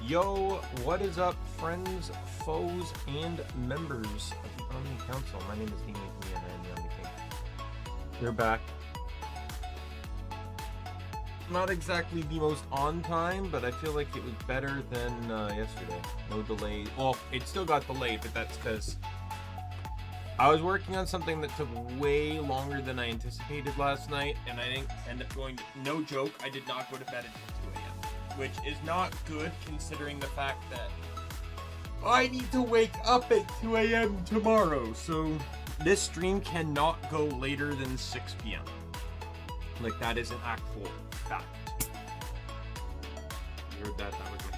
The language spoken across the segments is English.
Yo, what is up, friends, foes, and members of the Omni Council? My name is Daimien Kamiya and I'm the Omni King. We're back. Not exactly the most on time, but I feel like it was better than yesterday. No delay. Well, it still got delayed, but that's because I was working on something that took way longer than I anticipated last night, and I didn't end up going to, no joke, I did not go to bed until 2 a.m., which is not good considering the fact that I need to wake up at 2 a.m. tomorrow, so this stream cannot go later than 6 p.m. Like, that is an actual fact. You heard that? That was it.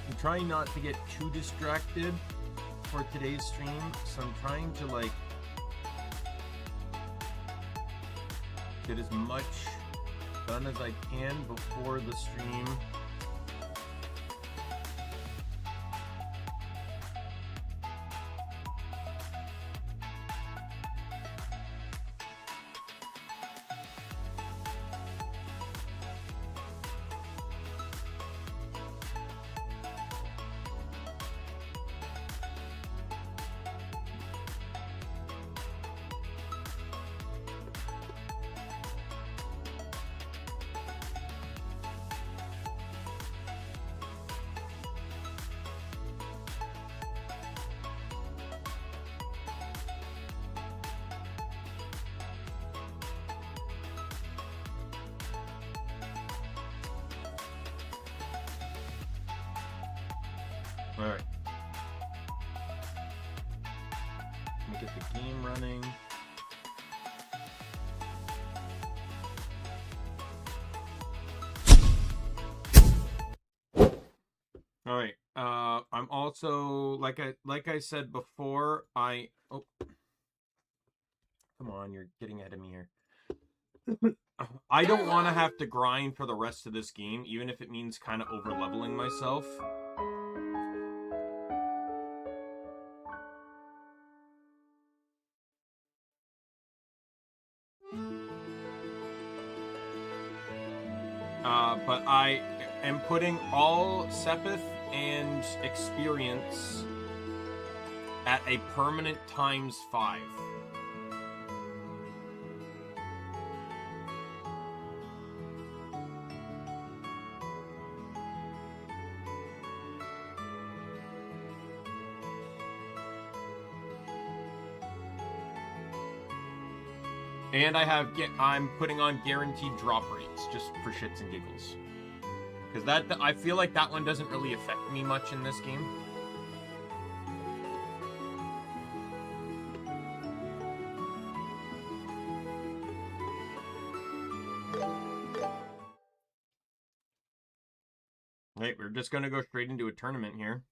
I'm trying not to get too distracted for today's stream, so I'm trying to like get as much done as I can before the stream. Alright. Let me get the game running. Alright. I'm also like I said before, oh, come on, you're getting ahead of me here. I don't want to have to grind for the rest of this game, even if it means kind of over leveling myself. But I am putting all Sepith and experience at a permanent ×5. And I'm putting on guaranteed drop rates just for shits and giggles. Because I feel like that one doesn't really affect me much in this game. Right, we're just going to go straight into a tournament here.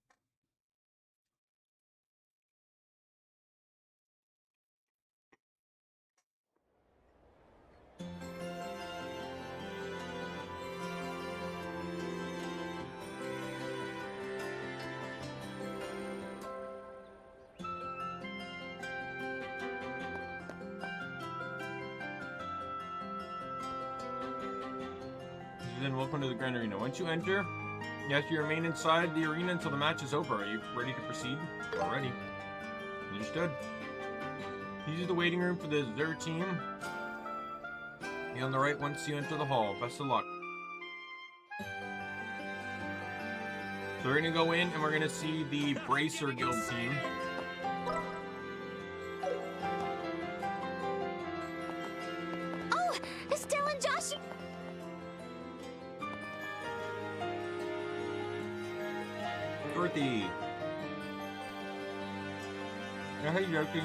Then welcome to the Grand Arena. Once you enter, you have to remain inside the arena until the match is over. Are you ready to proceed? Already. Understood. Use the waiting room for the Zer team. Be on the right once you enter the hall. Best of luck. So we're gonna go in and we're gonna see the Bracer Guild team. Oh, Estelle and Josh. Dorothy. Yeah, hey, Yoki.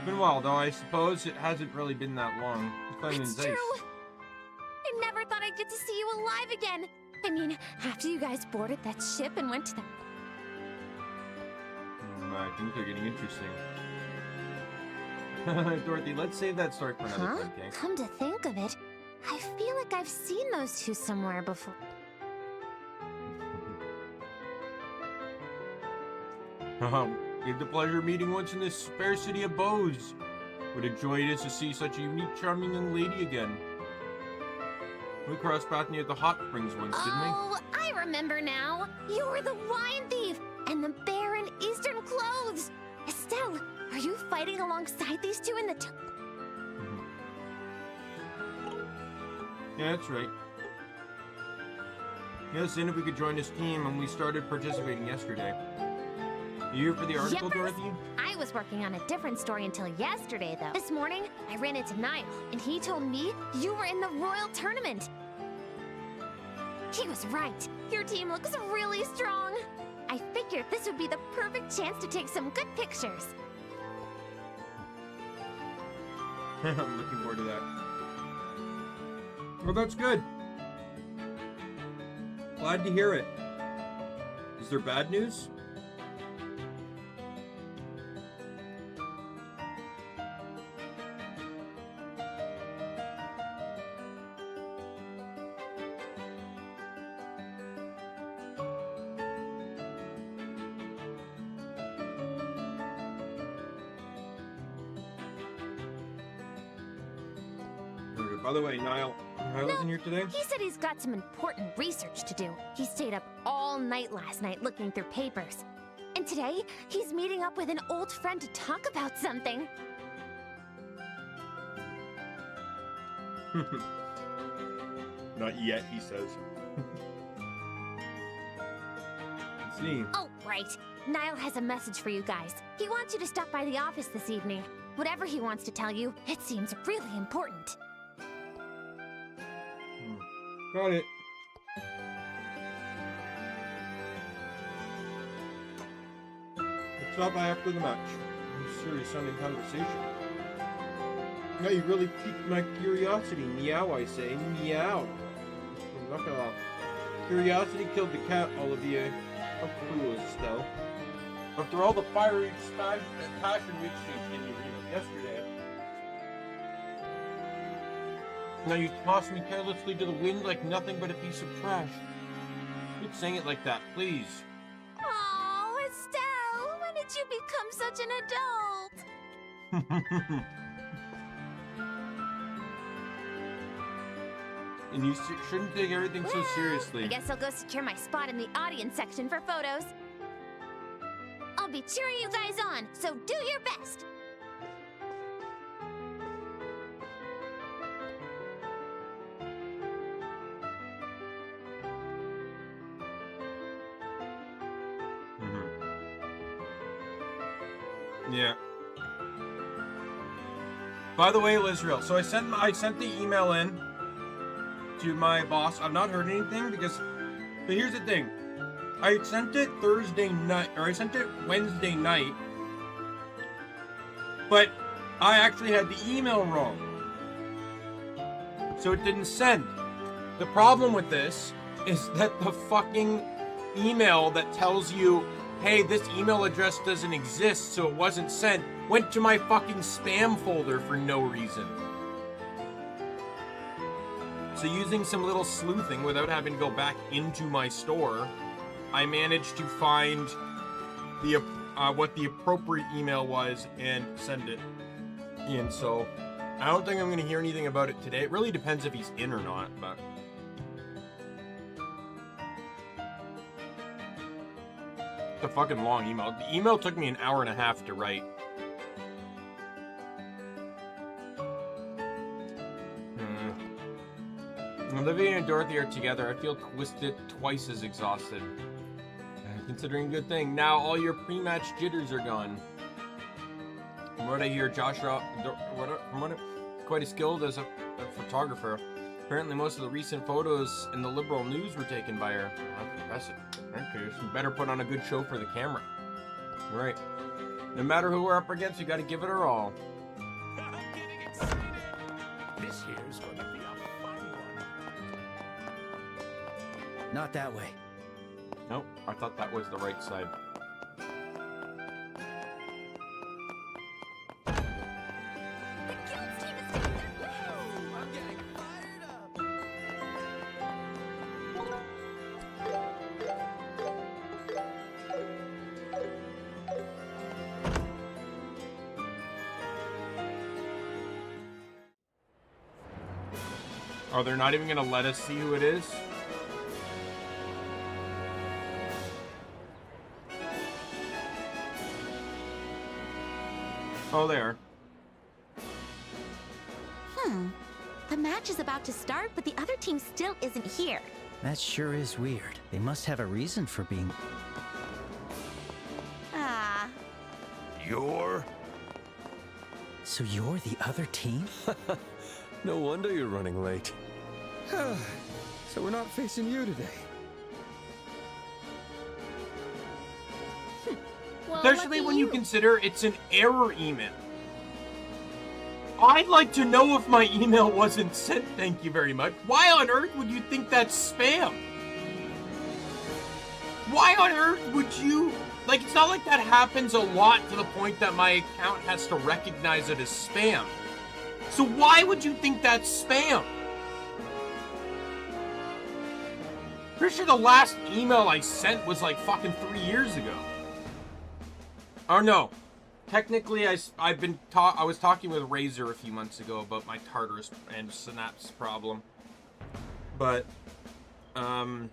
Been a while, though. I suppose it hasn't really been that long. It's true. I never thought I'd get to see you alive again. I mean, after you guys boarded that ship and went to the... I think they're getting interesting. Dorothy, let's save that story for another time, okay? Come to think of it, I feel like I've seen those two somewhere before. We had the pleasure of meeting once in this fair city of Bose. What a joy it is to see such a unique, charming young lady again. We crossed paths near the hot springs once, didn't we? Oh, I remember now. You were the wine thief and the bear in Eastern clothes. Estelle, are you fighting alongside these two in the... Yeah, that's right. Yes, and if we could join this team, and we started participating yesterday. You here for the article, Yep. Dorothy? I was working on a different story until yesterday, though. This morning, I ran into Niall, and he told me you were in the Royal Tournament. He was right. Your team looks really strong. I figured this would be the perfect chance to take some good pictures. I'm looking forward to that. Well, that's good. Glad to hear it. Is there bad news? By the way, Niall isn't here today? He said he's got some important research to do. He stayed up all night last night looking through papers. And today, he's meeting up with an old friend to talk about something. Not yet, he says. Let's see. Oh, right. Niall has a message for you guys. He wants you to stop by the office this evening. Whatever he wants to tell you, it seems really important. Got it. Let's stop by after the match. Serious sounding conversation. Now you really piqued my curiosity. Meow, I say. Meow. Knock it off. Curiosity killed the cat, all of you. How cool is Estelle? After all the fiery passion we exchanged in the arena yesterday. Now you toss me carelessly to the wind like nothing but a piece of trash. Quit saying it like that, please. Oh, Estelle, when did you become such an adult? And you shouldn't take everything so seriously. I guess I'll go secure my spot in the audience section for photos. I'll be cheering you guys on, so do your best. Yeah. By the way, Lizrael, so I sent the email in to my boss. I've not heard anything because, but here's the thing. I sent it Thursday night, or I sent it Wednesday night, but I actually had the email wrong. So it didn't send. The problem with this is that the fucking email that tells you, hey, this email address doesn't exist, so it wasn't sent, went to my fucking spam folder for no reason. So using some little sleuthing without having to go back into my store, I managed to find the what the appropriate email was and send it in. So I don't think I'm going to hear anything about it today. It really depends if he's in or not, but... It's a fucking long email. The email took me an hour and a half to write. Olivia and Dorothy are together. I feel twice as exhausted. Considering a good thing. Now all your pre-match jitters are gone. From what I hear, Joshua, quite skilled as a photographer. Apparently most of the recent photos in the liberal news were taken by her. That's impressive. Okay, so you better put on a good show for the camera. All right. No matter who we're up against, you got to give it our all. I'm getting excited. This here's going to be a fun one. Not that way. Nope, I thought that was the right side. The guild team is doing their best. I'm getting fired up. Oh, they're not even gonna let us see who it is? Oh, there. The match is about to start, but the other team still isn't here. That sure is weird. They must have a reason for being... Ah. You're... So you're the other team? No wonder you're running late. So we're not facing you today. Well, Especially lucky when you consider it's an error email. I'd like to know if my email wasn't sent, thank you very much. Why on earth would you think that's spam? Why on earth would you... Like, it's not like that happens a lot to the point that my account has to recognize it as spam. So why would you think that's spam? Pretty sure the last email I sent was like fucking 3 years ago. Oh no. Technically, I was talking with Razor a few months ago about my Tartarus and Synapse problem. But, I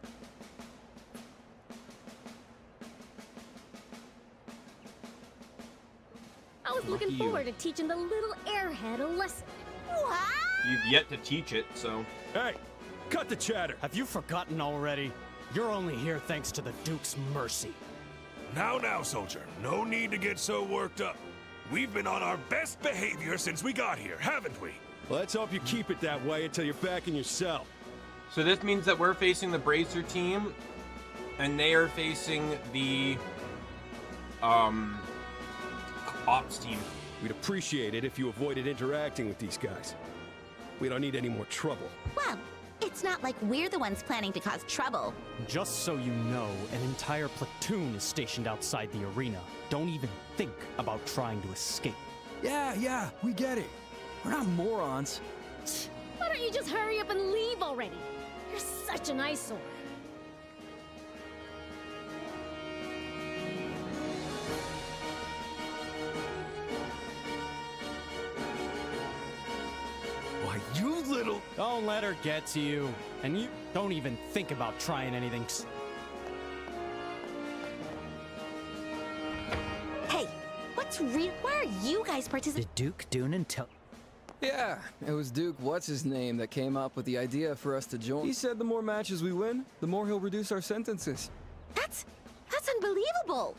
was looking you. forward to teaching the little airhead a lesson. What? you've yet to teach it, so... Hey, cut the chatter. Have you forgotten already? You're only here thanks to the Duke's mercy. Now, soldier. No need to get so worked up. We've been on our best behavior since we got here, haven't we? Let's hope you keep it that way until you're back in your cell. So this means that we're facing the Bracer team, and they are facing the, Ops team. We'd appreciate it if you avoided interacting with these guys. We don't need any more trouble. Well, it's not like we're the ones planning to cause trouble. Just so you know, an entire platoon is stationed outside the arena. Don't even think about trying to escape. Yeah, we get it. We're not morons. Why don't you just hurry up and leave already? You're such an eyesore. Why, you little... Don't let her get to you. And you don't even think about trying anything. Hey, what's real? Why are you guys participating? Did Duke Doonan tell... Yeah, it was Duke What's-His-Name that came up with the idea for us to join. He said the more matches we win, the more he'll reduce our sentences. That's unbelievable.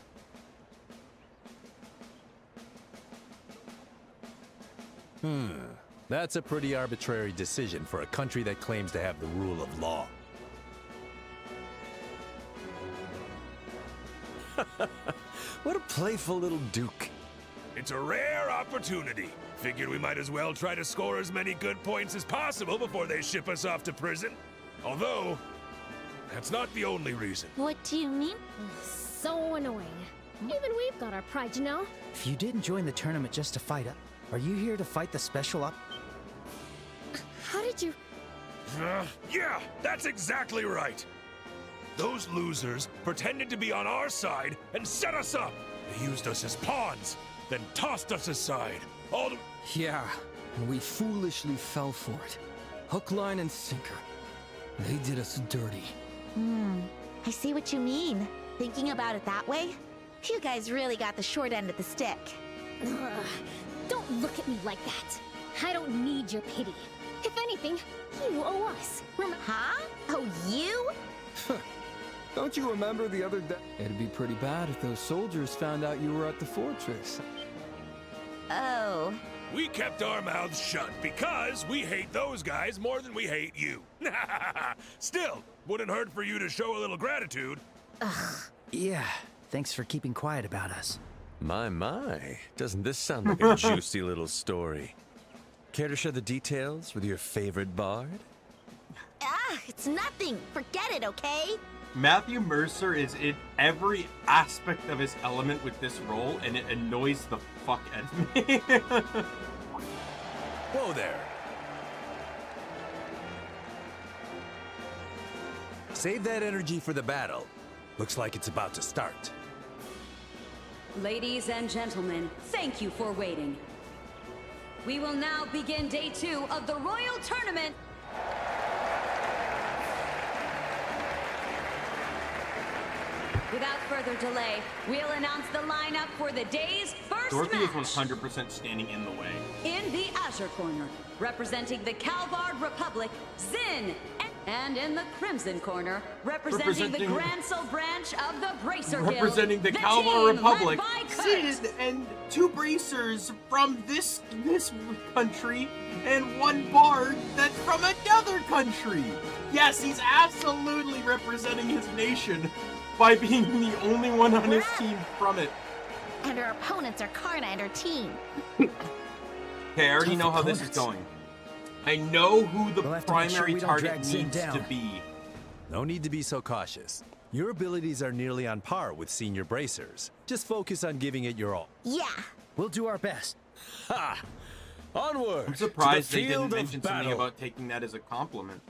That's a pretty arbitrary decision for a country that claims to have the rule of law. What a playful little Duke. It's a rare opportunity. Figured we might as well try to score as many good points as possible before they ship us off to prison. Although, that's not the only reason. What do you mean? So annoying. Even we've got our pride, you know? If you didn't join the tournament just to fight up, are you here to fight the special op? How did you... Yeah, that's exactly right. Those losers pretended to be on our side and set us up. They used us as pawns, then tossed us aside. All to... Yeah, and we foolishly fell for it. Hook, line, and sinker. They did us dirty. I see what you mean. Thinking about it that way, you guys really got the short end of the stick. Ugh, don't look at me like that. I don't need your pity. If anything, you owe us. Huh? Oh, you? Don't you remember the other day? It'd be pretty bad if those soldiers found out you were at the fortress. Oh. We kept our mouths shut because we hate those guys more than we hate you. Still, wouldn't hurt for you to show a little gratitude. Yeah, thanks for keeping quiet about us. My, doesn't this sound like a juicy little story? Care to share the details with your favorite bard? It's nothing. Forget it, okay? Matthew Mercer is in every aspect of his element with this role, and it annoys the fuck out of me. Whoa there. Save that energy for the battle. Looks like it's about to start. Ladies and gentlemen, thank you for waiting. We will now begin day 2 of the Royal Tournament. Without further delay, we'll announce the lineup for the day's first Dorothy match. is 100% standing in the way. In the Azure Corner, representing the Calvard Republic, Zin. And in the Crimson Corner, representing the Gransel branch of the Bracer Guild, Representing the Calvard team Republic, led by Sid and 2 bracers from this country, and 1 bard that's from another country. Yes, he's absolutely representing his nation by being the only one on his team from it. And our opponents are Karna and her team. Okay, I already know how this is going. I know who the We'll have to make sure primary we don't target drag Zin needs to down. be. No need to be so cautious. Your abilities are nearly on par with senior bracers. Just focus on giving it your all. Yeah. We'll do our best. Ha! Onward! I'm surprised to the they didn't field of mention something battle. about taking that as a compliment.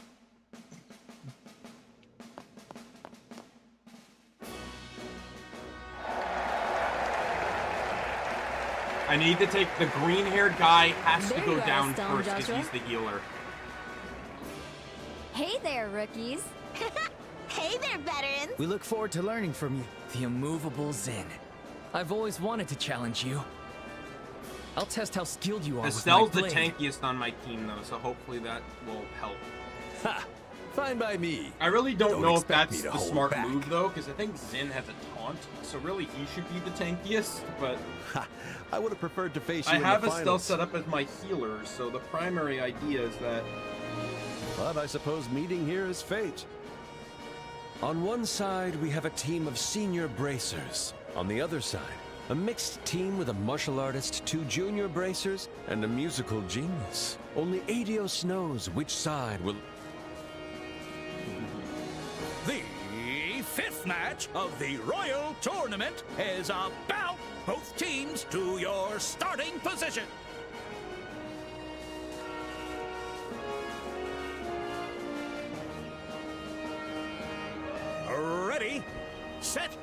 I need to take the green-haired guy has to There go you are, down Stone first because Joshua. he's the healer. Hey there, rookies. Hey there, veterans. We look forward to learning from you. The immovable Zin. I've always wanted to challenge you. I'll test how skilled you are with my Estelle's the blade. tankiest on my team, though, so hopefully that will help. Ha! Fine by me. I really don't know if expect that's me to the hold smart back. move, though, because I think Zin has a taunt, so really he should be the tankiest, but Ha! I would have preferred to face you I in have the Estelle finals. set up as my healer, so the primary idea is that... But I suppose meeting here is fate. On one side, we have a team of senior bracers. On the other side, a mixed team with a martial artist, 2 junior bracers, and a musical genius. Only Adios knows which side will... The 5th match of the Royal Tournament is about both teams to your starting position. Ready, set.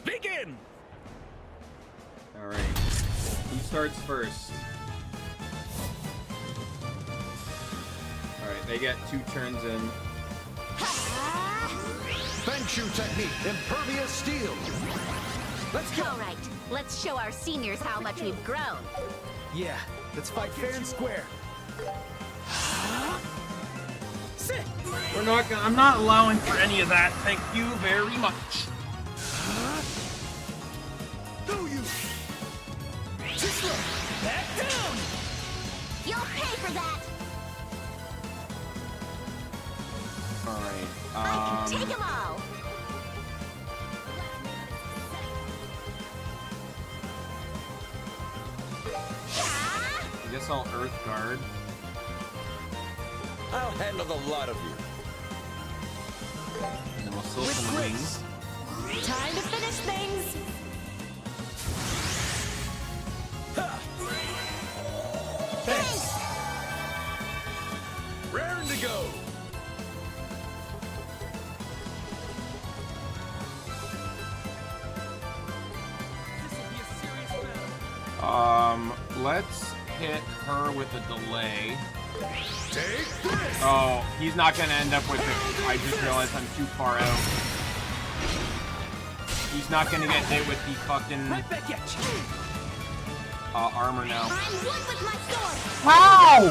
Begin! Alright. Who starts first? Alright, they get 2 turns in. Feng Shui technique, impervious steel. Let's go. All right. Let's show our seniors how much we've grown. Yeah, let's fight fair and square. Sit. We're not gonna, I'm not allowing for any of that. Thank you very much. Do you? Back down! You'll pay for that. Alright, I can take them all. I guess I'll Earth Guard. I'll handle the lot of you. And then we'll still some wings. Time to finish things. Raring to go. Let's hit her with a delay. Take this! Oh, he's not gonna end up with it. I just realized I'm too far out. He's not gonna get hit with the fucking armor now. I'm one with my sword. How?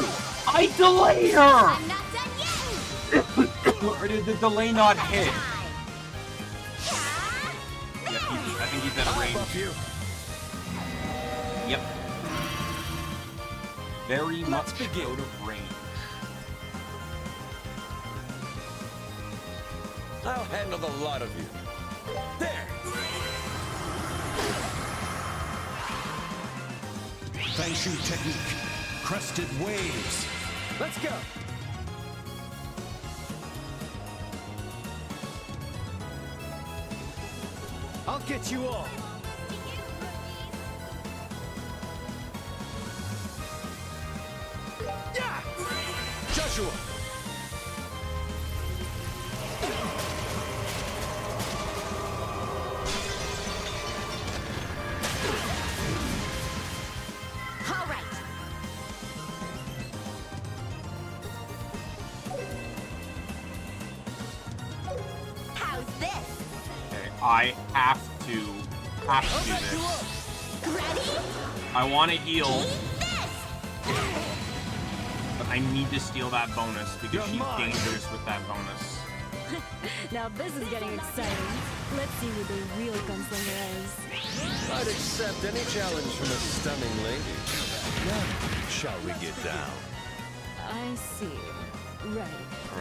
I delayed her! I'm not done yet. Or did the delay not hit? Yeah, I think he's out of range. Yep. Very much out of range. I'll handle the lot of you. There! Fangshu technique. Crested waves. Let's go! I'll get you all. Joshua! All right. How's this? Okay, I have to do this. Ready? I want to heal, Eat this. but I need to steal that bonus because she's dangerous with that bonus. Now this is getting exciting. Let's see who the real gunslinger is. I'd accept any challenge from a stunning lady. Now, shall we get down? I see. Right.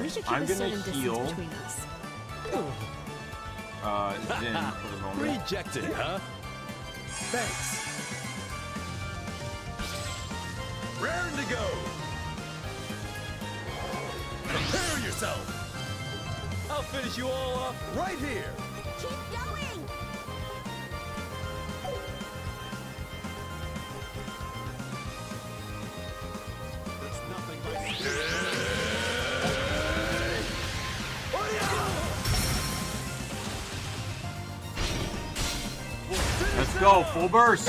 We should keep I'm a gonna certain distance heal. between us. Zin for the moment. Rejected, huh? Thanks. Raring to go! Prepare yourself! I'll finish you all off right here. Keep going. Let's go, full burst.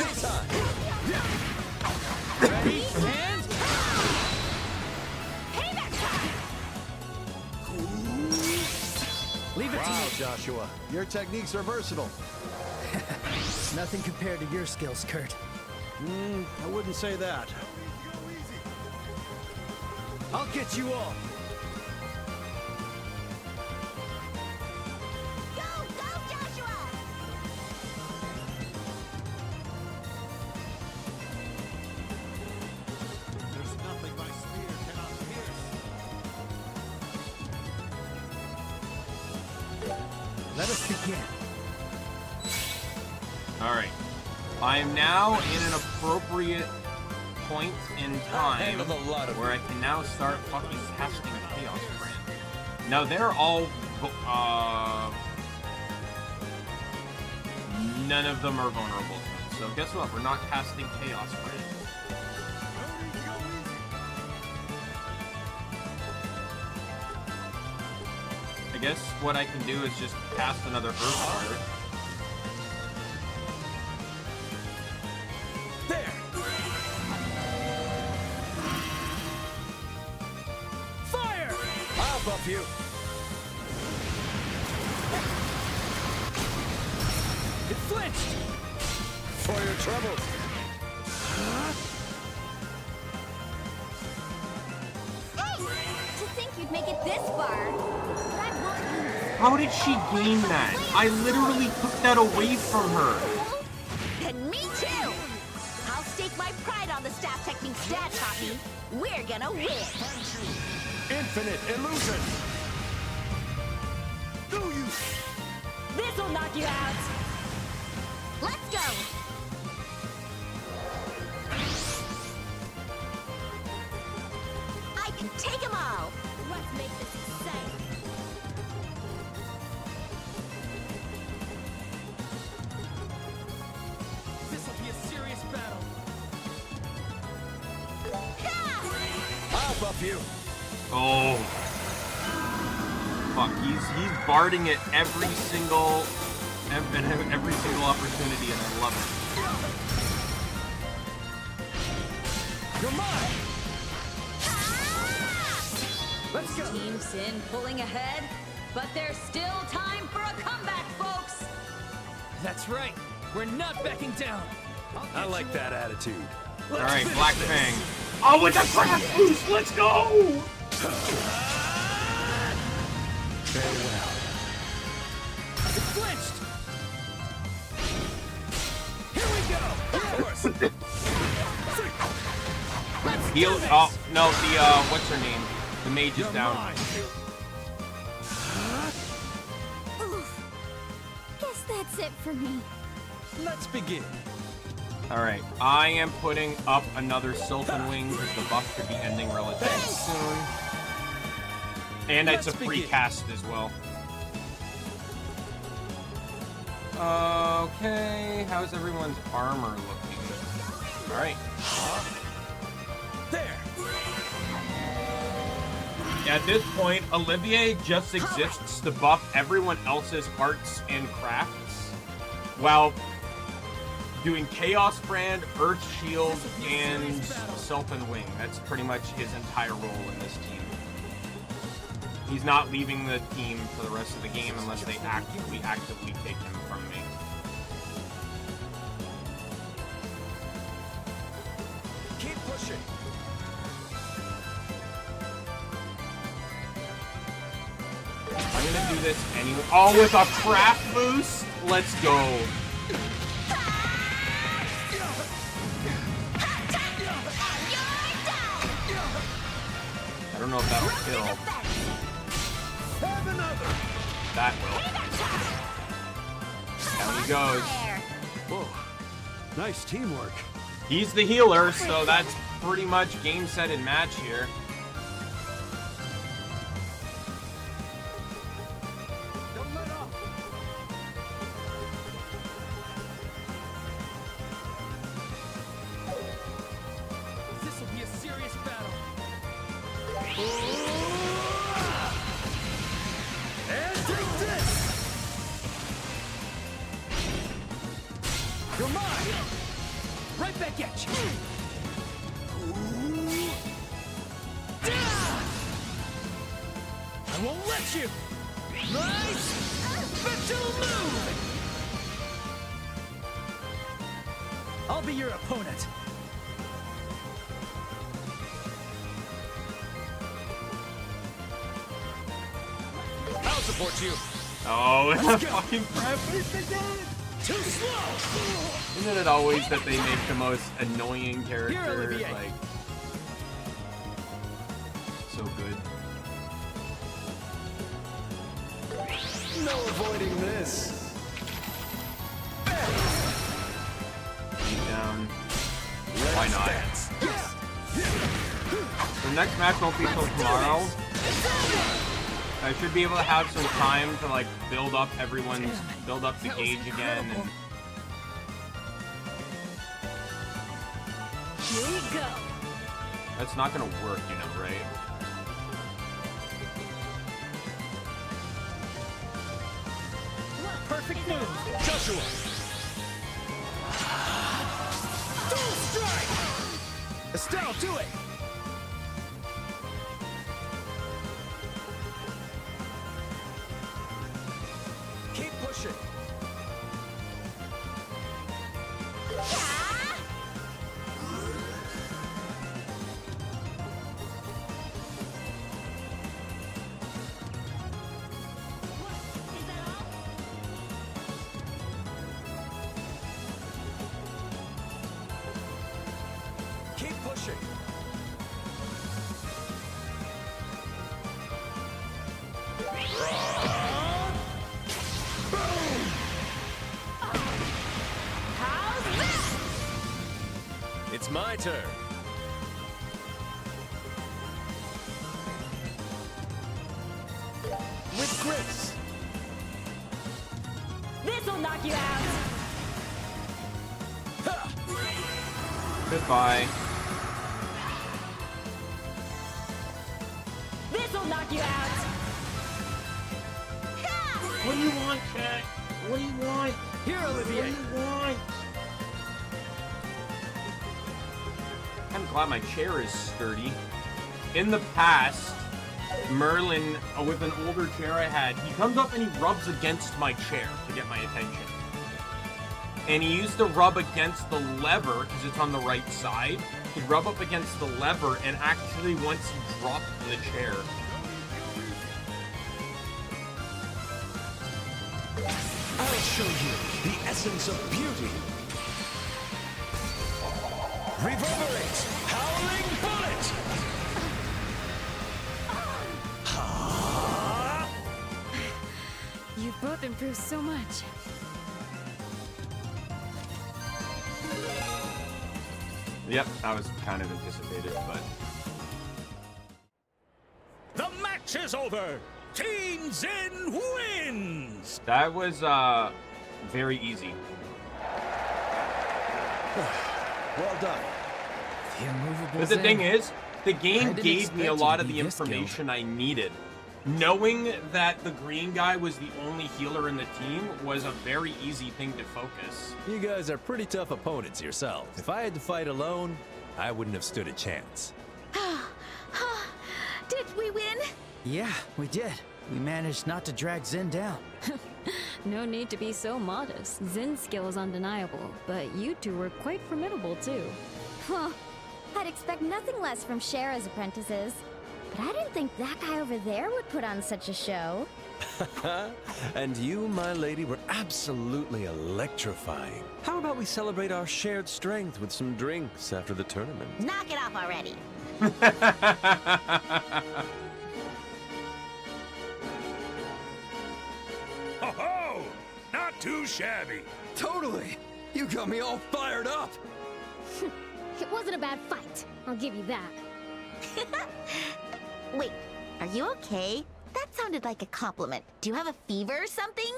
Ready and Payback time. leave it to Wow, me. Joshua. Your techniques are versatile. Nothing compared to your skills, Kurt. I wouldn't say that. I'll get you all. Go, go, Joshua. There's nothing my spear cannot pierce. Let us begin. All right. I am now in an appropriate point in time handle the lot of where I can now start fucking casting Chaos Brand. Now they're all, none of them are vulnerable. So guess what? We're not casting Chaos Brand. I guess what I can do is just cast another Earthfire. There! Fire! I'll buff you. It flinched! For your troubles. Hey, to think you'd make it this far. But I won't lose. How did she gain that? I literally took that away from her. And me too! I'll stake my pride on the staff technique stat copy. We're gonna win! Infinite illusion. Do you? This'll knock you out. Let's go. I can take them all! Let's make this exciting. This'll be a serious battle. I'll buff you. Oh. Fuck, he's barding it every single opportunity, and I love it. You're mine! Let's go! Team Sin pulling ahead, but there's still time for a comeback, folks! That's right. We're not backing down. I like that attitude. All right, Black Fang. Oh, with the craft boost, let's go! Farewell. It's flinched. Here we go! Of course! Heal. Oh no, the what's her name? The mage is down. Oof. Guess that's it for me. Let's begin. All right, I am putting up another Sylvan Wing because the buff could be ending relatively soon, and it's a free cast as well. Okay, how's everyone's armor looking? All right. There! At this point, Olivier just exists to buff everyone else's arts and crafts, while doing Chaos Brand, Earth Shield, and Sylvan Wing. That's pretty much his entire role in this team. He's not leaving the team for the rest of the game unless they actively take him from me. Keep pushing. I'm gonna do this anyway. Oh, with a craft boost? Let's go. I don't know if that'll kill. Have another! That will. Down he goes. Whoa. Nice teamwork. He's the healer, so that's pretty much game, set, and match here. Don't let up! This will be a serious battle. And take this! You're mine. Right back at you. I won't let you. Nice! Special move! I'll be your opponent. I'll support you! Oh, fucking craft boost again! Too slow! Isn't it always that they make the most annoying characters, Olivier. like, so good? No avoiding this. Beat down. Why not? The next match won't be till tomorrow. I should be able to have some time to like build up the gauge again, and Here we go! that's not gonna work, you know, right? Perfect move. Joshua! Dual strike! Estelle, do it. Keep pushing. Keep pushing. It's my turn. With grace. This'll knock you out! Goodbye. This'll knock you out! What do you want, Cat? What do you want? Here, Olivier. What do you want? I'm glad my chair is sturdy. In the past, Merlin, with an older chair I had, he comes up and he rubs against my chair to get my attention. And he used to rub against the lever, because it's on the right side. He'd rub up against the lever, and actually once he dropped the chair. I'll show you the essence of beauty. Reverberate! Howling bullet! You've both improved so much. Yep, that was kind of anticipated, but... The match is over! Team Zin wins! That was, very easy. Well done. The immovable But the Zen. thing is, the I game didn't gave me a expect lot you of to the be this skilled. information I needed. Knowing that the green guy was the only healer in the team was a very easy thing to focus. You guys are pretty tough opponents yourselves. If I had to fight alone, I wouldn't have stood a chance. Did we win? Yeah, we did. We managed not to drag Zen down. No need to be so modest. Zin's skill is undeniable, but you two were quite formidable too. Huh. I'd expect nothing less from Shara's apprentices. But I didn't think that guy over there would put on such a show. And you, my lady, were absolutely electrifying. How about we celebrate our shared strength with some drinks after the tournament? Knock it off already. Ho-ho! Not too shabby. Totally! You got me all fired up! It wasn't a bad fight, I'll give you that. Wait, are you okay? That sounded like a compliment. Do you have a fever or something?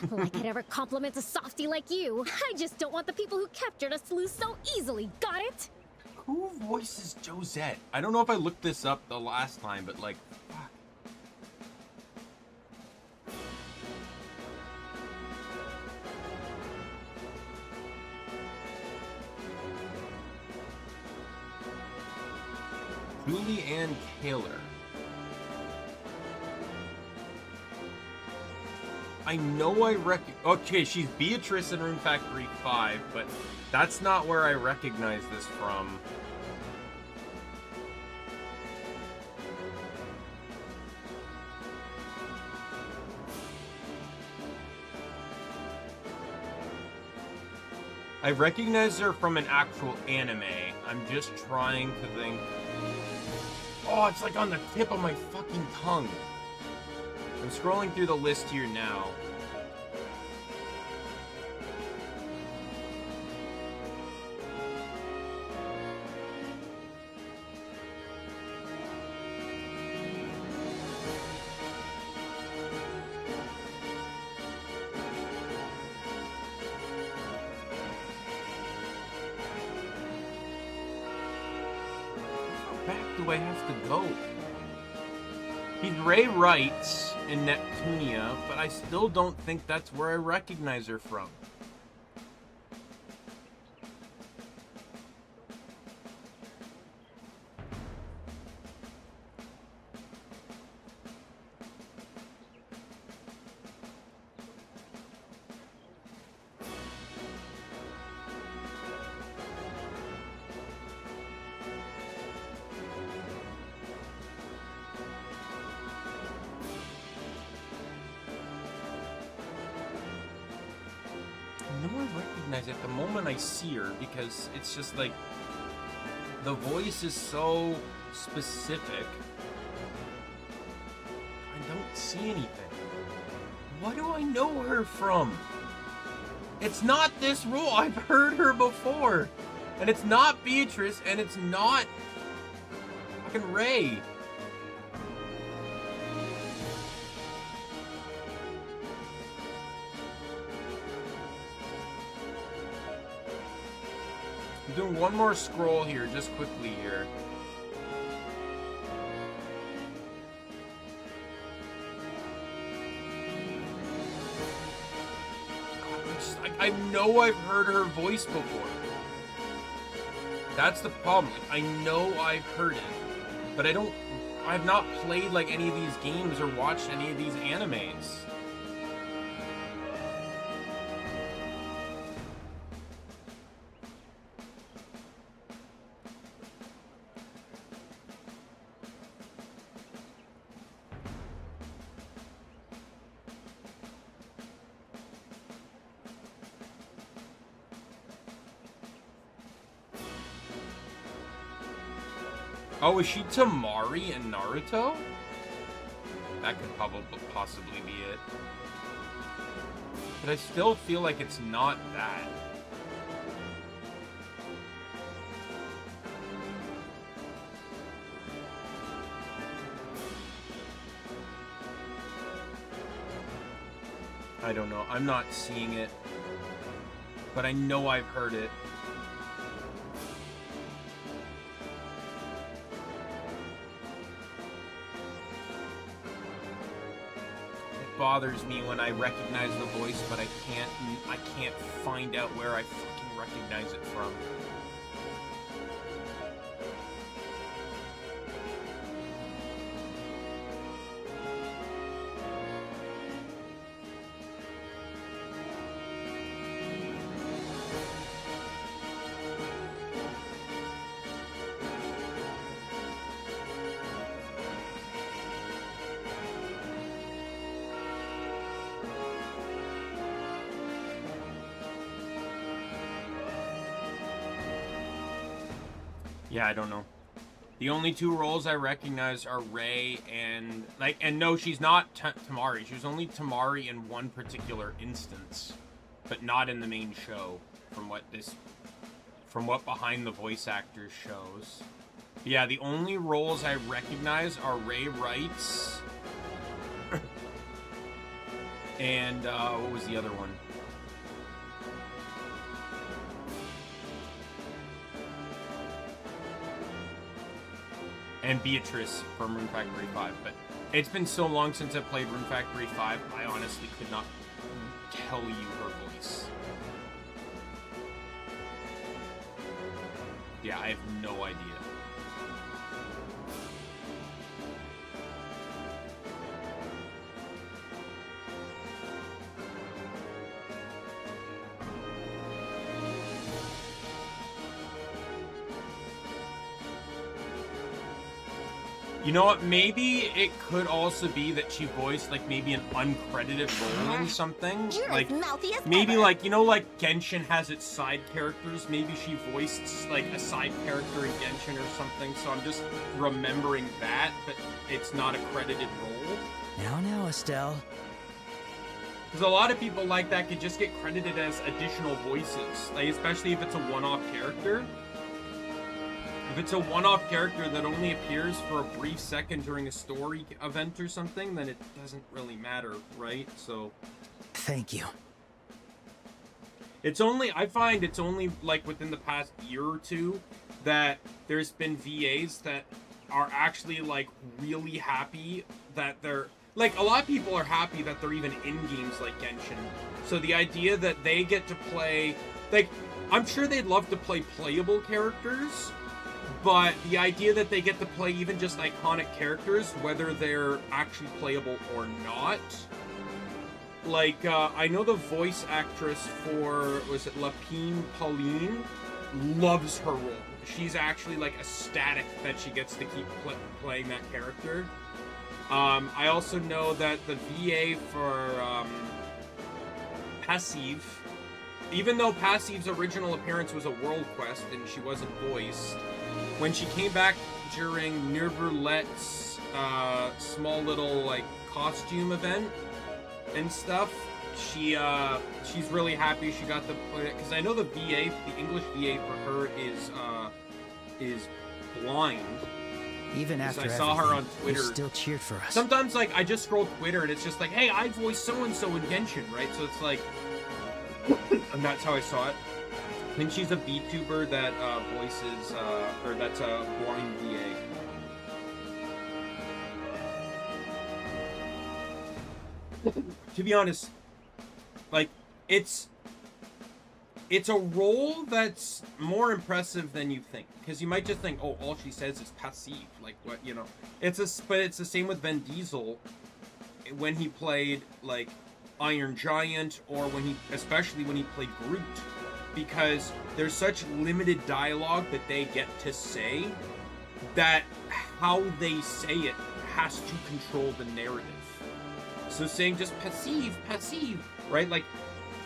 Like I'd ever compliment a softie like you. I just don't want the people who captured us to lose so easily, got it? Who voices Josette? I don't know if I looked this up the last time, but like, fuck. Julie Ann Kaler. I know I okay, she's Beatrice in Rune Factory 5, but that's not where I recognize this from. I recognize her from an actual anime. I'm just trying to think. Oh, it's like on the tip of my fucking tongue. I'm scrolling through the list here now. How back do I have to go? He's Ray Wrights in Neptunia, but I still don't think that's where I recognize her from. I know I recognize it the moment I see her because it's just like the voice is so specific. I don't see anything. What do I know her from? It's not this role. I've heard her before. And it's not Beatrice, and it's not fucking Ray. I'm doing one more scroll here, just quickly here. I know I've heard her voice before. That's the problem. Like, I know I've heard it, but I've not played like any of these games or watched any of these animes. Oh, is she Tamari in Naruto? That could possibly be it. But I still feel like it's not that. I don't know. I'm not seeing it. But I know I've heard it. Bothers me when I recognize the voice, but I can't find out where I fucking recognize it from. Yeah, I don't know. The only two roles I recognize are Rei and no, she's not Tamari. She was only Tamari in one particular instance, but not in the main show. From what Behind the Voice Actors shows. But yeah, the only roles I recognize are Rei Wrights and what was the other one? And Beatrice from Rune Factory 5, but it's been so long since I played Rune Factory 5, I honestly could not tell you her voice. Yeah, I have no idea. You know what? Maybe it could also be that she voiced like maybe an uncredited role in something. Like maybe like, you know, like Genshin has its side characters. Maybe she voiced like a side character in Genshin or something. So I'm just remembering that, but it's not a credited role. Now, Estelle. Because a lot of people like that could just get credited as additional voices, like especially if it's a one-off character. If it's a one-off character that only appears for a brief second during a story event or something, then it doesn't really matter, right? So... Thank you. I find it's only, like, within the past year or two that there's been VAs that are actually, like, really happy that they're... Like, a lot of people are happy that they're even in games like Genshin. So the idea that they get to play... Like, I'm sure they'd love to play playable characters, but the idea that they get to play even just iconic characters, whether they're actually playable or not. Like, I know the voice actress for, was it Lapine Pauline, loves her role. She's actually, like, ecstatic that she gets to keep playing that character. I also know that the VA for Passive, even though Passive's original appearance was a world quest and she wasn't voiced, when she came back during Nirverlet's small little like costume event and stuff, she's really happy she got to play it, because I know the VA, the English VA for her is blind. Even after I saw her on Twitter. You still cheered for us. Sometimes like I just scroll Twitter and it's just like, hey, I voiced so and so in Genshin, right? So it's like, and that's how I saw it. I think she's a VTuber that voices, or that's a blind VA. To be honest, like, it's it's a role that's more impressive than you think, because you might just think, oh, all she says is passive, like what, you know. But it's the same with Vin Diesel when he played like Iron Giant, or especially when he played Groot, because there's such limited dialogue that they get to say that how they say it has to control the narrative. So saying just passive, right? Like,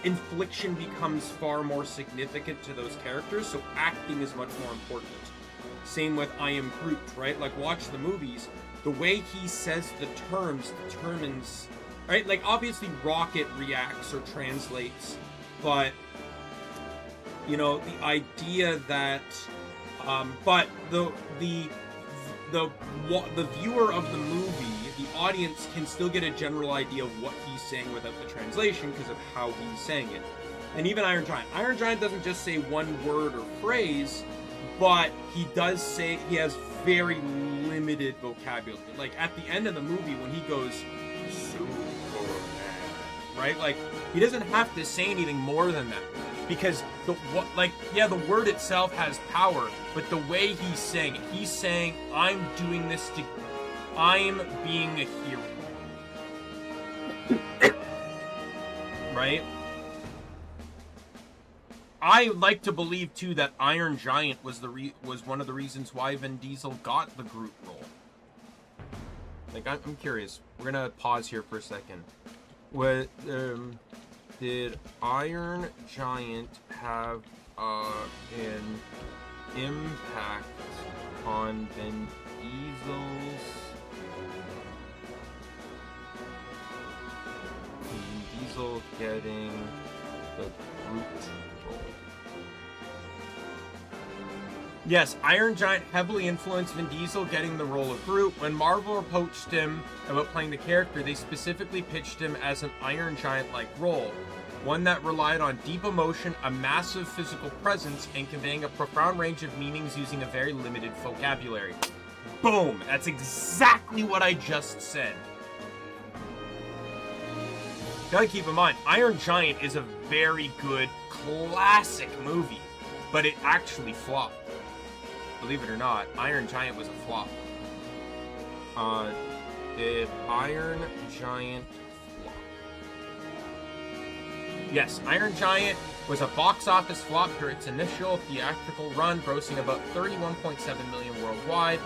infliction becomes far more significant to those characters, so acting is much more important. Same with I Am Groot, right? Like, watch the movies. The way he says the terms determines, right? Like, obviously Rocket reacts or translates, but, you know, the idea that, but the viewer of the movie, the audience, can still get a general idea of what he's saying without the translation because of how he's saying it. And even Iron Giant. Iron Giant doesn't just say one word or phrase, but he does say, he has very limited vocabulary. Like, at the end of the movie when he goes, Superman, right? Like, he doesn't have to say anything more than that. Because, the word itself has power, but the way he's saying, I'm doing this to, I'm being a hero. Right? I like to believe, too, that Iron Giant was one of the reasons why Vin Diesel got the Groot role. Like, I'm curious. We're gonna pause here for a second. Did Iron Giant have an impact on Vin Diesel getting the Groot role? Yes, Iron Giant heavily influenced Vin Diesel getting the role of Groot. When Marvel approached him about playing the character, they specifically pitched him as an Iron Giant-like role. One that relied on deep emotion, a massive physical presence, and conveying a profound range of meanings using a very limited vocabulary. Boom! That's exactly what I just said. Gotta keep in mind, Iron Giant is a very good, classic movie, but it actually flopped. Believe it or not, Iron Giant was a flop. Did Iron Giant flop? Yes, Iron Giant was a box office flop for its initial theatrical run, grossing about $31.7 million worldwide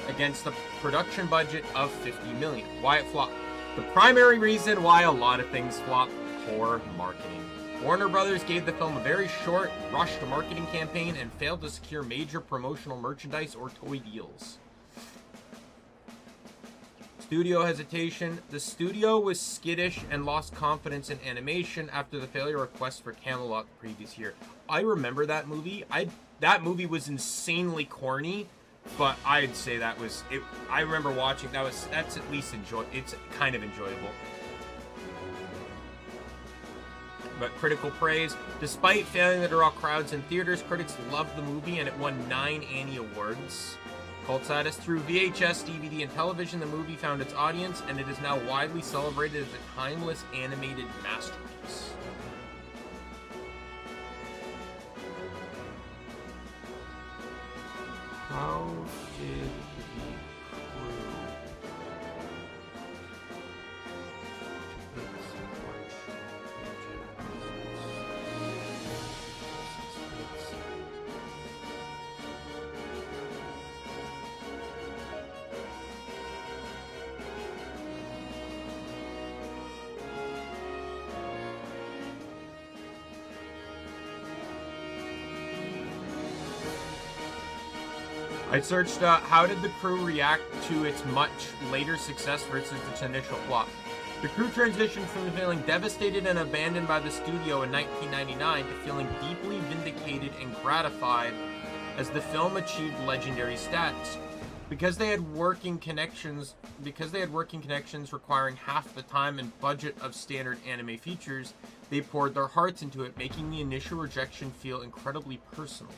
against a production budget of $50 million. Why it flopped? The primary reason why a lot of things flop: poor marketing. Warner Brothers gave the film a very short, rushed marketing campaign and failed to secure major promotional merchandise or toy deals. Studio hesitation. The studio was skittish and lost confidence in animation after the failure of Quest for Camelot the previous year. I remember that movie. That movie was insanely corny, but I'd say that was it. I remember watching that's at least it's kind of enjoyable. But critical praise. Despite failing to draw crowds in theaters, critics loved the movie and it won 9 Annie Awards. Cult status. Through VHS, DVD, and television, the movie found its audience, and it is now widely celebrated as a timeless animated masterpiece. How did the crew I searched how did the crew react to its much later success versus its initial flop. The crew transitioned from feeling devastated and abandoned by the studio in 1999 to feeling deeply vindicated and gratified as the film achieved legendary status. Because they had working connections requiring half the time and budget of standard anime features, they poured their hearts into it, making the initial rejection feel incredibly personal.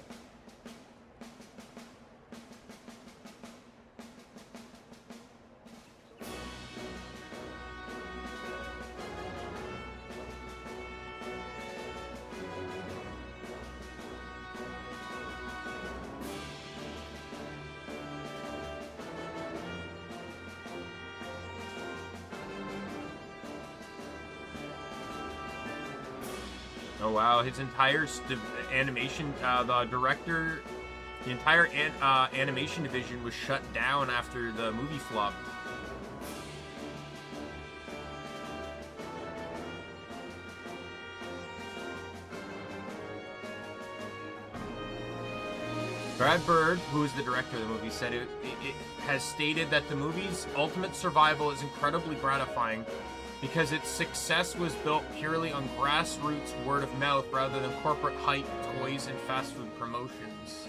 Oh wow, his entire animation, the director, the entire animation division was shut down after the movie flopped. Brad Bird, who is the director of the movie, said it has stated that the movie's ultimate survival is incredibly gratifying because its success was built purely on grassroots word of mouth rather than corporate hype, toys, and fast food promotions.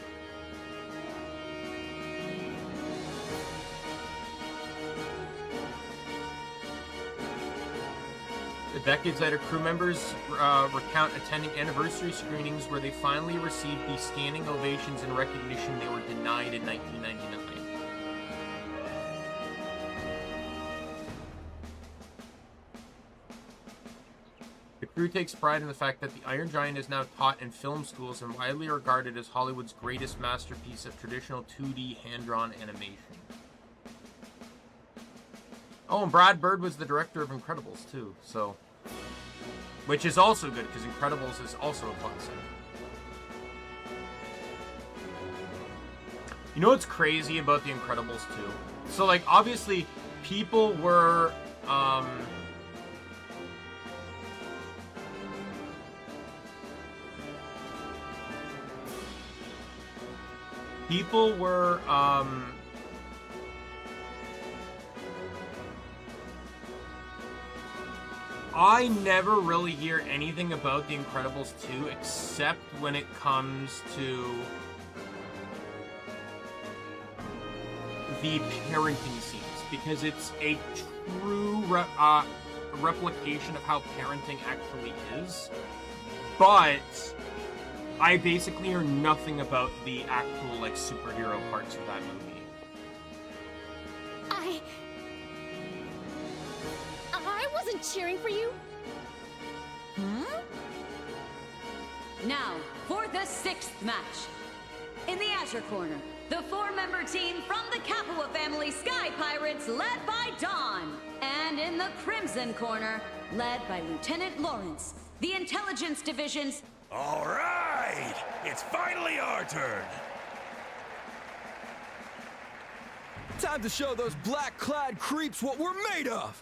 Decades later, crew members recount attending anniversary screenings where they finally received the standing ovations and recognition they were denied in 1999. The crew takes pride in the fact that the Iron Giant is now taught in film schools and widely regarded as Hollywood's greatest masterpiece of traditional 2D hand-drawn animation. Oh, and Brad Bird was the director of Incredibles, too, so... Which is also good, because Incredibles is also a classic. You know what's crazy about the Incredibles, too? So, like, obviously, people were, I never really hear anything about The Incredibles 2 except when it comes to the parenting scenes, because it's a true replication of how parenting actually is, but I basically hear nothing about the actual, like, superhero parts of that movie. I wasn't cheering for you. Now, for the 6th match. In the Azure Corner, the 4-member team from the Capua family Sky Pirates led by Dawn. And in the Crimson Corner, led by Lieutenant Lawrence, the Intelligence Division's... All right! It's finally our turn! Time to show those black-clad creeps what we're made of!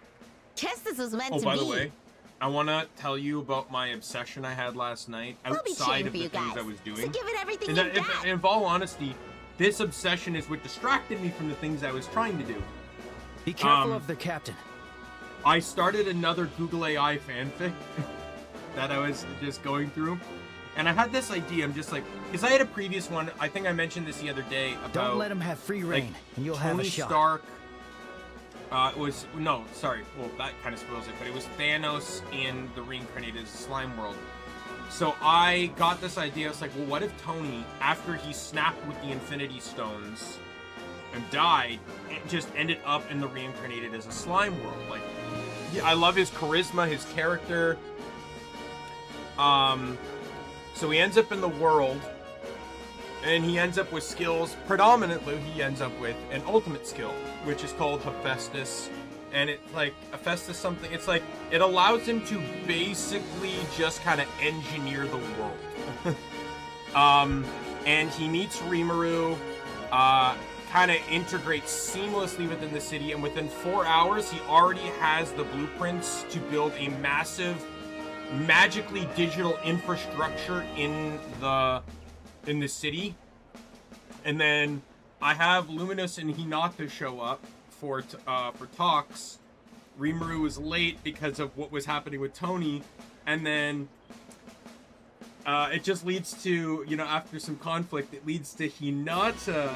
Guess this was meant to be. Oh, by the way, I want to tell you about my obsession I had last night outside of the things I was doing. So give it everything you got. In all honesty, this obsession is what distracted me from the things I was trying to do. Be careful of the captain. I started another Google AI fanfic that I was just going through. And I had this idea, I'm just like, because I had a previous one, I think I mentioned this the other day, about... Don't let him have free reign, and you'll have a shot. Tony Stark... well, that kind of spoils it, but it was Thanos in the reincarnated slime world. So I got this idea, I was like, well, what if Tony, after he snapped with the Infinity Stones and died, it just ended up in the reincarnated as a slime world? Like, yeah, I love his charisma, his character. So he ends up in the world, and he ends up with skills. Predominantly, he ends up with an ultimate skill, which is called Hephaestus. And it's like, Hephaestus something, it's like, it allows him to basically just kind of engineer the world. And he meets Rimuru, kind of integrates seamlessly within the city, and within 4 hours, he already has the blueprints to build a massive, magically digital infrastructure in the city. And then I have Luminous and Hinata show up for talks. Rimuru was late because of what was happening with Tony, and then it just leads to, you know, after some conflict, it leads to Hinata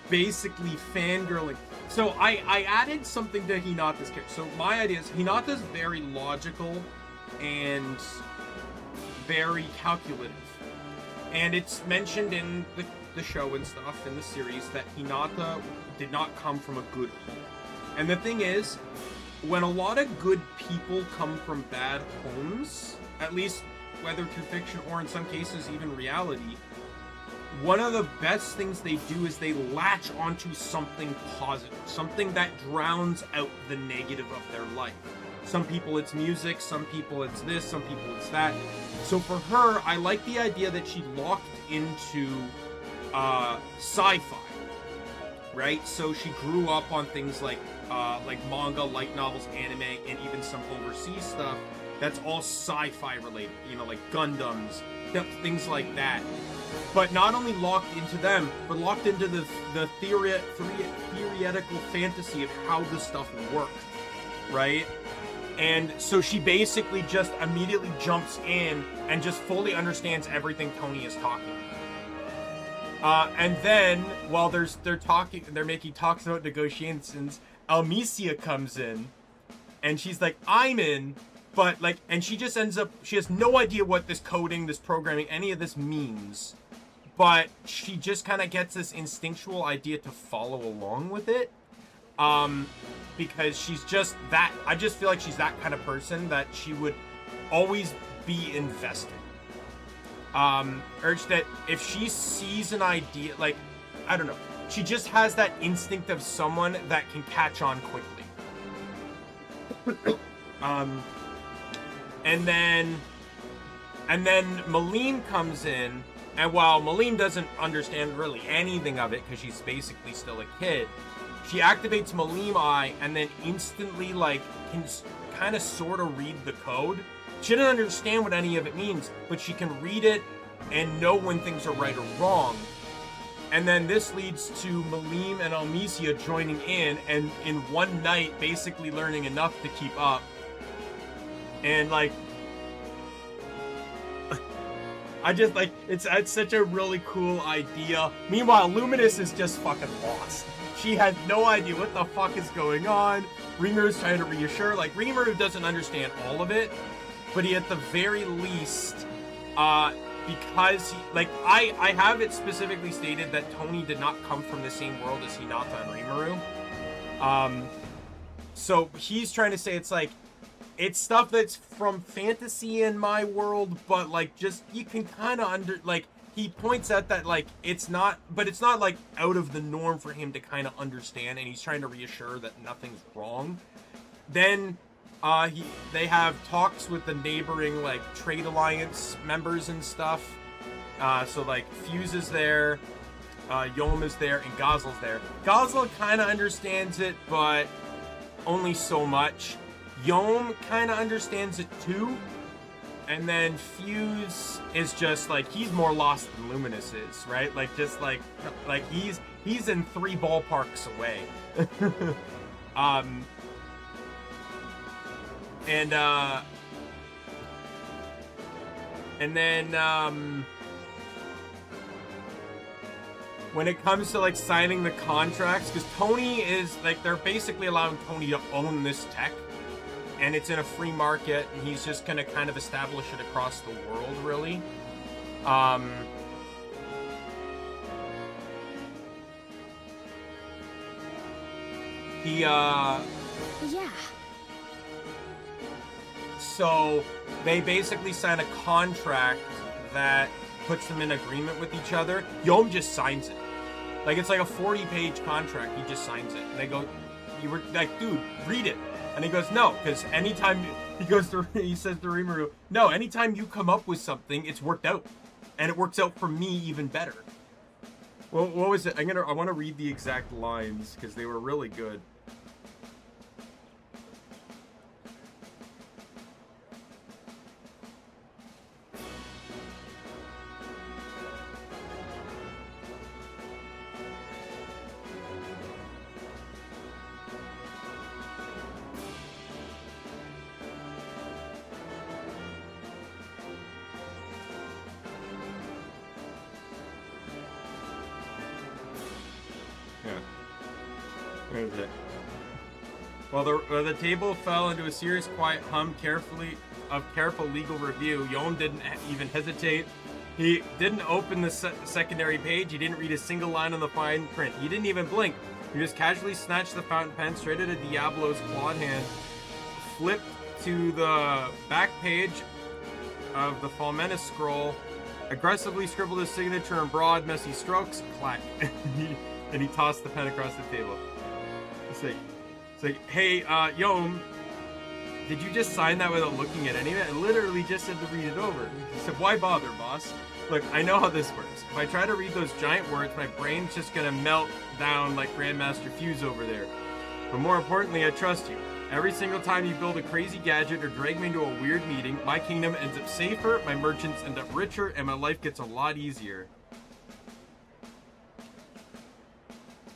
basically fangirling. So I added something to Hinata's character. So my idea is Hinata's very logical and very calculative. And it's mentioned in the show and stuff, in the series, that Hinata did not come from a good home. And the thing is, when a lot of good people come from bad homes, at least whether through fiction or in some cases even reality, one of the best things they do is they latch onto something positive, something that drowns out the negative of their life. Some people it's music, some people it's this, some people it's that. So for her, I like the idea that she locked into sci-fi, right? So she grew up on things like manga, light novels, anime, and even some overseas stuff. That's all sci-fi related, you know, like Gundams, things like that. But not only locked into them, but locked into the theoretical fantasy of how this stuff works, right? And so she basically just immediately jumps in and just fully understands everything Tony is talking about. And then, while they're making talks about negotiations, Amicia comes in, and she's like, I'm in, but like, and she just ends up, she has no idea what this coding, this programming, any of this means, but she just kind of gets this instinctual idea to follow along with it. Because she's just that, I just feel like she's that kind of person that she would always be invested. Urge that if she sees an idea, like, I don't know, she just has that instinct of someone that can catch on quickly. And then Maline comes in, and while Maline doesn't understand really anything of it, because she's basically still a kid, she activates Malim Eye and then instantly, like, can kind of sort of read the code. She doesn't understand what any of it means, but she can read it and know when things are right or wrong. And then this leads to Malim and Amicia joining in, and in one night basically learning enough to keep up. And like, I just like, it's such a really cool idea. Meanwhile, Luminous is just fucking lost. She has no idea what the fuck is going on. Rimuru is trying to reassure, like, Rimuru doesn't understand all of it, but he at the very least, because he, like, I have it specifically stated that Tony did not come from the same world as Hinata and Rimuru. So he's trying to say it's like, it's stuff that's from fantasy in my world, but like, just, you can kind of like, he points out that like, it's not like out of the norm for him to kind of understand, and he's trying to reassure that nothing's wrong. Then they have talks with the neighboring like trade alliance members and stuff. So like Fuse is there, Yom is there, and Gozel's there. Gozel kind of understands it, but only so much. Yom kind of understands it too. And then Fuse is just like, he's more lost than Luminous is, right? Like, just like he's in 3 ballparks away. And then when it comes to like signing the contracts, because Tony is like, they're basically allowing Tony to own this tech. And it's in a free market, and he's just gonna kind of establish it across the world, really. Yeah. So they basically sign a contract that puts them in agreement with each other. Yom just signs it. Like, it's like a 40-page contract. He just signs it. And they go, you were like, dude, read it. And he goes, no, because anytime he says to Rimuru, no, anytime you come up with something, it's worked out. And it works out for me even better. Well, what was it? I want to read the exact lines, because they were really good. While the table fell into a serious, quiet hum careful legal review, Yom didn't even hesitate. He didn't open the secondary page. He didn't read a single line on the fine print. He didn't even blink. He just casually snatched the fountain pen straight at a Diablo's clawed hand, flipped to the back page of the Falmena scroll, aggressively scribbled his signature in broad, messy strokes, clack, and he tossed the pen across the table. It's like, hey, Yom, did you just sign that without looking at any of it? I literally just said to read it over. He said, why bother, boss? Look, I know how this works. If I try to read those giant words, my brain's just gonna melt down like Grandmaster Fuse over there. But more importantly, I trust you. Every single time you build a crazy gadget or drag me into a weird meeting, my kingdom ends up safer, my merchants end up richer, and my life gets a lot easier.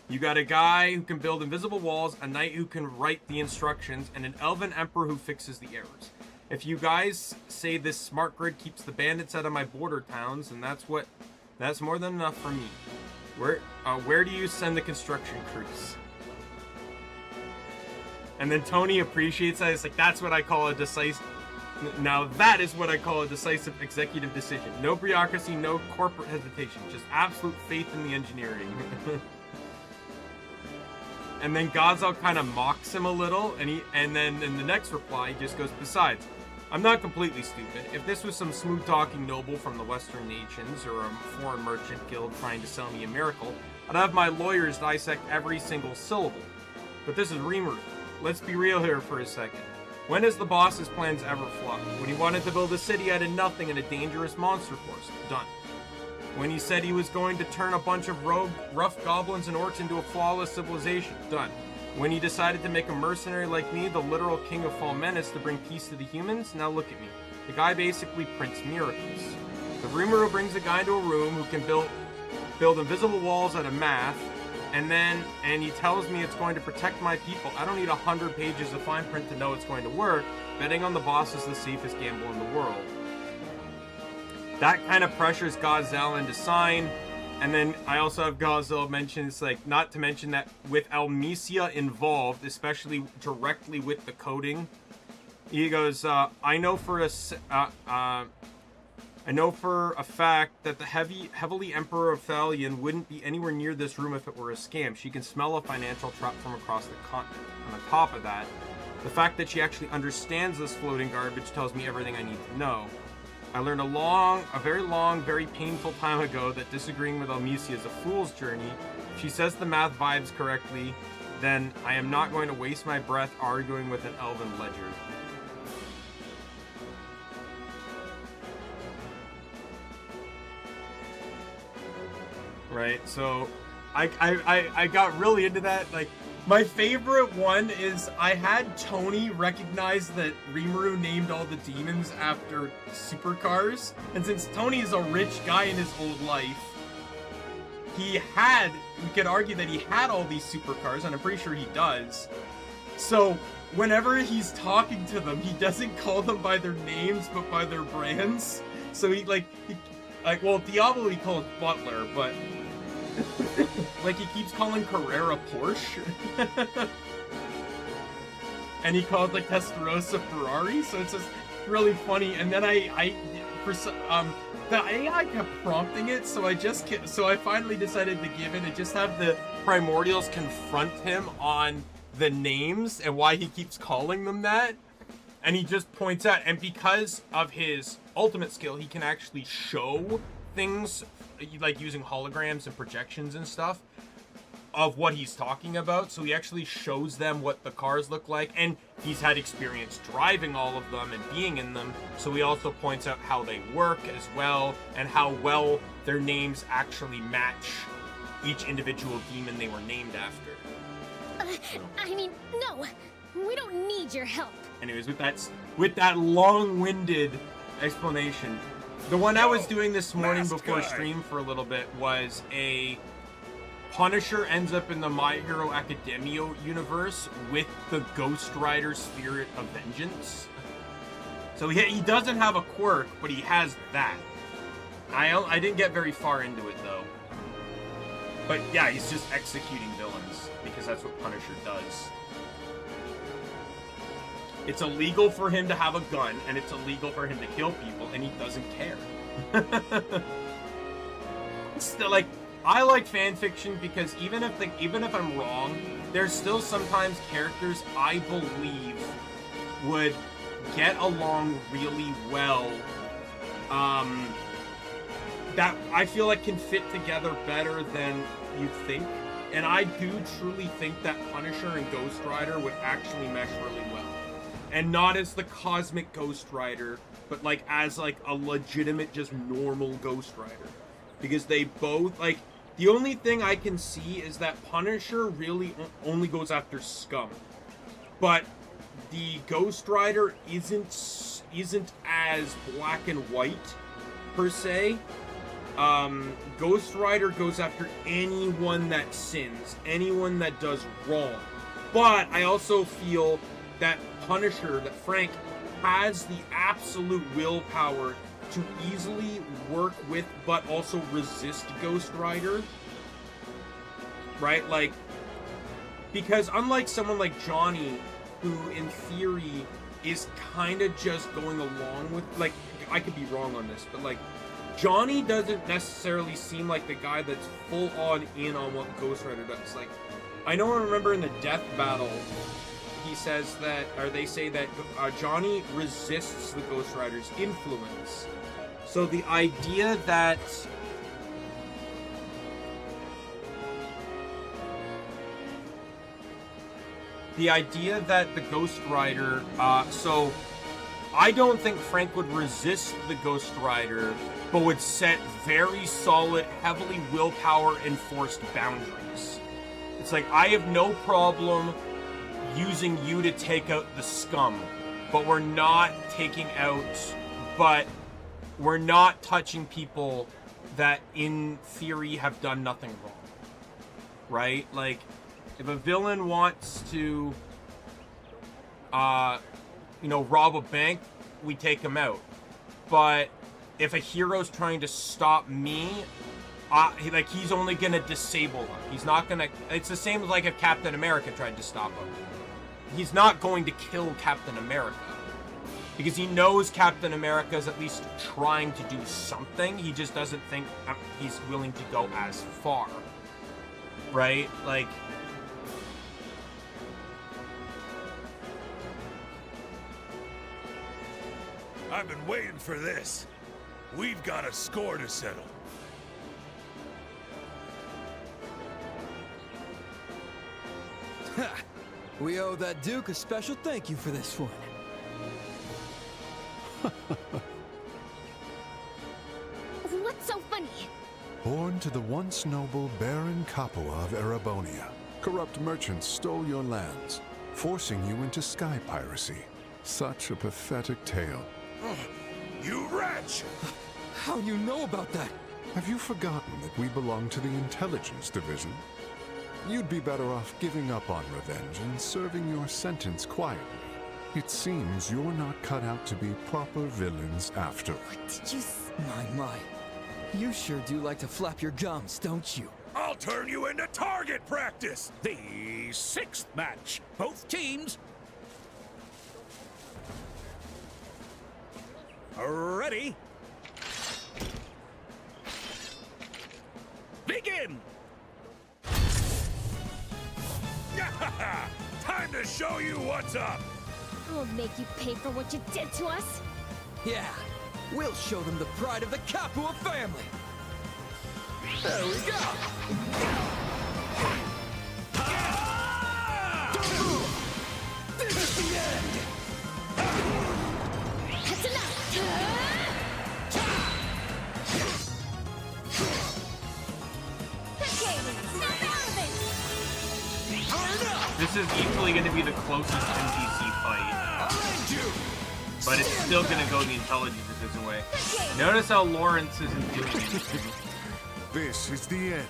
You got a guy who can build invisible walls, a knight who can write the instructions, and an elven emperor who fixes the errors. If you guys say this smart grid keeps the bandits out of my border towns, and that's more than enough for me. Where do you send the construction crews? And then Tony appreciates that. It's like, that's what I call a decisive... Now that is what I call a decisive executive decision. No bureaucracy, no corporate hesitation. Just absolute faith in the engineering. And then Gazel kind of mocks him a little, and then in the next reply, he just goes, besides, I'm not completely stupid. If this was some smooth-talking noble from the Western nations, or a foreign merchant guild trying to sell me a miracle, I'd have my lawyers dissect every single syllable. But this is Rimuru. Let's be real here for a second. When has the boss's plans ever flopped? When he wanted to build a city out of nothing and a dangerous monster force? Done. When he said he was going to turn a bunch of rough goblins and orcs into a flawless civilization? Done. When he decided to make a mercenary like me the literal king of Falmenis to bring peace to the humans? Now look at me. The guy basically prints miracles. The Rimuru brings a guy into a room who can build invisible walls out of math, and he tells me it's going to protect my people. I don't need 100 pages of fine print to know it's going to work. Betting on the boss is the safest gamble in the world. That kind of pressures Gazel into sign. And then I also have Gazel mention, it's like, not to mention that with Almesia involved, especially directly with the coding, he goes, I know for a fact that the heavily Emperor of Thalion wouldn't be anywhere near this room if it were a scam. She can smell a financial trap from across the continent. On top of that, the fact that she actually understands this floating garbage tells me everything I need to know. I learned a very long, very painful time ago that disagreeing with Almesia is a fool's journey. If she says the math vibes correctly, then I am not going to waste my breath arguing with an elven ledger. Right, so I got really into that. Like, my favorite one is I had Tony recognize that Rimuru named all the demons after supercars, and since Tony is a rich guy in his old life, we could argue that he had all these supercars, and I'm pretty sure he does. So whenever he's talking to them, he doesn't call them by their names, but by their brands. So well, Diablo he calls Butler, but like he keeps calling Carrera Porsche. And he called like Testarossa Ferrari, so it's just really funny. And then the AI kept prompting it, so I finally decided to give it and just have the Primordials confront him on the names and why he keeps calling them that. And he just points out, and because of his ultimate skill, he can actually show things like using holograms and projections and stuff of what he's talking about. So he actually shows them what the cars look like, and he's had experience driving all of them and being in them. So he also points out how they work as well, and how well their names actually match each individual demon they were named after. I mean, no, we don't need your help. Anyways, with that long-winded explanation, the one I was doing this morning before stream for a little bit was a Punisher ends up in the My Hero Academia universe with the Ghost Rider Spirit of Vengeance. So he doesn't have a quirk, but he has that. I didn't get very far into it though. But yeah, he's just executing villains because that's what Punisher does. It's illegal for him to have a gun, and it's illegal for him to kill people, and he doesn't care. Still, like, I like fan fiction because even if I'm wrong, there's still sometimes characters I believe would get along really well. That I feel like can fit together better than you think, and I do truly think that Punisher and Ghost Rider would actually mesh really well. and not as the cosmic Ghost Rider, but like as like a legitimate just normal Ghost Rider, because they both like, the only thing I can see is that Punisher really only goes after scum, but the Ghost Rider isn't as black and white per se. Ghost Rider goes after anyone that sins, anyone that does wrong. But I also feel that Punisher, that Frank, has the absolute willpower to easily work with, but also resist Ghost Rider. Right? Like, because unlike someone like Johnny, who in theory is kind of just going along with, like, I could be wrong on this, but like, Johnny doesn't necessarily seem like the guy that's full on in on what Ghost Rider does. Like, I know I remember in the death battle, he says that, or they say that Johnny resists the Ghost Rider's influence. So the idea that the Ghost Rider, so I don't think Frank would resist the Ghost Rider, but would set very solid, heavily willpower enforced boundaries. It's like, I have no problem using you to take out the scum, but we're not touching people that in theory have done nothing wrong. Right? Like, if a villain wants to rob a bank, we take him out. But if a hero's trying to stop me, he's only gonna disable him. He's not gonna. It's the same as like if Captain America tried to stop him. He's not going to kill Captain America because he knows Captain America is at least trying to do something. He just doesn't think he's willing to go as far. Right? Like. I've been waiting for this. We've got a score to settle. Ha! We owe that Duke a special thank you for this one. What's so funny? Born to the once noble Baron Capua of Erebonia, corrupt merchants stole your lands, forcing you into sky piracy. Such a pathetic tale. You wretch! How do you know about that? Have you forgotten that we belong to the intelligence division? You'd be better off giving up on revenge and serving your sentence quietly. It seems you're not cut out to be proper villains after all. What did you say? My. You sure do like to flap your gums, don't you? I'll turn you into target practice! The 6th match. Both teams ready? Begin! Time to show you what's up! I'll make you pay for what you did to us. Yeah, we'll show them the pride of the Capua family. There we go! This is the end! That's enough! Okay, snap out of it! This is easily going to be the closest NPC fight, but it's still going to go the intelligence division way. Notice how Lawrence isn't doing anything. This is the end.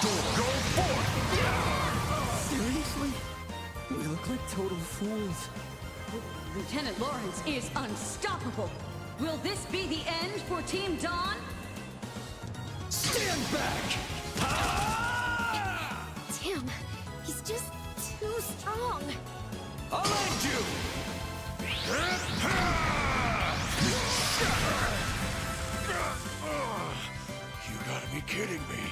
Go forth! Seriously? We look like total fools. Lieutenant Lawrence is unstoppable. Will this be the end for Team Dawn? Stand back! Damn, he's just too strong. I'll end you! You gotta be kidding me.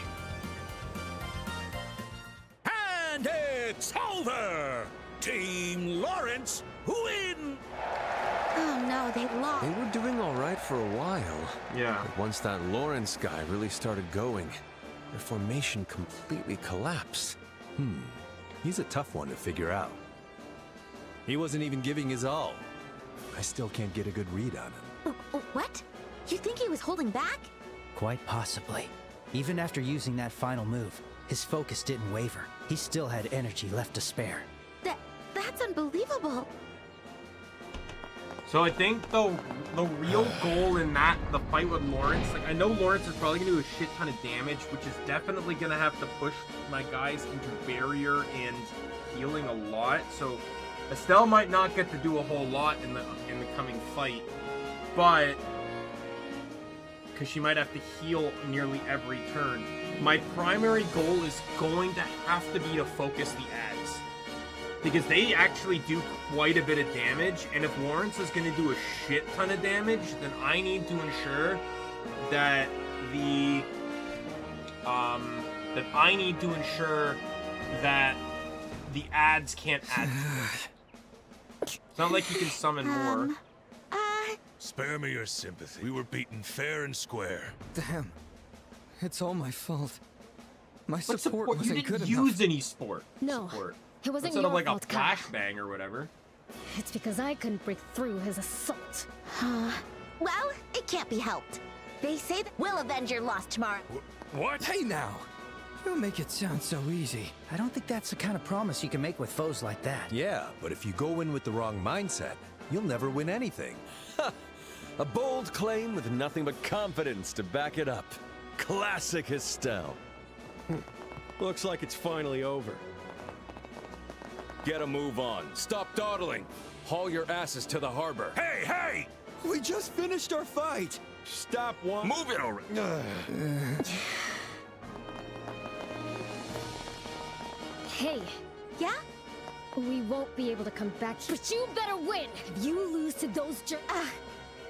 And it's over! Team Lawrence win! Oh no, they lost. They were doing all right for a while. Yeah. But once that Lawrence guy really started going, their formation completely collapsed. He's a tough one to figure out. He wasn't even giving his all. I still can't get a good read on him. What? You think he was holding back? Quite possibly. Even after using that final move, his focus didn't waver. He still had energy left to spare. That's unbelievable. So I think the real goal in the fight with Lawrence, like I know Lawrence is probably gonna do a shit ton of damage, which is definitely gonna have to push my guys into barrier and healing a lot. So Estelle might not get to do a whole lot in the coming fight, but because she might have to heal nearly every turn. My primary goal is going to have to be to focus the ads, because they actually do quite a bit of damage, and if Lawrence is going to do a shit ton of damage, then I need to ensure that the ads can't add to it. It's not like you can summon more. Spare me your sympathy. We were beaten fair and square. Damn. It's all my fault. My What support You wasn't didn't good use enough. any support. No, it wasn't Instead your of like fault, a Kyle. flashbang or whatever. It's because I couldn't break through his assault. Well, it can't be helped. They say that we'll avenge your loss tomorrow. What? Hey now! You make it sound so easy. I don't think that's the kind of promise you can make with foes like that. Yeah, but if you go in with the wrong mindset, you'll never win anything. A bold claim with nothing but confidence to back it up. Classic Estelle. Looks like it's finally over. Get a move on. Stop dawdling. Haul your asses to the harbor. Hey, hey! We just finished our fight! Stop one. Move it already. Hey, Yeah? we won't be able to come back, but you better win if you lose to those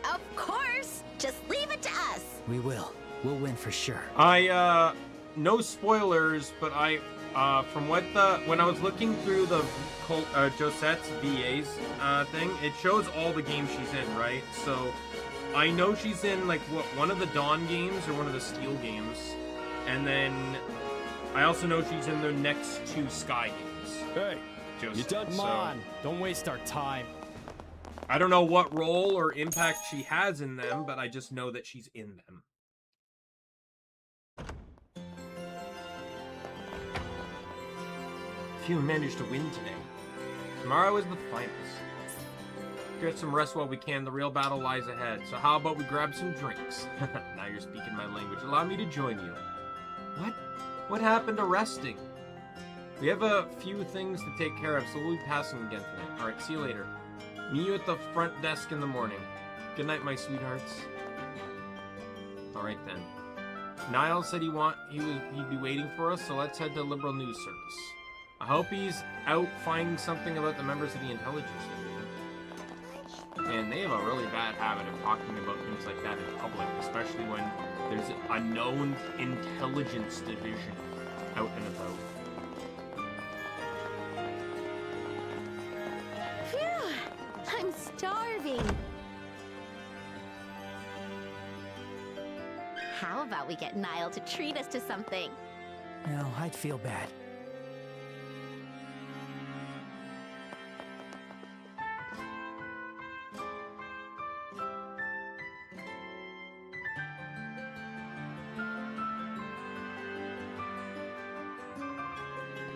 Of course! Just leave it to us! We will. We'll win for sure. No spoilers, but from when I was looking through the Josette's VA's thing, it shows all the games she's in, right? So I know she's in like one of the Dawn games or one of the Steel games, and then I also know she's in the next two Sky games. Hey, you done? Come on, don't waste our time. I don't know what role or impact she has in them, but I just know that she's in them. Few managed to win today. Tomorrow is the finals. Get some rest while we can. The real battle lies ahead. So how about we grab some drinks? Now you're speaking my language. Allow me to join you. What? What happened to resting? We have a few things to take care of, so we'll be passing again tonight. Alright, see you later. Meet you at the front desk in the morning. Good night, my sweethearts. Alright then. Niall said he'd be waiting for us, so let's head to Liberal News Service. I hope he's out finding something about the members of the Intelligence Division. And they have a really bad habit of talking about things like that in public, especially when there's a known Intelligence Division out and about. Phew! I'm starving. How about we get Niall to treat us to something? No, I'd feel bad.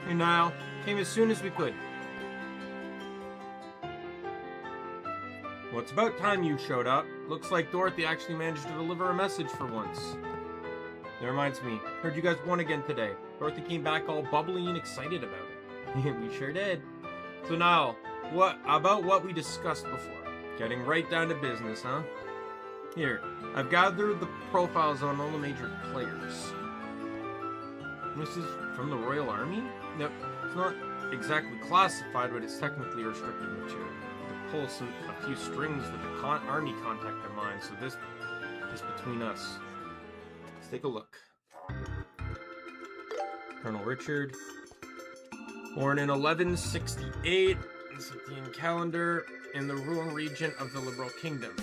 Hey Niall, came as soon as we could. Well, it's about time you showed up. Looks like Dorothy actually managed to deliver a message for once. That reminds me, heard you guys won again today. Dorothy came back all bubbly and excited about it. We sure did. So Niall, what about what we discussed before? Getting right down to business, huh? Here, I've gathered the profiles on all the major players. This is from the Royal Army? Nope, it's not exactly classified, but it's technically restricted material. To pull a few strings with the army contact in mind, so this is between us. Let's take a look. Colonel Richard, born in 1168, Scythian calendar, in the Rouen region of the Liberal Kingdom.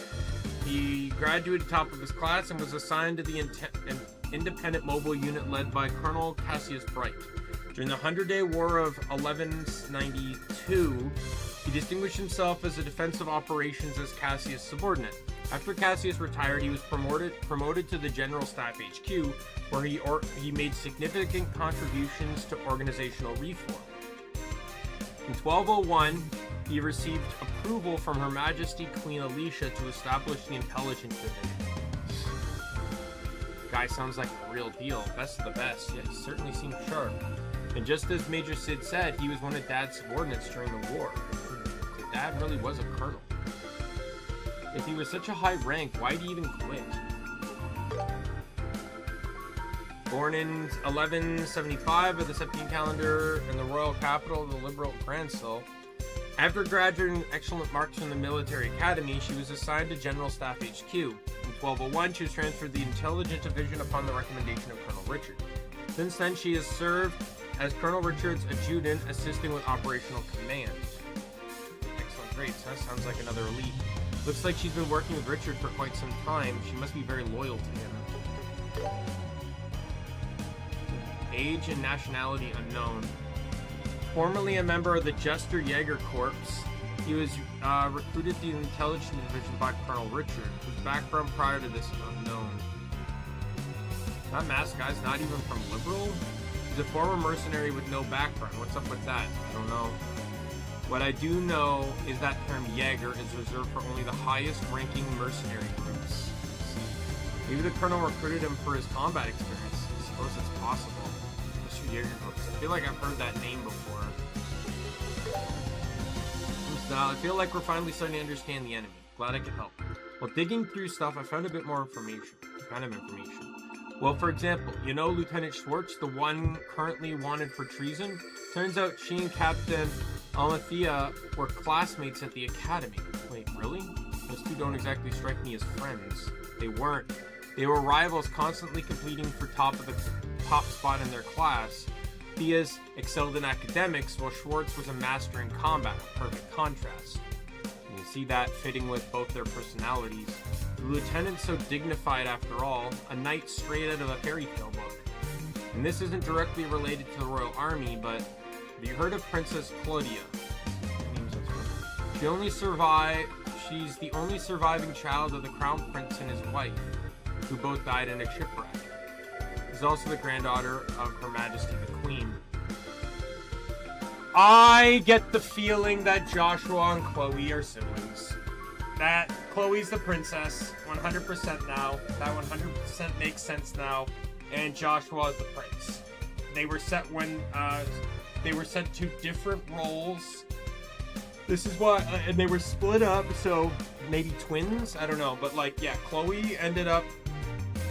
He graduated top of his class and was assigned to the independent mobile unit led by Colonel Cassius Bright. During the 100-Day War of 1192, he distinguished himself as a defensive operations as Cassius' subordinate. After Cassius retired, he was promoted to the General Staff HQ, where he made significant contributions to organizational reform. In 1201, he received approval from Her Majesty Queen Alicia to establish the Intelligence Division. Guy sounds like a real deal. Best of the best. Yeah, he certainly seems sharp. And just as Major Sid said, he was one of Dad's subordinates during the war. So Dad really was a colonel. If he was such a high rank, why'd he even quit? Born in 1175 of the Septine calendar in the royal capital of the Liberal Gransil, after graduating excellent marks from the military academy, she was assigned to General Staff HQ. In 1201, she was transferred to the Intelligence Division upon the recommendation of Colonel Richard. Since then, she has served as Colonel Richard's adjutant, assisting with operational command. Excellent, great. So that sounds like another elite. Looks like she's been working with Richard for quite some time. She must be very loyal to him. Age and nationality unknown. Formerly a member of the Jester Jaeger Corps, he was recruited to the Intelligence Division by Colonel Richard. His background prior to this is unknown. That masked guy's not even from Liberal? He's a former mercenary with no background. What's up with that? I don't know. What I do know is that term Jaeger is reserved for only the highest ranking mercenary groups. Maybe the Colonel recruited him for his combat experience. I suppose it's possible. Mr. Jaeger Corps. I feel like I've heard that name before. I feel like we're finally starting to understand the enemy. Glad I could help. While digging through stuff, I found a bit more information. Well, for example, you know Lieutenant Schwartz, the one currently wanted for treason? Turns out she and Captain Alethea were classmates at the academy. Wait, really? Those two don't exactly strike me as friends. They weren't. They were rivals, constantly competing for top spot in their class. Thea's excelled in academics, while Schwartz was a master in combat, a perfect contrast. And you see that fitting with both their personalities. The lieutenant's so dignified after all, a knight straight out of a fairy tale book. And this isn't directly related to the royal army, but have you heard of Princess Claudia? She's the only surviving child of the crown prince and his wife, who both died in a shipwreck. She's also the granddaughter of Her Majesty the Queen. I get the feeling that Joshua and Chloe are siblings. That Chloe's the princess, 100% now. That 100% makes sense now. And Joshua is the prince. They were set to different roles. This is why, and they were split up, so maybe twins? I don't know, but like, yeah, Chloe ended up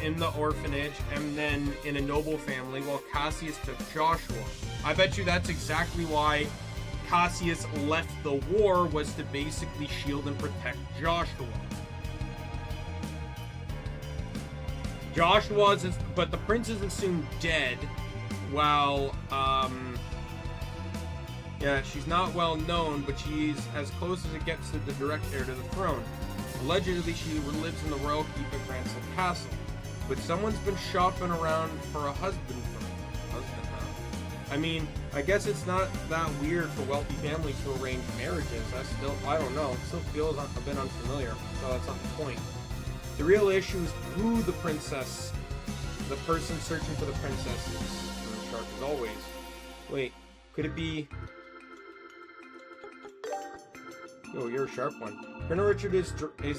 in the orphanage and then in a noble family while Cassius took Joshua. I bet you that's exactly why Cassius left the war, was to basically shield and protect Joshua. But the prince is assumed dead, while, yeah, she's not well known, but she's as close as it gets to the direct heir to the throne. Allegedly, she lives in the royal keep at Gransil Castle, but someone's been shopping around for a husband for her. I mean, I guess it's not that weird for wealthy families to arrange marriages. I don't know. It still feels a bit unfamiliar, so that's not the point. The real issue is who the person searching for the princess is. Sharp as always. Wait, could it be... Oh, you're a sharp one. Colonel Richard is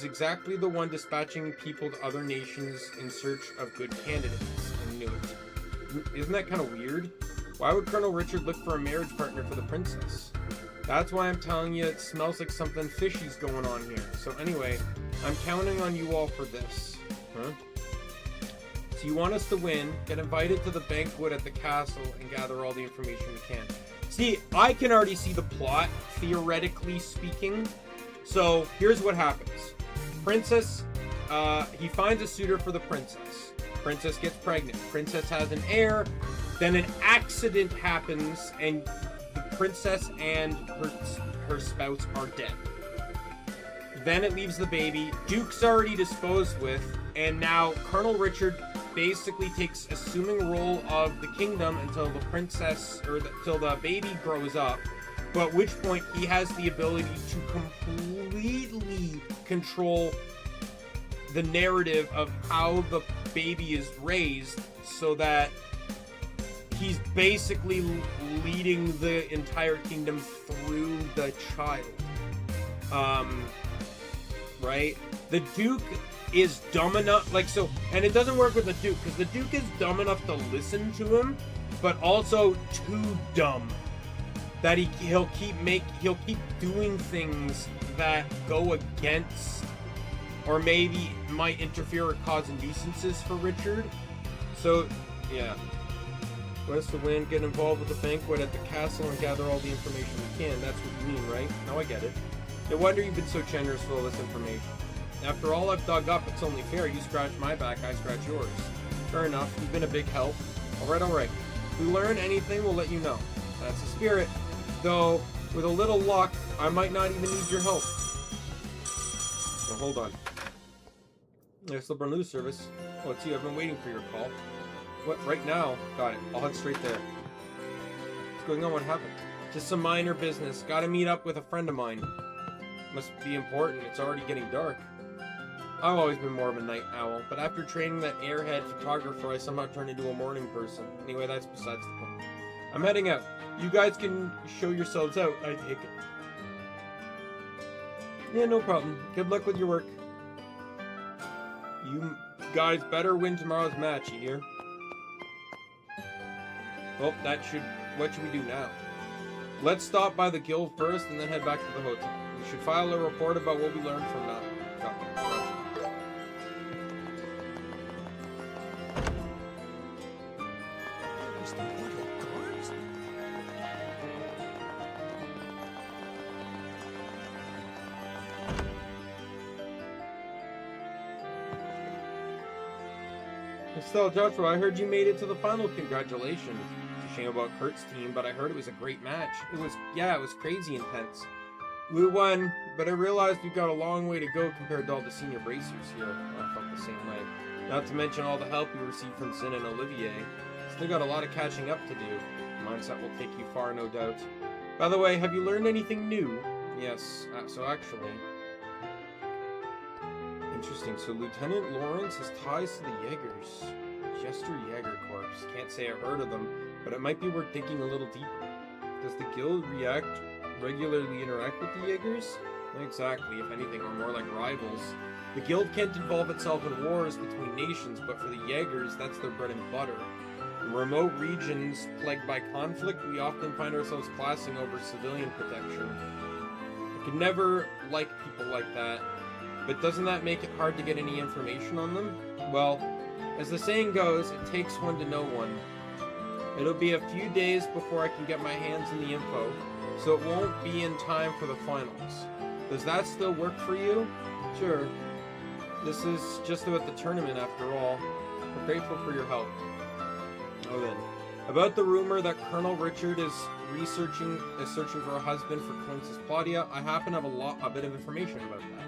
exactly the one dispatching people to other nations in search of good candidates. I knew it. Isn't that kind of weird? Why would Colonel Richard look for a marriage partner for the princess? That's why I'm telling you it smells like something fishy's going on here. So anyway, I'm counting on you all for this. Huh? So you want us to win, get invited to the banquet at the castle, and gather all the information we can. See, I can already see the plot, theoretically speaking. So here's what happens. Princess, he finds a suitor for the princess. Princess gets pregnant. Princess has an heir. Then an accident happens, and the princess and her spouse are dead. Then it leaves the baby. Duke's already disposed with, and now Colonel Richard basically takes assuming role of the kingdom until the princess, or till the baby grows up, but at which point he has the ability to completely control the narrative of how the baby is raised, so that he's basically leading the entire kingdom through the child. Right? The Duke is dumb enough, like, so, and it doesn't work with the Duke, because the Duke is dumb enough to listen to him, but also too dumb that he'll keep doing things that go against, or maybe might interfere or cause nuisances for Richard. So, yeah. Quest to win, get involved with the banquet at the castle and gather all the information we can. That's what you mean, right? Now I get it. No wonder you've been so generous with all this information. After all I've dug up, it's only fair. You scratch my back, I scratch yours. Fair enough, you've been a big help. Alright. If we learn anything, we'll let you know. That's the spirit. Though, with a little luck, I might not even need your help. So hold on. There's the news service. Oh, it's you. I've been waiting for your call. What, right now? Got it. I'll head straight there. What's going on? What happened? Just some minor business. Gotta meet up with a friend of mine. Must be important. It's already getting dark. I've always been more of a night owl, but after training that airhead photographer, I somehow turned into a morning person. Anyway, that's besides the point. I'm heading out. You guys can show yourselves out, I take it. Yeah, no problem. Good luck with your work. You guys better win tomorrow's match, you hear? Well, what should we do now? Let's stop by the guild first and then head back to the hotel. We should file a report about what we learned from that. Gotcha. Estelle, Joshua, I heard you made it to the final. Congratulations. It's a shame about Kurt's team, but I heard it was a great match. It was crazy intense. We won, but I realized we've got a long way to go compared to all the senior bracers here. I felt the same way. Not to mention all the help we received from Sin and Olivier. Still got a lot of catching up to do. Mindset will take you far, no doubt. By the way, have you learned anything new? Yes, so actually... Interesting, so Lieutenant Lawrence has ties to the Jaegers. Jester Jaeger Corps. Can't say I've heard of them, but it might be worth digging a little deeper. Does the guild regularly interact with the Jaegers? Not exactly, if anything, are more like rivals. The guild can't involve itself in wars between nations, but for the Jaegers, that's their bread and butter. In remote regions plagued by conflict, we often find ourselves classing over civilian protection. I could never like people like that. But doesn't that make it hard to get any information on them? Well, as the saying goes, it takes one to know one. It'll be a few days before I can get my hands on the info, so it won't be in time for the finals. Does that still work for you? Sure. This is just about the tournament after all. We're grateful for your help. Oh then. About the rumor that Colonel Richard is searching for a husband for Princess Claudia, I happen to have a bit of information about that.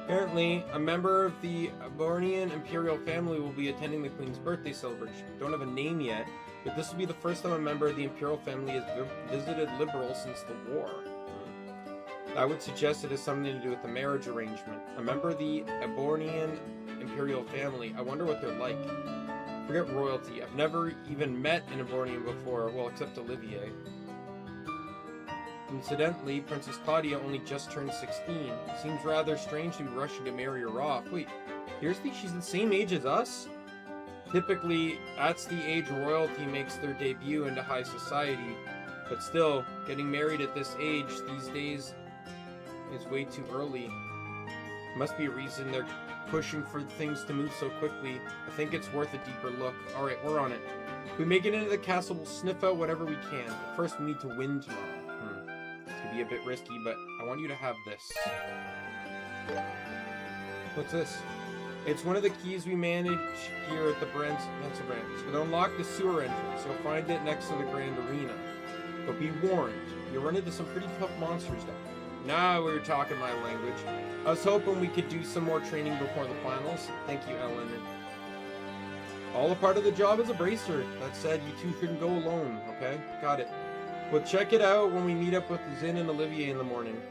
Apparently, a member of the Abornian Imperial family will be attending the Queen's birthday celebration. Don't have a name yet, but this will be the first time a member of the Imperial family has visited Liberal since the war. I would suggest it has something to do with the marriage arrangement. A member of the Abornian Imperial family, I wonder what they're like. Forget royalty, I've never even met an Abornian before, well, except Olivier. Incidentally, Princess Claudia only just turned 16. Seems rather strange to be rushing to marry her off. Wait, seriously? She's the same age as us? Typically, that's the age royalty makes their debut into high society. But still, getting married at this age these days is way too early. Must be a reason they're pushing for things to move so quickly. I think it's worth a deeper look. Alright, we're on it. If we make it into the castle, we'll sniff out whatever we can. But first, we need to win tomorrow. Be a bit risky, but I want you to have this. What's this? It's one of the keys we manage here at the Pencil Branch. It'll unlock the sewer entrance. You'll find it next to the Grand Arena. But be warned, you'll run into some pretty tough monsters down there. Now we're talking my language. I was hoping we could do some more training before the finals. Thank you, Ellen. All a part of the job as a bracer. That said, you two shouldn't go alone, okay? Got it. We'll check it out when we meet up with Zin and Olivier in the morning.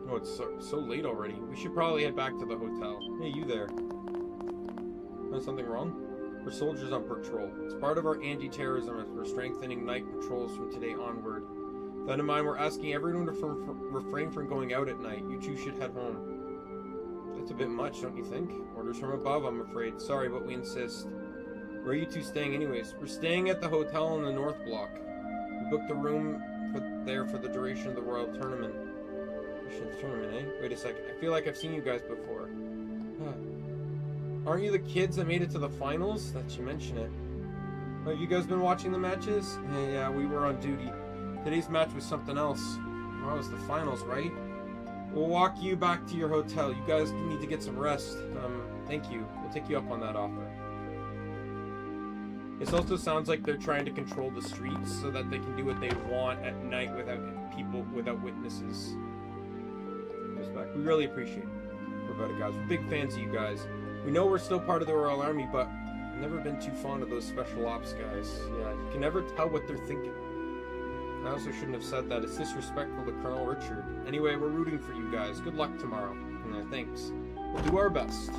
Oh, it's so late already. We should probably head back to the hotel. Hey, you there. Is something wrong? We're soldiers on patrol. It's part of our anti-terrorism effort. We're strengthening night patrols from today onward. With that in mind, we're asking everyone to refrain from going out at night. You two should head home. That's a bit much, don't you think? Orders from above, I'm afraid. Sorry, but we insist. Where are you two staying anyways? We're staying at the hotel in the North Block. We booked a room there for the duration of the Royal Tournament. Tournament, eh? Wait a second. I feel like I've seen you guys before. Aren't you the kids that made it to the finals? That you mention it. Oh, have you guys been watching the matches? Yeah, we were on duty. Today's match was something else. Oh, it was the finals, right? We'll walk you back to your hotel. You guys need to get some rest. Thank you. We'll take you up on that offer. This also sounds like they're trying to control the streets so that they can do what they want at night without without witnesses. Respect. We really appreciate it. We're about it, guys. We're big fans of you guys. We know we're still part of the Royal Army, but I've never been too fond of those special ops guys. Yeah, you can never tell what they're thinking. I also shouldn't have said that. It's disrespectful to Colonel Richard. Anyway, we're rooting for you guys. Good luck tomorrow. Thanks. We'll do our best.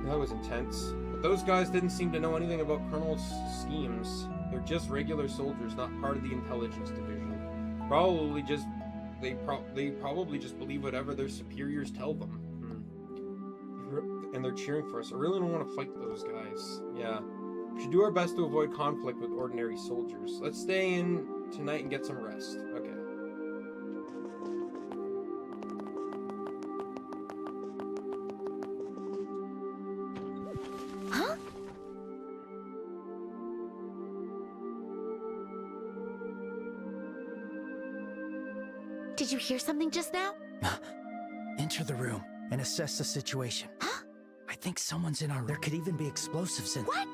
That was intense. But those guys didn't seem to know anything about Colonel's schemes. They're just regular soldiers, not part of the intelligence division. They probably just believe whatever their superiors tell them. And they're cheering for us. I really don't want to fight those guys. Yeah. We should do our best to avoid conflict with ordinary soldiers. Let's stay in tonight and get some rest. Okay. Huh? Did you hear something just now? Enter the room and assess the situation. Huh? I think someone's in our room. There could even be explosives in. What?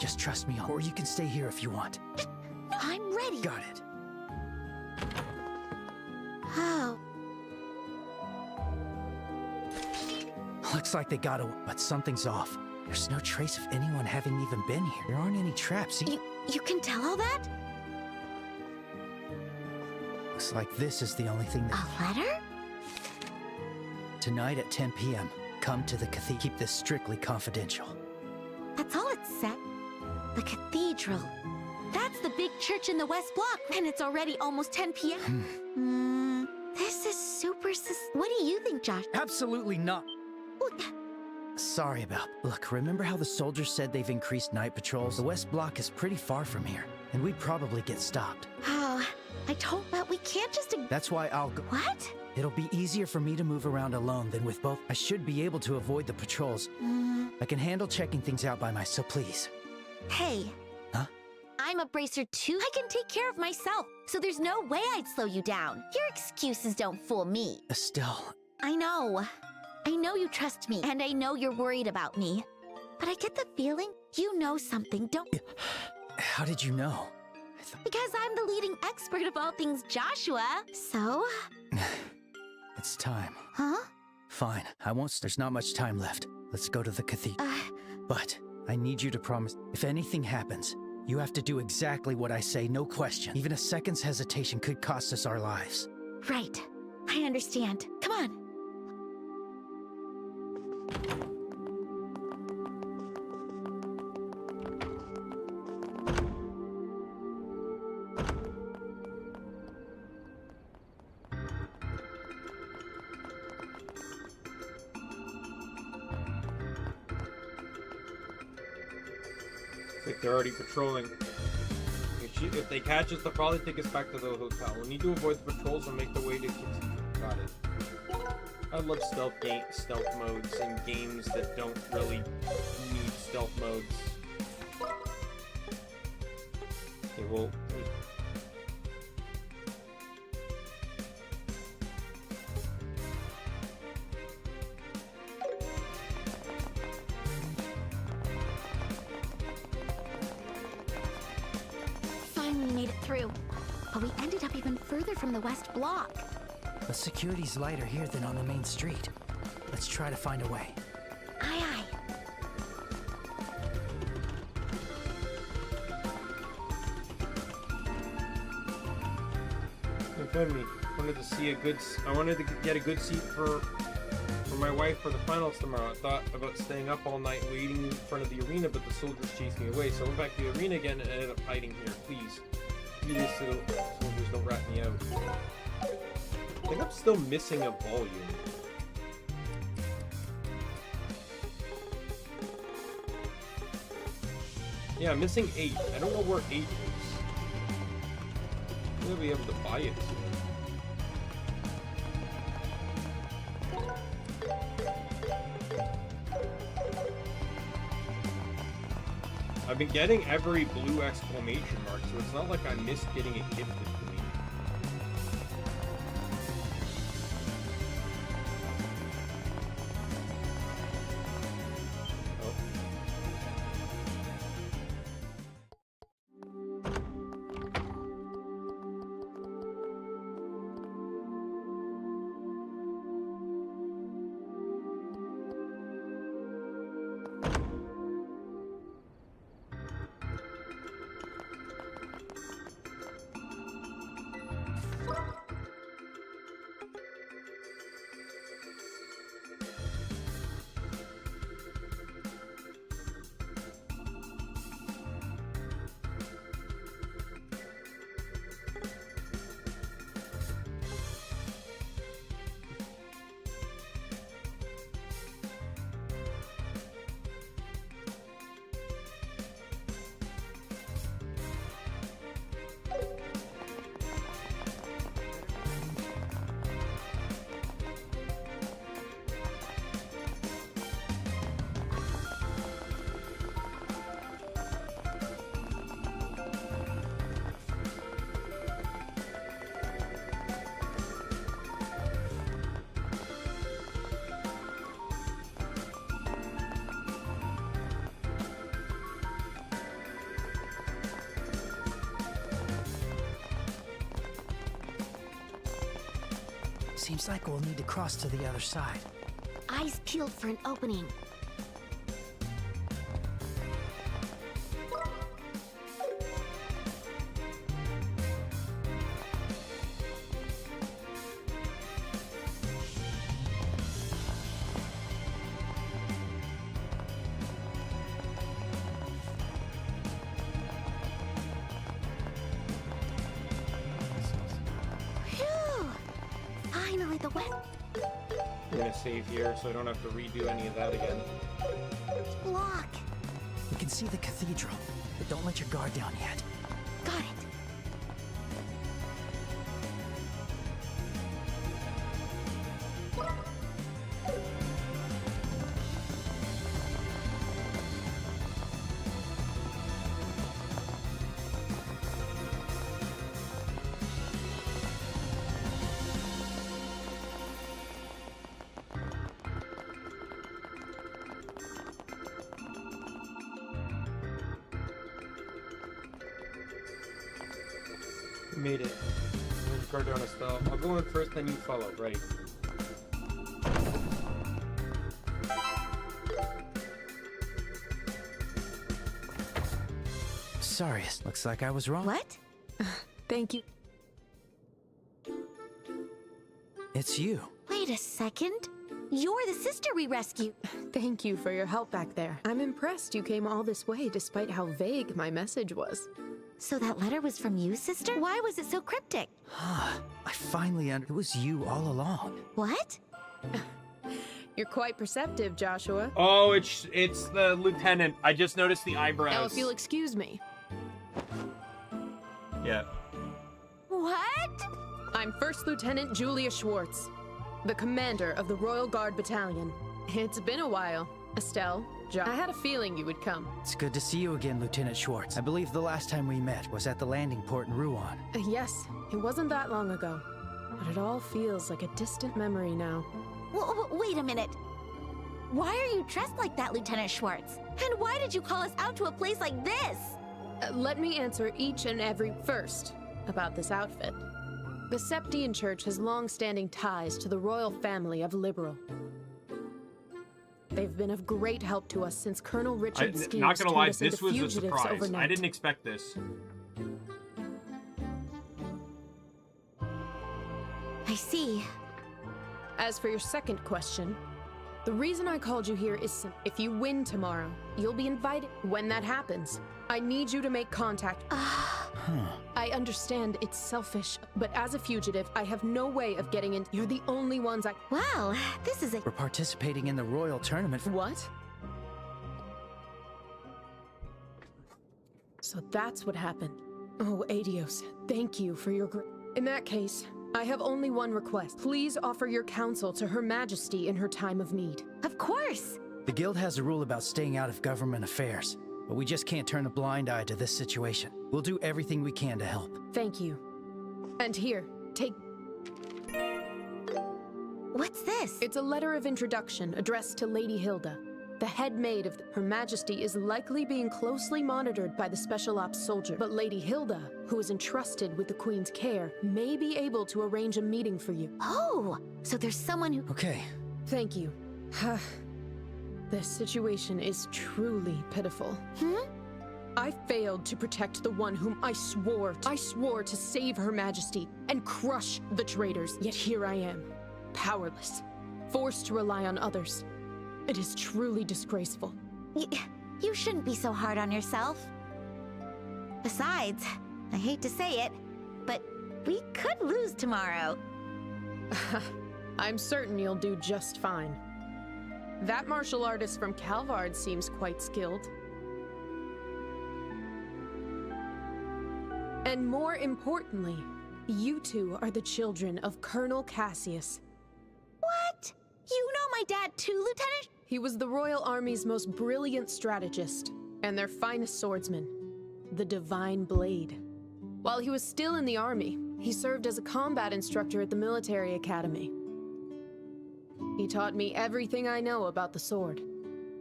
Just trust me on, or you can stay here if you want. No, I'm ready. Got it. Oh. Looks like they got away, but something's off. There's no trace of anyone having even been here. There aren't any traps. You can tell all that? Looks like this is the only thing that... A letter? Tonight at 10 p.m., come to the cathedral. Keep this strictly confidential. That's all it said. The cathedral. That's the big church in the West Block, and it's already almost 10 p.m. This is super What do you think, Josh? Absolutely not. Sorry about... Look, remember how the soldiers said they've increased night patrols? The West Block is pretty far from here, and we'd probably get stopped. Oh, I told... But we can't just... That's why I'll go... What? It'll be easier for me to move around alone than with both. I should be able to avoid the patrols. I can handle checking things out by myself, so please. Hey. Huh? I'm a bracer too. I can take care of myself, so there's no way I'd slow you down. Your excuses don't fool me. Estelle. I know. I know you trust me, and I know you're worried about me. But I get the feeling you know something, don't... How did you know? Because I'm the leading expert of all things Joshua, so... It's time. Huh? Fine, I won't... There's not much time left. Let's go to the cathedral. But I need you to promise, if anything happens, you have to do exactly what I say, no question. Even a second's hesitation could cost us our lives. Right. I understand. Come on. Like they're already patrolling. If they catch us, they'll probably take us back to the hotel. We need to avoid the patrols and make the way to Got it. I love stealth modes in games that don't really need stealth modes. Okay, well... Finally made it through. But we ended up even further from the West Block. But security's lighter here than on the main street. Let's try to find a way. Aye, aye. Femi, I wanted to get a good seat for my wife for the finals tomorrow. I thought about staying up all night waiting in front of the arena, but the soldiers chased me away. So I went back to the arena again and ended up hiding here. Please, so the soldiers don't rat me out. I think I'm still missing a volume. Yeah, I'm missing 8. I don't know where 8 is. I'm gonna be able to buy it soon. I've been getting every blue exclamation mark, so it's not like I missed getting it gifted to me. Seems like we'll need to cross to the other side. Eyes peeled for an opening. I'm gonna save here so I don't have to redo any of that again. Block. We can see the cathedral, but don't let your guard down yet. Got it. Made it. Cardona style. I'll go in first, then you follow, right? Sorry, looks like I was wrong. What? Thank you. It's you. Wait a second. You're the sister we rescued. Thank you for your help back there. I'm impressed you came all this way despite how vague my message was. So that letter was from you, sister? Why was it so cryptic? I finally it was you all along. What? You're quite perceptive, Joshua. Oh, it's the lieutenant. I just noticed the eyebrows. Now, if you'll excuse me. Yeah. What? I'm First Lieutenant Julia Schwartz, the commander of the Royal Guard Battalion. It's been a while. Estelle, I had a feeling you would come. It's good to see you again, Lieutenant Schwartz. I believe the last time we met was at the landing port in Rouen. Yes, it wasn't that long ago. But it all feels like a distant memory now. Wait a minute. Why are you dressed like that, Lieutenant Schwartz? And why did you call us out to a place like this? Let me answer each and every first about this outfit. The Septian Church has long-standing ties to the royal family of Liberal. They've been of great help to us since Colonel Richard Skeeves not gonna lie, turned us this into was a fugitives surprise. overnight. I didn't expect this. I see. As for your second question, the reason I called you here is if you win tomorrow, you'll be invited. When that happens, I need you to make contact. I understand it's selfish, but as a fugitive, I have no way of getting in. You're the only ones I... Wow, this is a... We're participating in the royal tournament. What? So that's what happened. Oh, Adios, thank you for your... In that case, I have only one request. Please offer your counsel to Her Majesty in her time of need. Of course! The guild has a rule about staying out of government affairs, but we just can't turn a blind eye to this situation. We'll do everything we can to help. Thank you. And here, take... What's this? It's a letter of introduction addressed to Lady Hilda, the head maid of Her Majesty is likely being closely monitored by the Special Ops soldier, but Lady Hilda, who is entrusted with the Queen's care, may be able to arrange a meeting for you. Oh, so there's someone who... Okay. Thank you. This situation is truly pitiful. I failed to protect the one whom I swore to save Her Majesty and crush the traitors. Yet here I am, powerless, forced to rely on others. It is truly disgraceful. You shouldn't be so hard on yourself. Besides, I hate to say it, but we could lose tomorrow. I'm certain you'll do just fine. That martial artist from Calvard seems quite skilled. And more importantly, you two are the children of Colonel Cassius. What? You know my dad too, Lieutenant? He was the Royal Army's most brilliant strategist, and their finest swordsman, the Divine Blade. While he was still in the Army, he served as a combat instructor at the military academy. He taught me everything I know about the sword.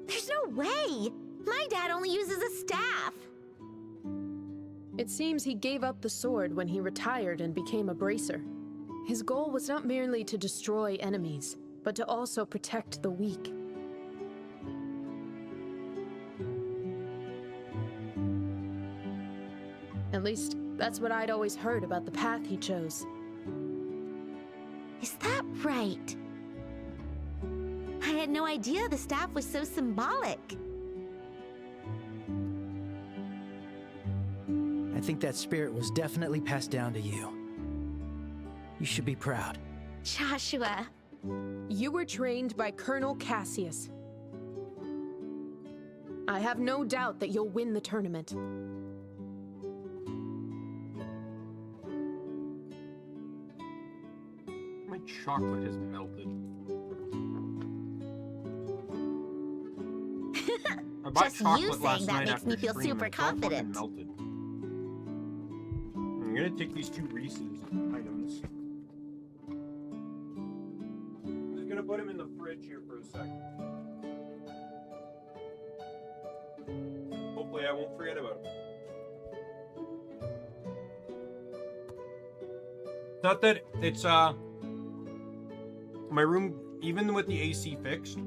There's no way! My dad only uses a staff! It seems he gave up the sword when he retired and became a bracer. His goal was not merely to destroy enemies, but to also protect the weak. At least, that's what I'd always heard about the path he chose. Is that right? I had no idea the staff was so symbolic. I think that spirit was definitely passed down to you. You should be proud. Joshua. You were trained by Colonel Cassius. I have no doubt that you'll win the tournament. My chocolate has melted. I bought Just chocolate you last saying that night makes after me feel stream, super and it's all fucking confident. melted. I'm gonna take these 2 Reese's items. I'm just gonna put them in the fridge here for a second. Hopefully I won't forget about them. Not that it's my room, even with the AC fixed,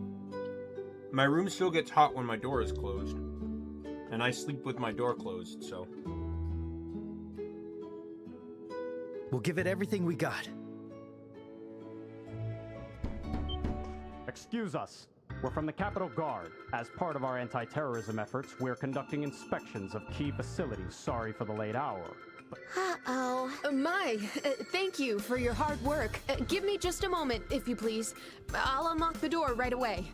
my room still gets hot when my door is closed. And I sleep with my door closed, so. We'll give it everything we got. Excuse us. We're from the Capitol Guard. As part of our anti-terrorism efforts, we're conducting inspections of key facilities. Sorry for the late hour. Uh-oh. Thank you for your hard work. Give me just a moment, if you please. I'll unlock the door right away.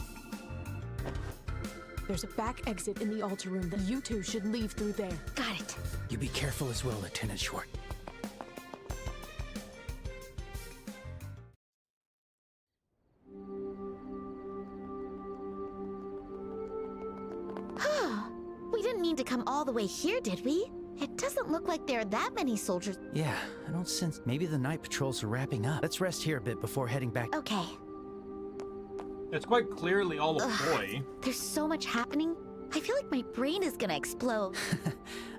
There's a back exit in the altar room that you two should leave through there. Got it. You be careful as well, Lieutenant Short. We didn't need to come all the way here, did we? It doesn't look like there are that many soldiers. Yeah, I don't sense... Maybe the night patrols are wrapping up. Let's rest here a bit before heading back. Okay. It's quite clearly all a ploy. There's so much happening. I feel like my brain is gonna explode.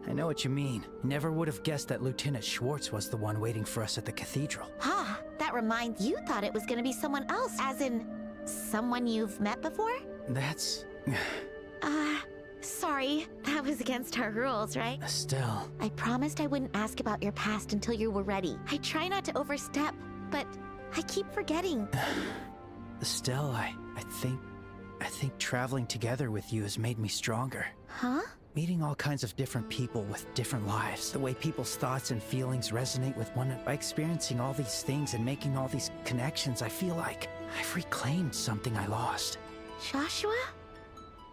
I know what you mean. Never would have guessed that Lieutenant Schwartz was the one waiting for us at the cathedral. Ah, that reminds you thought it was gonna be someone else, as in someone you've met before? That's... Sorry. That was against our rules, right? Estelle. I promised I wouldn't ask about your past until you were ready. I try not to overstep, but I keep forgetting. Estelle, I think traveling together with you has made me stronger. Huh? Meeting all kinds of different people with different lives. The way people's thoughts and feelings resonate with one another. By experiencing all these things and making all these connections, I feel like I've reclaimed something I lost. Joshua?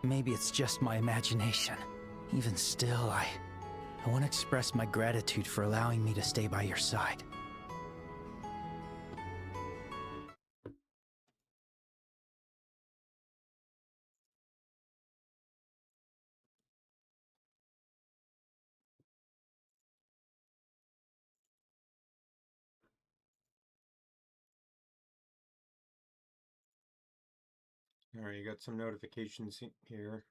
Maybe it's just my imagination. Even still, I want to express my gratitude for allowing me to stay by your side. Alright, you got some notifications here.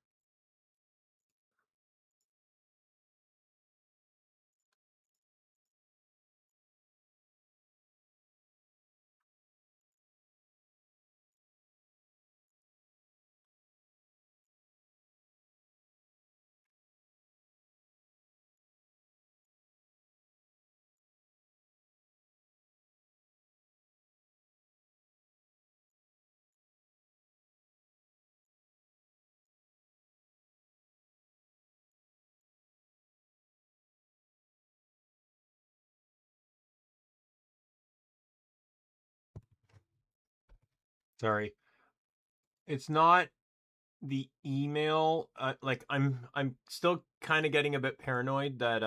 Sorry. It's not the email. Like I'm still kind of getting a bit paranoid that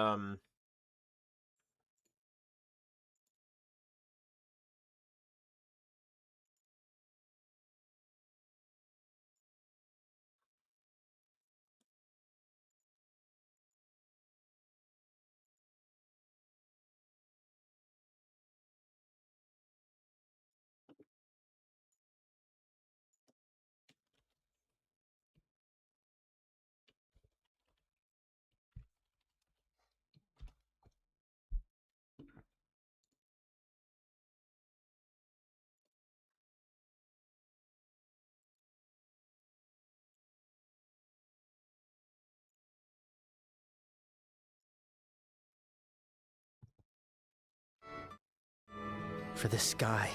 For the sky,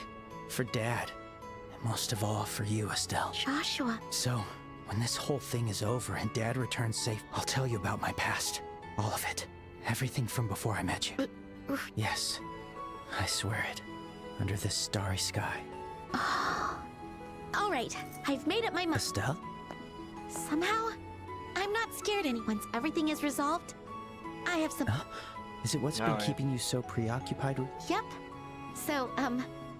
for Dad, and most of all for you, Estelle. Joshua. So, when this whole thing is over and Dad returns safe, I'll tell you about my past. All of it. Everything from before I met you. Yes, I swear it. Under this starry sky. All right, I've made up my mind. Estelle? Somehow, I'm not scared once everything is resolved. I have some... Is it what's been keeping you so preoccupied with... Yep. So,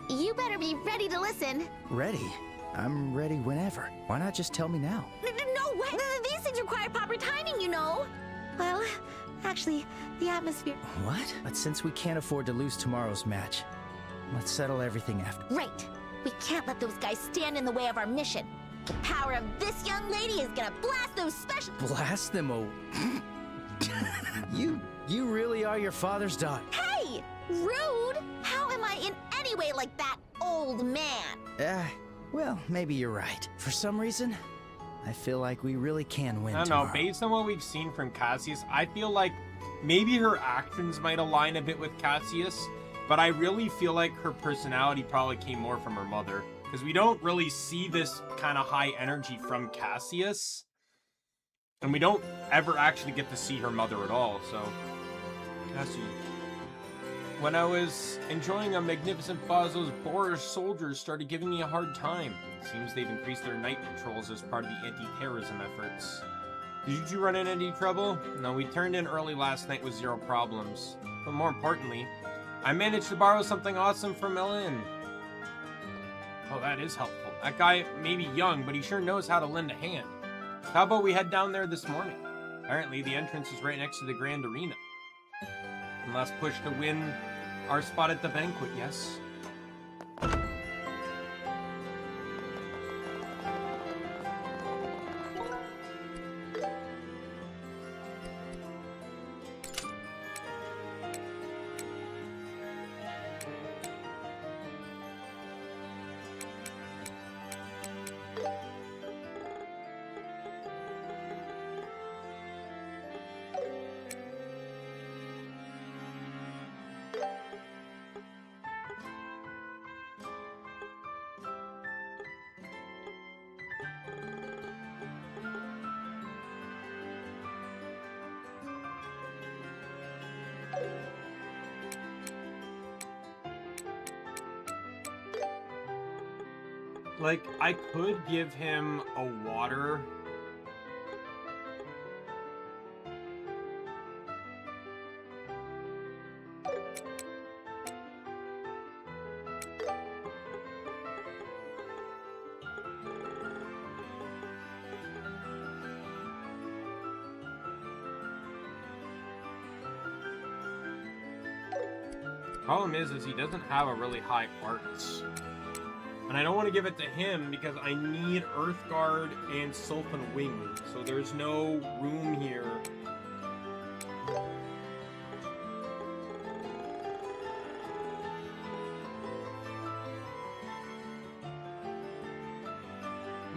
you better be ready to listen. Ready? I'm ready whenever. Why not just tell me now? No way! These things require proper timing, you know. Well, actually, the atmosphere... What? But since we can't afford to lose tomorrow's match, let's settle everything after. Right. We can't let those guys stand in the way of our mission. The power of this young lady is gonna blast those special... Blast them, oh... You really are your father's daughter. Hey! Rude! How am I in any way like that old man? Well, maybe you're right. For some reason, I feel like we really can win I don't tomorrow. know, based on what we've seen from Cassius, I feel like maybe her actions might align a bit with Cassius, but I really feel like her personality probably came more from her mother. Because we don't really see this kind of high energy from Cassius. And we don't ever actually get to see her mother at all, so... Cassius. When I was enjoying a magnificent pause, those Boris soldiers started giving me a hard time. It seems they've increased their night patrols as part of the anti-terrorism efforts. Did you two run into any trouble? No, we turned in early last night with 0 problems. But more importantly, I managed to borrow something awesome from Ellen. Oh, that is helpful. That guy may be young, but he sure knows how to lend a hand. How about we head down there this morning? Apparently, the entrance is right next to the Grand Arena. And let's push to win our spot at the banquet, yes? Like, I could give him a water. Problem is he doesn't have a really high arts. And I don't want to give it to him because I need Earthguard and Sylphan Wing, so there's no room here.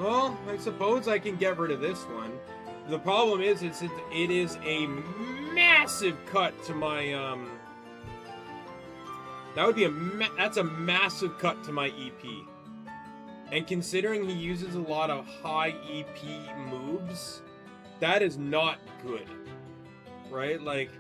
Well, I suppose I can get rid of this one. The problem is, it is a massive cut to my, that would be that's a massive cut to my EP. And considering he uses a lot of high EP moves, that is not good. Right? Like...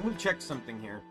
I'm gonna check something here.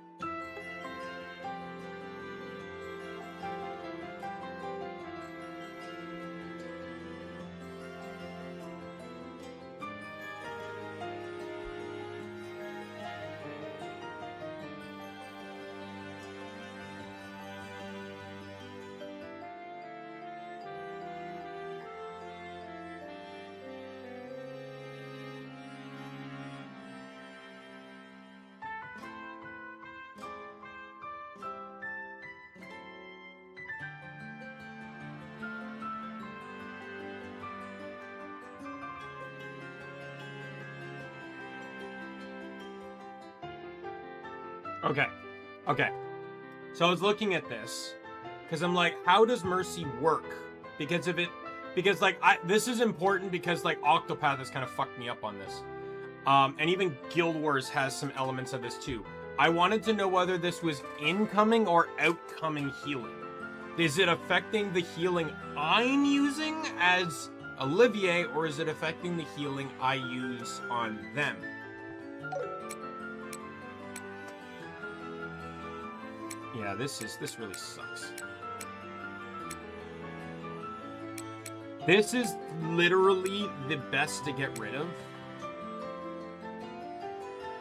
Okay. So I was looking at this, because I'm like, how does Mercy work? Because this is important because, like, Octopath has kind of fucked me up on this. And even Guild Wars has some elements of this too. I wanted to know whether this was incoming or outcoming healing. Is it affecting the healing I'm using as Olivier, or is it affecting the healing I use on them? Yeah, this really sucks. This is literally the best to get rid of.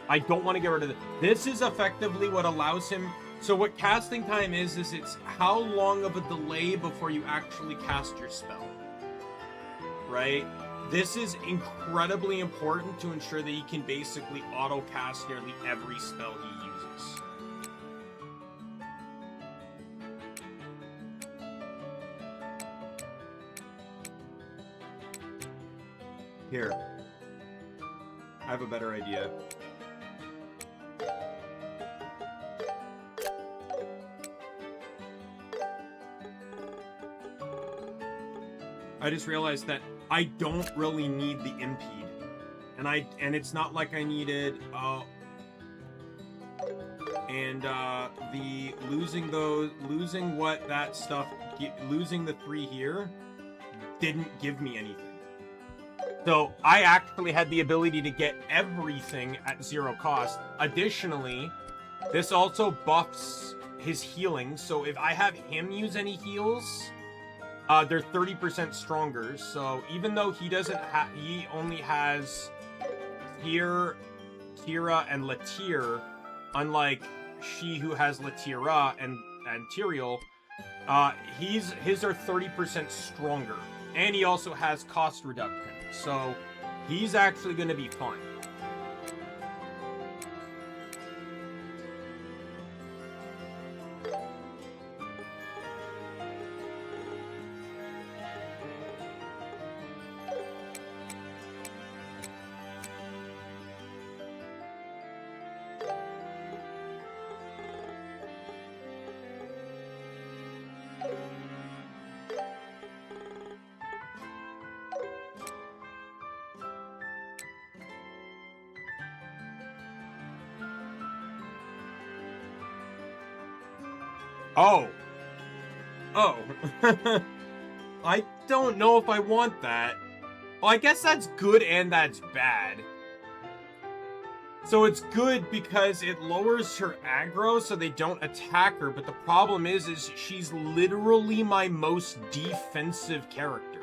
I don't want to get rid of it. This is effectively what allows him... So what casting time is it's how long of a delay before you actually cast your spell. Right? This is incredibly important to ensure that he can basically auto-cast nearly every spell he uses. Here. I have a better idea. I just realized that I don't really need the impede. And it's not like I needed the losing the 3 here didn't give me anything. So I actually had the ability to get everything at 0 cost. Additionally, this also buffs his healing. So if I have him use any heals, they're 30% stronger. So even though he only has Tyr, Tira, and Latir, unlike she who has Latira and Tyrael, his are 30% stronger. And he also has cost reduction. So He's actually going to be fun. Oh. Oh. I don't know if I want that. Well, I guess that's good and that's bad. So it's good because it lowers her aggro so they don't attack her, but the problem is she's literally my most defensive character.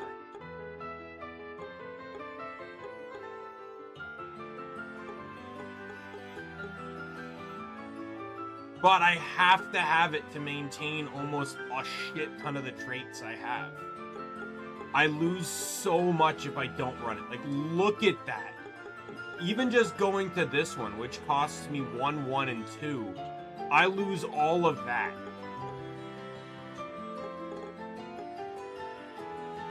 But I have to have it to maintain almost a shit ton of the traits I have. I lose so much if I don't run it. Like, look at that. Even just going to this one, which costs me 1, 1, and 2, I lose all of that.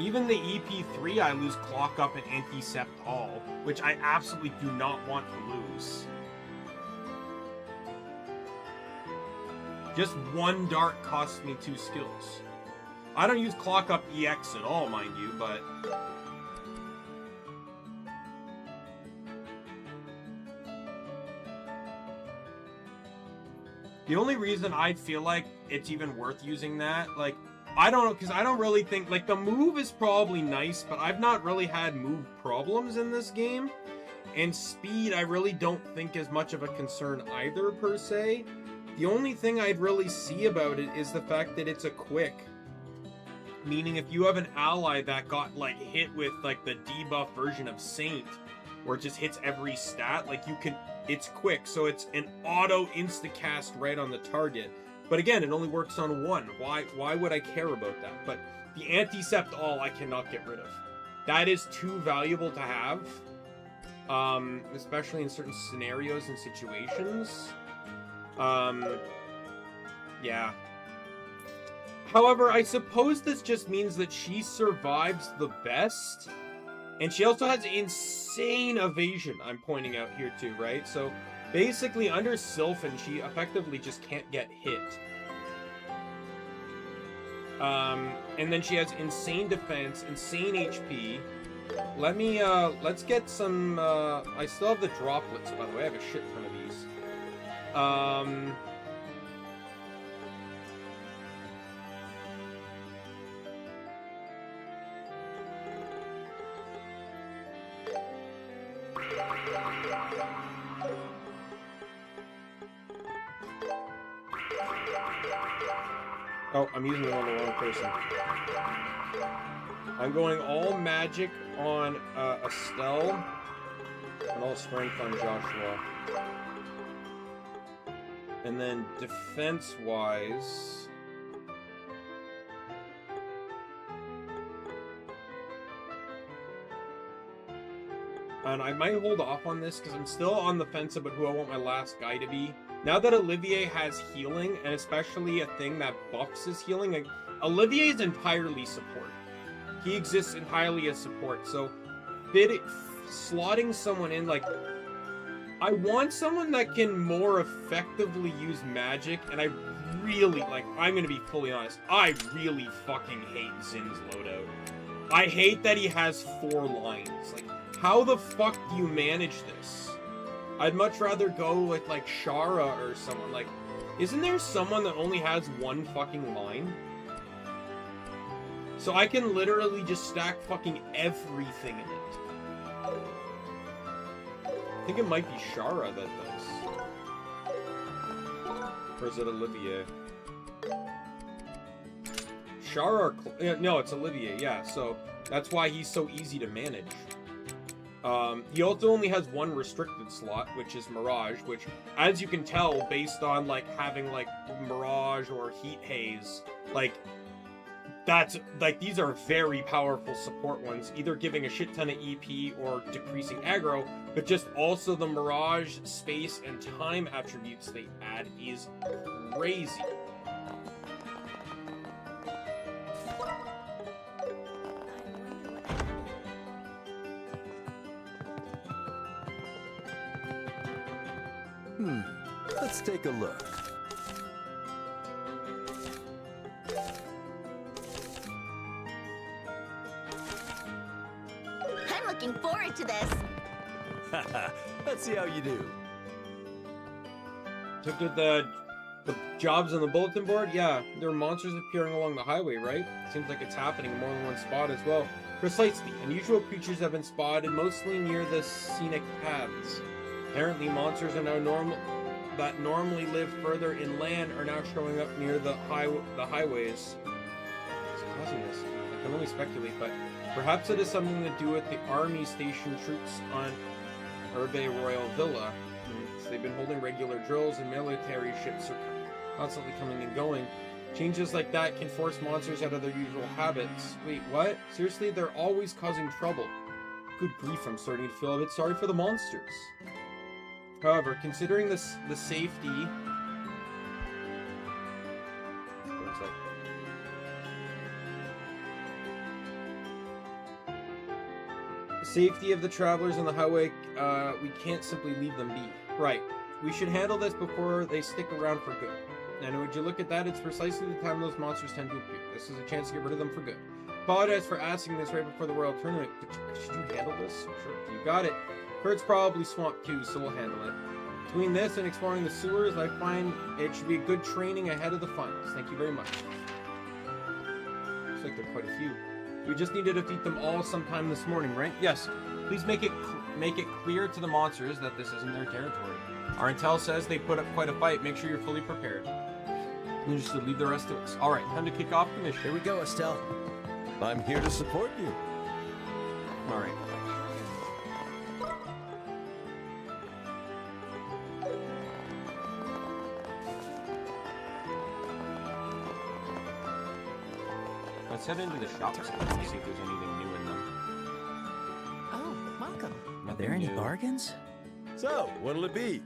Even the EP3, I lose Clock Up and Anti-Sept all, which I absolutely do not want to lose. Just one dart costs me 2 skills. I don't use Clock Up EX at all, mind you, but... The only reason I feel like it's even worth using that, like, I don't know, because I don't really think, like, the move is probably nice, but I've not really had move problems in this game. And speed, I really don't think is much of a concern either, per se. The only thing I'd really see about it is the fact that it's a quick. Meaning if you have an ally that got, like, hit with, like, the debuff version of Saint, where it just hits every stat, like, you can... It's quick, so it's an auto insta-cast right on the target. But again, it only works on one. Why would I care about that? But the Anti-Sept all I cannot get rid of. That is too valuable to have. Especially in certain scenarios and situations. Yeah. However, I suppose this just means that she survives the best. And she also has insane evasion, I'm pointing out here too, right? So, basically, under Sylphin, she effectively just can't get hit. And then she has insane defense, insane HP. Let me, let's get some, I still have the droplets, by the way. I have a shit ton of these. Oh, I'm using it on the wrong person. I'm going all magic on Estelle and all strength on Joshua. And then defense-wise... And I might hold off on this because I'm still on the fence about who I want my last guy to be. Now that Olivier has healing, and especially a thing that buffs his healing, like, Olivier is entirely support. He exists entirely as support, so slotting someone in, like, I want someone that can more effectively use magic, and I really, like, I'm gonna be fully honest, I really fucking hate Zin's loadout. I hate that he has 4 lines. Like, how the fuck do you manage this? I'd much rather go with, like, Shara or someone. Like, isn't there someone that only has 1 fucking line? So I can literally just stack fucking everything in it. I think it might be Shara that does. Or is it Olivier? Shara or... no, it's Olivier, yeah. So that's why he's so easy to manage. He also only has 1 restricted slot, which is Mirage, which, as you can tell, based on, like, having, like, Mirage or Heat Haze, like, That's, like, these are very powerful support ones, either giving a shit ton of EP or decreasing aggro, but just also the Mirage, space, and time attributes they add is crazy. Let's take a look. I'm looking forward to this. Let's see how you do. Took the jobs on the bulletin board? Yeah, there are monsters appearing along the highway, right? Seems like it's happening in more than one spot as well. Precisely. Unusual creatures have been spotted, mostly near the scenic paths. Apparently, monsters are now normally live further inland are now showing up near the highways. What's causing this? I can only speculate, but perhaps it has something to do with the army station troops on Urbe Royal Villa. They've been holding regular drills and military ships are constantly coming and going. Changes like that can force monsters out of their usual habits. Wait, what? Seriously? They're always causing trouble. Good grief, I'm starting to feel a bit sorry for the monsters. However, considering the safety... What's that? The safety of the travelers on the highway, we can't simply leave them be. Right. We should handle this before they stick around for good. And would you look at that? It's precisely the time those monsters tend to appear. This is a chance to get rid of them for good. Apologize for asking this right before the Royal Tournament. Should you handle this? Sure, you got it. Kurt's probably swamped too, so we'll handle it. Between this and exploring the sewers, I find it should be a good training ahead of the finals. Thank you very much. Looks like there are quite a few. We just need to defeat them all sometime this morning, right? Yes. Please make it clear to the monsters that this isn't their territory. Our intel says they put up quite a fight. Make sure you're fully prepared. You just leave the rest to us. All right, time to kick off the mission. Here we go, Estelle. I'm here to support you. All right. Let's head into the shops and see if there's anything new in them. Oh, welcome. Are there Nothing any new. bargains? So, what'll it be?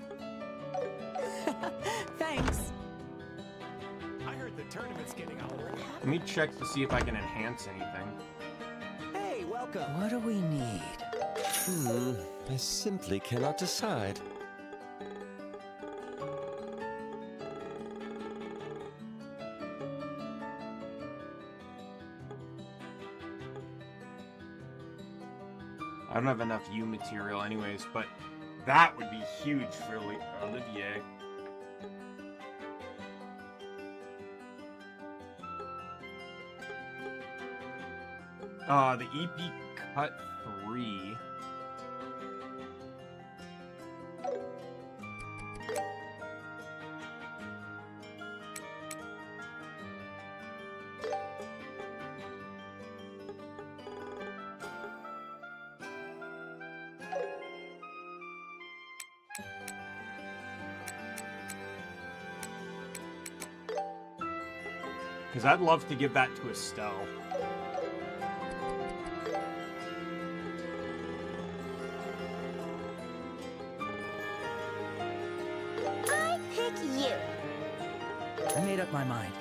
Thanks. I heard the tournament's getting older. Let me check to see if I can enhance anything. Hey, welcome. What do we need? I simply cannot decide. I don't have enough U material anyways, but that would be huge for Olivier. The EP cut 3. Because I'd love to give that to Estelle. I pick you. I made up my mind.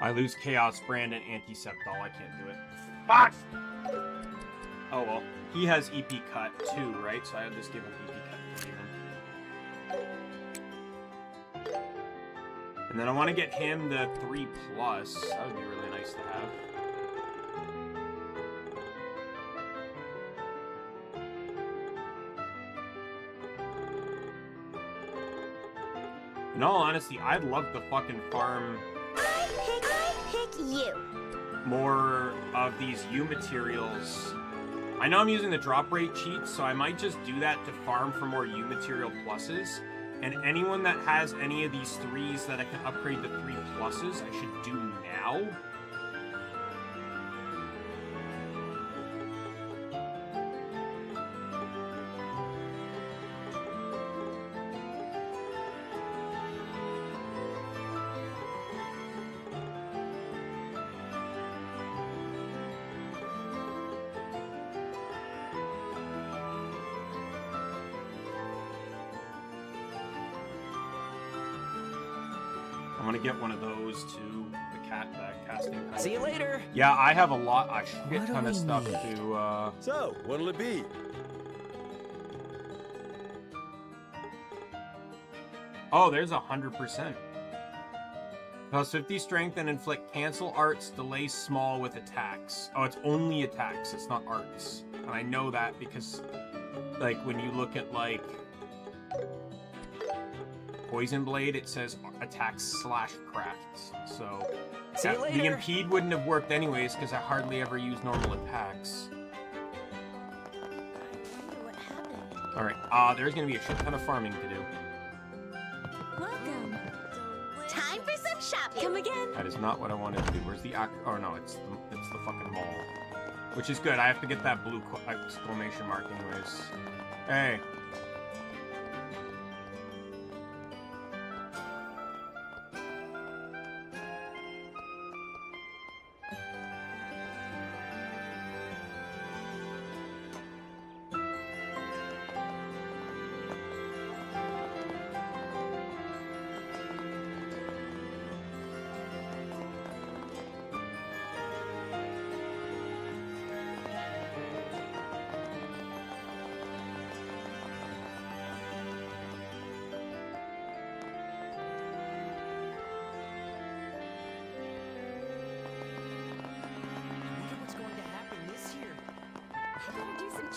I lose Chaos Brand and Antiseptol. I can't do it. Fuck! Oh well. He has EP cut 2, right? So I'll just give him EP cut 3 then. And then I want to get him the 3+. That would be really nice to have. In all honesty, I'd love to fucking farm I pick you. more of these U materials. I know I'm using the drop rate cheat, so I might just do that to farm for more U material pluses. And anyone that has any of these 3s that I can upgrade to 3+, I should do now. I want to get one of those too. The casting. See you later. Yeah, I have a shit What do ton of we stuff need? to. So, what'll it be? Oh, there's 100%. Plus 50 strength and inflict cancel arts, delay small with attacks. Oh, it's only attacks. It's not arts. And I know that because, like, when you look at like Poison Blade, it says attacks / crafts. So See you later. the impede wouldn't have worked anyways because I hardly ever use normal attacks. All right. There's gonna be a shit ton of farming to do. Welcome. Time for some shopping. Come again. That is not what I wanted to do. Where's the Oh no, it's the fucking mall. Which is good. I have to get that blue exclamation mark anyways. Hey.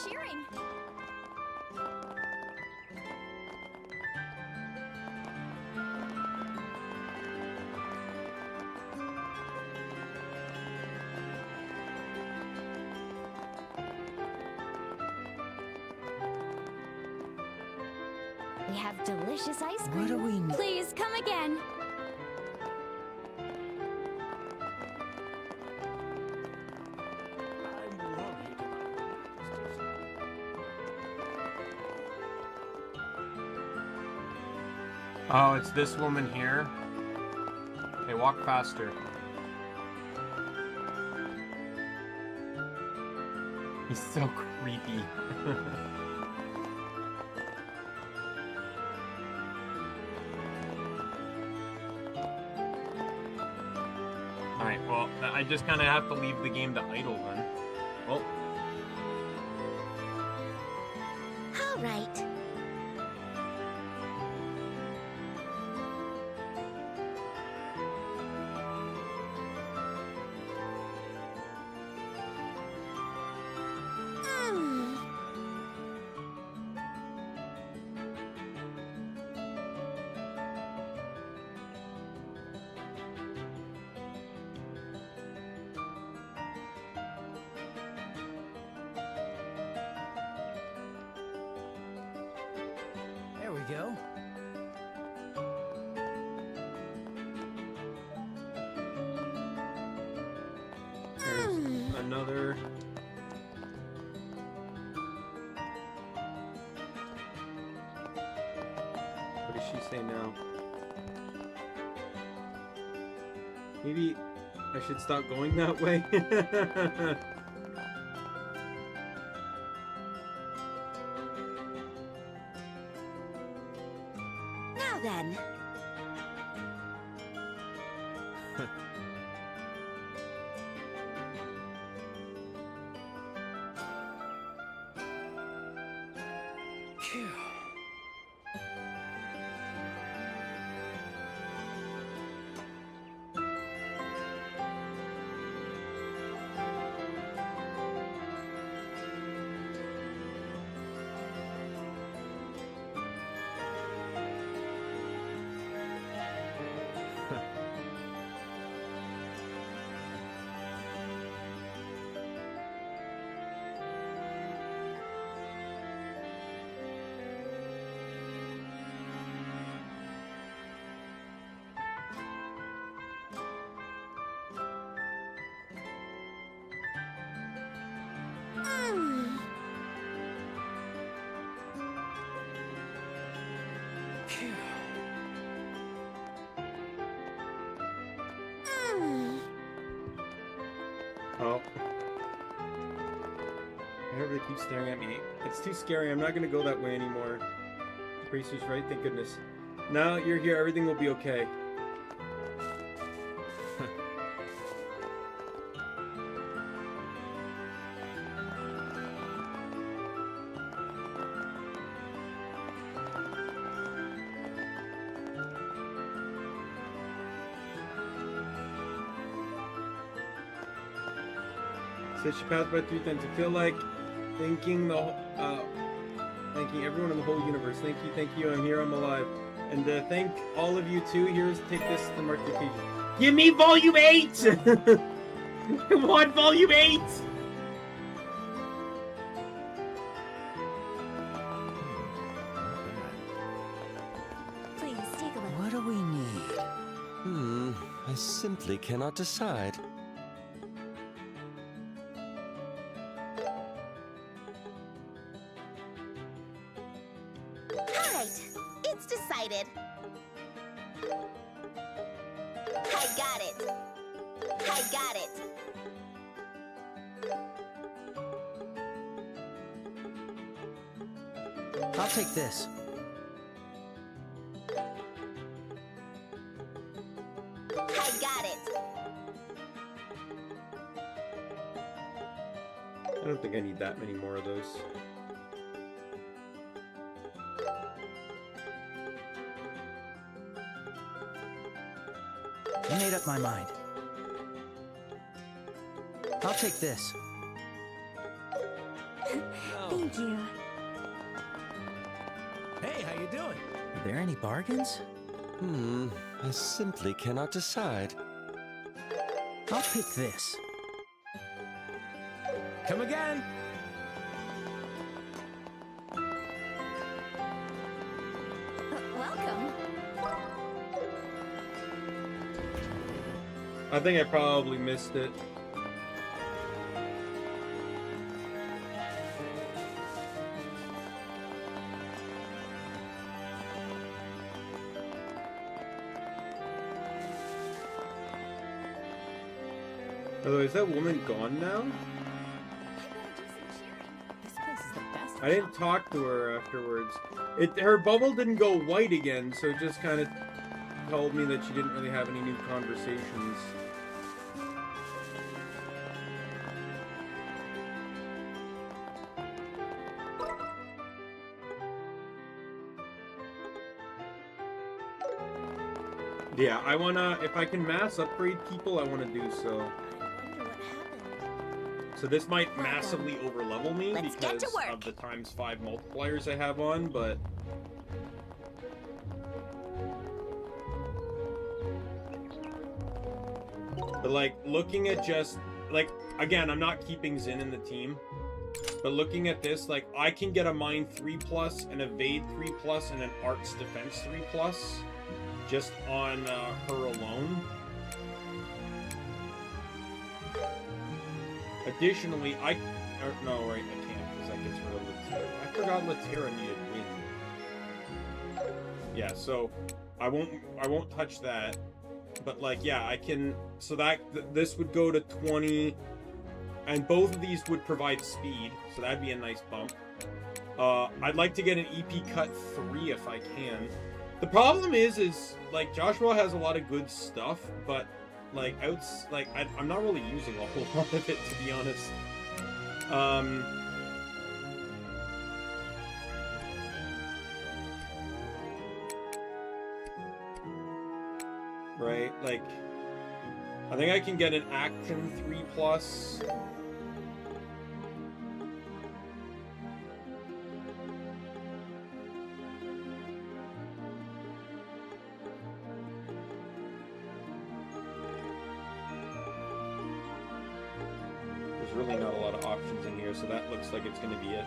Cheering. We have delicious ice cream. What do we need? Please come again. Oh, it's this woman here. Hey, walk faster. He's so creepy. Alright, well, I just kind of have to leave the game to idle then. Well. All right. There we go. There's another. What does she say now? Maybe I should stop going that way. Now then. Phew. Oh. Whenever they keep staring at me, it's too scary. I'm not gonna go that way anymore. Bracer's right, thank goodness. Now you're here, everything will be okay. Says she passed by 3 times. I feel like thanking everyone in the whole universe. Thank you. I'm here. I'm alive. And thank all of you too. Here's take this to mark the occasion. Give me volume 8. I want volume 8. Please take a look. What do we need? I simply cannot decide. Alright, it's decided. I got it. I'll take this. I got it. I don't think I need that many more of those. I made up my mind. I'll take this. Thank you. Hey, how you doing? Are there any bargains? I simply cannot decide. I'll pick this. Come again. Welcome. I think I probably missed it. By the way, is that woman gone now? I didn't talk to her afterwards. Her bubble didn't go white again, so it just kind of told me that she didn't really have any new conversations. Yeah, I wanna, if I can mass upgrade people, I wanna do so. So this might massively overlevel me because of the ×5 multipliers I have on, but... But like, looking at just, like, again, I'm not keeping Zin in the team. But looking at this, like, I can get a Mind 3+, an Evade 3+, and an Arts Defense 3+, just on her alone. Additionally, no, right, I can't, because that gets rid of Latira. I forgot Latira needed wind. Yeah, so I won't touch that. But like, yeah, I can. So that this would go to 20, and both of these would provide speed, so that'd be a nice bump. I'd like to get an EP cut 3 if I can. The problem is like Joshua has a lot of good stuff, but like I'm not really using a whole lot of it, to be honest. Right, like I think I can get an Action 3+. Really not a lot of options in here, so that looks like it's going to be it.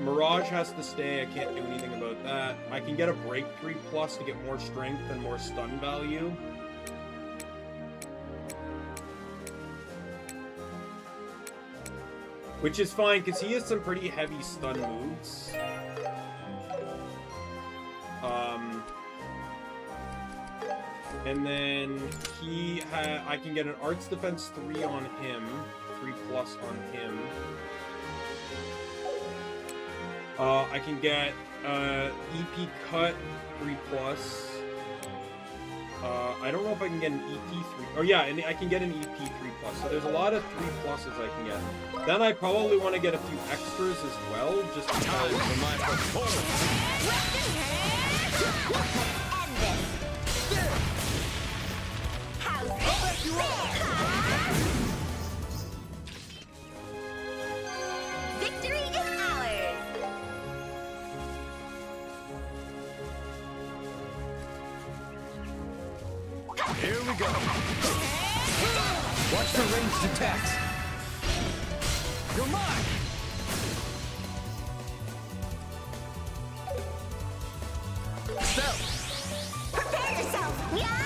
Mirage has to stay. I can't do anything about that. I can get a Break 3+ to get more strength and more stun value. Which is fine, because he has some pretty heavy stun moves. And then I can get an Arts Defense 3 on him, 3+ on him. I can get EP Cut 3+. I don't know if I can get an EP 3. Oh yeah, and I can get an EP 3+. So there's a lot of 3+s I can get. Then I probably want to get a few extras as well, just because of my performance. Here we go. Watch for ranged attacks. You're mine. So, prepare yourself. Yeah.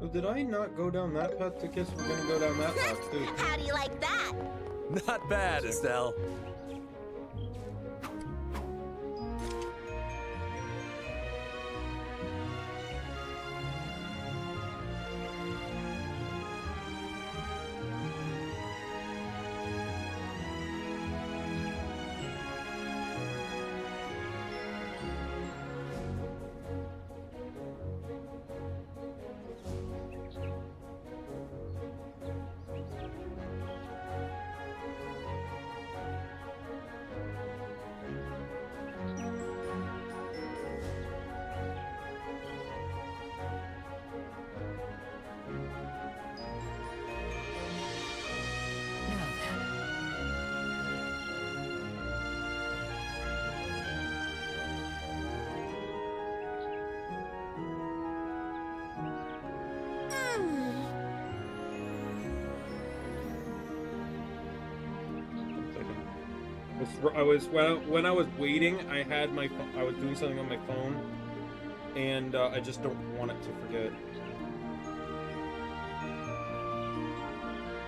Oh, did I not go down that path? I guess we're gonna go down that path too. How do you like that? Not bad, Estelle. When I was waiting, I had my I was doing something on my phone, and I just don't want it to forget.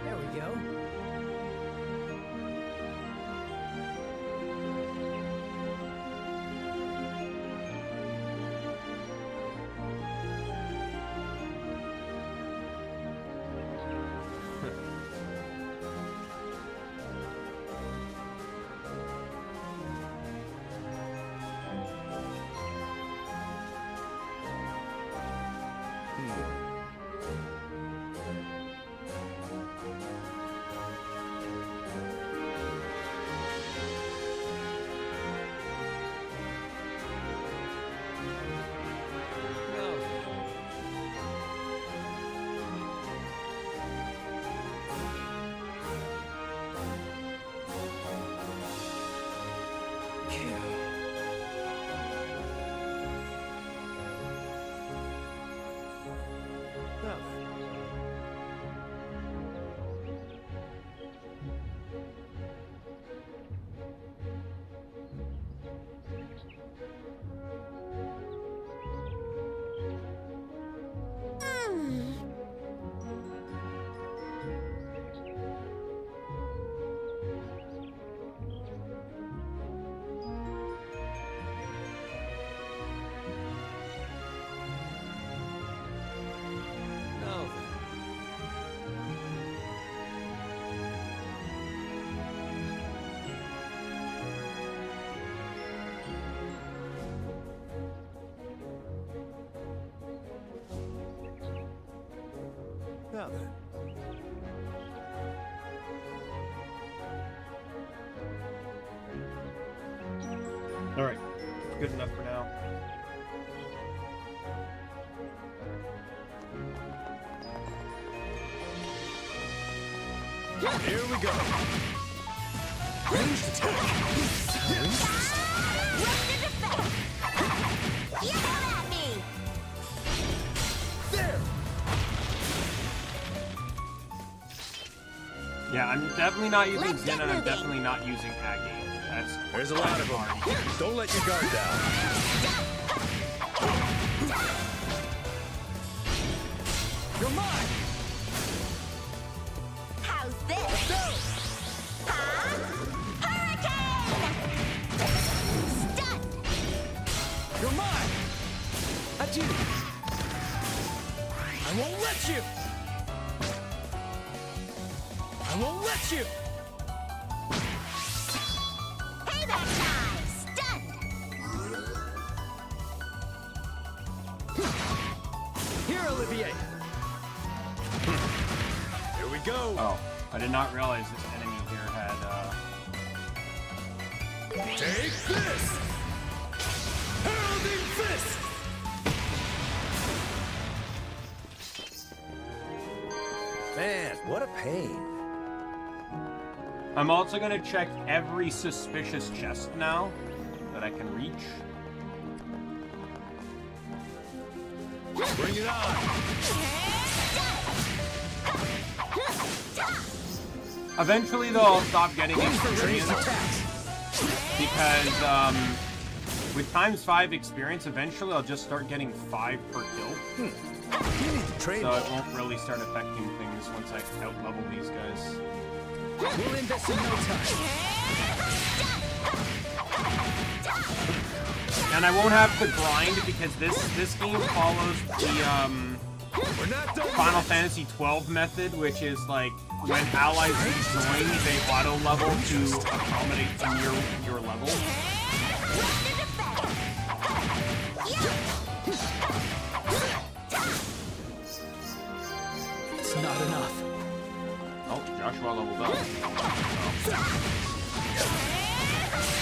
There we go. Now then. All right, it's good enough for now. Here we go. Ranged attack. You come at me. There. Yeah, I'm definitely not using Zen, and I'm definitely not using Aggie. There's a lot of them. Don't let your guard down. You're mine. How's this? Huh? Hurricane! Stun! You're mine. At you. I won't let you. I won't let you. Payback time! Stunned! Here, Olivier. Here we go. Oh, I did not realize this enemy here had, Take this! Heralding Fist! Man, what a pain. I'm also gonna check every suspicious chest now that I can reach. Bring it on! Eventually, though, I'll stop getting experience because with ×5 experience, eventually I'll just start getting 5 per kill. You need to train so it won't really start affecting things once I out-level these guys. We'll end this in no time. And I won't have to grind because this game follows the Final Fantasy XII method, which is like when allies join, they auto level to accommodate your level. It's not enough. Oh, Joshua leveled up.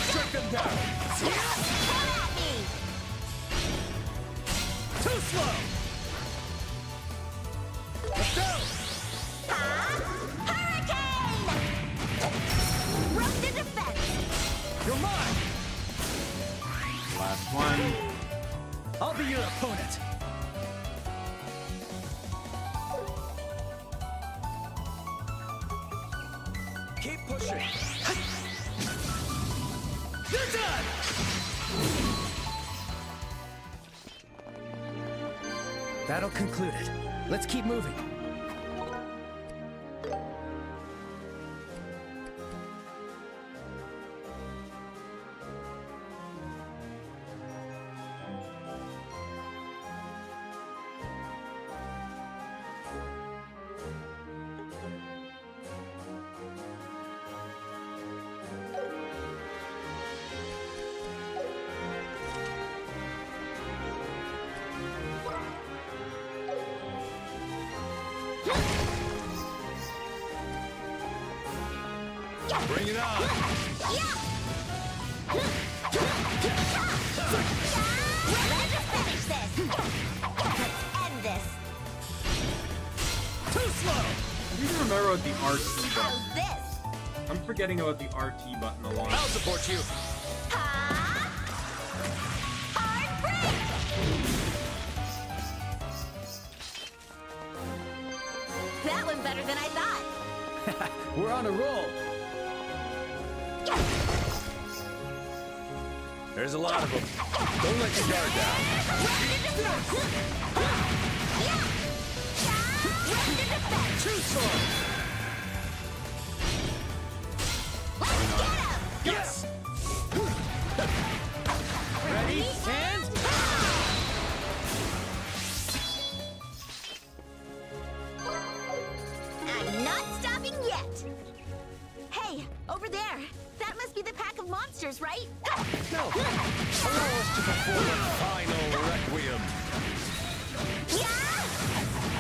Strike them down! Too slow! Let's go! Hurricane! Rough the defense! You're mine! Last one. I'll be your opponent. Keep pushing! You're done! That'll conclude it. Let's keep moving. Bring it on! Let's finish this! Let's end this! Too slow! I need to remember about the RT button. How's this? I'm forgetting about the RT button a lot. I'll support you! Hard break! That went better than I thought. We're on a roll. There's a lot of them. Don't let your guard down. Too slow! Let's get him! Yes! Ready? And... I'm not stopping yet! Hey, over there! That must be the pack of monsters, right? No! Allow us to perform a final requiem!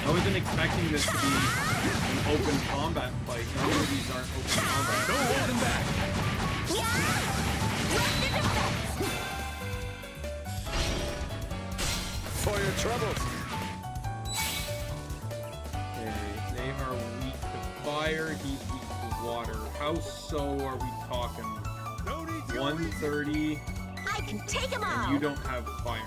I wasn't expecting this to be an open combat fight. None of these aren't open combat. No holding back! For your troubles! Okay, they are weak to fire, he's weak to water. How so are we talking? 130, I can take them all! and you don't have fire.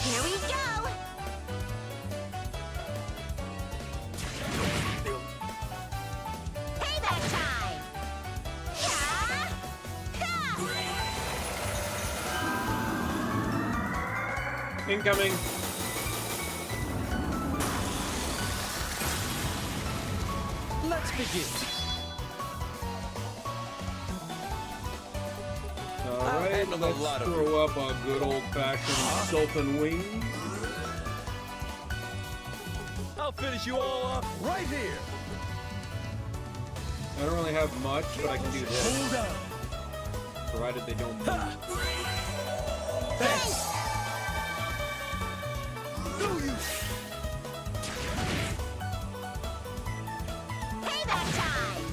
Here we go! Payback time! Incoming! Let's begin. Alright, let's throw up a good old-fashioned Sultan wing. I'll finish you all up right here! I don't really have much, but I can do this. Hold on. Provided they don't move. Thanks. Payback time!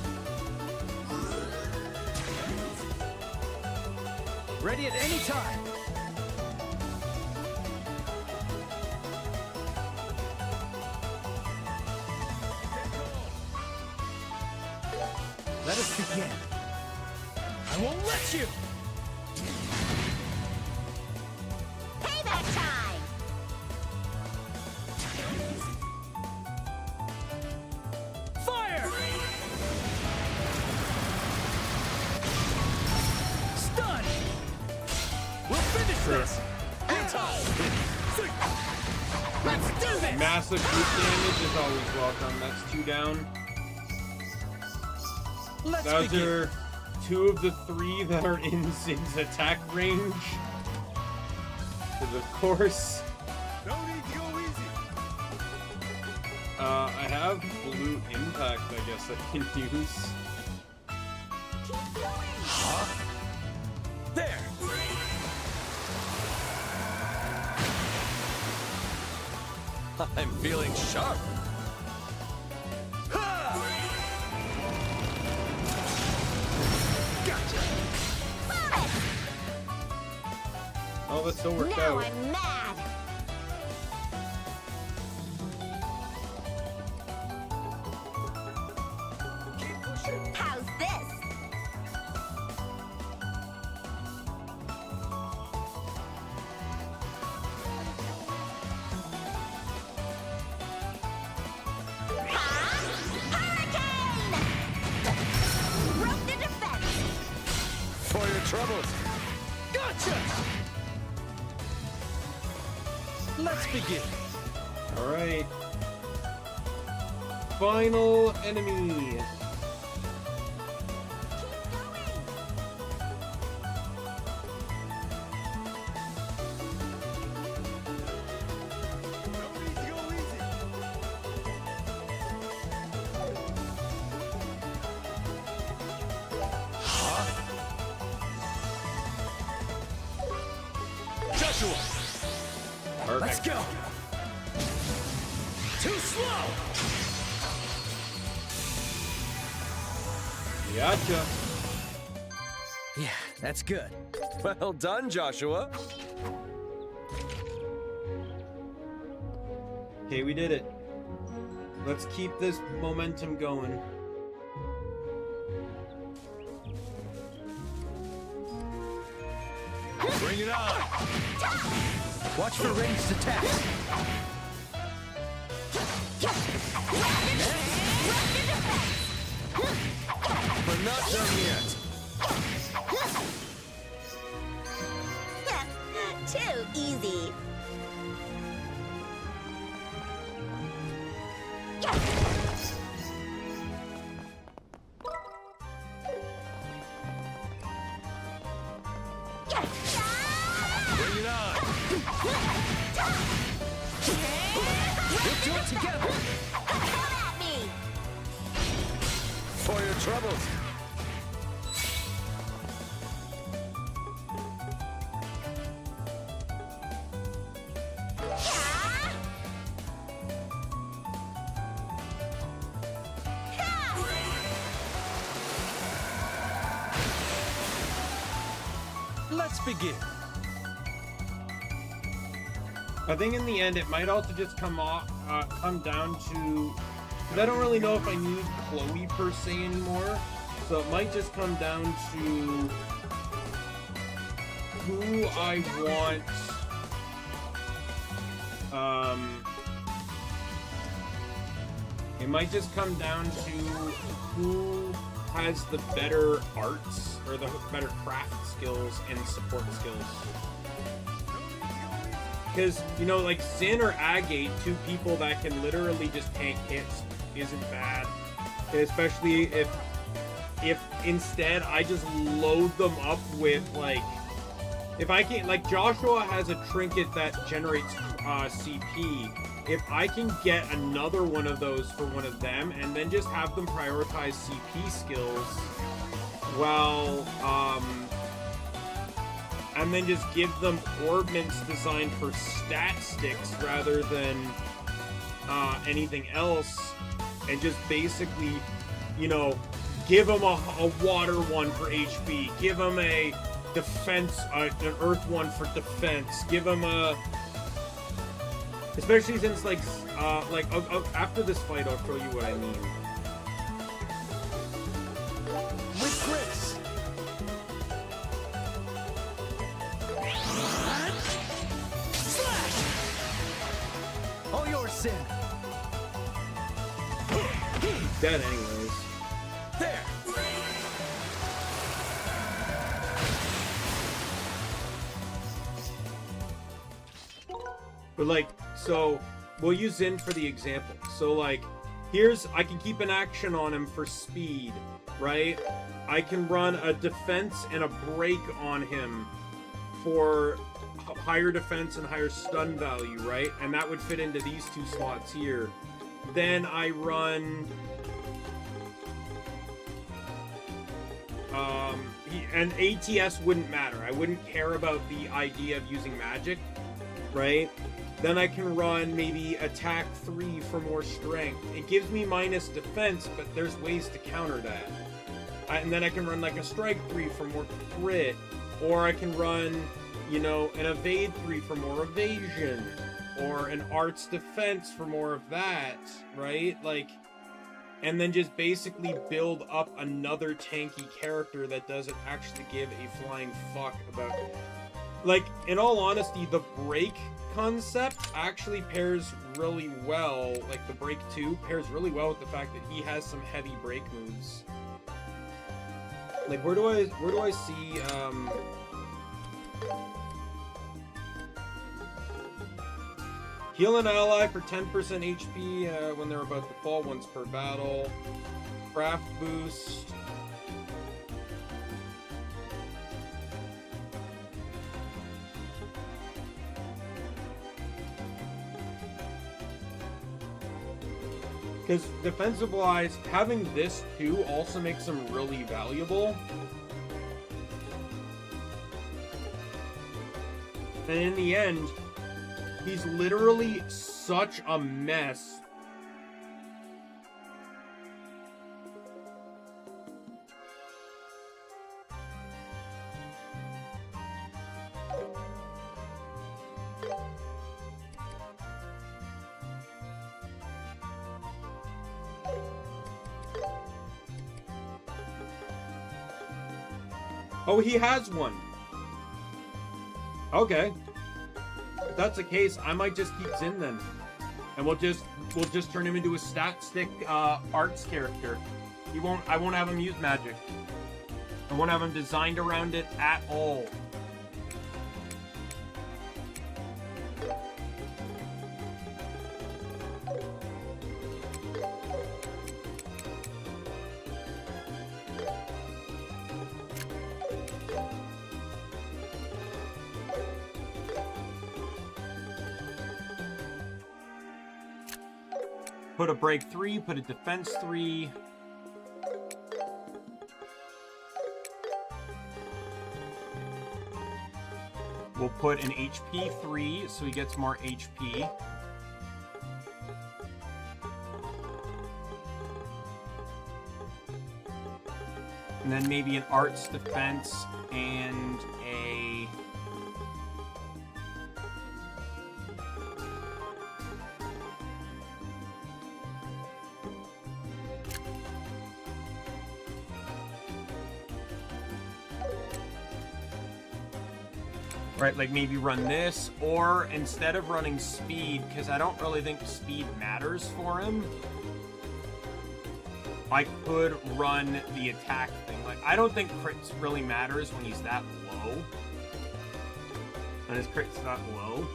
Ready at any time. Let us begin. I won't let you. Payback time! Fire! Stun! We'll finish this! Let's do this! Massive group damage is always welcome. That's 2 down. Those are 2 of the 3 that are in Zin's attack range. Because of course. No need to go easy. I have blue impact, I guess I can use. Huh? There! I'm feeling sharp. Oh, that still worked Now out. I'm mad! How's this? Hurricane! Broke the defense! For your troubles. Gotcha! Let's begin. Alright. Final enemy. Joshua! Perfect. Let's go! Too slow! Gotcha. Yeah, that's good. Well done, Joshua. Okay, we did it. Let's keep this momentum going. Bring it on! Watch for ranged attacks. We're not done yet. Too easy. Bring it on! We'll do it together. Come at me! For your troubles. Let's begin. I think in the end it might also just come down to, because I don't really know if I need Chloe per se anymore, so it might just come down to who I want. It might just come down to who has the better arts or the better craft skills and support skills. Because, you know, like Sin or Agate, 2 people that can literally just tank hits, isn't bad. And especially if instead I just load them up with, like, If I can, like, Joshua has a trinket that generates CP. If I can get another one of those for one of them, and then just have them prioritize CP skills, well, and then just give them orbments designed for stat sticks rather than anything else, and just basically, you know, give them a water one for HP, give them a defense, an earth one for defense, give them a, especially since like after this fight I'll show you what I mean. With Chris. Slash! All yours, Sin. Dead anyways. There. But like, so we'll use Zin for the example. So like, I can keep an action on him for speed, right? I can run a defense and a break on him for higher defense and higher stun value, right? And that would fit into these two slots here. Then I run and ATS wouldn't matter. I wouldn't care about the idea of using magic, right? Then I can run maybe attack 3 for more strength. It gives me minus defense, but there's ways to counter that. And then I can run like a strike 3 for more crit, or I can run, you know, an evade 3 for more evasion, or an arts defense for more of that, right? Like, and then just basically build up another tanky character that doesn't actually give a flying fuck about it. Like, in all honesty, the break concept actually pairs really well, like the break 2 pairs really well with the fact that he has some heavy break moves. Like, where do I see, heal an ally for 10% HP when they're about to fall once per battle. Craft boost. Because defensive-wise, having this too also makes them really valuable. And in the end, he's literally such a mess. Oh, he has one. Okay. If that's the case, I might just keep Zin then. And we'll just turn him into a stat stick arts character. I won't have him use magic. I won't have him designed around it at all. Put a break 3, put a defense 3. We'll put an HP 3, so he gets more HP. And then maybe an arts defense and a... Right, like maybe run this, or instead of running speed, because I don't really think speed matters for him, I could run the attack thing. Like, I don't think crits really matters when he's that low. When his crit's that low.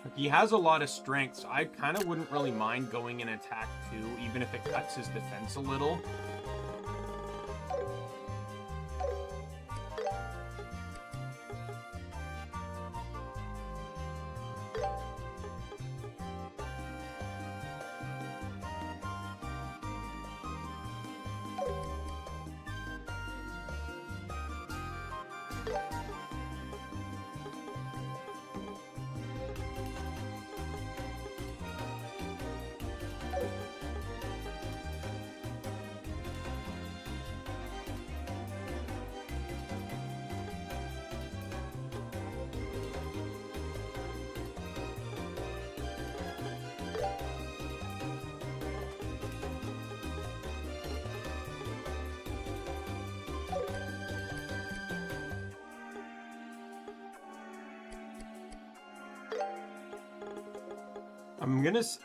Like, he has a lot of strength, so I kind of wouldn't really mind going in attack too, even if it cuts his defense a little.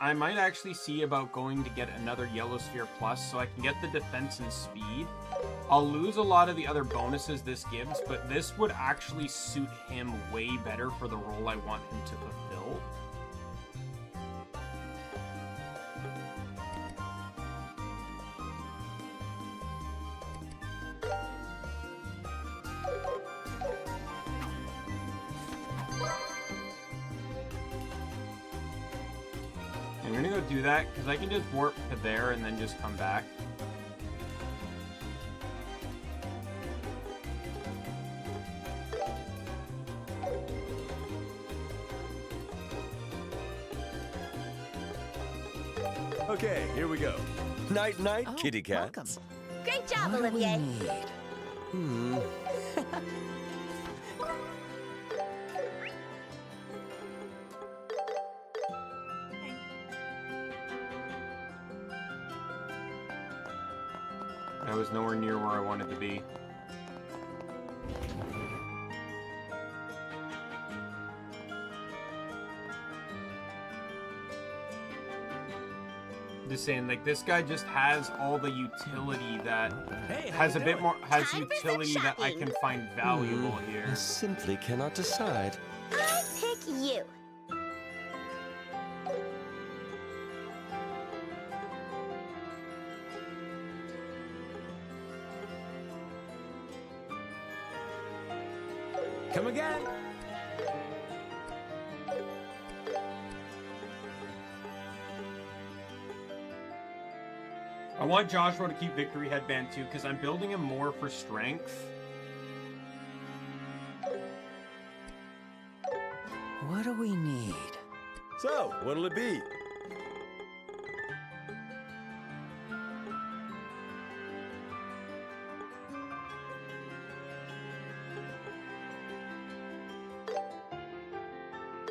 I might actually see about going to get another Yellow Sphere Plus so I can get the defense and speed. I'll lose a lot of the other bonuses this gives, but this would actually suit him way better for the role I want him to fulfill. I'm gonna go do that, because I can just warp to there and then just come back. Okay, here we go. Night, night, kitty cat. Welcome. Great job, Olivier. I was nowhere near where I wanted to be. Just saying, like, this guy just has all the utility that has a bit more, has utility that I can find valuable here. I simply cannot decide. I pick you. Come again. I want Joshua to keep Victory Headband too, because I'm building him more for strength. What do we need? So, what'll it be?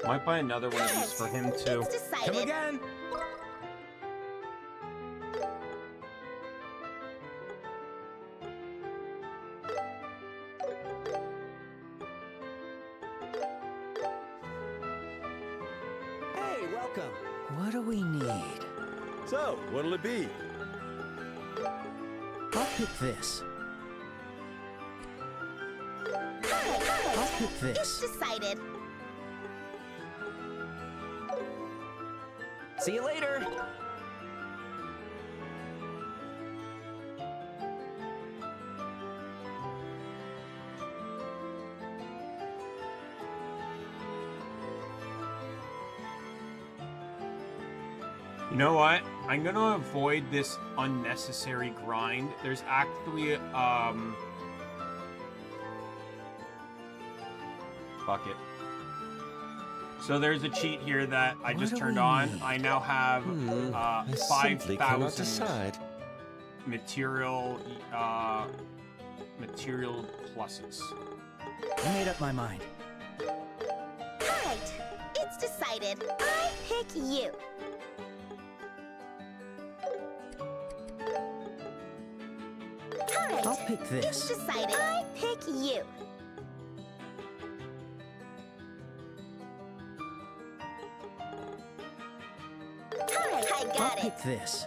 Might buy another one of these for him too. Come again. Hey, welcome. What do we need? So, what'll it be? I'll pick this. I'll pick this. It's decided. See you later. You know what? I'm gonna avoid this unnecessary grind. There's actually, fuck it. So there's a cheat here that I just turned on. I now have 5,000 material pluses. I made up my mind. Alright, it's decided. I pick you. Alright, I'll pick this. It's decided. I pick you. I'll pick this.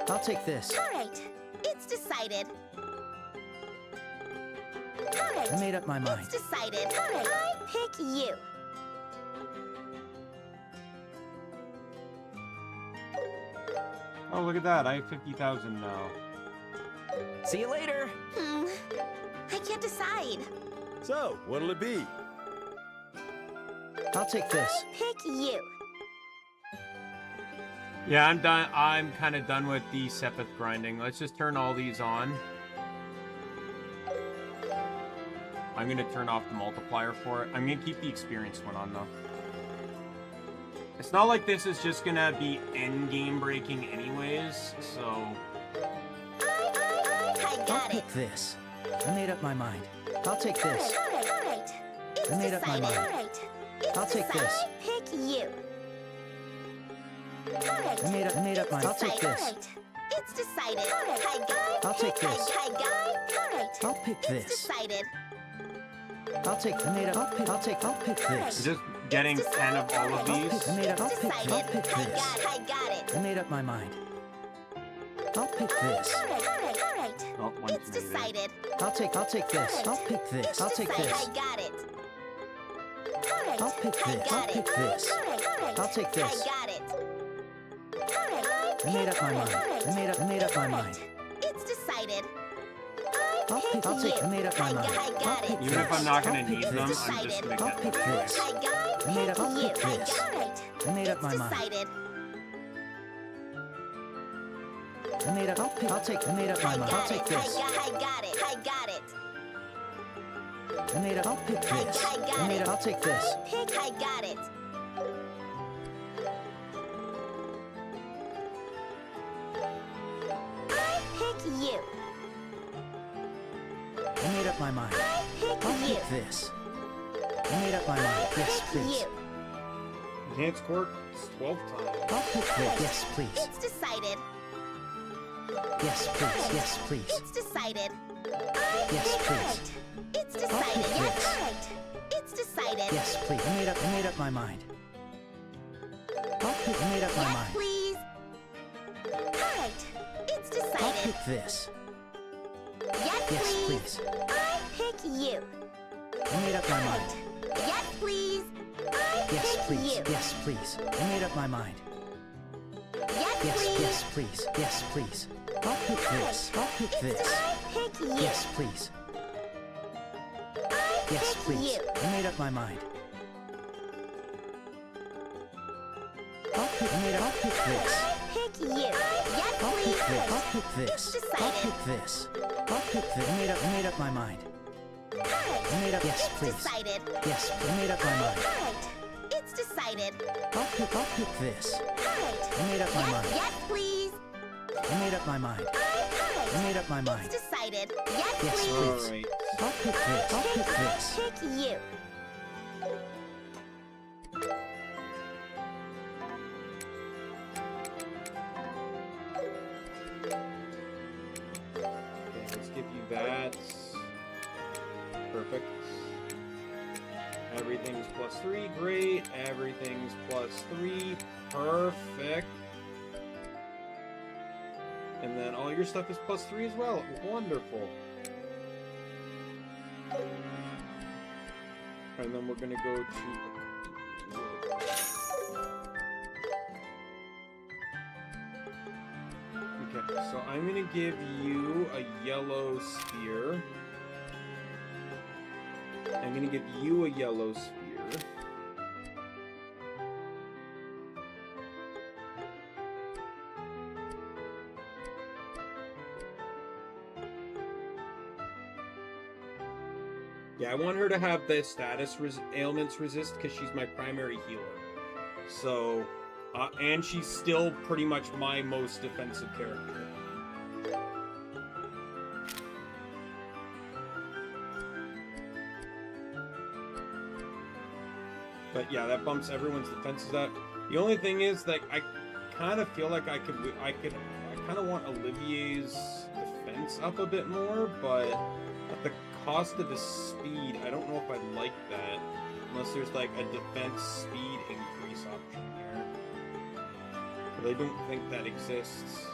I'll take this. Alright, it's decided. Alright, I made up my mind. It's decided. Alright, I pick you. Oh, look at that. I have 50,000 now. See you later. I can't decide. So, what'll it be? I'll take this. Pick you. Yeah, I'm done. I'm kind of done with the Sepith grinding. Let's just turn all these on. I'm going to turn off the multiplier for it. I'm going to keep the experience one on, though. It's not like this is just going to be endgame breaking anyways, so... I'll pick this. I made up my mind. I'll take this. All right. I made up my mind. All right. I'll take this. Pick you. I made up my mind. I'll take this. All right. It's decided. Hi, guy. I'll take this. Hi, guy. All right. I'll pick this. It's decided. I'll take this. Just getting 10 of all of these. I'll pick this. I got it. I made up my mind. I'll pick this. All right. Oh, It's decided. I'll take this. I'll pick this. I'll take this. I got it. All right. I'll pick this. I'll pick this. I'll take this. I got it. All right. I made up my mind. I made up my mind. It's decided. I made up my mind. I got it. Even if I'm not going to need them, I'm Decided. just going to I'll get pick them. this. Hi, guy. I made up. I'll You. pick this. I got it. I made up my mind. Decided. I made up. I made up my mind. I'll take this. I got it. I got it. I made up. I'll pick this. I made up. I'll take this. Pick. I got it. I pick you. I made up my mind. I pick I'll you. pick this. I made up my mind. Yes, please. You. Can't score 12 times. I'll pick this. Yes, please. It's decided. Yes, please. Yes, please. It's decided. Yes, please. Right. It's decided. I'll pick Yes, this. right. It's decided. Yes, please. I made up my mind. I made up my Yes, mind. please. Right. It's I'll decided. pick this. Yes, Yes, please. please. I pick you. I made up my mind. Yes, please. I Yes, pick please. you. Yes, please. I made up my mind. Yes, Yes, please. yes, please. Yes, please. I'll pick this. I'll pick this. I pick you. Yes, please. I Yes, pick please. you. I made up my mind. I'll pick this. I pick you. Yes, I'll please. pick this. I'll pick It's this. I'll decided. pick this. I'll pick this. I made up my mind. Right. I made up. Yes, It's please. decided. Yes, I made up my mind. Right. It's decided. I'll pick this. Right. I made up my mind. Yes, please. I made up my mind. I made up my mind. It's decided. Yes, Yes, please. please. Alright. I'll pick this. I'll pick this. Pick you. Okay, let's give you that. Perfect. Everything's +3. Great. Everything's +3. Perfect. And then all your stuff is +3 as well. Wonderful. And then we're gonna go to... Okay, so I'm gonna give you a yellow spear. I'm gonna give you a yellow spear. Yeah, I want her to have the status ailments resist because she's my primary healer. So, and she's still pretty much my most defensive character. But yeah, that bumps everyone's defenses up. The only thing is that I kind of feel like I kind of want Olivier's defense up a bit more, but at the cost of his speed, I don't know if I like that. Unless there's like a defense speed increase option here. But I don't think that exists.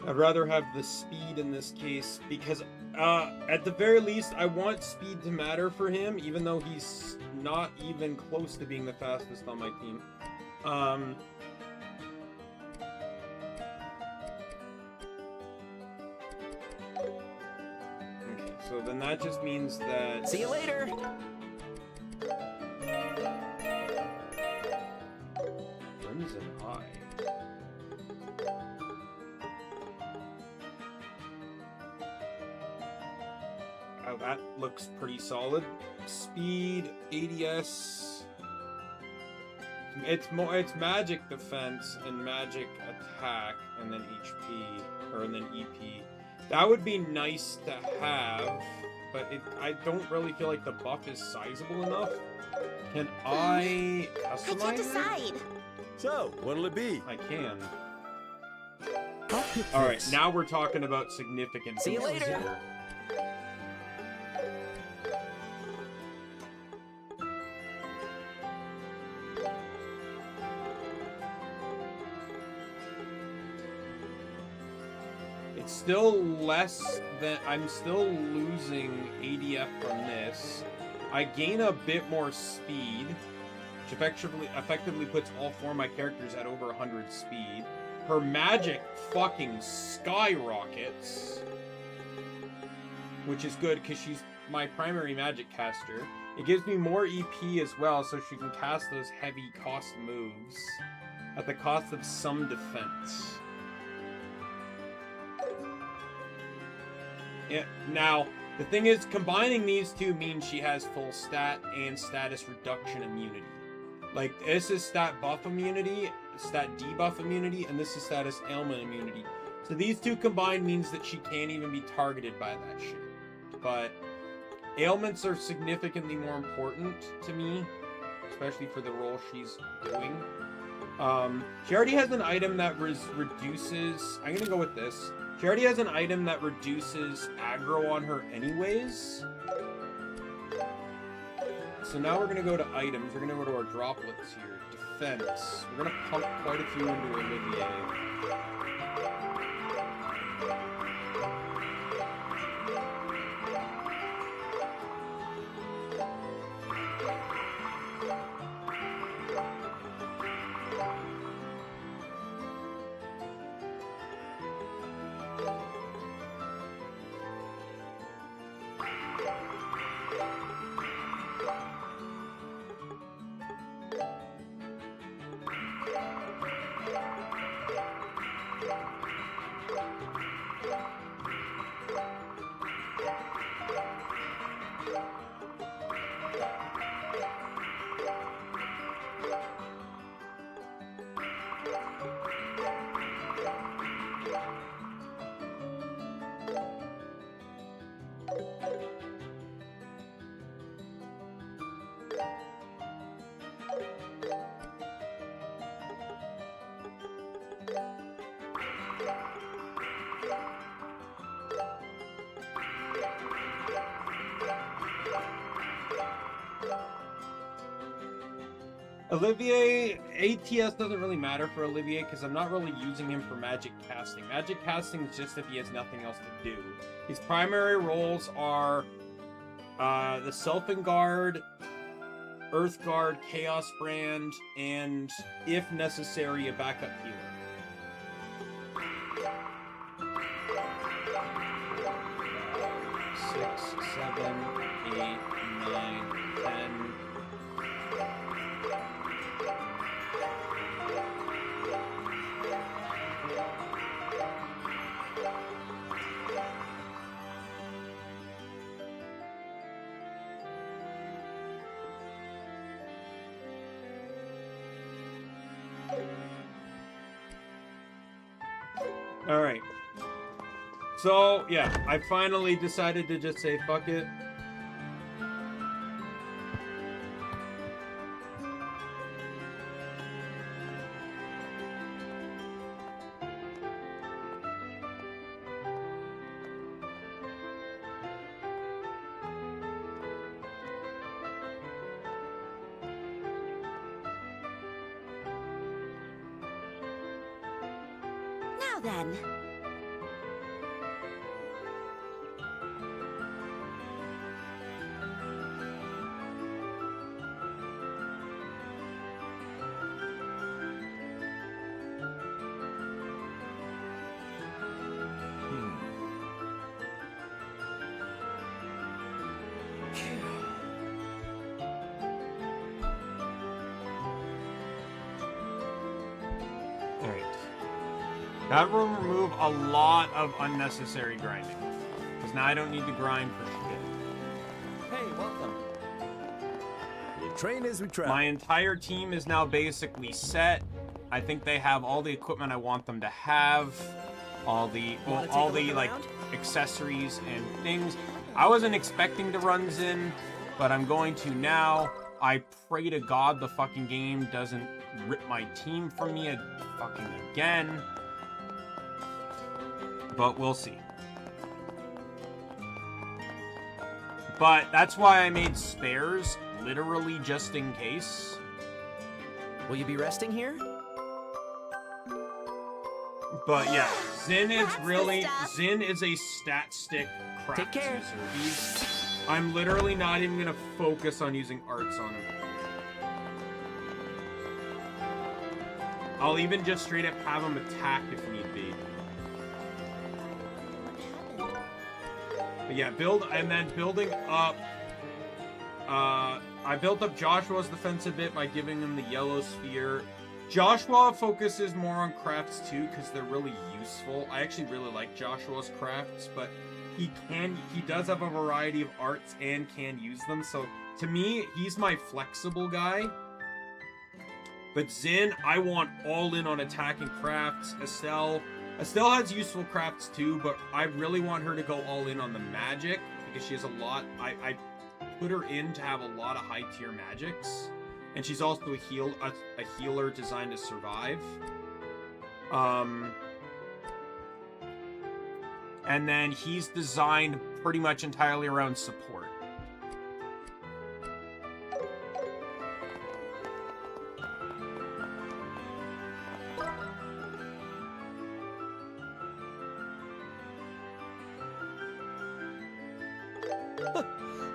I'd rather have the speed in this case because, at the very least, I want speed to matter for him, even though he's not even close to being the fastest on my team. Okay, so then that just means that... See you later! Crimson Eye. Oh, that looks pretty solid. Speed, ADS. It's magic defense and magic attack, and then HP, and then EP. That would be nice to have, but I don't really feel like the buff is sizable enough. Can I customize I can't decide. So, what'll it be? I can. Alright, now we're talking about significant See you pieces later. here. It's still less than... I'm still losing ADF from this. I gain a bit more speed, which effectively puts all four of my characters at over 100 speed. Her magic fucking skyrockets, which is good because she's my primary magic caster. It gives me more EP as well, so she can cast those heavy cost moves at the cost of some defense. Yeah, now, the thing is, combining these two means she has full stat and status reduction immunity. Like, this is stat buff immunity, stat debuff immunity, and this is status ailment immunity. So these two combined means that she can't even be targeted by that shit. But ailments are significantly more important to me, especially for the role she's doing. She already has an item that reduces... I'm gonna go with this. She already has an item that reduces aggro on her anyways. So now we're going to go to items. We're going to go to our droplets here. Defense. We're going to pump quite a few into Olivier. Olivier, ATS doesn't really matter for Olivier because I'm not really using him for magic casting. Magic casting is just if he has nothing else to do. His primary roles are the Selfing Guard, Earth Guard, Chaos Brand, and, if necessary, a backup healer. 6, 7, 8, 9, 10... Alright. So, yeah, I finally decided to just say fuck it. Now then. That will remove a lot of unnecessary grinding. Because now I don't need to grind for shit. Hey, welcome. We train as we travel. My entire team is now basically set. I think they have all the equipment I want them to have. All the like accessories and things. I wasn't expecting to run Zin, but I'm going to now. I pray to God the fucking game doesn't rip my team from me fucking again. But we'll see. But that's why I made spares, literally just in case. Will you be resting here? But yeah, Zin is a stat stick crap user. I'm literally not even gonna focus on using arts on him. I'll even just straight up have him attack if need be. But yeah, building up. I built up Joshua's defense a bit by giving him the yellow sphere. Joshua focuses more on crafts too because they're really useful. I actually really like Joshua's crafts, but he does have a variety of arts and can use them. So to me, he's my flexible guy. But Zin, I want all in on attacking crafts. Estelle has useful crafts too, but I really want her to go all in on the magic because she has a lot. I put her in to have a lot of high tier magics, and she's also a healer designed to survive. And then he's designed pretty much entirely around support.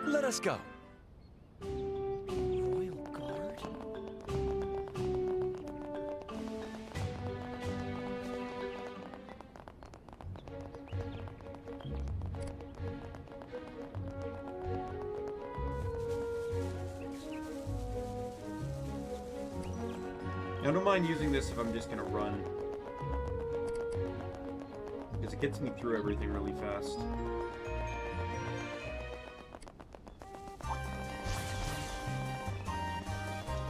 Let us go. Royal Guard? I don't mind using this if I'm just gonna run, because it gets me through everything really fast.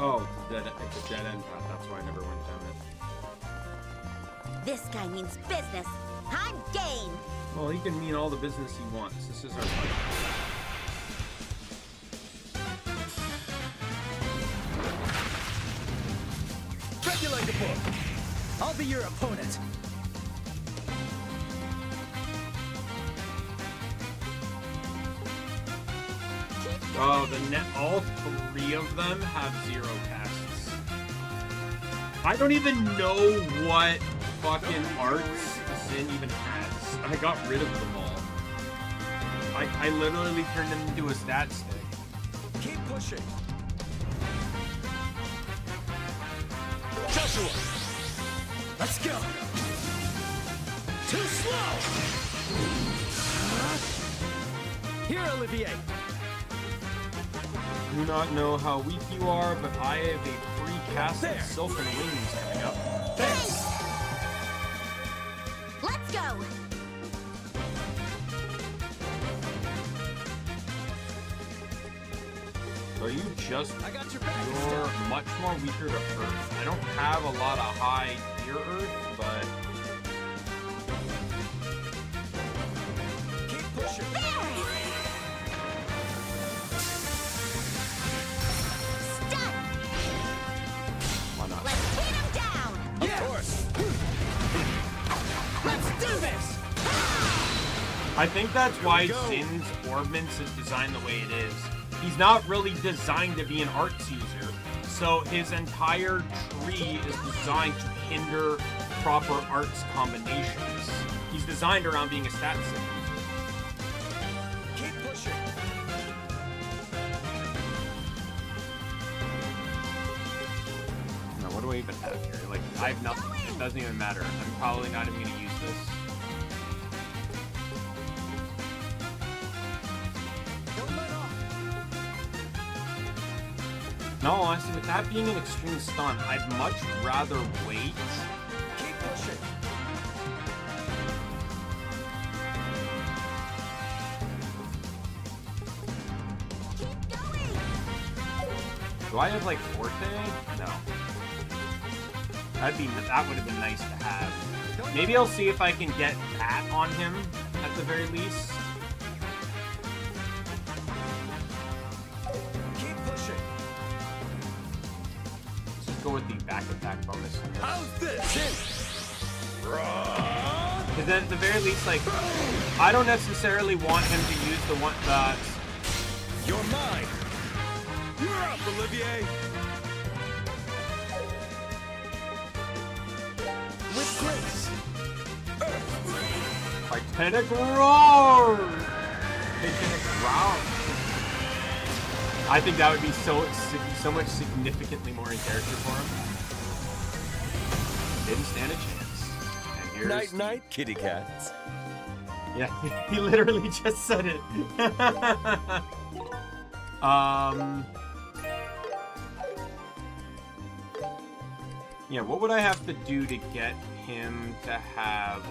Oh, it's a dead end path. That's why I never went down it. This guy means business. I'm game. Well, he can mean all the business he wants. This is our fight. Tread you like a book. I'll be your opponent. Oh, all three of them have 0 casts. I don't even know what fucking arts Zin even has. I got rid of them all. I literally turned them into a stat stick. Keep pushing. Joshua, let's go. Too slow. Here, Olivier. Do not know how weak you are, but I have a free cast of Sylphan Wings coming up. Thanks. Let's go. So you just, you're much more weaker to Earth. I don't have a lot of high tier Earth, but... Keep pushing. Why not? Let's hit him down. Of course. Let's do this. I think that's why Zin's Orbments is designed the way it is. He's not really designed to be an arts user, so his entire tree is designed to hinder proper arts combinations. He's designed around being a stat set user. Keep pushing. Now, what do I even have here? Like, I have nothing. It doesn't even matter. I'm probably not even going to use this. No, honestly, with that being an extreme stun, I'd much rather wait. Keep pushing. Do I have like Forte? No. That would have been nice to have. Maybe I'll see if I can get that on him at the very least. Keep pushing. Let's just go with the back attack bonus. How's this? Because then at the very least, like, I don't necessarily want him to use the one that. You're mine. You're up, Olivier. With grace. Titanic roar! Titanic roar! I think that would be so much significantly more in character for him. Didn't stand a chance. And here's Night, night, kitty cats. Yeah, he literally just said it. Yeah, what would I have to do to get him to have...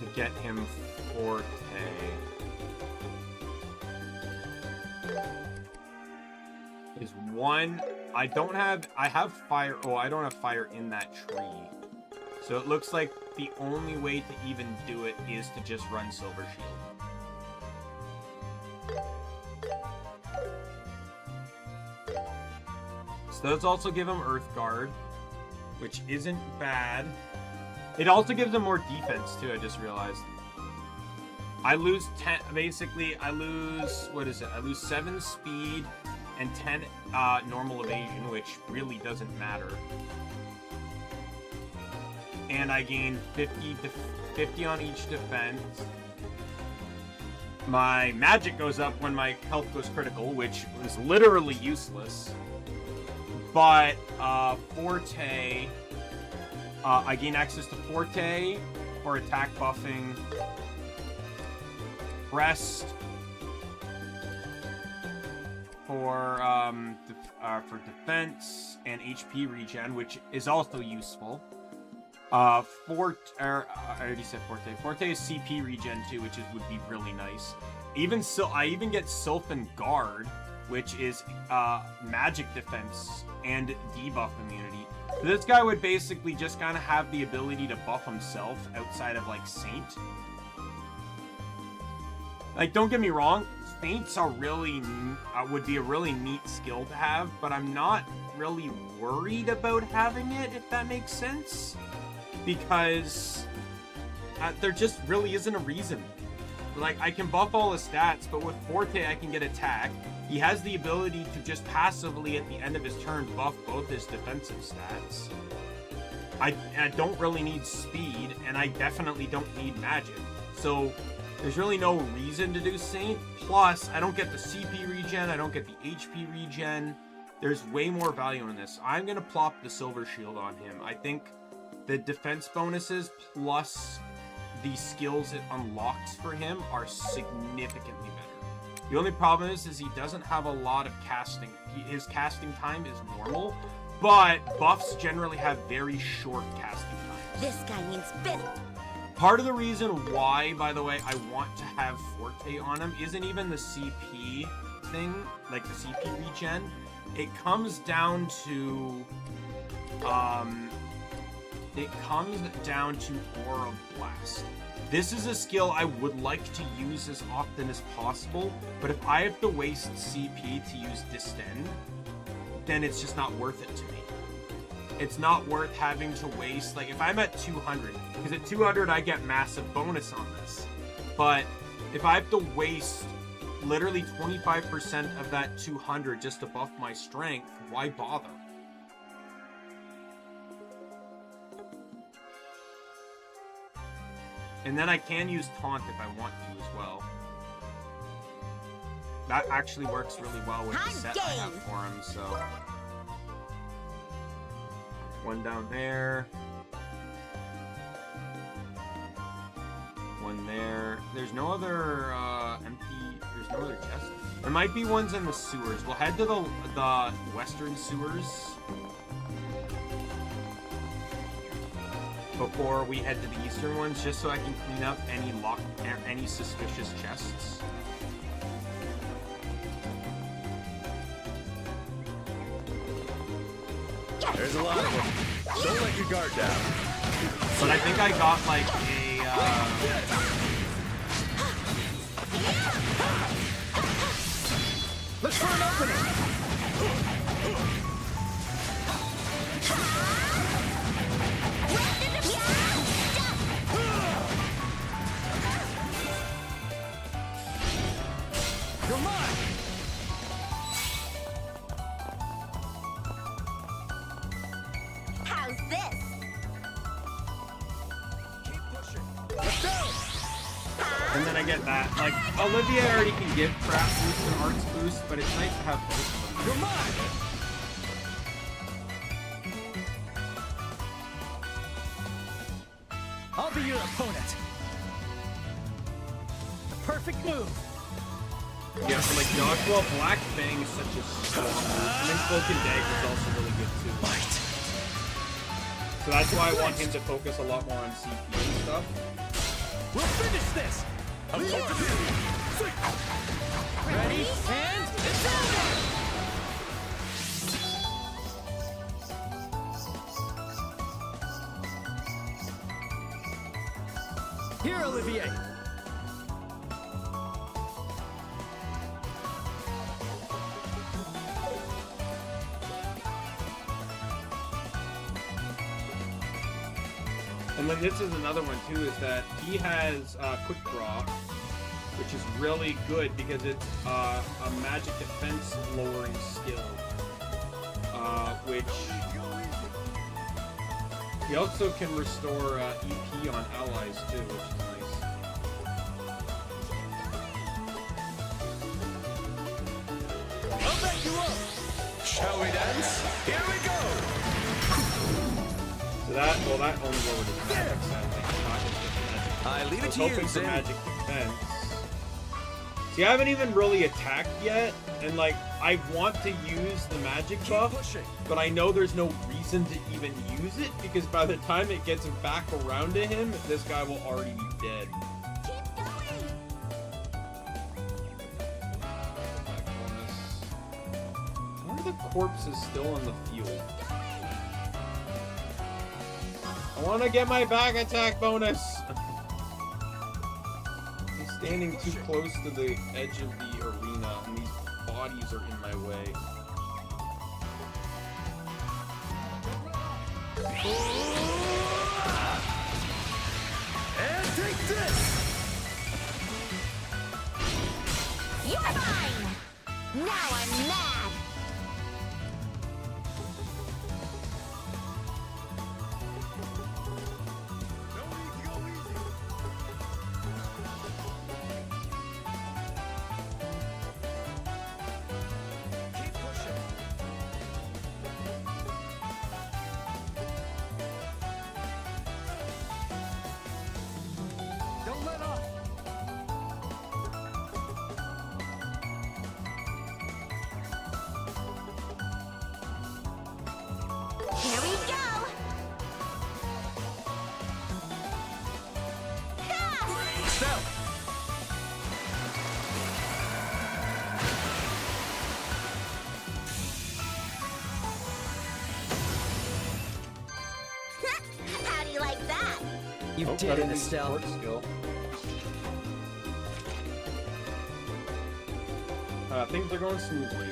to get him Forte. Is one... I have fire... Oh, I don't have fire in that tree. So it looks like the only way to even do it is to just run Silver Shield. So let's also give him Earth Guard, which isn't bad. It also gives him more defense, too, I just realized. I lose 10... Basically, I lose... What is it? I lose 7 speed... and 10 normal evasion, which really doesn't matter. And I gain 50 on each defense. My magic goes up when my health goes critical, which was literally useless. But Forte, I gain access to Forte for attack buffing. Rest for defense and HP regen, which is also useful. I already said Forte. Forte is CP regen too, which would be really nice. I even get Sylphan Guard, which is magic defense and debuff immunity. So this guy would basically just kind of have the ability to buff himself outside of like Saint. Like, don't get me wrong, Saints are really would be a really neat skill to have, but I'm not really worried about having it, if that makes sense, because there just really isn't a reason. Like, I can buff all his stats, but with Forte I can get attack. He has the ability to just passively at the end of his turn buff both his defensive stats. I don't really need speed, and I definitely don't need magic, so there's really no reason to do Saint. Plus, I don't get the CP regen, I don't get the HP regen. There's way more value in this. I'm going to plop the Silver Shield on him. I think the defense bonuses plus the skills it unlocks for him are significantly better. The only problem is he doesn't have a lot of casting. His casting time is normal, but buffs generally have very short casting times. This guy needs fifth. Part of the reason why, by the way, I want to have Forte on him isn't even the CP thing, like the CP regen. It comes down to, Aura Blast. This is a skill I would like to use as often as possible, but if I have to waste CP to use Distend, then it's just not worth it to me. It's not worth having to waste, like, if I'm at 200, because at 200 I get massive bonus on this, but if I have to waste literally 25% of that 200 just to buff my strength, why bother? And then I can use Taunt if I want to as well. That actually works really well with the set I have for him, so... One down there. One there. There's no other there's no other chests. There might be ones in the sewers. We'll head to the western sewers before we head to the eastern ones, just so I can clean up any suspicious chests. There's a lot of them. Don't let your guard down. But I think I got like a Look for an opening! You're mine! How's this? Keep pushing. Let's go! and then I get that. Like, Olivia already can give craft boost and arts boost, but it's nice to have both of them. You're mine! I'll be your opponent. The perfect move. Yeah, so like Joshua, Black Fang is such a strong move. And then Cloak and Dagger is also really good too. So that's why I want him to focus a lot more on CP and stuff. We'll finish this! Ready, and it's over! Here, Olivier! And then this is another one too, is that he has Quick Draw, which is really good because it's a magic defense lowering skill. Which he also can restore EP on allies too, which is nice. I'll back you up! Shall we dance? Here we go! So that, well, that only lowered his magic, sadly. Not his magic. I leave it was to you, hoping for Zim. magic defense. See, I haven't even really attacked yet, and like, I want to use the magic buff, but I know there's no reason to even use it, because by the time it gets back around to him, this guy will already be dead. Why are the corpses still in the field? I want to get my back attack bonus! I'm standing too close to the edge of the arena, and these bodies are in my way. And take this! You're mine! Now I'm mad! Don't let up! Here we go! Step! How do you like that? You Oh, did got it, a new Estelle. support skill. Things are going smoothly.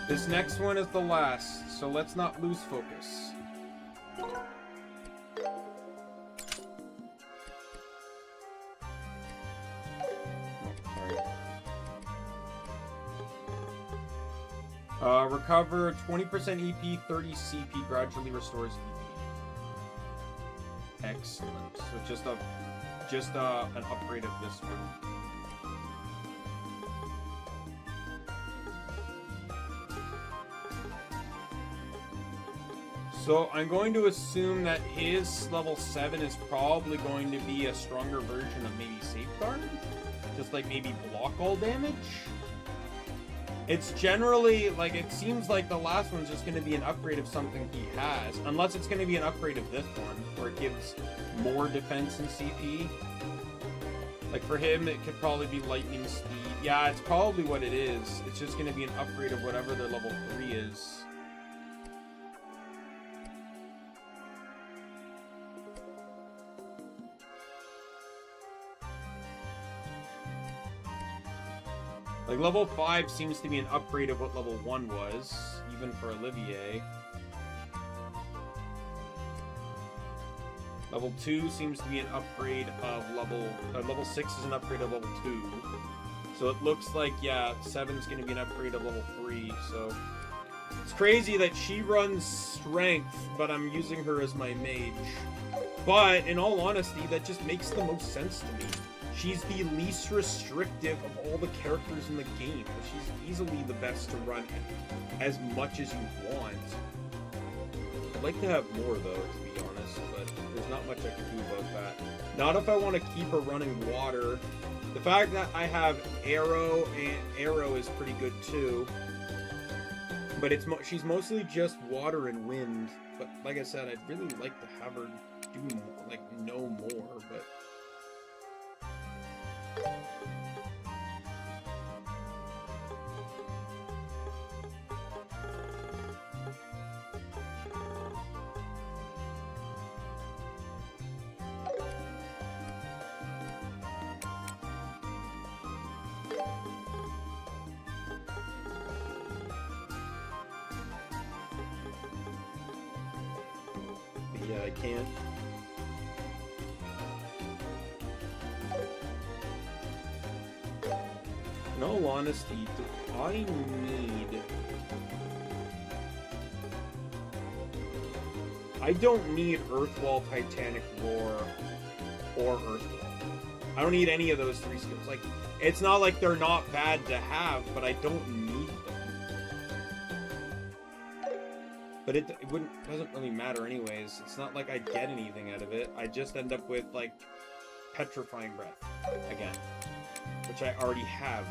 This next one is the last, so let's not lose focus. Recover 20% EP, 30 CP, gradually restores EP. Excellent. So just an upgrade of this one. So I'm going to assume that his level 7 is probably going to be a stronger version of maybe Safeguard? just like maybe block all damage. It's generally like, it seems like the last one's just going to be an upgrade of something he has, unless it's going to be an upgrade of this one where it gives more defense and CP. Like for him, it could probably be lightning speed. Yeah, it's probably what it is. It's just going to be an upgrade of whatever their level 3 is. Like, level 5 seems to be an upgrade of what level 1 was, even for Olivier. Level 2 seems to be an upgrade of level... level 6 is an upgrade of level 2. So it looks like, yeah, 7's going to be an upgrade of level 3, so... It's crazy that she runs strength, but I'm using her as my mage. But, in all honesty, that just makes the most sense to me. She's the least restrictive of all the characters in the game. She's easily the best to run as much as you want. I'd like to have more, though, to be honest, but there's not much I can do about that. Not if I want to keep her running water. The fact that I have arrow, and arrow is pretty good, too. But she's mostly just water and wind. But like I said, I'd really like to have her do, like, know more, but... Yeah, I can't. In all honesty, do I need... I don't need Earthwall, Titanic Roar, or Earthwall. I don't need any of those 3 skills. Like, it's not like they're not bad to have, but I don't need them. But it doesn't really matter anyways. It's not like I get anything out of it. I just end up with, like, Petrifying Breath again, which I already have.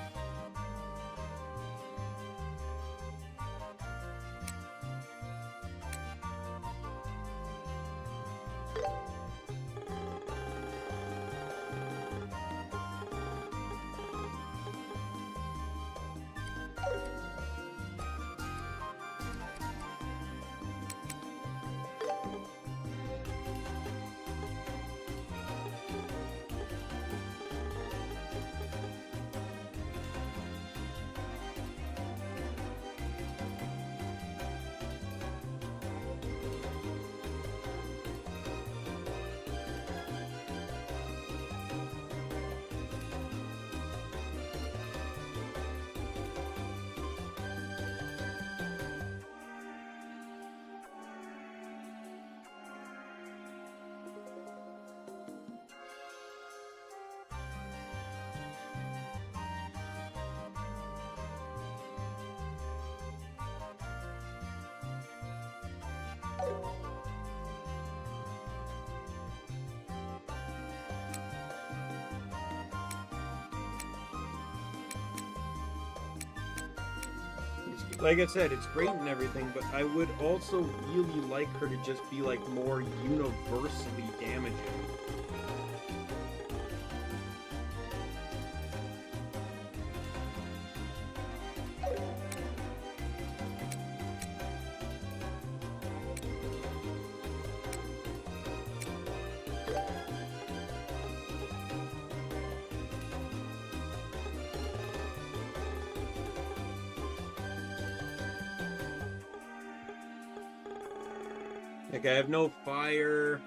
Like I said, it's great and everything, but I would also really like her to just be, like, more universally damaging. Like, I have no fire.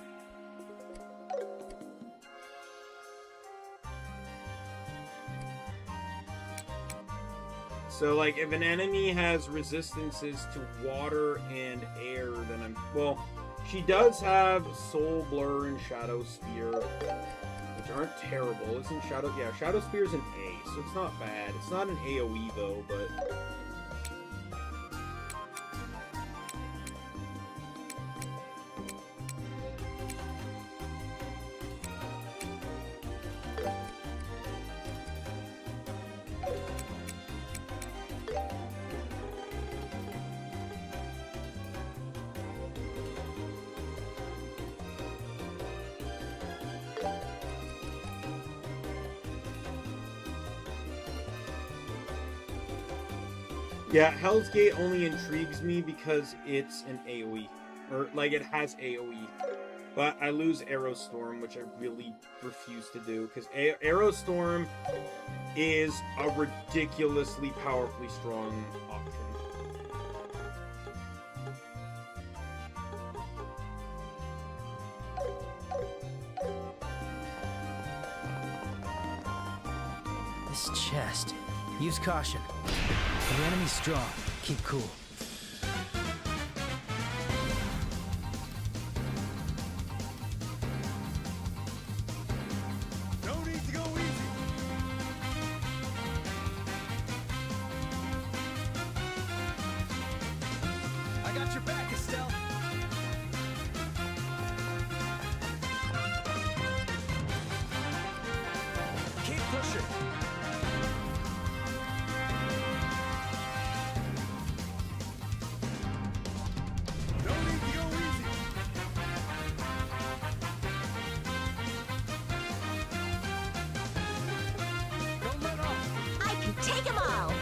So, like, if an enemy has resistances to water and air, then I'm... Well, she does have Soul Blur and Shadow Spear, which aren't terrible. Isn't Shadow... Yeah, Shadow Spear's an A, so it's not bad. It's not an AoE, though, but... Yeah, Hell's Gate only intrigues me because it's an AoE. Or, like, it has AoE. But I lose Arrow Storm, which I really refuse to do. Because Arrow Storm is a ridiculously powerfully strong option. This chest. Use caution. The enemy's strong. Keep cool. No need to go easy. I got your back, Estelle. Keep pushing. No need to go easy. Don't let off. I can take them all.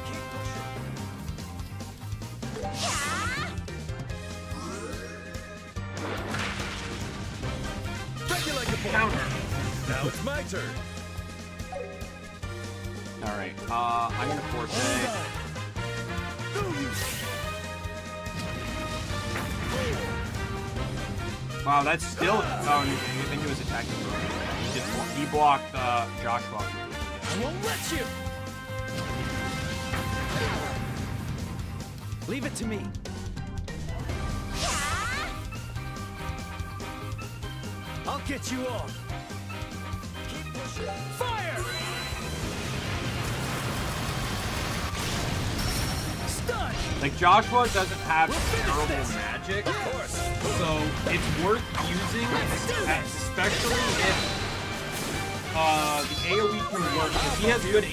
Keep pushing. Break it like a ball. Counter. Now it's my turn. Alright, I'm gonna forte. Wow, that's still. Oh, you think he was attacking? He blocked Joshua. I won't let you! Leave it to me. I'll get you all. Keep pushing. Fire! Stun! Like, Joshua doesn't have terrible magic, so it's worth using, especially if the AoE can work, because he has good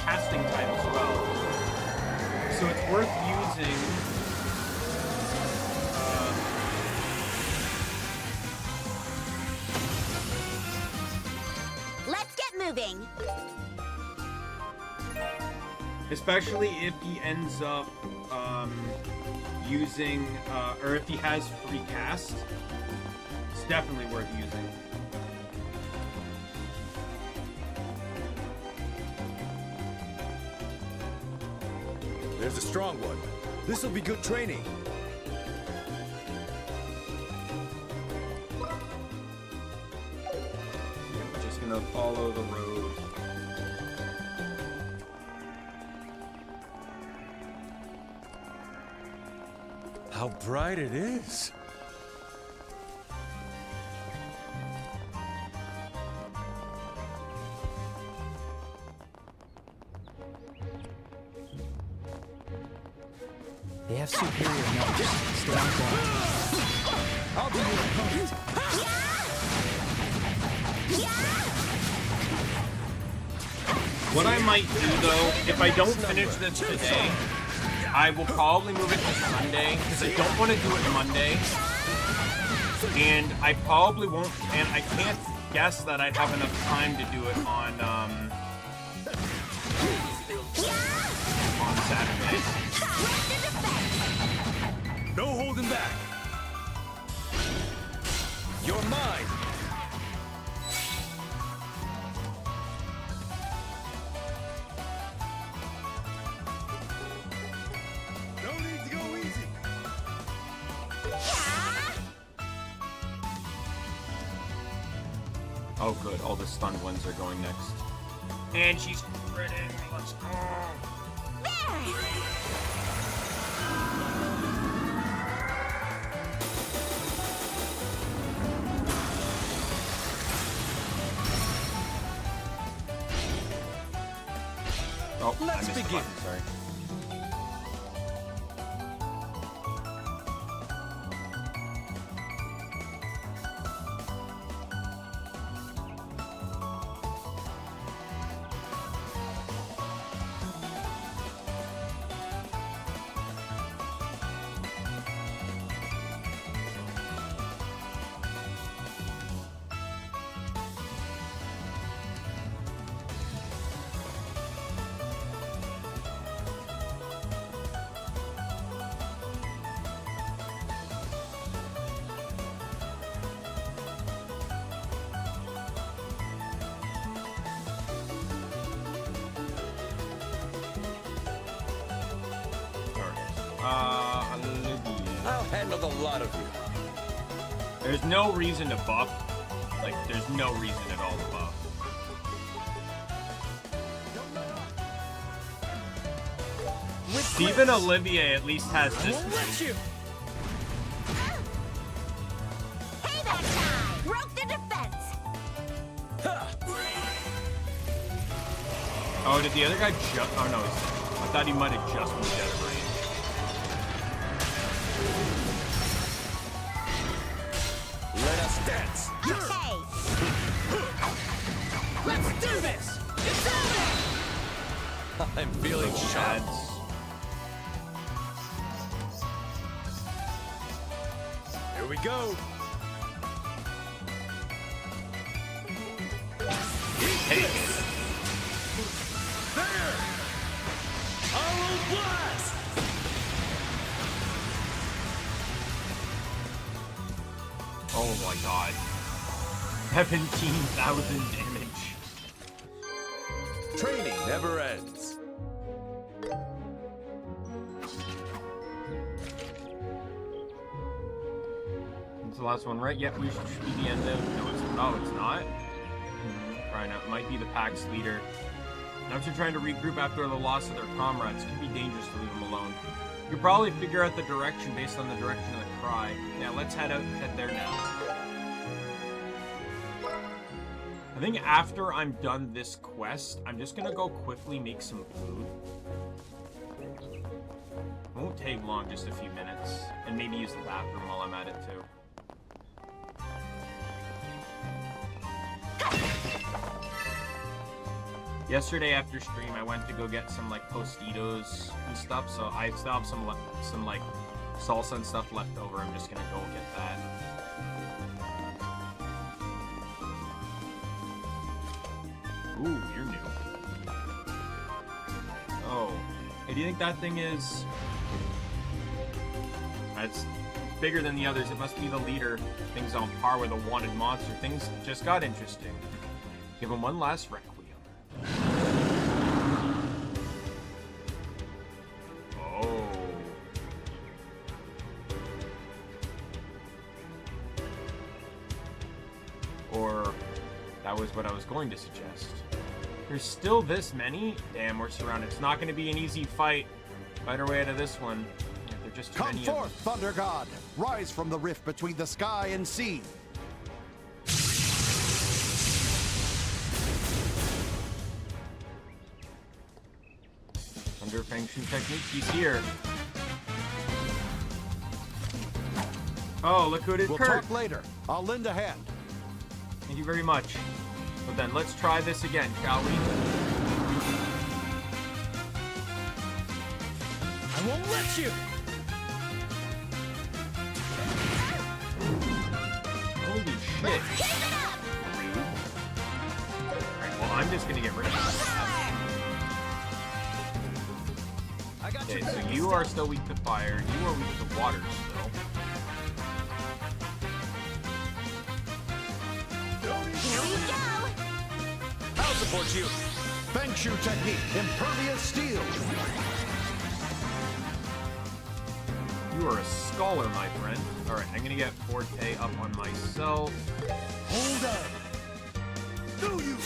casting time as well. So it's worth using. Let's get moving. Especially if he ends up using, or if he has free cast, it's definitely worth using. There's a strong one. This'll be good training. I'm just gonna follow the road. How bright it is. They have superior numbers. Stay on guard. I'll be your opponent. What I might do, though, if I don't finish this today, I will probably move it to Sunday, because I don't want to do it Monday. And I probably won't, and I can't guess that I'd have enough time to do it on Saturday. No holding back. You're mine. No need to go easy. Oh, good. All the stunned ones are going next. And she's critting. Let's go. Oh, Let's I missed the begin. button, sorry. Olivia. I'll handle the lot of you. There's no reason to buff. Like, there's no reason at all to buff. Even Olivia at least has this move. Payback time! Broke the defense! Oh, did the other guy just... Oh, no. I thought he might have just moved out of range. Let us dance. Okay! Let's do this! It's over! I'm feeling shot. Here we go. Hey. There! Hollow blast! Oh my god. 17,000 damage. Training never ends. It's the last one, right? Yep, we should be the end of... No, it's not. Right now, it might be the PAX leader. Now if you're trying to regroup after the loss of their comrades, it can be dangerous to leave them alone. You could probably figure out the direction based on the direction of the cry. Yeah, let's head there now. I think after I'm done this quest, I'm just gonna go quickly make some food. It won't take long, just a few minutes. And maybe use the bathroom while I'm at it too. Yesterday after stream, I went to go get some like Tostitos and stuff, so I still have some like salsa and stuff left over. I'm just gonna go get that. Ooh, you're new. Oh, hey, do you think that thing is? It's bigger than the others. It must be the leader. Things on par with a wanted monster. Things just got interesting. Give him one last requiem. Oh. Or that was what I was going to suggest. There's still this many? Damn, we're surrounded. It's not going to be an easy fight. Fight our way out of this one. They're just too Come many forth, of them. Thunder God! Rise from the rift between the sky and sea! Thunder Function Technique, he's here. Oh, look who it is, We'll Kurt. talk later. I'll lend a hand. Thank you very much. But then let's try this again, shall we? I won't let you! Holy shit. Alright, well, I'm just gonna get rid of that. Okay, so you are still weak to fire. You are weak to water still. Here we go! I'll support you. Fengshu technique, impervious steel. You are a scholar, my friend. Alright, I'm gonna get Forte up on myself. Hold on. Do you?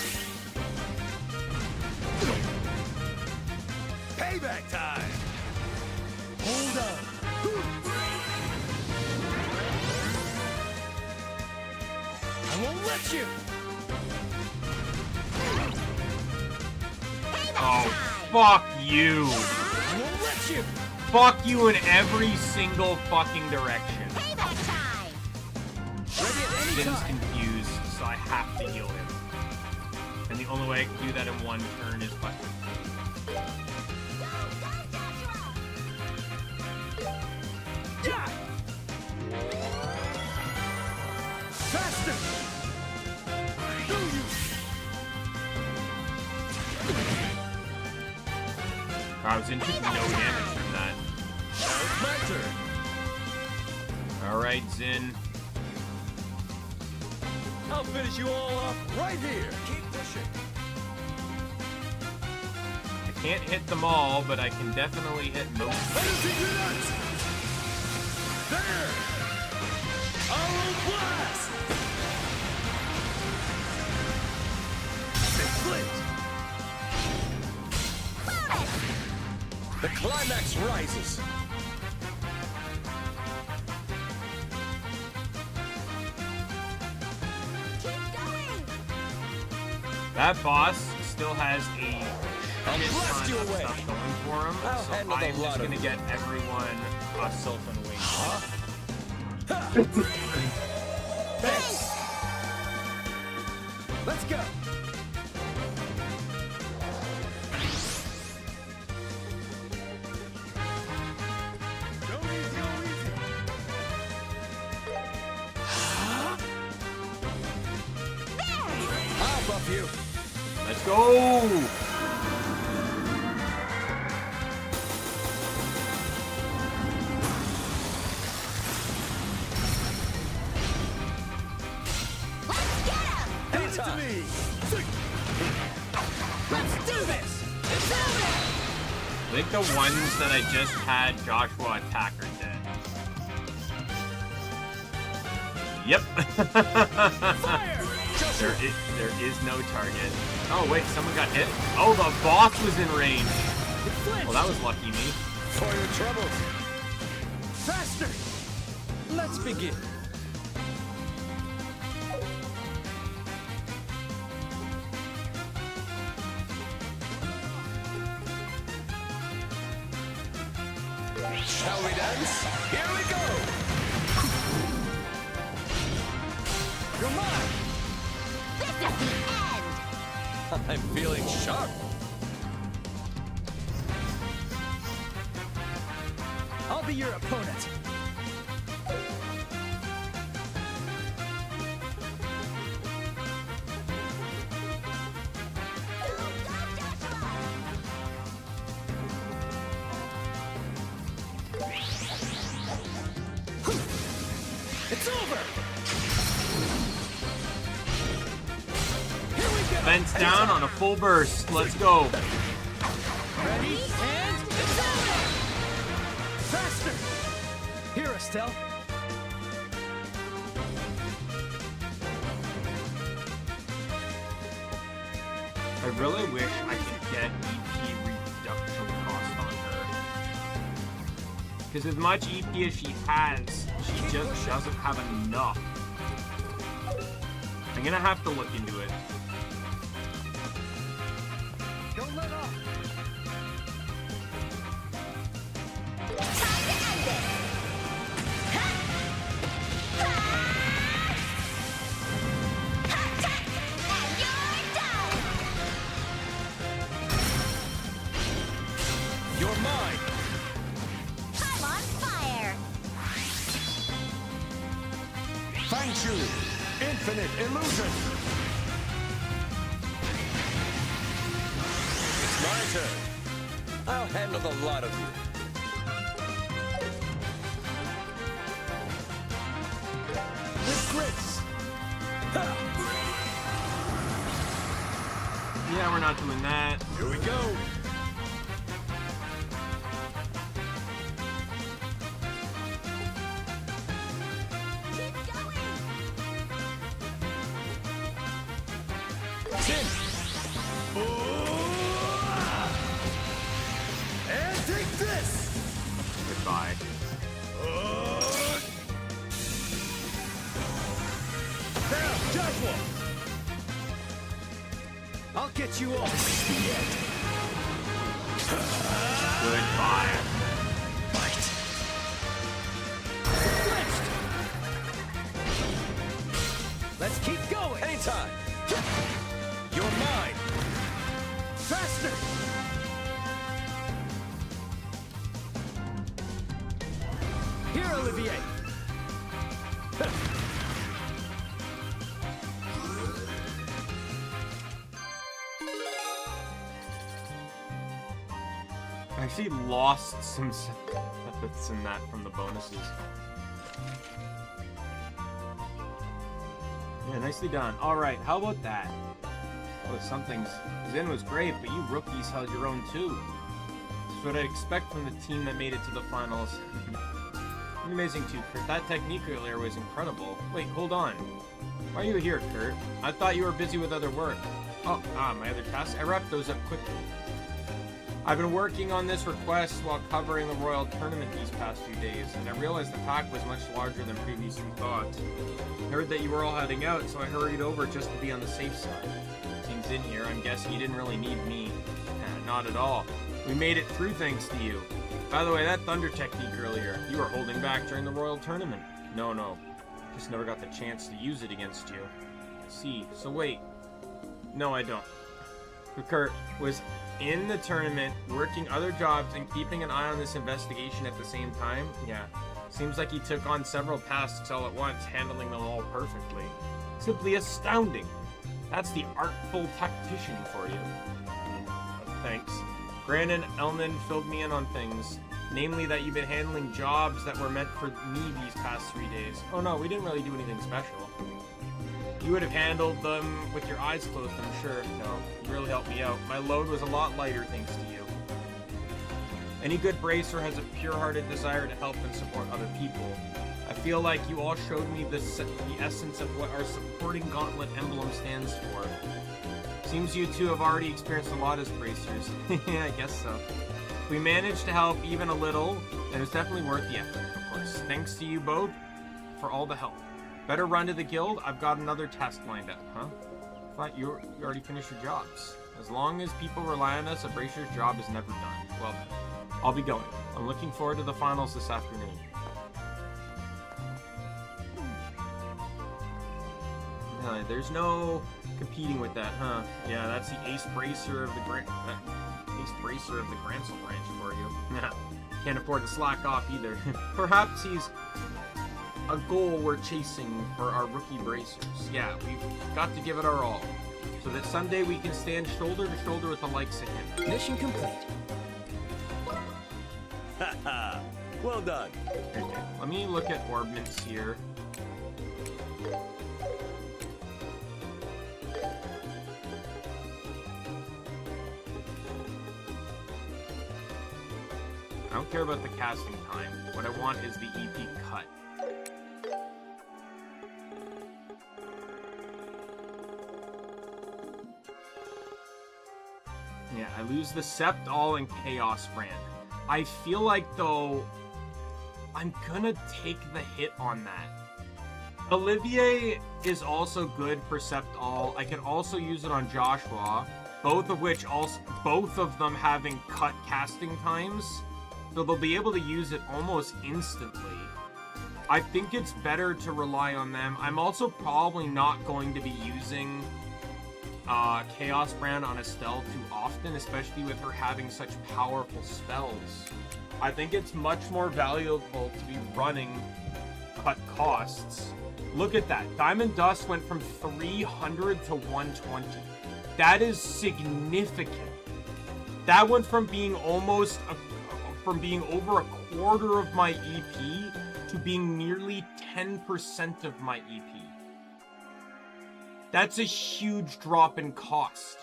Payback time! Hold on. I won't let you! Oh, fuck you! I won't let you! Fuck you in every single fucking direction. Jin's confused, so I have to heal him. And the only way I can do that in one turn is by... Yeah! Faster! Do you? I was in no damage from that. Now it's my turn. Alright, Zin. I'll finish you all off right here. Keep pushing. I can't hit them all, but I can definitely hit most. There! Aural blast! The climax rises. That boss still has a I'll shit blast ton you of away. stuff going for him, I'll so handle the I'm lot just of gonna you. get everyone a Sylphan Wing. Thanks! Let's go! I'll buff you. Let's go! Hand it to me! Let's do this! I think the ones that I just had Joshua attack are dead. Yep. there is no target. Oh wait, someone got hit? Oh, the boss was in range. Well, that was lucky me. For your troubles. Faster! Let's begin. Shall we dance? Here we go! You're mine! This is the end! I'm feeling sharp. I'll be your opponent. It's over! Here we go! Fence down on a full burst. Let's go. Ready, and it's over! Faster! Here, Estelle. I really wish I could get EP reduction cost on her. Because as much EP as she has, she just doesn't have enough. I'm gonna have to look into it. Don't let off! You're mine. I'm on fire! Thank you! Infinite illusion! It's my turn. I'll handle the lot of you. With grace! Yeah, we're not doing that. Here we go! Sin. And take this! Goodbye. Now, Joshua! I'll get you all. Goodbye. Flinched! Let's keep going! Anytime. You're mine. Faster! Here, Olivier! I actually lost some benefits in that from the bonuses. Yeah, nicely done. Alright, how about that? Oh, something's... Zin was great, but you rookies held your own too. That's what I'd expect from the team that made it to the finals. Amazing too, Kurt. That technique earlier was incredible. Wait, hold on. Why are you here, Kurt? I thought you were busy with other work. Oh, my other tasks? I wrapped those up quickly. I've been working on this request while covering the Royal Tournament these past few days, and I realized the pack was much larger than previously thought. I heard that you were all heading out, so I hurried over just to be on the safe side. Seems in here, I'm guessing you didn't really need me. Not at all. We made it through thanks to you. By the way, that thunder technique earlier, you were holding back during the Royal Tournament. No. Just never got the chance to use it against you. I see. So wait. No, I don't. Kurt was in the tournament, working other jobs and keeping an eye on this investigation at the same time? Yeah. Seems like he took on several tasks all at once, handling them all perfectly. Simply astounding. That's the artful tactician for you. Thanks. Brandon Elman filled me in on things. Namely that you've been handling jobs that were meant for me these past 3 days. Oh no, we didn't really do anything special. You would have handled them with your eyes closed, I'm sure. No, you really helped me out. My load was a lot lighter thanks to you. Any good bracer has a pure-hearted desire to help and support other people. I feel like you all showed me the essence of what our supporting gauntlet emblem stands for. Seems you two have already experienced a lot as bracers. Yeah, I guess so. We managed to help even a little, and it's definitely worth the effort, of course. Thanks to you both for all the help. Better run to the guild. I've got another task lined up, huh? Thought you already finished your jobs. As long as people rely on us, a bracer's job is never done. Well then, I'll be going. I'm looking forward to the finals this afternoon. There's no competing with that, huh? Yeah, that's the ace bracer of the Grancel branch for you. Can't afford to slack off either. Perhaps he's a goal we're chasing for our rookie bracers. Yeah, we've got to give it our all, so that someday we can stand shoulder to shoulder with the likes of him. Mission complete. Haha, well done. Okay, let me look at orbments here. I don't care about the casting time. What I want is the EP cut. Yeah, I lose the Sept All and Chaos brand. I feel like, though, I'm gonna take the hit on that. Olivier is also good for Sept All. I can also use it on Joshua, both of them having cut casting times. So they'll be able to use it almost instantly. I think it's better to rely on them. I'm also probably not going to be using Chaos Brand on Estelle too often, especially with her having such powerful spells. I think it's much more valuable to be running cut costs. Look at that. Diamond Dust went from 300 to 120. That is significant. That went from being from being over a quarter of my EP to being nearly 10% of my EP. That's a huge drop in cost.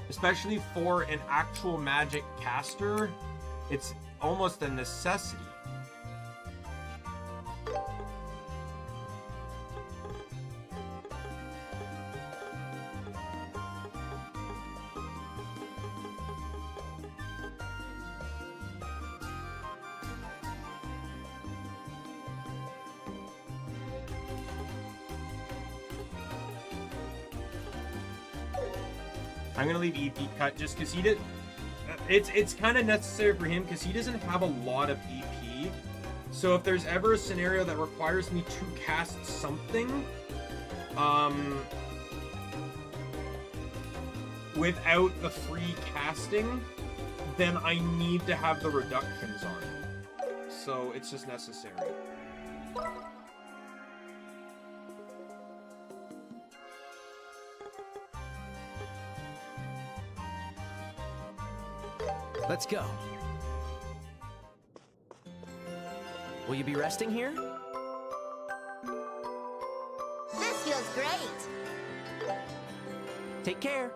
Especially for an actual magic caster, it's almost a necessity. I'm gonna leave EP cut just because he did. It's kind of necessary for him because he doesn't have a lot of EP. So if there's ever a scenario that requires me to cast something, without the free casting, then I need to have the reductions on it. So it's just necessary. Let's go. Will you be resting here? This feels great. Take care.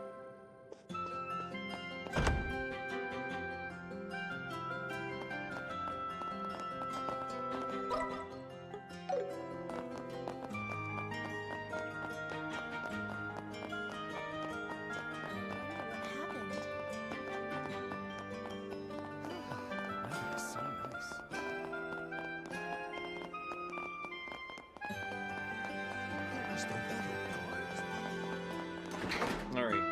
Alright.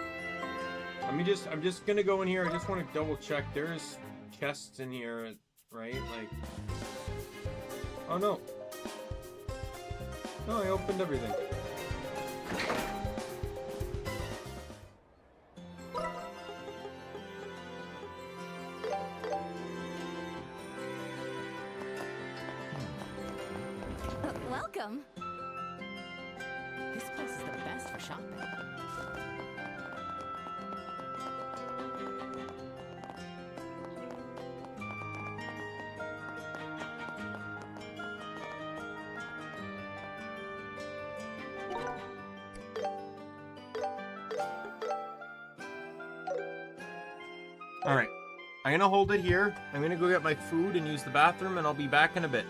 I'm just gonna go in here. I just want to double check. There's chests in here, right? Like. Oh no. No, I opened everything. Welcome. This place is the best for shopping. Alright. I'm gonna hold it here. I'm gonna go get my food and use the bathroom, and I'll be back in a bit.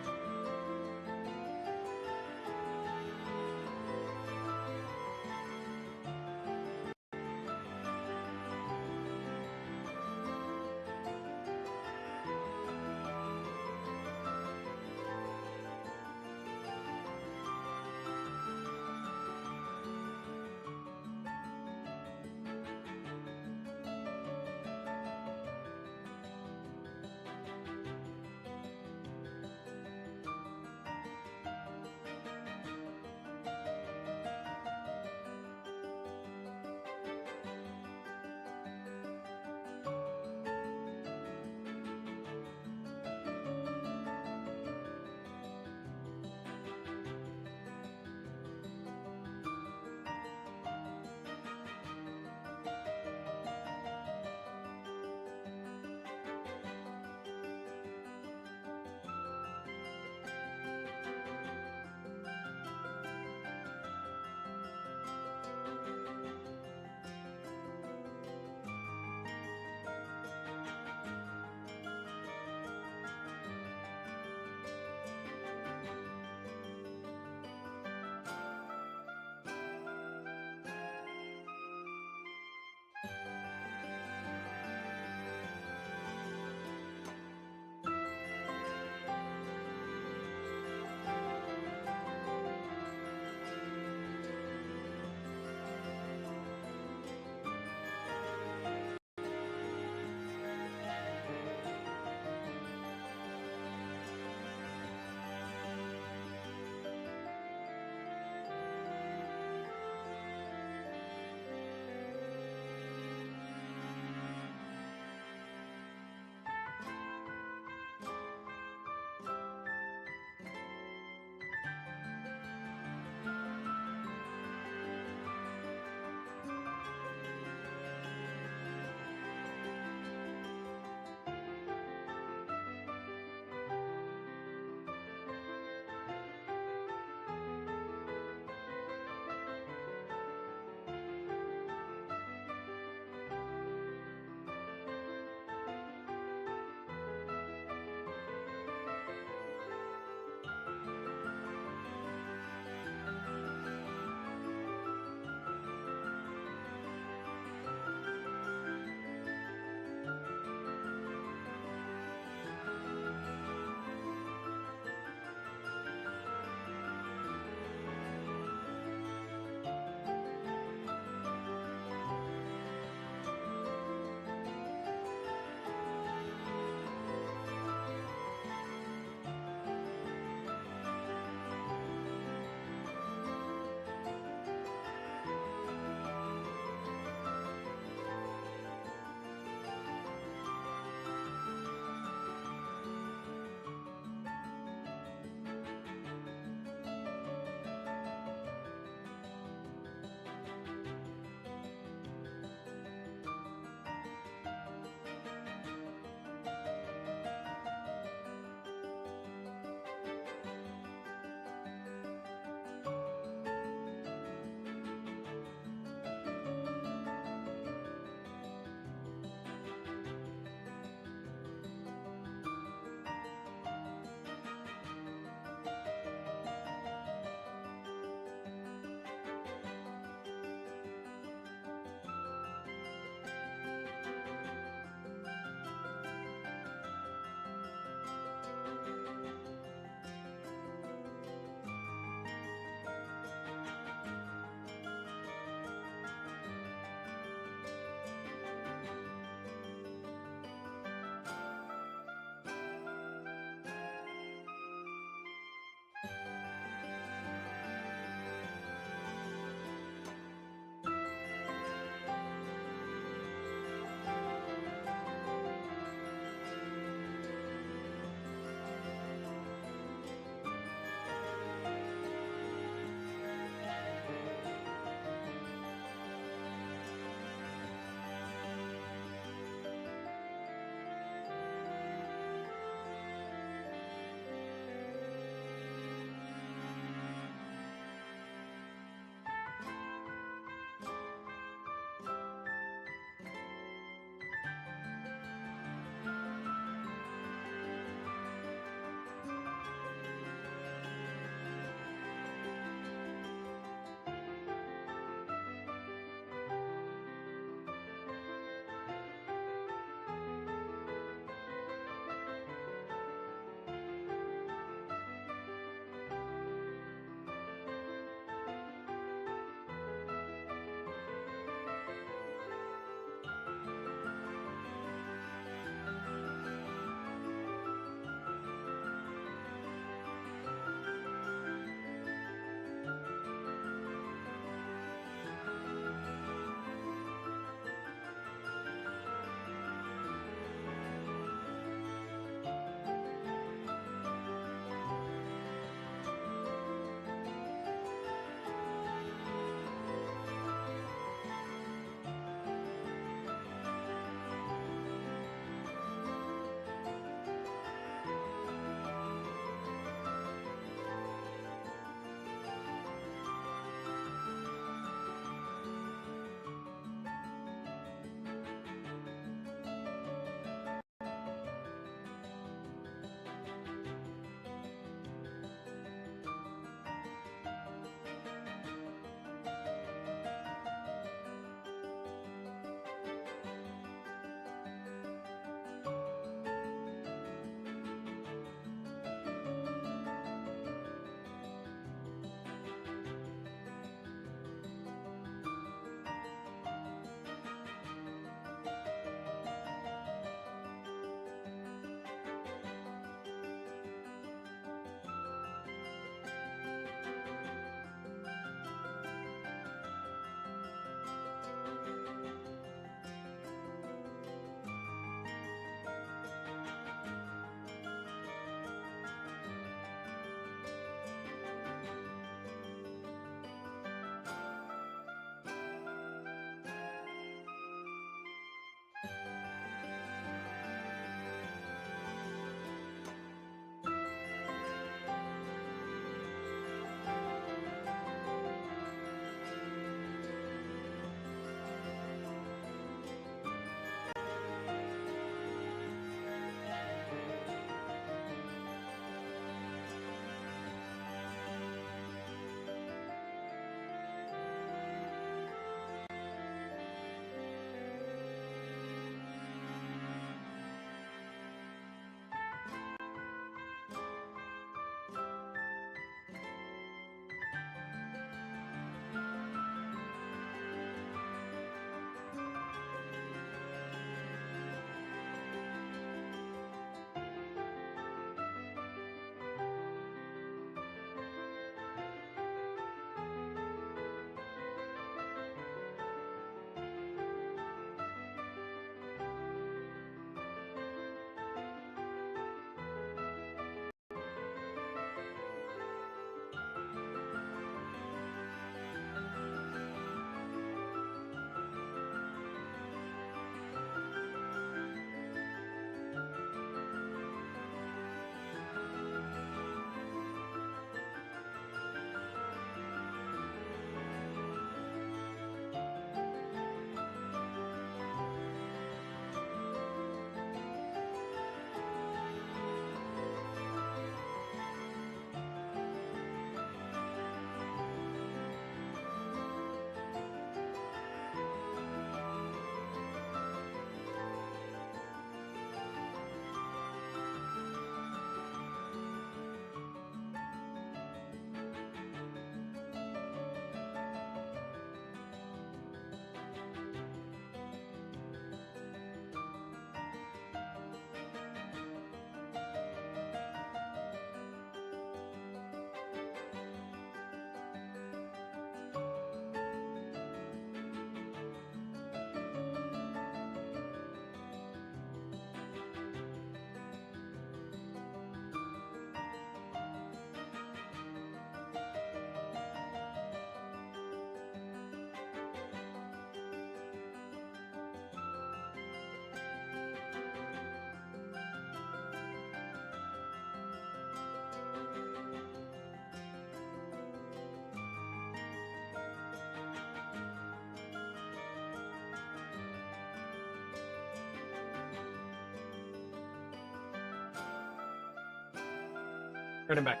Right, I'm back.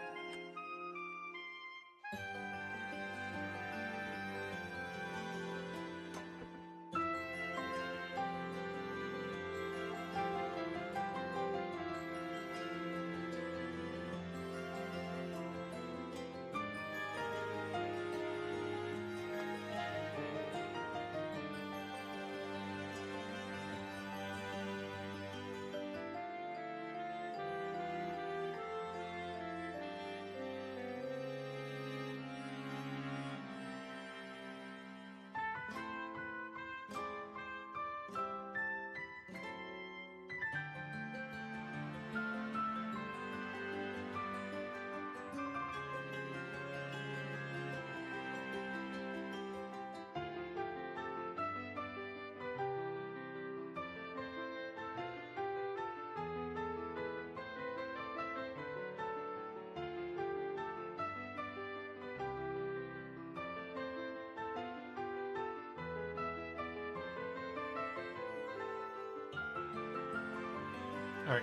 Alright.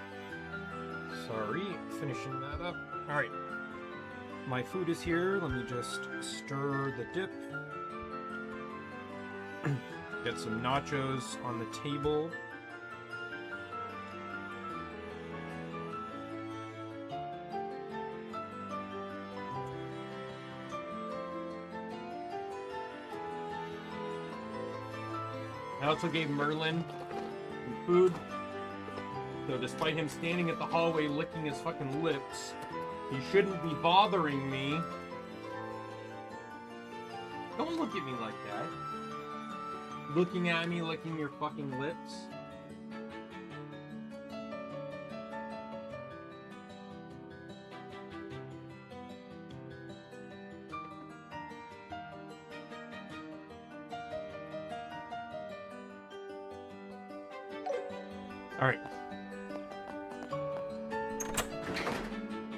Sorry, finishing that up. Alright. My food is here. Let me just stir the dip. Get some nachos on the table. I also gave Merlin some food. So despite him standing at the hallway licking his fucking lips, he shouldn't be bothering me. Don't look at me like that. Looking at me licking your fucking lips. All right.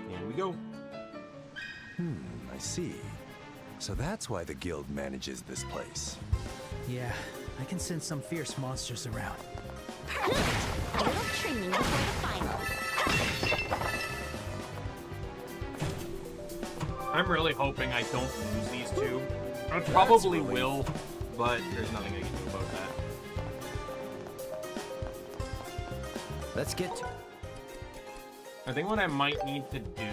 Here we go. I see. So that's why the guild manages this place. Yeah, I can sense some fierce monsters around. Perfect! A little training before the finals. I'm really hoping I don't lose these two. I probably will, but there's nothing I can do about that. Let's get to... I think what I might need to do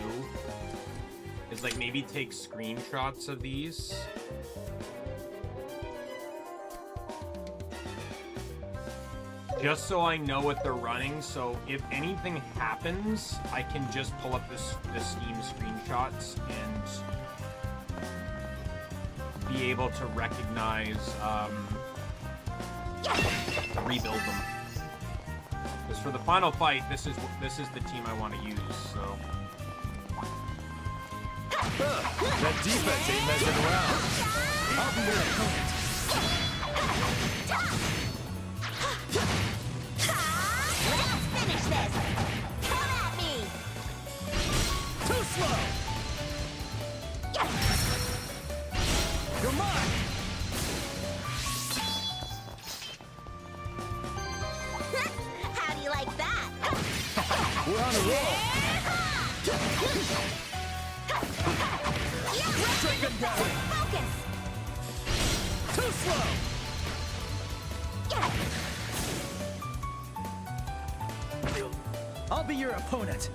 is like maybe take screenshots of these. Just so I know what they're running, so if anything happens, I can just pull up the Steam screenshots and be able to recognize, rebuild them. Because for the final fight, this is the team I want to use, so... That defense ain't messing around. I'll be your opponent. Let's finish this! Come at me! Too slow! You're mine! How do you like that? We're on a roll! Take him down! Focus! Too slow! I'll be your opponent.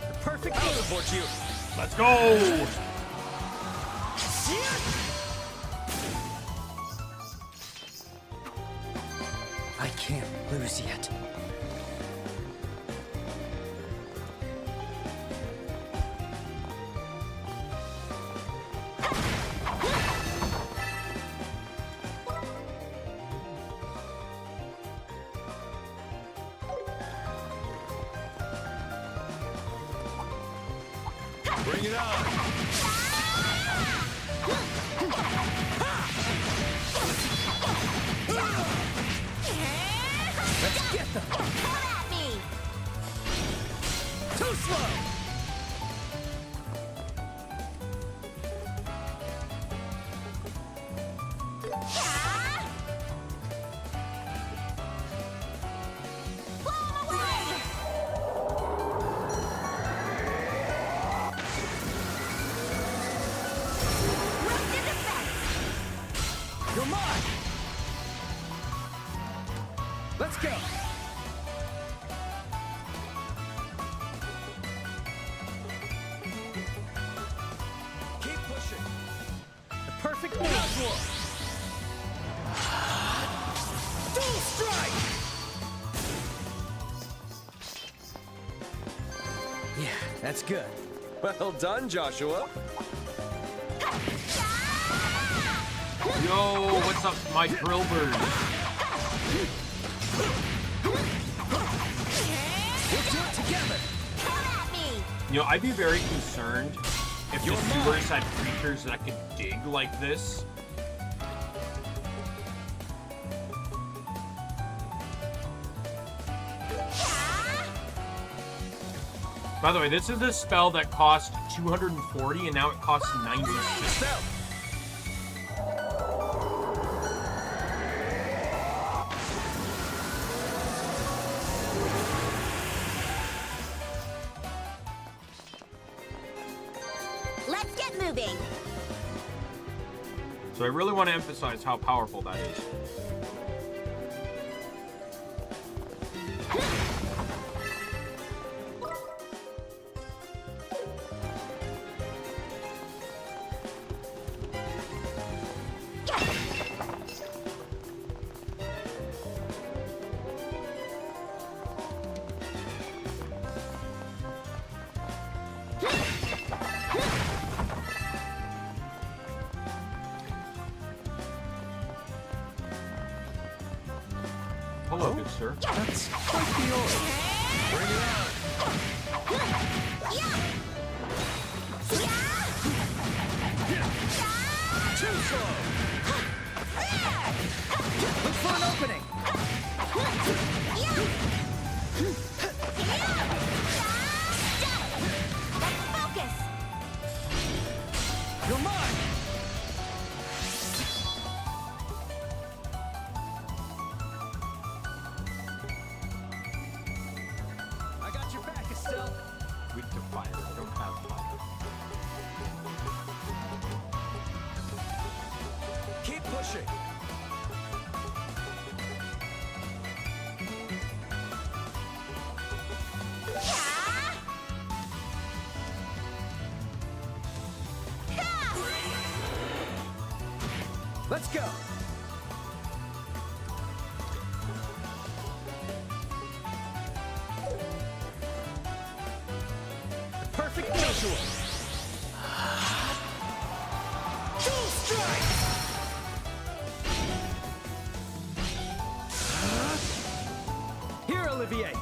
The perfect... I'll support you! Let's go! I can't lose yet. Bring it on! Let's get them! Come at me! Too slow! Blow 'em away! Yeah, that's good. Well done, Joshua. Yo, what's up, my drill bird? We'll do it together. You know, I'd be very concerned if the sewers had creatures that could dig like this. By the way, this is a spell that cost 240 and now it costs 96. Let's get moving. So I really want to emphasize how powerful that is. Hello, good sir. That's quite the order. Bring it on. Too slow. Look for an opening. Focus. You're mine. I got your back, Estelle. Weak to fire. I don't have fire. Keep pushing. Let's go. Perfect visual. Dual strike. Here, Olivier.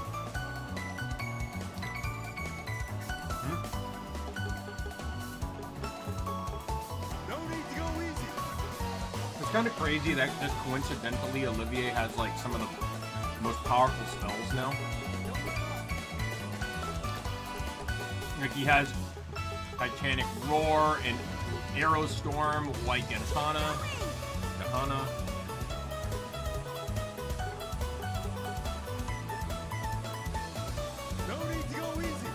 It's kind of crazy that just coincidentally Olivier has like some of the most powerful spells now. Like he has Titanic Roar and Arrow Storm, White Katana. No need to go easy.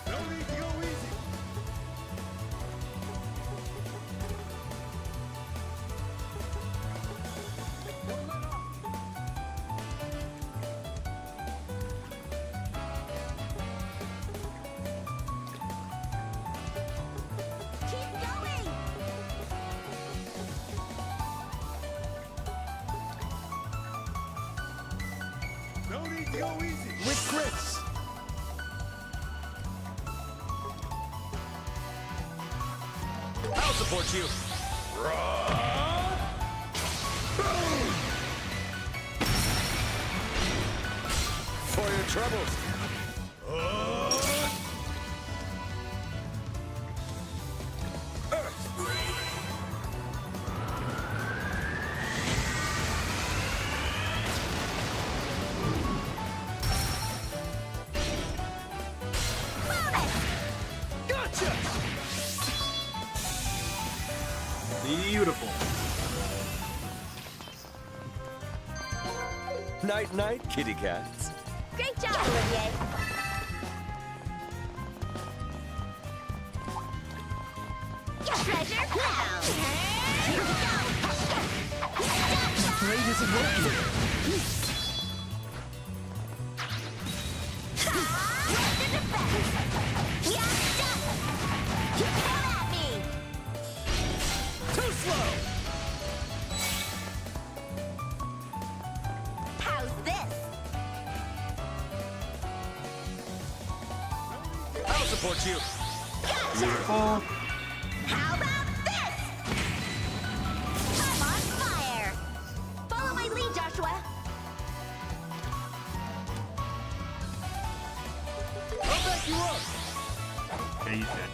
No need to go easy. Keep going. No need to go easy. With grace. I'll support you. For your troubles. Gotcha. Beautiful. Night, night, kitty cats. Great job, Olivier. Treasure found. Here we go. Stop isn't working. Too slow! How's this? I'll support you. Beautiful. How about this? I'm on fire! Follow my lead, Joshua. I'll back you up. Okay, you said.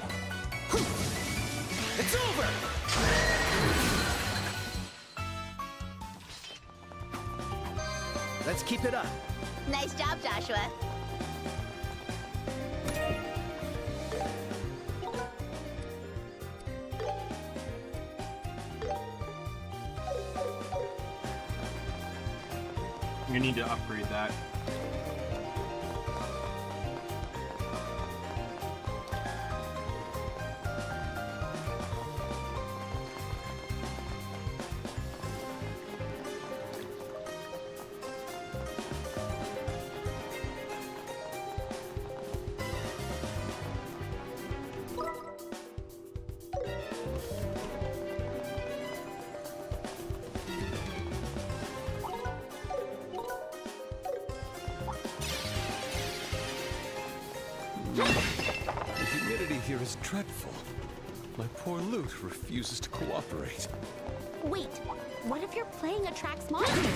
It's over! Let's keep it up. Nice job, Joshua. You need to upgrade that. The humidity here is dreadful. My poor lute refuses to cooperate. Wait, what if you're playing attracts monsters?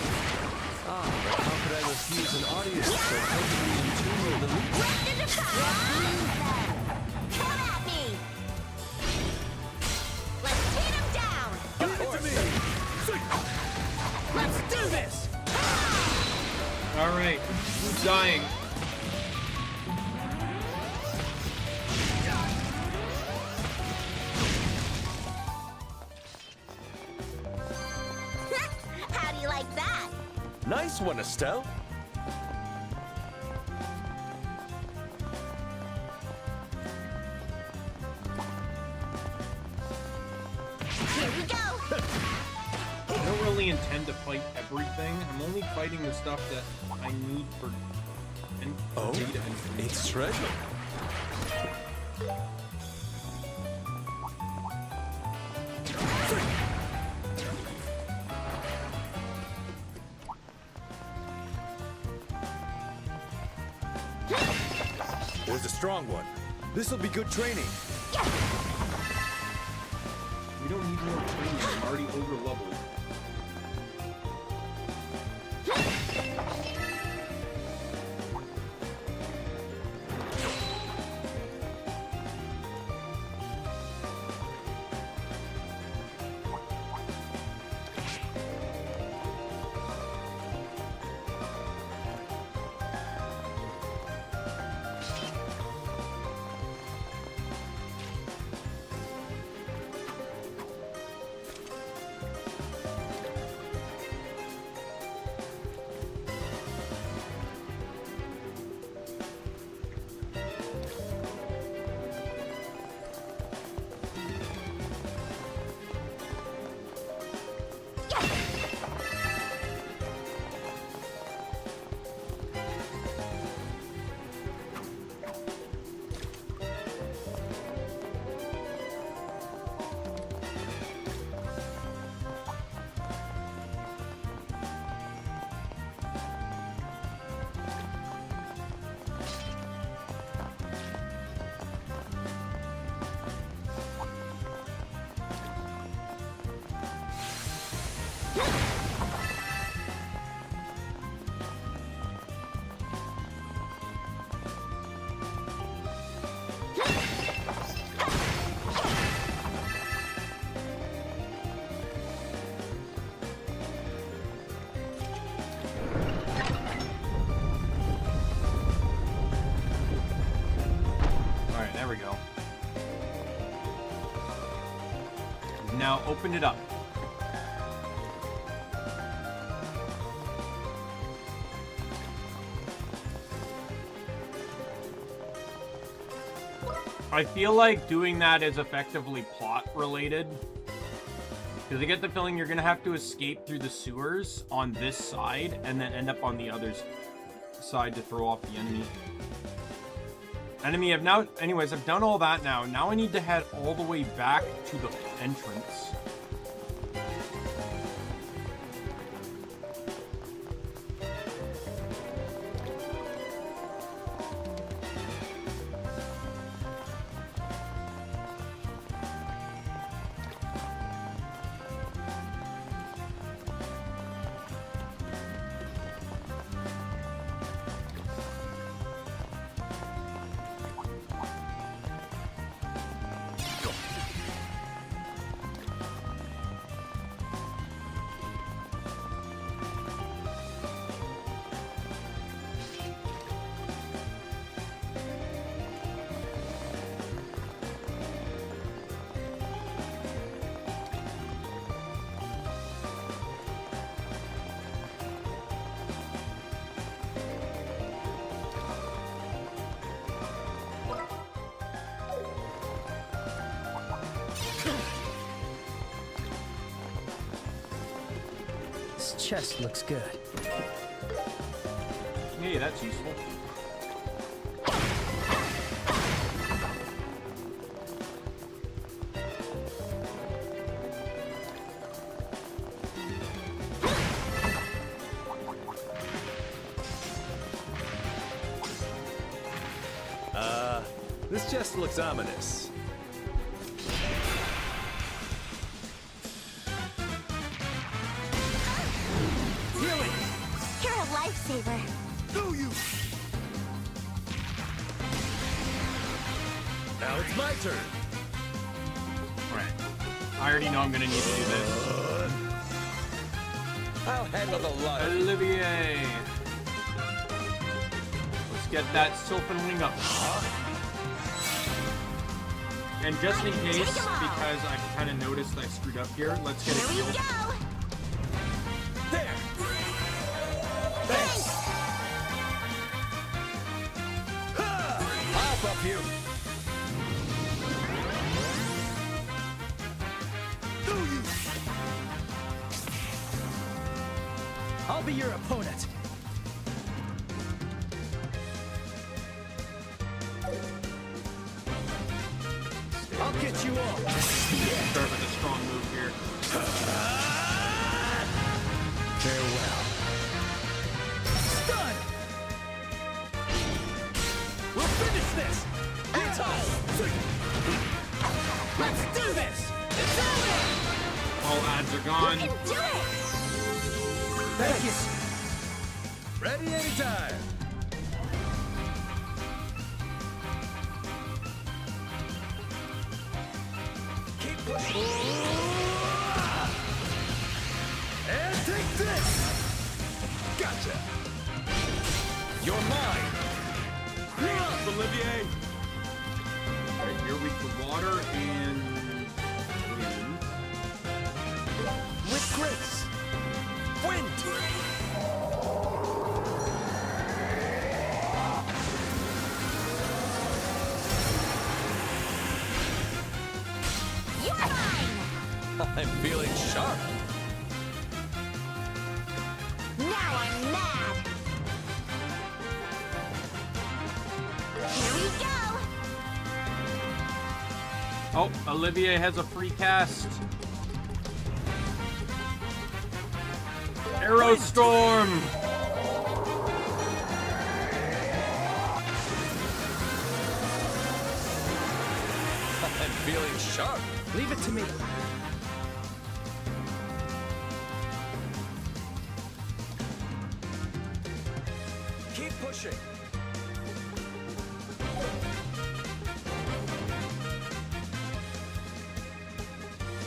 Ah, but how could I refuse an audience so perfectly in tune with the lute? Come at me! Let's beat him down! Give it to me! Let's do this! Alright, who's dying? How do you like that? Nice one, Estelle. Here we go! I don't really intend to fight everything. I'm only fighting the stuff that I need for data entry. It's treasure. There's a strong one. This'll be good training. We don't need more training. I'm already over leveled. There we go. Now open it up. I feel like doing that is effectively plot related. Because I get the feeling you're gonna have to escape through the sewers on this side and then end up on the other side to throw off the enemy. Anyways, I've done all that now. Now I need to head all the way back to the entrance. This chest looks good. Hey, that's useful. This chest looks ominous. You're a lifesaver. Do you? Now it's my turn. Alright. I already know I'm gonna need to do this. I'll handle the lot. Olivier! Let's get that Sylphan wing up. And just in case, because I kind of noticed I screwed up here, let's get a heal. There! Thanks! I'll buff you! I'll be your opponent. I'll get you all. Start with a strong move here. Farewell. Stun! We'll finish this! It's all! Let's do this! It's over! All ads are gone. You can do it! Thank you! Ready anytime! Keep pushing! And take this! Gotcha! You're mine! You're up, Olivier! Alright, you're weak to water and wind. With grace! Wind! You're mine! I'm feeling sharp! Now I'm mad! Here we go! Oh, Olivier has a free cast. Arrow Storm! I'm feeling sharp! Leave it to me. Keep pushing!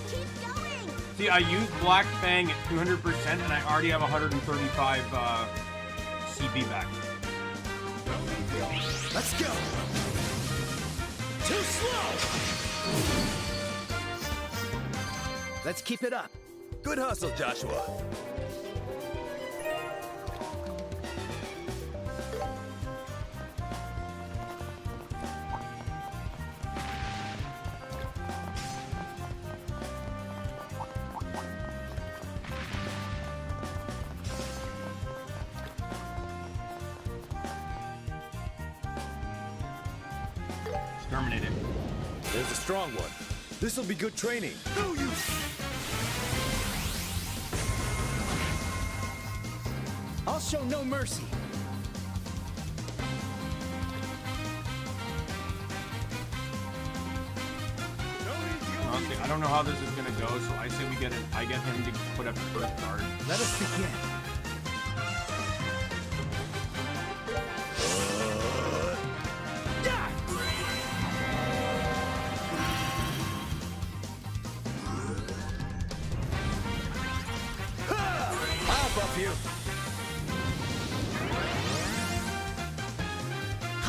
Keep going! See, I used Black Fang at 200% and I already have 135 CP back. Let's go! Too slow! Let's keep it up. Good hustle, Joshua. Terminate him. There's a strong one. This'll be good training. No, you. I'll show no mercy. Honestly, I don't know how this is gonna go, so I say I get him to put up the first guard. Let us begin. I'll buff you.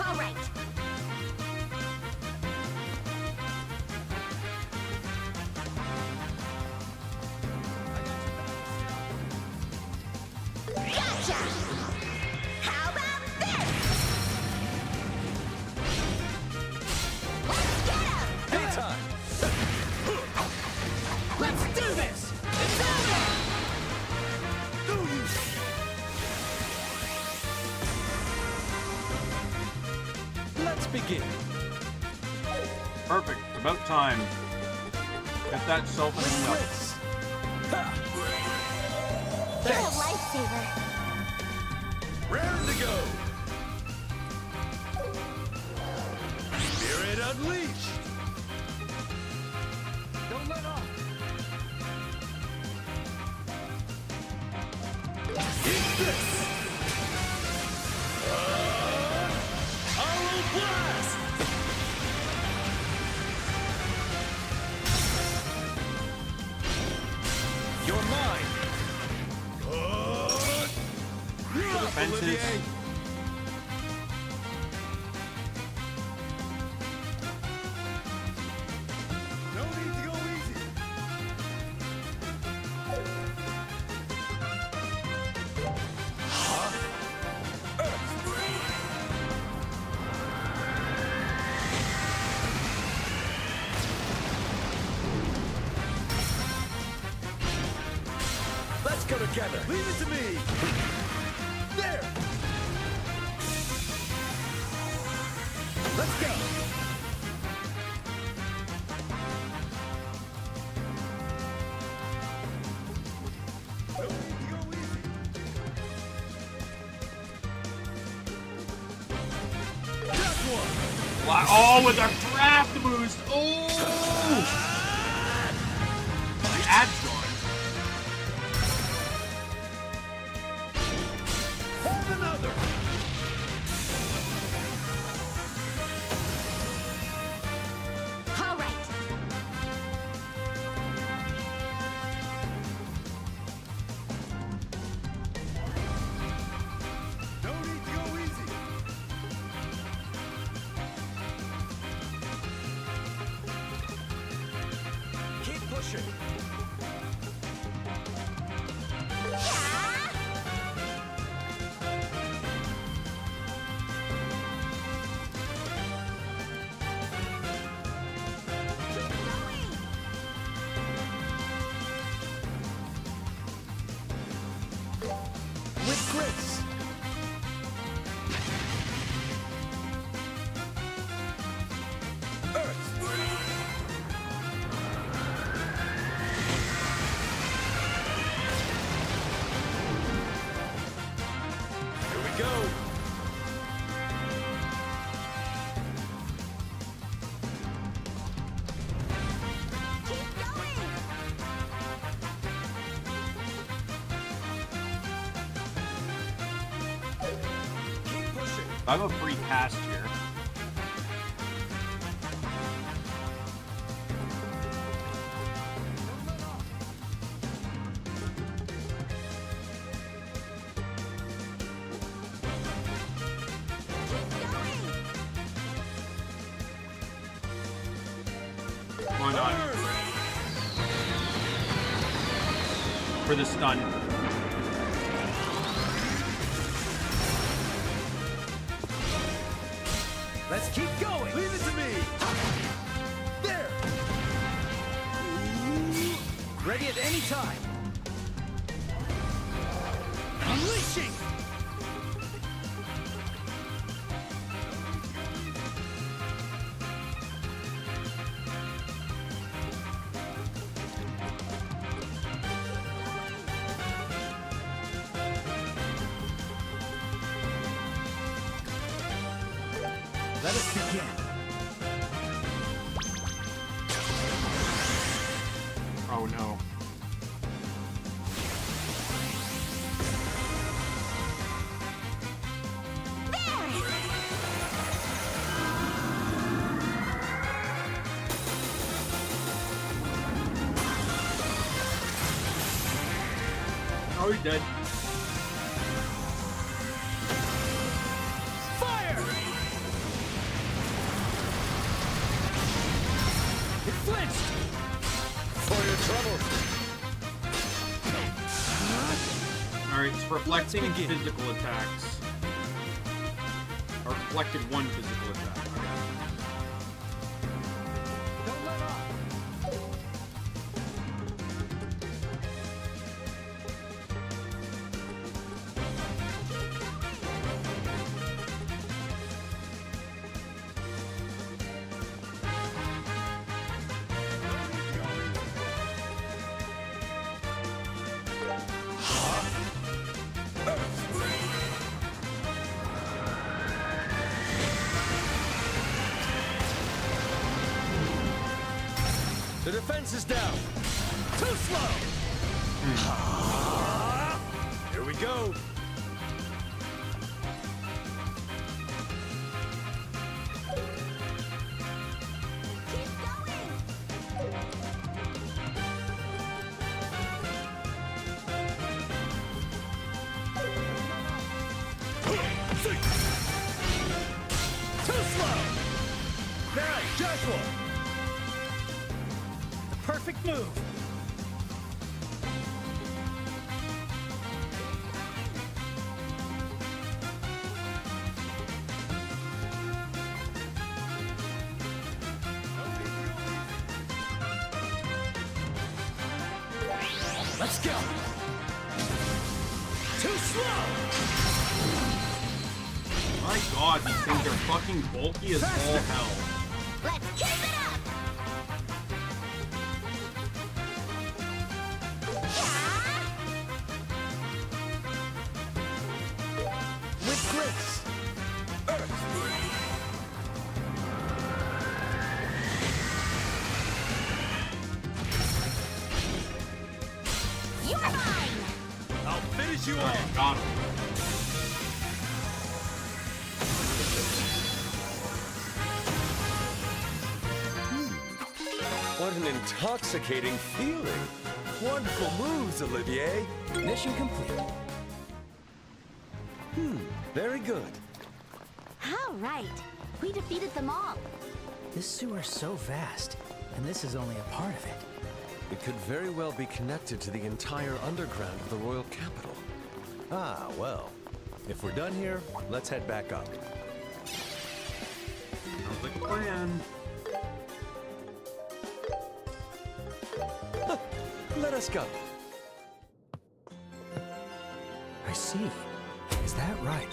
All right. Gotcha! How about this? Let's get him! Daytime. Let's do this! It's over! Let's begin. Perfect. About time. Get that self-enough. You're a lifesaver. Raring to go. Spirit unleashed. Don't let off. Eat this. Hollow blast. You're mine. Defenses. Olivier. No need to go easy. Let's go together. Leave it to me. There. Let's go. No need to go easy. That's one. Wow. Oh, with our draft boost. Oh! The ad's gone. Hold another. All right. No need to go easy. Keep pushing. With grace. Here we go. Keep pushing. I have a free cast here. Why not? For the stun. Let's keep going. Leave it to me. There. Ready at any time. Unleashing. Let us begin. Oh no. Oh, he's dead. Fire! It flinched! For your trouble. Alright, it's reflecting physical attacks. Or reflected one physical attack. Don't let off! The defense is down. Too slow! Here we go. Too slow! Now, Joshua! The perfect move! Let's go! Too slow! My god, these things are fucking bulky as all hell. Let's keep it up! With grace! You're mine! I'll finish you Alright, off. got him. What an intoxicating feeling. Wonderful moves, Olivier. Mission complete. Very good. All right. We defeated them all. This sewer's so vast, and this is only a part of it. It could very well be connected to the entire underground of the royal capital. Ah, well. If we're done here, let's head back up. Sounds like a plan. Let us go. I see. Is that right?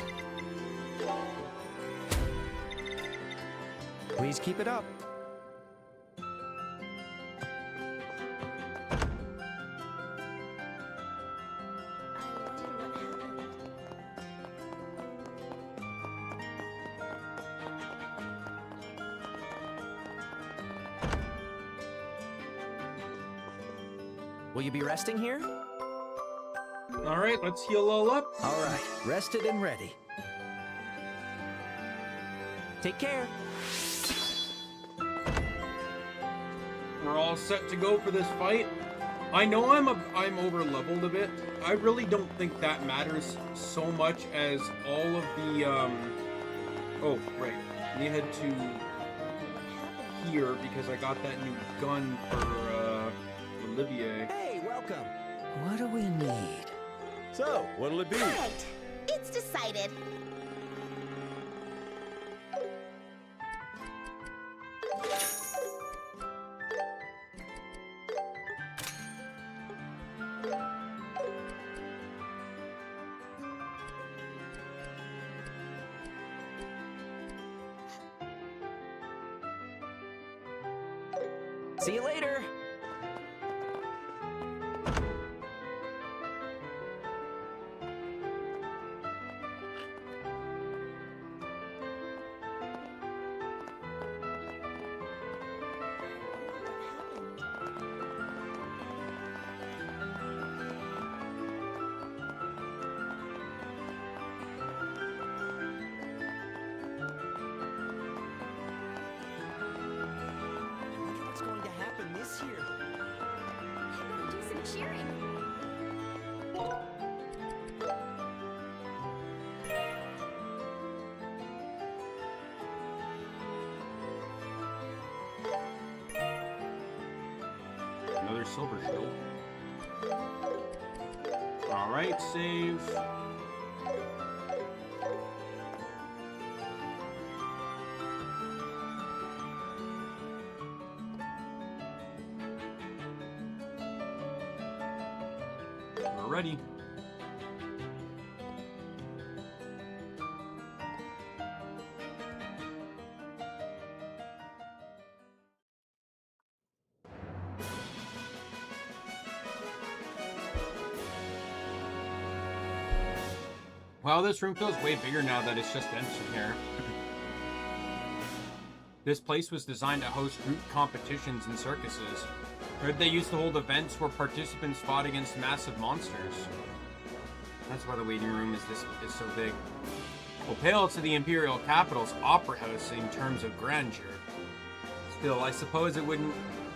Please keep it up. Will you be resting here? Alright, let's heal all up. All right, rested and ready. Take care. We're all set to go for this fight. I know I'm over leveled a bit. I really don't think that matters so much as all of the oh right, we head to here because I got that new gun for Olivier. Hey, welcome. What do we need? So, what'll it be? All right. It's decided. See you later. cheering. Another silver shield. Alright, save. We're ready. Wow, this room feels way bigger now that it's just empty here. This place was designed to host group competitions and circuses. Heard they used to hold events where participants fought against massive monsters. That's why the waiting room is so big. Well, pale to the Imperial Capital's opera house in terms of grandeur. Still, I suppose it wouldn't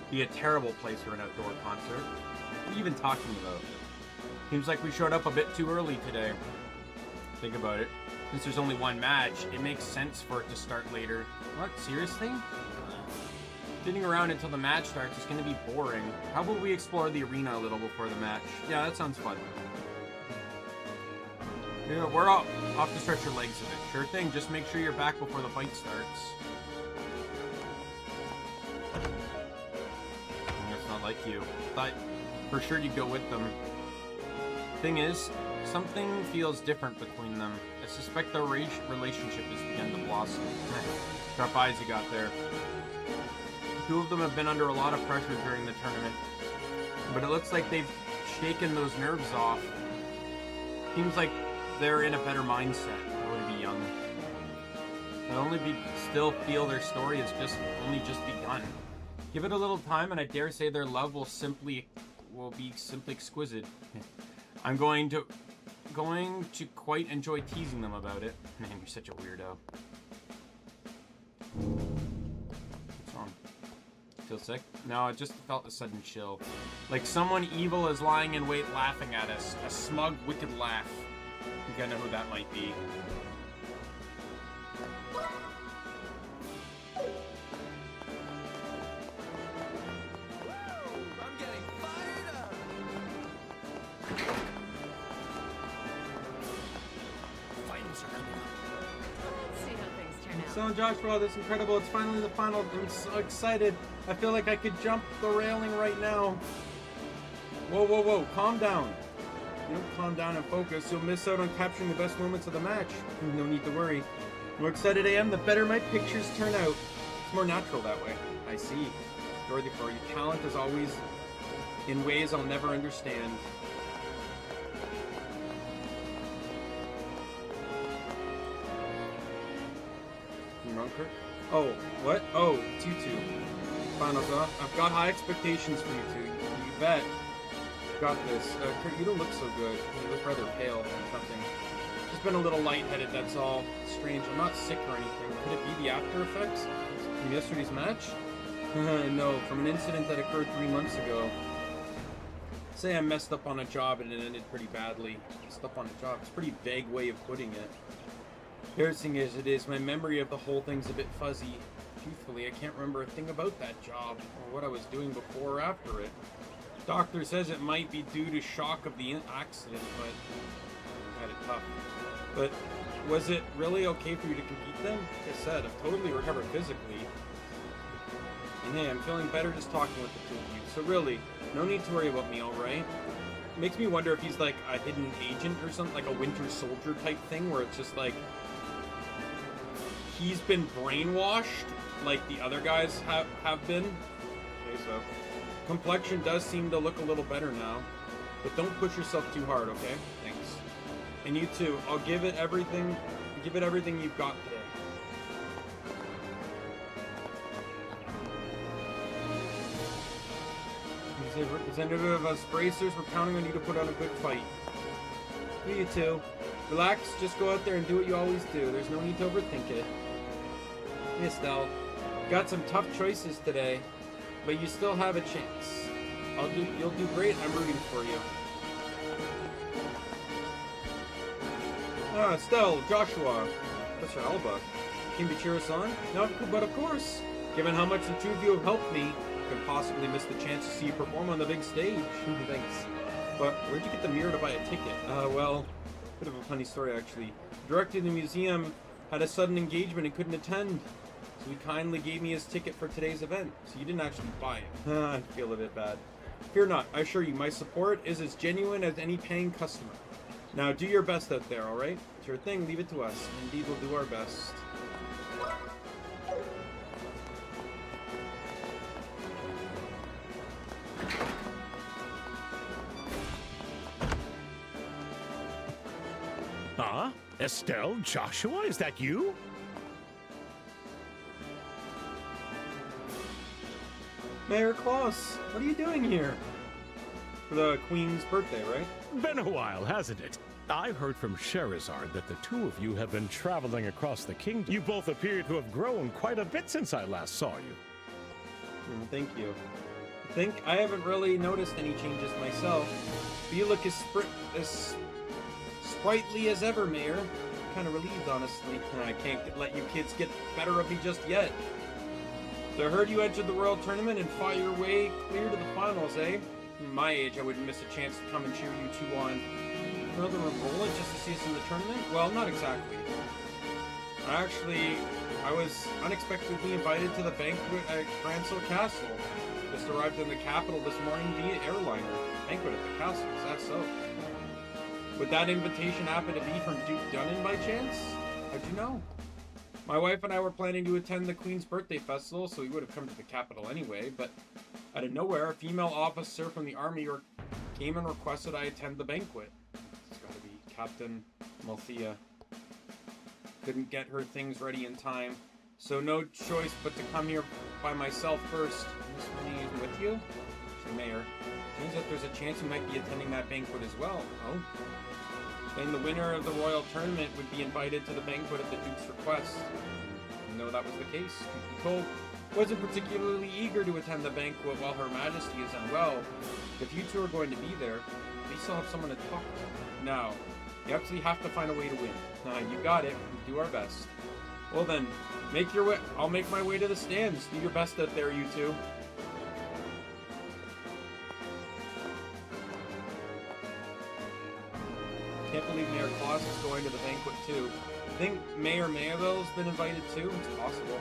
be a terrible place for an outdoor concert. What are you even talking about? Seems like we showed up a bit too early today. Think about it. Since there's only one match, it makes sense for it to start later. What? Seriously? Sitting around until the match starts is going to be boring. How about we explore the arena a little before the match? Yeah, that sounds fun. Yeah, we're off to stretch your legs a bit. Sure thing, just make sure you're back before the fight starts. That's not like you. Thought for sure you'd go with them. Thing is, something feels different between them. I suspect their relationship has begun to blossom. Sharp eyes you got there. The two of them have been under a lot of pressure during the tournament, but it looks like they've shaken those nerves off. Seems like they're in a better mindset. They would be young. They'll still feel their story has only just begun. Give it a little time, and I dare say their love will be simply exquisite. I'm going to quite enjoy teasing them about it. Man, you're such a weirdo. What's wrong? Feel sick? No, I just felt a sudden chill. Like someone evil is lying in wait laughing at us. A smug, wicked laugh. You gotta know who that might be. Josh, for all this incredible. It's finally the final. I'm so excited. I feel like I could jump the railing right now. Whoa, whoa, whoa. Calm down. You don't calm down and focus. You'll miss out on capturing the best moments of the match. No need to worry. The more excited I am, the better my pictures turn out. It's more natural that way. I see. Dorothy, for your talent is always in ways I'll never understand. Oh, what? Oh, it's you two. Finals, huh? I've got high expectations for you two. You bet. Got this. Kurt, you don't look so good. You look rather pale or something. Just been a little lightheaded, that's all. Strange. I'm not sick or anything. Could it be the after effects from yesterday's match? No, from an incident that occurred 3 months ago. Say I messed up on a job and it ended pretty badly. Messed up on a job. It's a pretty vague way of putting it. Embarrassing as it is, my memory of the whole thing's a bit fuzzy. Truthfully, I can't remember a thing about that job, or what I was doing before or after it. Doctor says it might be due to shock of the accident, but I had it tough. But was it really okay for you to compete then? Like I said, I've totally recovered physically. And hey, I'm feeling better just talking with the two of you. So really, no need to worry about me, alright? It makes me wonder if he's like a hidden agent or something, like a Winter Soldier type thing, where it's just like he's been brainwashed like the other guys have been. Okay, so complexion does seem to look a little better now, but don't push yourself too hard, okay? Thanks. And you too. I'll give it everything you've got today. Representative of us bracers, we're counting on you to put on a good fight. Do you too. Relax, just go out there and do what you always do. There's no need to overthink it. Hey, Estelle, got some tough choices today, but you still have a chance. You'll do great. I'm rooting for you. Ah, Estelle, Joshua, Mr. Alba, came to cheer us on? No, but of course. Given how much the two of you have helped me, I could possibly miss the chance to see you perform on the big stage. Thanks. But where'd you get the mirror to buy a ticket? Well, bit of a funny story actually. The director of the museum had a sudden engagement and couldn't attend. So he kindly gave me his ticket for today's event. So you didn't actually buy it. I feel a bit bad. Fear not, I assure you, my support is as genuine as any paying customer. Now do your best out there, alright? Sure thing, leave it to us. Indeed, we'll do our best. Huh? Estelle, Joshua, is that you? Mayor Claus, what are you doing here? For the Queen's birthday, right? Been a while, hasn't it? I heard from Sherazard that the two of you have been traveling across the kingdom. You both appear to have grown quite a bit since I last saw you. Thank you. I haven't really noticed any changes myself. But you look as sprightly as ever, Mayor. Kind of relieved, honestly. I can't let you kids get better of me just yet. So I heard you entered the Royal Tournament and fought your way clear to the finals, eh? In my age, I wouldn't miss a chance to come and cheer you two on. Another enrollment just to see us in the tournament? Well, not exactly. I was unexpectedly invited to the banquet at Gransel Castle. Just arrived in the capital this morning via airliner. Banquet at the castle, is that so? Would that invitation happen to be from Duke Dunnan by chance? How'd you know? My wife and I were planning to attend the Queen's Birthday Festival, so we would have come to the capital anyway, but out of nowhere, a female officer from the army came and requested I attend the banquet. It's gotta be Captain Malthea. Couldn't get her things ready in time, so no choice but to come here by myself first. Miss Winnie is with you? The mayor. Turns out there's a chance you might be attending that banquet as well. Oh? Then the winner of the royal tournament would be invited to the banquet at the Duke's request. No, that was the case. Be told, wasn't particularly eager to attend the banquet while Her Majesty is unwell. If you two are going to be there, at least I'll have someone to talk to. Now, you actually have to find a way to win. You got it. We do our best. Well then, make your way. I'll make my way to the stands. Do your best out there, you two. Can't believe Mayor Claus is going to the banquet too. I think Mayor Mayerville's been invited too. It's possible.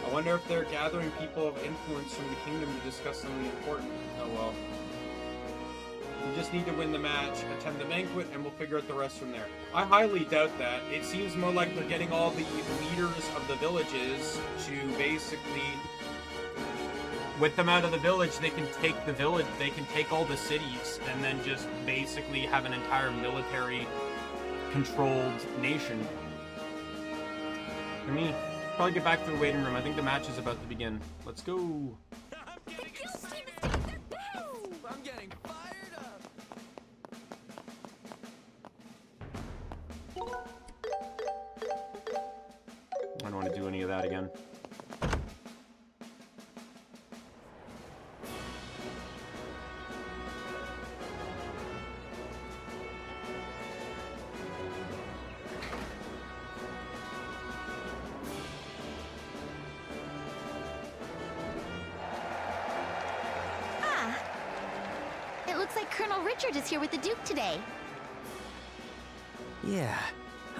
I wonder if they're gathering people of influence from the kingdom to discuss something important. Oh well. We just need to win the match, attend the banquet, and we'll figure out the rest from there. I highly doubt that. It seems more like they're getting all the leaders of the villages to basically... With them out of the village, they can take the village, they can take all the cities, and then just basically have an entire military-controlled nation. For me, probably get back to the waiting room. I think the match is about to begin. Let's go. I'm getting fired up. I don't want to do any of that again. Colonel Richard is here with the Duke today. Yeah,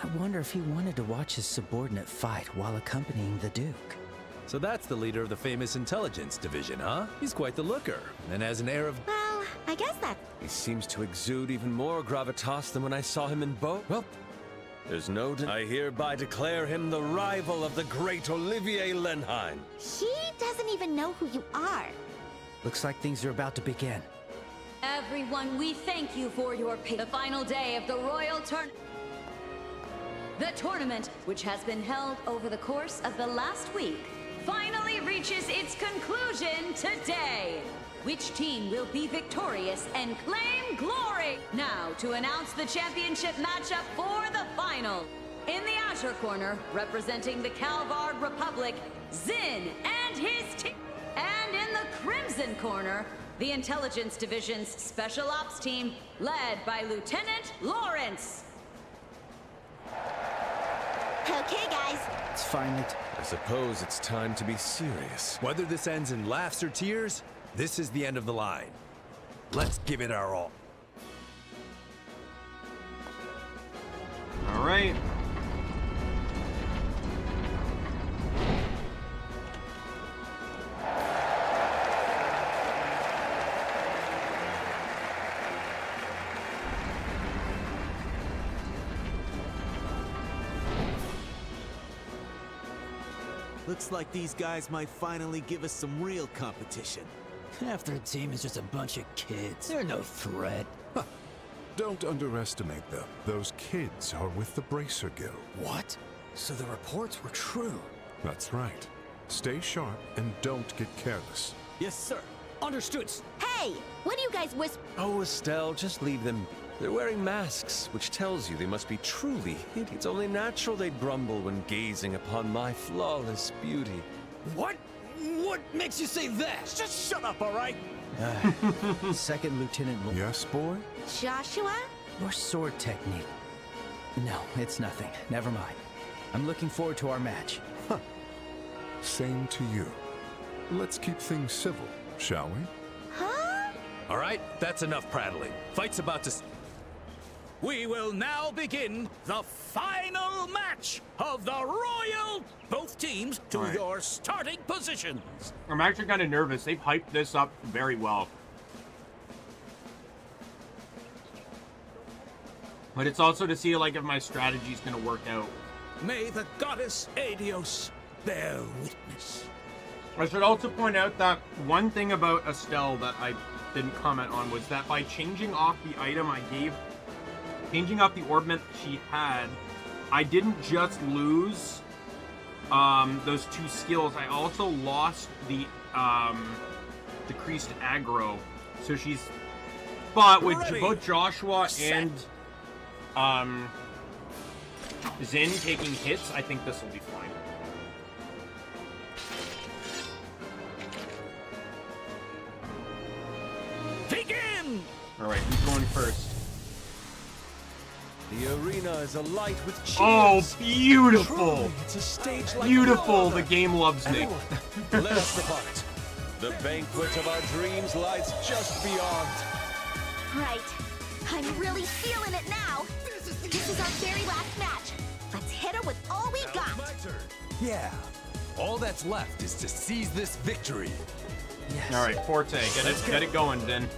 I wonder if he wanted to watch his subordinate fight while accompanying the Duke. So that's the leader of the famous intelligence division, huh? He's quite the looker, and has an air of... Well, I guess that... He seems to exude even more gravitas than when I saw him in Bo. Well, there's no... I hereby declare him the rival of the great Olivier Lenheim. He doesn't even know who you are. Looks like things are about to begin. Everyone, we thank you for your the final day of the Royal The tournament, which has been held over the course of the last week, finally reaches its conclusion today. Which team will be victorious and claim glory? Now, to announce the championship matchup for the final. In the Azure Corner, representing the Calvard Republic, Zin and his team. And in the Crimson Corner, the Intelligence Division's Special Ops team, led by Lieutenant Lawrence. Okay, guys. It's finally... I suppose it's time to be serious. Whether this ends in laughs or tears, this is the end of the line. Let's give it our all. All right. Looks like these guys might finally give us some real competition. Half their team is just a bunch of kids. They're no threat. Don't underestimate them. Those kids are with the Bracer Guild. What? So the reports were true? That's right. Stay sharp and don't get careless. Yes, sir. Understood. Hey, what do you guys whisper? Oh, Estelle, just leave them. They're wearing masks, which tells you they must be truly hideous. It's only natural they'd grumble when gazing upon my flawless beauty. What? What makes you say that? Just shut up, all right? Second Lieutenant... Yes, boy? Joshua? Your sword technique. No, it's nothing. Never mind. I'm looking forward to our match. Huh. Same to you. Let's keep things civil, shall we? Huh? All right, that's enough prattling. Fight's about to... We will now begin the final match of the Royal. Both teams to your starting positions. I'm actually kind of nervous. They've hyped this up very well. But it's also to see like if my strategy is going to work out. May the goddess Adios bear witness. I should also point out that one thing about Estelle that I didn't comment on was that by changing off the item I gave, changing off the orbment she had, I didn't just lose those two skills. I also lost the decreased aggro. So she's, but with both Joshua and Zin taking hits, I think this will be fine. Begin! Alright, who's going first? The arena is alight with cheers. Oh, beautiful! Truly, it's a stage like Beautiful! no The game loves me. Let us depart. The banquet of our dreams lies just beyond. Right. I'm really feeling it now. This is our very last match. Let's hit her with all we got. Yeah. All that's left is to seize this victory. Yes. Alright, Forte, get it going, then.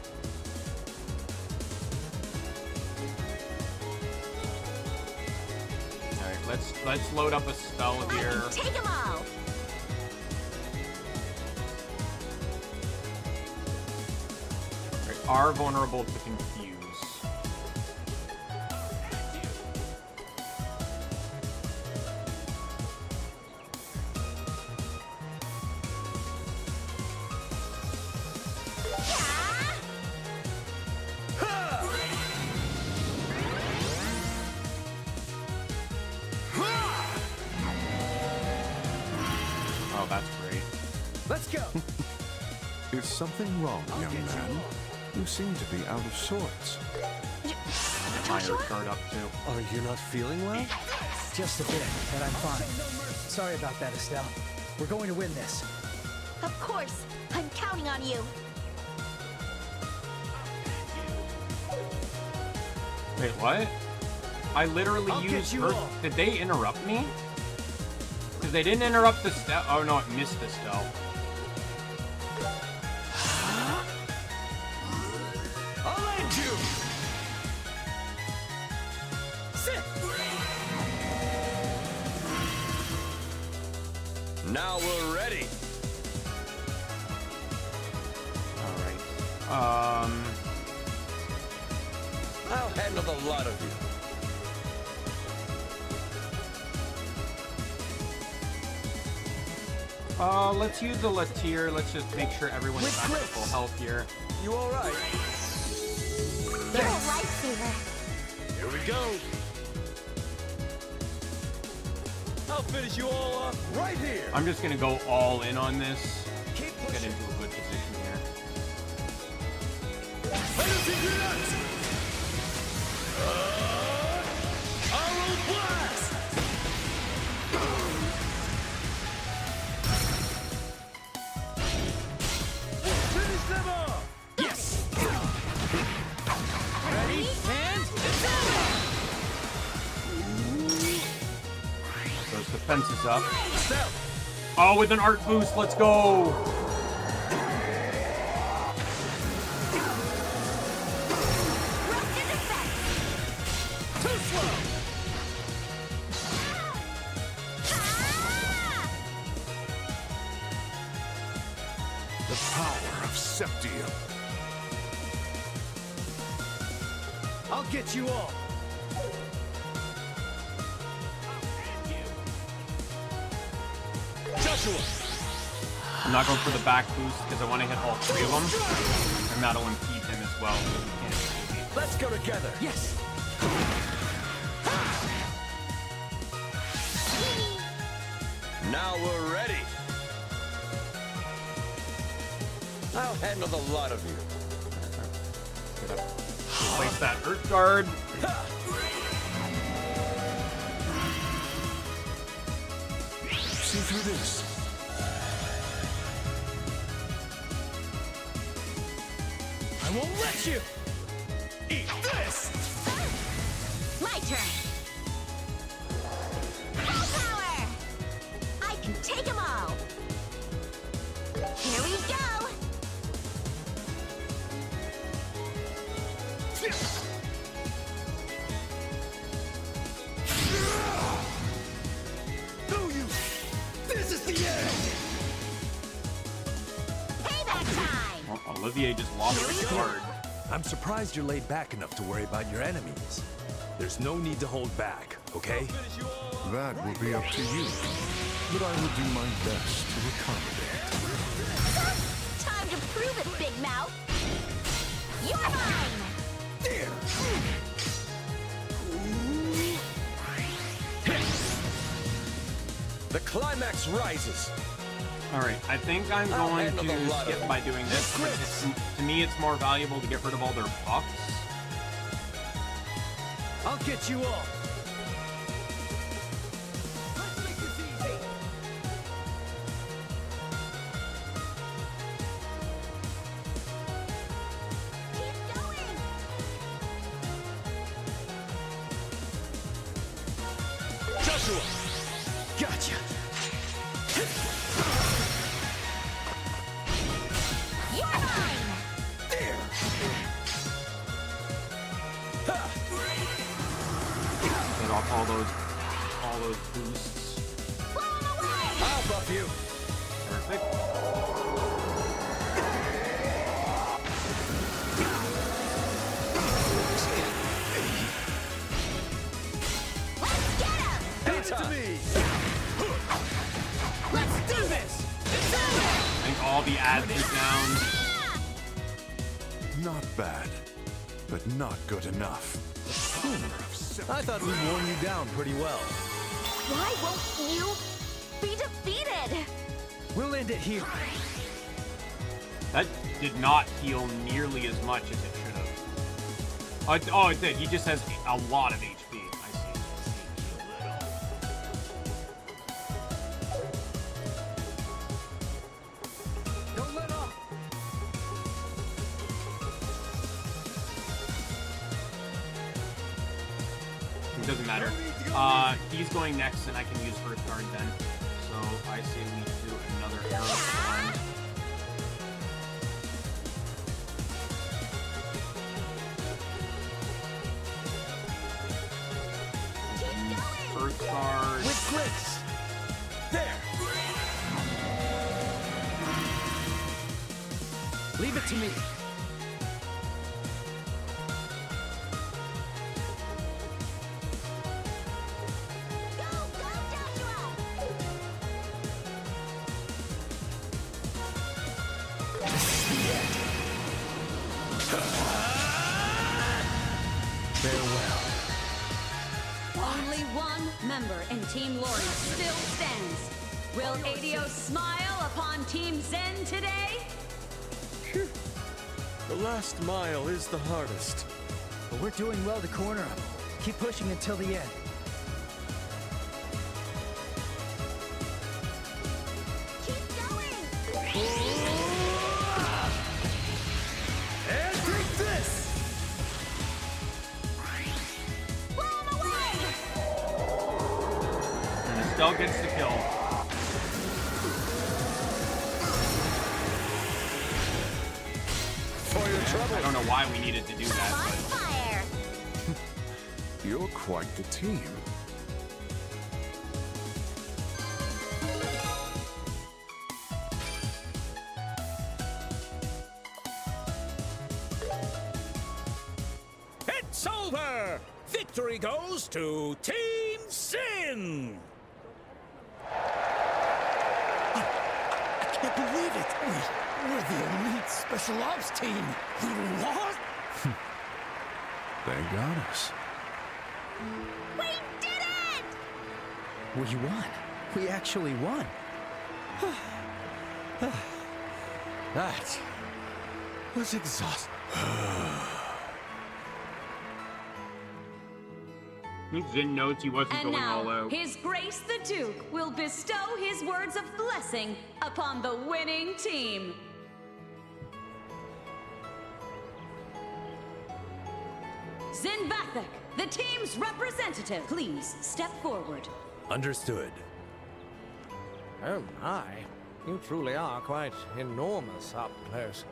Let's load up a spell here. Take them all. Right, are vulnerable to confuse. Oh, that's great. Let's go. Is something wrong, young man? You seem to be out of sorts. Minor guard up too. Are you not feeling well? Just a bit, but I'm fine. Sorry about that, Estelle. We're going to win this. Of course. I'm counting on you. Wait, what? I literally used Earth. Did they interrupt me? Because they didn't interrupt the step. Oh no, it missed the step. I'll end you! Sit! Now we're ready. Alright. I'll handle the lot of you. Let's use the Latier. Let's just make sure everyone's back to full health here. You all right? You're a lifesaver. Here we go. I'll finish you all off right here. I'm just gonna go all in on this. Get into a good position here. Energy grenades! Aural blast! Finish them off! Yes! Ready, and Those defenses up. Oh, with an art boost, let's go! too slow! The power of Septium. I'll get you all. Joshua! I'm not going for the back boost because I want to hit all three of them. And that'll impede him as well. So he can't shoot me. Let's go together. Yes. Now we're ready. I'll handle the lot of you. Place that Earth Guard. See through this. I won't let you! Eat this! My turn. Full power! I can take them all. Here we go. This is the end! Payback time! Well, Olivier just lost his guard. I'm surprised you're laid back enough to worry about your enemies. There's no need to hold back, okay? That will be up to you. But I will do my best to accommodate. Time to prove it, Big Mouth. You're mine! The climax rises. Alright, I think I'm going to skip by doing this. To me, it's more valuable to get rid of all their buffs. I'll get you all. Joshua! Gotcha! You're mine! There! Get off all those boosts. I'll buff you. Perfect. Hand it to me! Let's do this! It's I think all the ads are down. Not bad, but not good enough. I thought we worn you down pretty well. Why won't you be defeated? We'll end it here. That did not heal nearly as much as it should have. Oh, it did. He just has a lot of HP. I see. Don't let off! It doesn't matter. He's going next, and I can use Earth Guard then. So I say we do another arrow storm. Earth Guard. With grace! There! Leave it to me. Farewell. Only one member in Team Lawrence still stands. Will ADO smile upon Team Zen today? The last mile is the hardest. But we're doing well to corner him. Keep pushing until the end. And take this! And Estelle gets the kill. For your trouble. I don't know why we needed to do that, but... Fire! You're quite the team. It's over! Victory goes to Team Sin! I can't believe it! We're the elite special ops team! We lost? They got us. We did it! We won. We actually won. That was exhausting. Zin notes he wasn't And going all now, out. His Grace the Duke will bestow his words of blessing upon the winning team. Zin Vathek, the team's representative, please step forward. Understood. Oh my, you truly are quite enormous up close.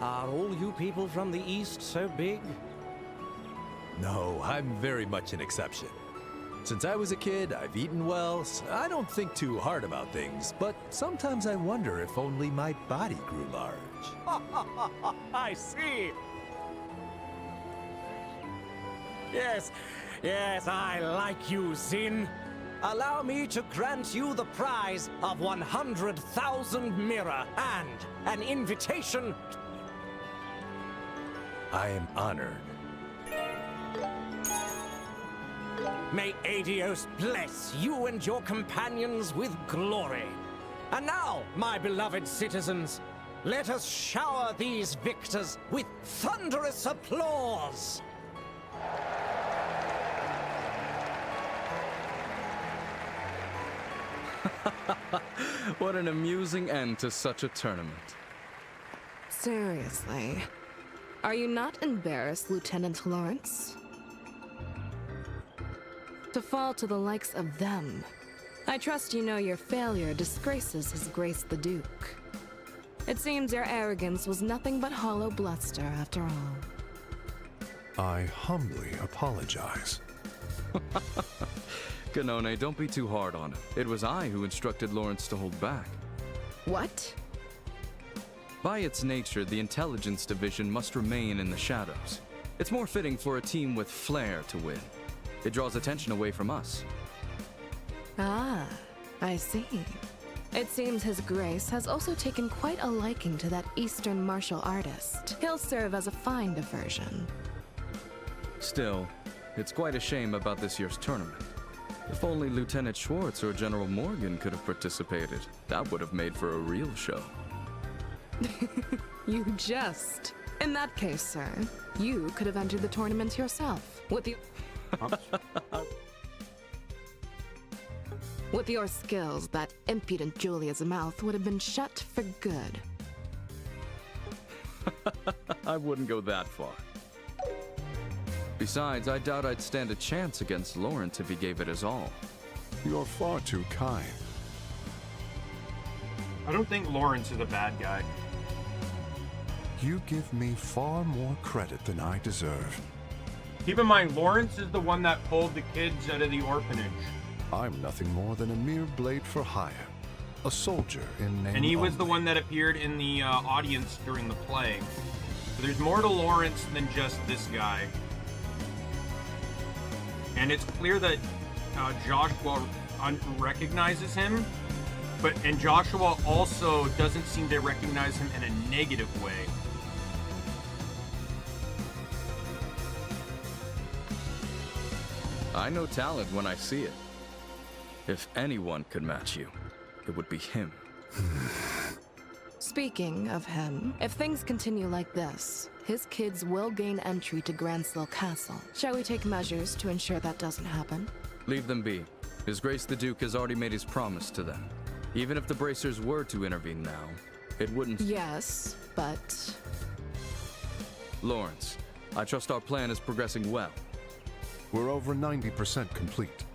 Are all you people from the East so big? No, I'm very much an exception. Since I was a kid, I've eaten well, so I don't think too hard about things, but sometimes I wonder if only my body grew large. I see. Yes, I like you, Zin. Allow me to grant you the prize of 100,000 mirror and an invitation. I am honored. May Adios bless you and your companions with glory. And now, my beloved citizens, let us shower these victors with thunderous applause. What an amusing end to such a tournament. Seriously. Are you not embarrassed, Lieutenant Lawrence? To fall to the likes of them. I trust you know your failure disgraces His Grace the Duke. It seems your arrogance was nothing but hollow bluster after all. I humbly apologize. Ganone, don't be too hard on him. It was I who instructed Lawrence to hold back. What? By its nature, the intelligence division must remain in the shadows. It's more fitting for a team with flair to win. It draws attention away from us. Ah, I see. It seems His Grace has also taken quite a liking to that Eastern martial artist. He'll serve as a fine diversion. Still, it's quite a shame about this year's tournament. If only Lieutenant Schwartz or General Morgan could have participated, that would have made for a real show. You jest. In that case, sir, you could have entered the tournament yourself. With your skills, that impudent Julia's mouth would have been shut for good. I wouldn't go that far. Besides, I doubt I'd stand a chance against Lawrence if he gave it his all. You're far too kind. I don't think Lawrence is a bad guy. You give me far more credit than I deserve. Keep in mind, Lawrence is the one that pulled the kids out of the orphanage. I'm nothing more than a mere blade for hire. A soldier in name And he was only. the one that appeared in the audience during the play. So there's more to Lawrence than just this guy. And it's clear that Joshua recognizes him, and Joshua also doesn't seem to recognize him in a negative way. I know talent when I see it. If anyone could match you, it would be him. Speaking of him, if things continue like this, his kids will gain entry to Granslow Castle. Shall we take measures to ensure that doesn't happen? Leave them be. His Grace the Duke has already made his promise to them. Even if the Bracers were to intervene now, it wouldn't... Yes, but... Lawrence, I trust our plan is progressing well. We're over 90% complete.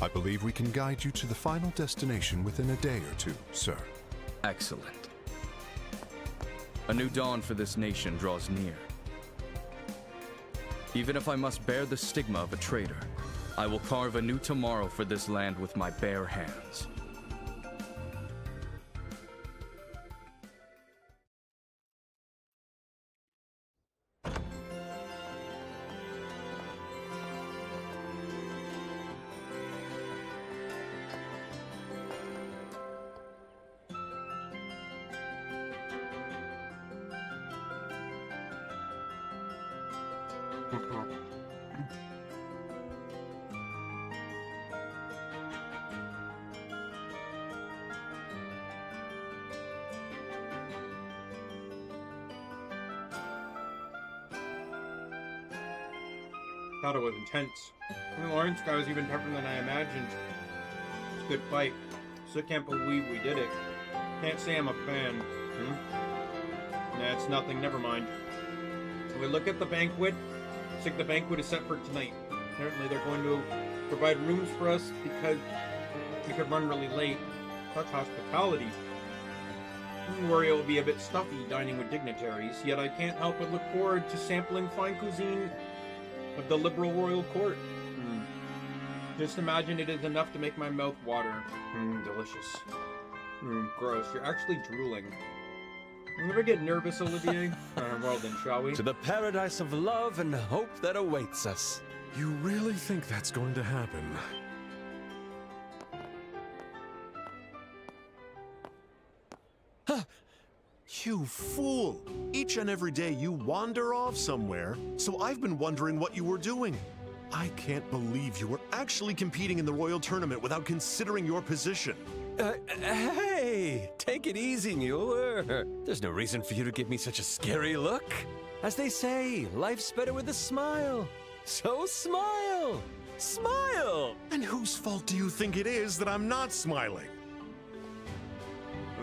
I believe we can guide you to the final destination within a day or two, sir. Excellent. A new dawn for this nation draws near. Even if I must bear the stigma of a traitor, I will carve a new tomorrow for this land with my bare hands. Thought it was intense. The Lawrence guy was even tougher than I imagined. It's a good fight. Still can't believe we did it. Can't say I'm a fan. Nah, it's nothing. Never mind. We look at the banquet. Looks like the banquet is set for tonight. Apparently they're going to provide rooms for us because we could run really late. Such hospitality. I worry it will be a bit stuffy dining with dignitaries, yet I can't help but look forward to sampling fine cuisine of the liberal royal court. Just imagine it is enough to make my mouth water. Delicious. Gross. You're actually drooling. You never get nervous, Olivier? Well then, shall we? To the paradise of love and hope that awaits us. You really think that's going to happen? You fool! Each and every day you wander off somewhere, so I've been wondering what you were doing. I can't believe you were actually competing in the Royal Tournament without considering your position. Hey! Take it easy, Mueller. There's no reason for you to give me such a scary look. As they say, life's better with a smile. So smile! Smile! And whose fault do you think it is that I'm not smiling?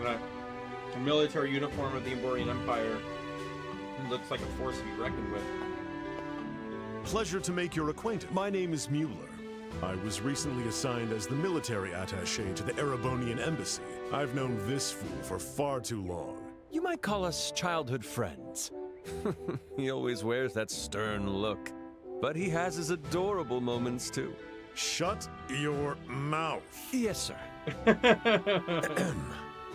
The military uniform of the Emborian Empire. It looks like a force to be reckoned with. Pleasure to make your acquaintance. My name is Mueller. I was recently assigned as the military attaché to the Erebonian embassy. I've known this fool for far too long. You might call us childhood friends. He always wears that stern look. But he has his adorable moments, too. Shut your mouth. Yes, sir.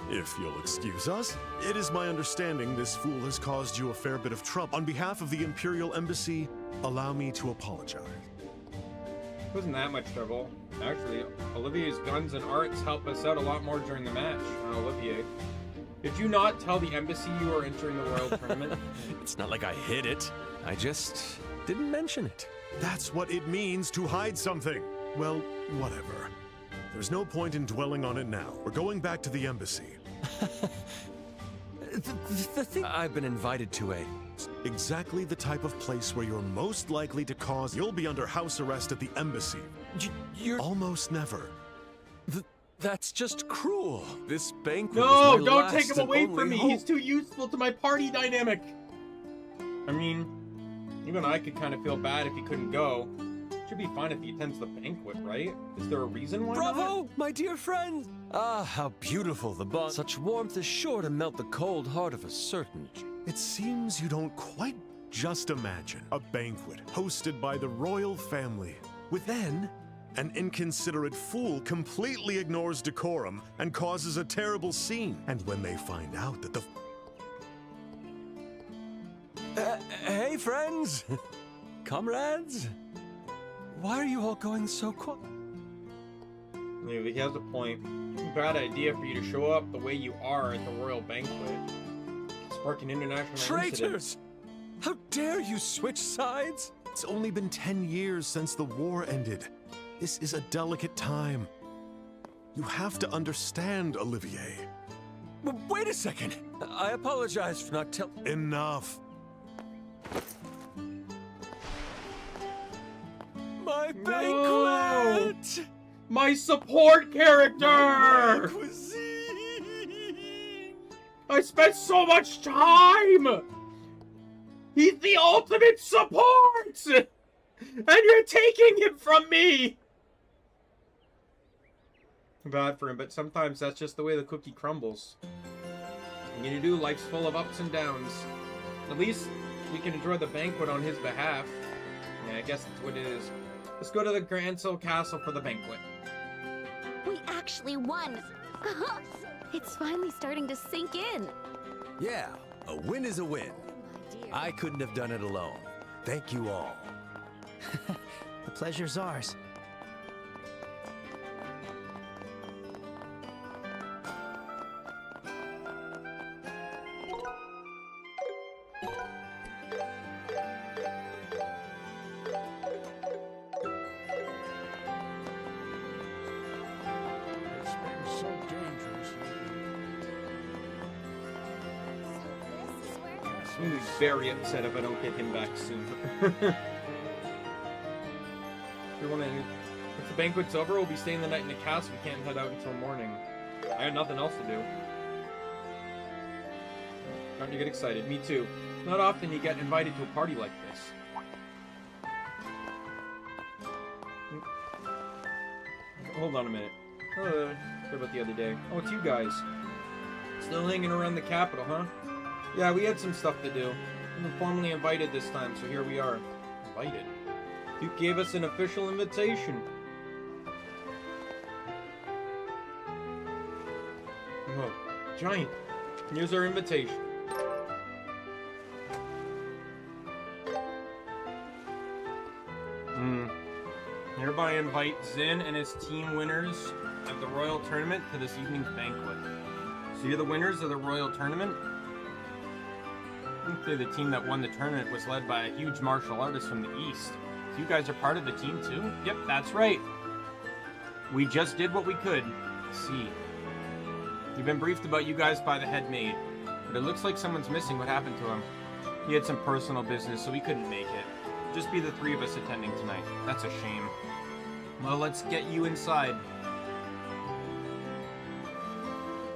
If you'll excuse us, it is my understanding this fool has caused you a fair bit of trouble. On behalf of the Imperial Embassy, allow me to apologize. It wasn't that much trouble. Actually, Olivier's guns and arts helped us out a lot more during the match. Olivier, did you not tell the embassy you were entering the Royal Tournament? It's not like I hid it. I just didn't mention it. That's what it means to hide something. Well, whatever. There's no point in dwelling on it now. We're going back to the embassy. The thing... I've been invited to a... Exactly the type of place where you're most likely to cause... You'll be under house arrest at the embassy. You're... Almost never. That's just cruel. This banquet No, was my don't last take him and away only from me. hope. He's too useful to my party dynamic. I mean, even I could kind of feel bad if he couldn't go. Should be fine if he attends the banquet, right? Is there a reason why Bravo, not? my dear friend! Ah, how beautiful the bond. Such warmth is sure to melt the cold heart of a certain... It seems you don't quite just imagine a banquet hosted by the royal family. With then, an inconsiderate fool completely ignores decorum and causes a terrible scene. And when they find out that the... Hey, friends! Comrades? Why are you all going so quiet? Maybe he has a point. Bad idea for you to show up the way you are at the royal banquet. Sparking international Traitors! incident. How dare you switch sides? It's only been 10 years since the war ended. This is a delicate time. You have to understand, Olivier. Wait a second! I apologize for not telling. Enough. My No! banquet! My support character! I spent so much time! He's the ultimate support! And you're taking him from me! Bad for him, but sometimes that's just the way the cookie crumbles. What are you gonna do? Life's full of ups and downs. At least we can enjoy the banquet on his behalf. Yeah, I guess that's what it is. Let's go to the Grancel Castle for the banquet. We actually won! It's finally starting to sink in. Yeah, a win is a win. I couldn't have done it alone. Thank you all. The pleasure's ours. I'm gonna be very upset if I don't get him back soon. If the banquet's over, we'll be staying the night in the castle. We can't head out until morning. I had nothing else to do. Starting to get excited. Me too. Not often you get invited to a party like this. Hold on a minute. Sorry about the other day. Oh, it's you guys. Still hanging around the capital, huh? Yeah, we had some stuff to do. We were formally invited this time, so here we are. Invited? Duke gave us an official invitation. Oh, giant. Here's our invitation. Hereby invite Zin and his team winners of the Royal Tournament to this evening's banquet. So you're the winners of the Royal Tournament? I think the team that won the tournament was led by a huge martial artist from the East. So you guys are part of the team too? Yep, that's right. We just did what we could. See. You've been briefed about you guys by the head maid, but it looks like someone's missing. What happened to him? He had some personal business, so he couldn't make it. Just be the three of us attending tonight. That's a shame. Well, let's get you inside.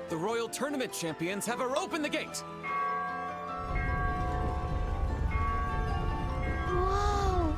The Royal Tournament champions have opened the gate! Whoa!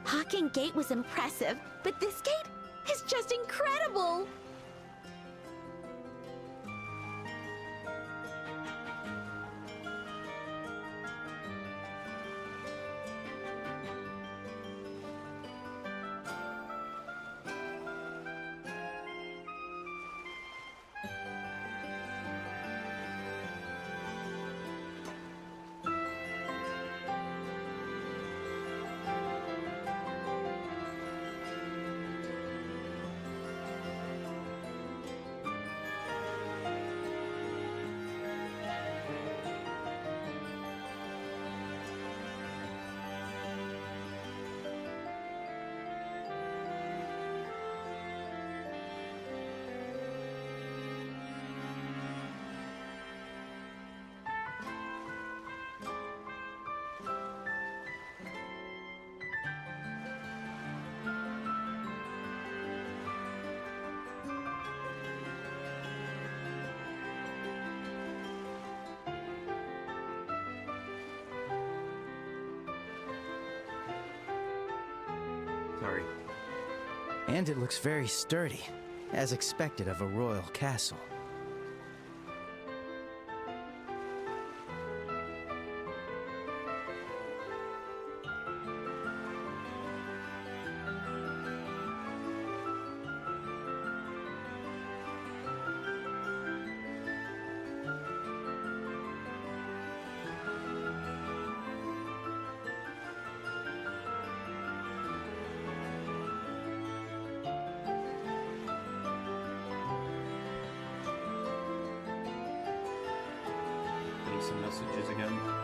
Hawking Gate was impressive, but this gate is just incredible! Sorry. And it looks very sturdy, as expected of a royal castle. some messages again.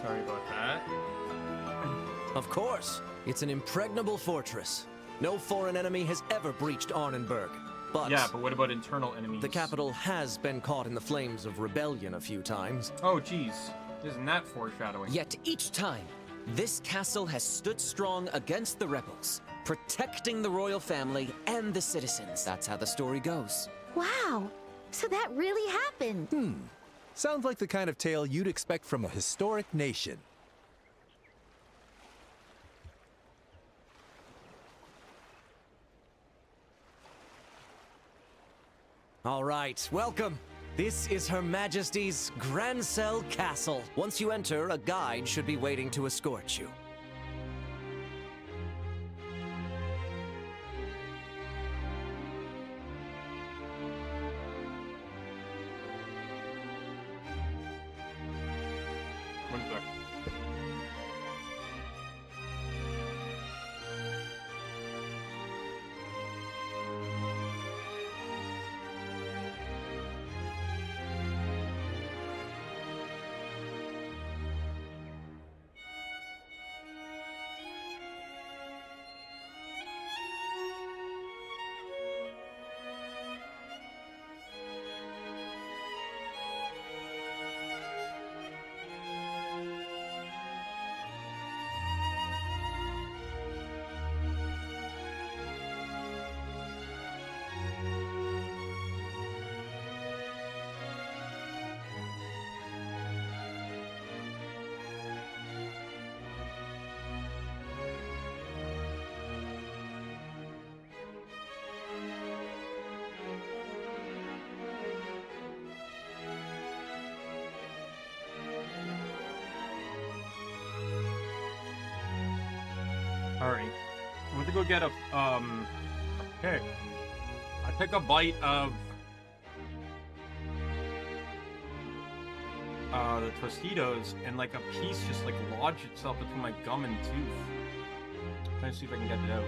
Sorry about that. Of course, it's an impregnable fortress. No foreign enemy has ever breached Arnenberg. But yeah, but what about internal enemies? the capital has been caught in the flames of rebellion a few times. Oh, geez. Isn't that foreshadowing? Yet each time, this castle has stood strong against the rebels, protecting the royal family and the citizens. That's how the story goes. Wow, so that really happened. Sounds like the kind of tale you'd expect from a historic nation. All right, welcome. This is Her Majesty's Grancel Castle. Once you enter, a guide should be waiting to escort you. One sec. Alright. I went to go get a, okay. I took a bite of, the Tostitos, and like a piece just like lodged itself between my gum and tooth. I'm trying to see if I can get it out.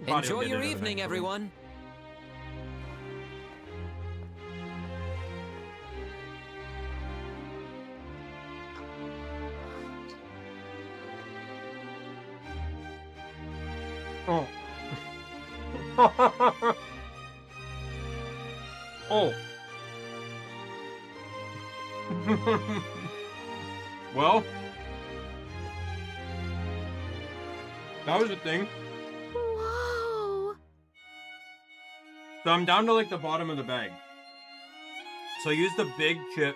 Enjoy your evening, everyone. Oh. Oh. Well, that was a thing. Whoa. So I'm down to like the bottom of the bag. So I used the big chip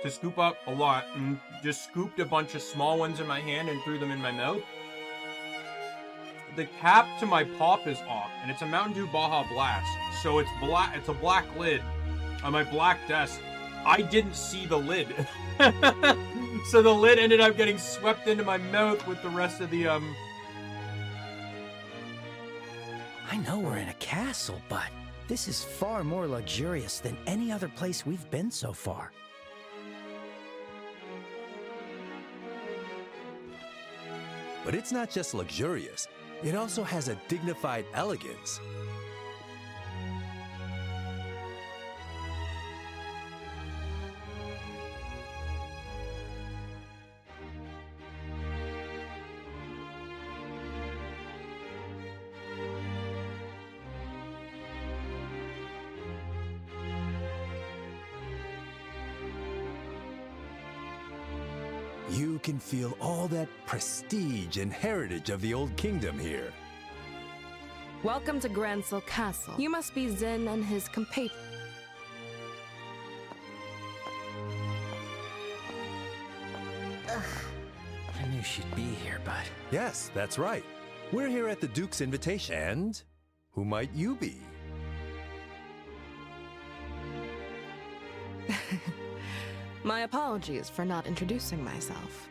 to scoop up a lot and just scooped a bunch of small ones in my hand and threw them in my mouth. The cap to my pop is off, and it's a Mountain Dew Baja Blast. So it's black. It's a black lid on my black desk. I didn't see the lid. So the lid ended up getting swept into my mouth with the rest of the I know we're in a castle, but this is far more luxurious than any other place we've been so far. But it's not just luxurious. It also has a dignified elegance. You can feel all that prestige and heritage of the old kingdom here. Welcome to Gransel Castle. You must be Zen and his compatriot. I knew she'd be here, but... Yes, that's right. We're here at the Duke's invitation. And who might you be? My apologies for not introducing myself.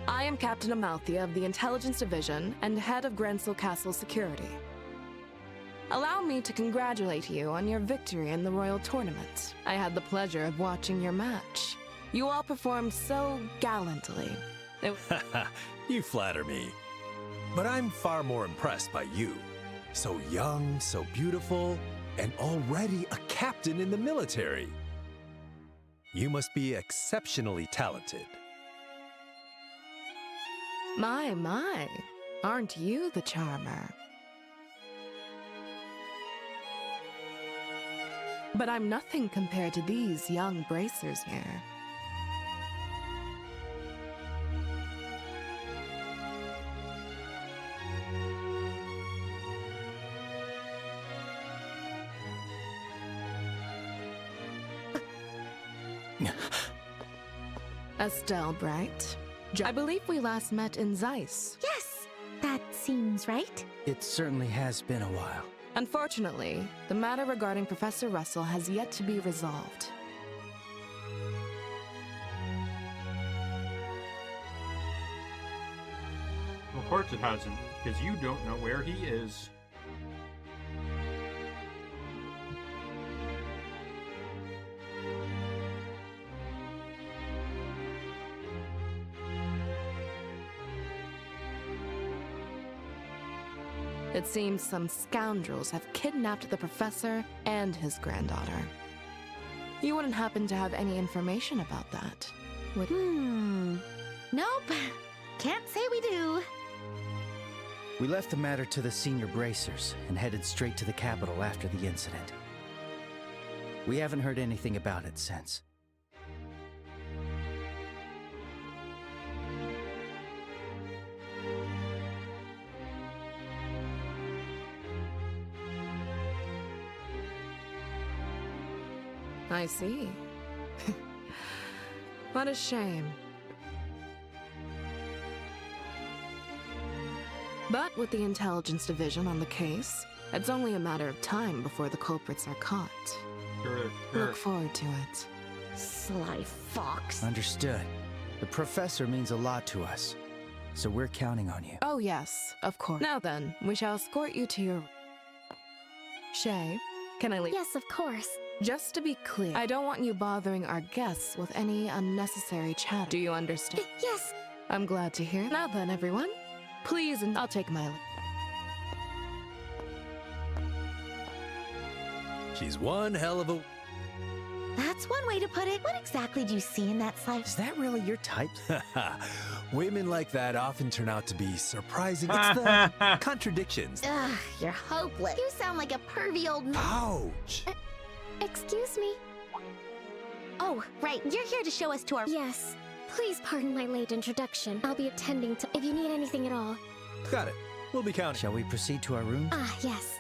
I am Captain Amalthea of the Intelligence Division and head of Gransel Castle Security. Allow me to congratulate you on your victory in the Royal Tournament. I had the pleasure of watching your match. You all performed so gallantly. You flatter me. But I'm far more impressed by you. So young, so beautiful, and already a captain in the military. You must be exceptionally talented. My, aren't you the charmer? But I'm nothing compared to these young bracers here. Estelle Bright. I believe we last met in Zeiss. Yes, that seems right. It certainly has been a while. Unfortunately, the matter regarding Professor Russell has yet to be resolved. Of course it hasn't, because you don't know where he is. It seems some scoundrels have kidnapped the professor and his granddaughter. You wouldn't happen to have any information about that, would you? Nope. Can't say we do. We left the matter to the senior bracers and headed straight to the capital after the incident. We haven't heard anything about it since. I see. What a shame. But with the intelligence division on the case, it's only a matter of time before the culprits are caught. Look forward to it. Sly fox. Understood. The professor means a lot to us, so we're counting on you. Oh yes, of course. Now then, we shall escort you to your... Shay, can I leave? Yes, of course. Just to be clear, I don't want you bothering our guests with any unnecessary chatter. Do you understand? Yes. I'm glad to hear. Now then, everyone, please, and I'll take my leave. She's one hell of a... That's one way to put it. What exactly do you see in that slide? Is that really your type? Women like that often turn out to be surprising. It's the contradictions. Ugh, you're hopeless. You sound like a pervy old... Ouch! Excuse me? Oh, right. You're here to show us to our... Yes. Please pardon my late introduction. I'll be attending to... If you need anything at all. Got it. We'll be counting. Shall we proceed to our room? Ah, yes.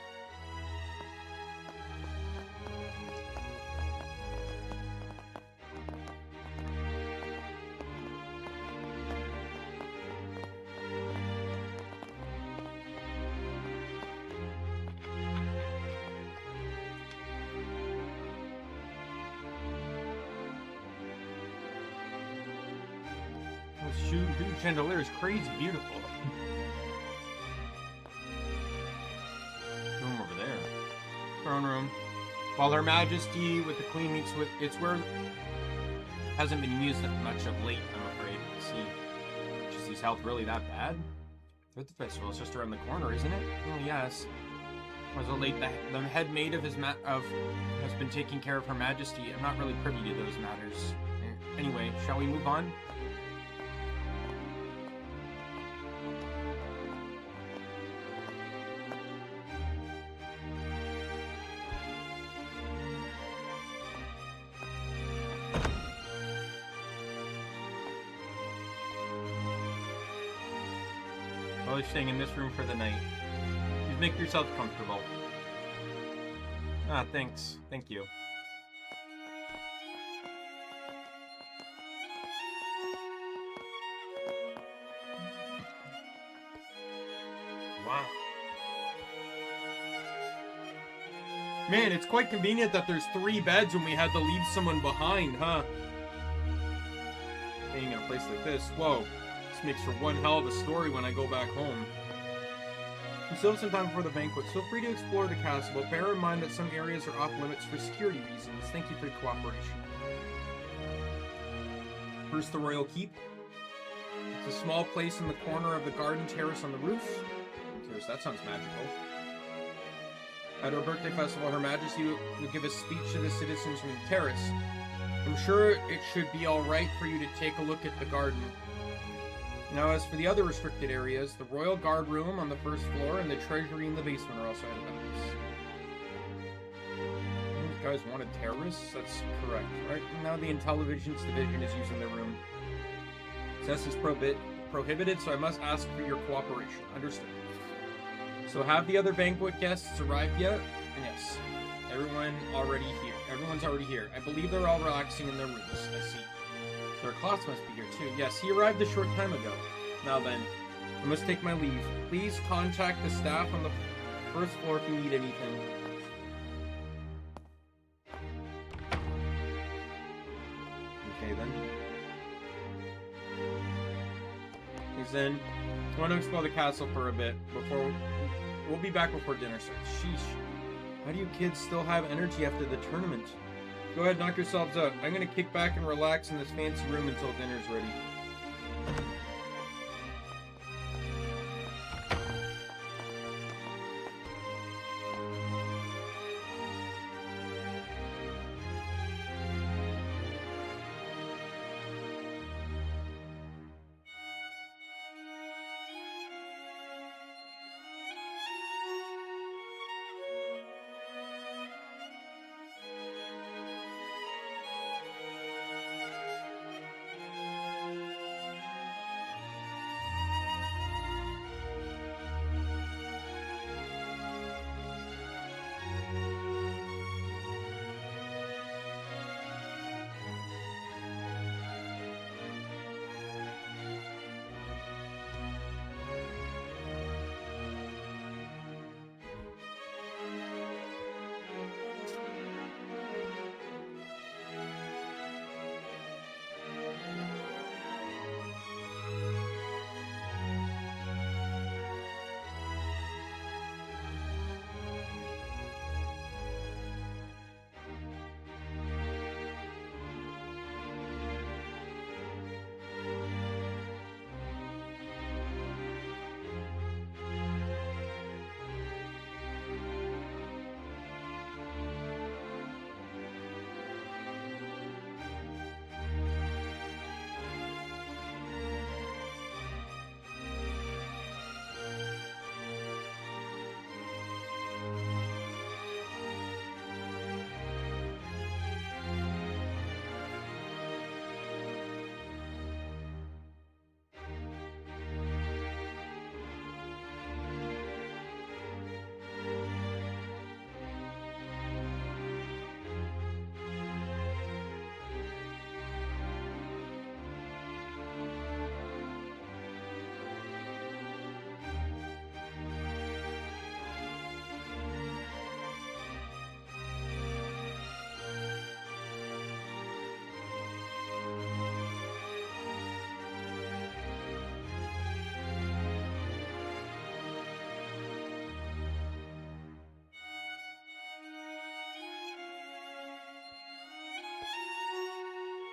This huge chandelier is crazy beautiful. Room over there. Throne room. While Her Majesty with the Queen meets with... It's where... Hasn't been used that much of late, I'm afraid. Let's see. Is his health really that bad? With the festival, it's just around the corner, isn't it? Oh, yes. Was it late? The head maid of his has been taking care of Her Majesty. I'm not really privy to those matters. Anyway, shall we move on? Well, you're staying in this room for the night. Please make yourself comfortable. Ah, thanks. Thank you. Wow. Man, it's quite convenient that there's 3 beds when we had to leave someone behind, huh? Staying in a place like this. Whoa. This makes for one hell of a story when I go back home. We still have some time before the banquet. Feel free to explore the castle, but bear in mind that some areas are off limits for security reasons. Thank you for your cooperation. First, the Royal Keep. It's a small place in the corner of the garden terrace on the roof. That sounds magical. At our birthday festival, Her Majesty will give a speech to the citizens from the terrace. I'm sure it should be alright for you to take a look at the garden. Now, as for the other restricted areas, the Royal Guard Room on the first floor and the Treasury in the basement are also out of bounds. These guys wanted terrorists? That's correct, right? Now the Intelligence Division is using the room. Access is prohibited, so I must ask for your cooperation. Understood. So have the other banquet guests arrived yet? And yes, everyone's already here. I believe they're all relaxing in their rooms. I see. Their class must be here too. Yes, he arrived a short time ago. Now then, I must take my leave. Please contact the staff on the first floor if you need anything. Okay then. He's in. I want to explore the castle for a bit before we'll be back before dinner starts. Sheesh. How do you kids still have energy after the tournament? Go ahead, knock yourselves out. I'm gonna kick back and relax in this fancy room until dinner's ready.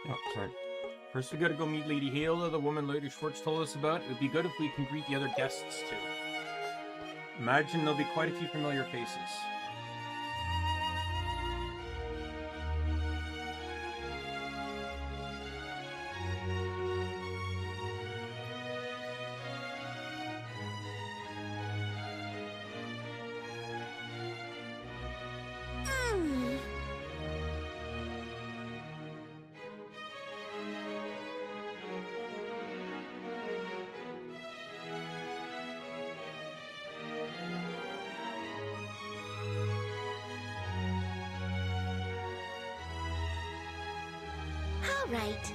Oh, sorry. First, we gotta go meet Lady Hale, the woman Lady Schwartz told us about. It would be good if we can greet the other guests, too. Imagine there'll be quite a few familiar faces. All right.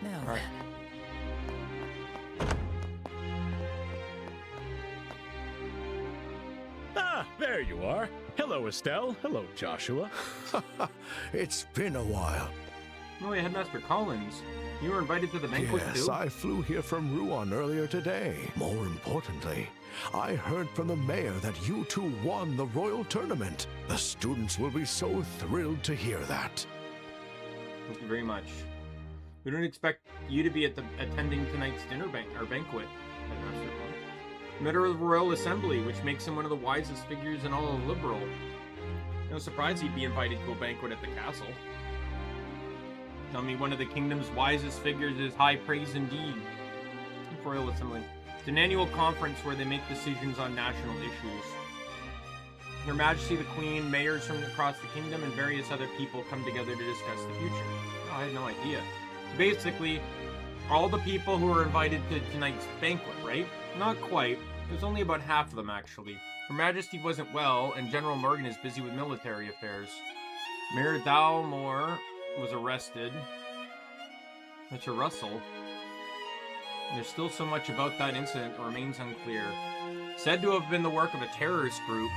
Now All right. Ah, there you are. Hello, Estelle. Hello, Joshua. It's been a while. Oh, yeah, Headmaster Collins. You were invited to the banquet, Yes, too? I flew here from Rouen earlier today. More importantly, I heard from the mayor that you two won the royal tournament. The students will be so thrilled to hear that. Thank you very much. We don't expect you to be attending tonight's banquet, Headmaster Collins. Member of the Royal Assembly, which makes him one of the wisest figures in all of Liberal. No surprise he'd be invited to a banquet at the castle. Tell me one of the kingdom's wisest figures is high praise indeed. Royal Assembly. It's an annual conference where they make decisions on national issues. Her Majesty the Queen, mayors from across the kingdom, and various other people come together to discuss the future. Oh, I had no idea. Basically, all the people who were invited to tonight's banquet, right? Not quite. There's only about half of them, actually. Her Majesty wasn't well, and General Morgan is busy with military affairs. Mayor Dalmore was arrested. Mr. Russell. There's still so much about that incident that remains unclear. Said to have been the work of a terrorist group,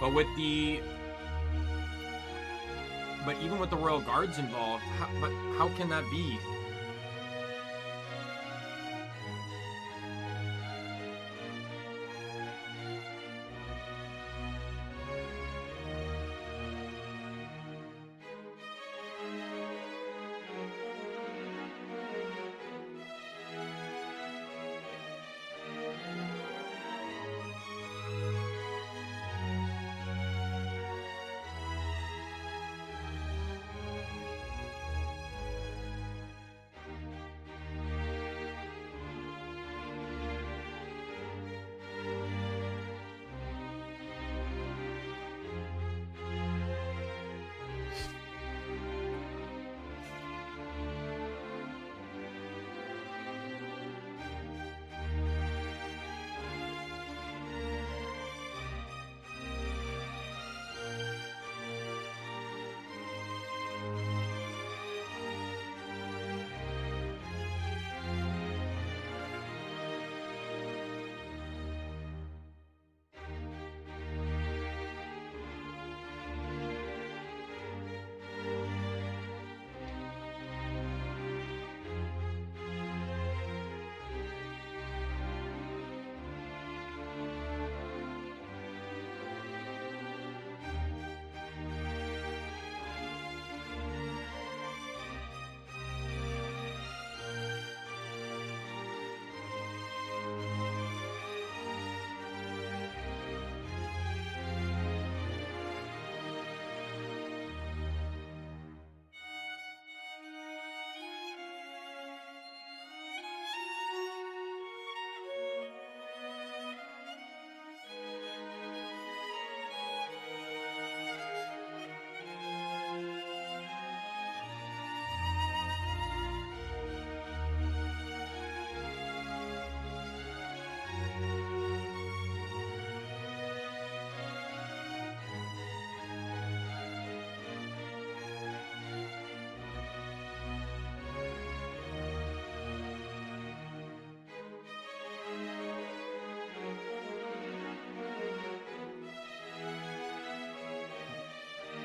but even with the Royal Guards involved, how can that be?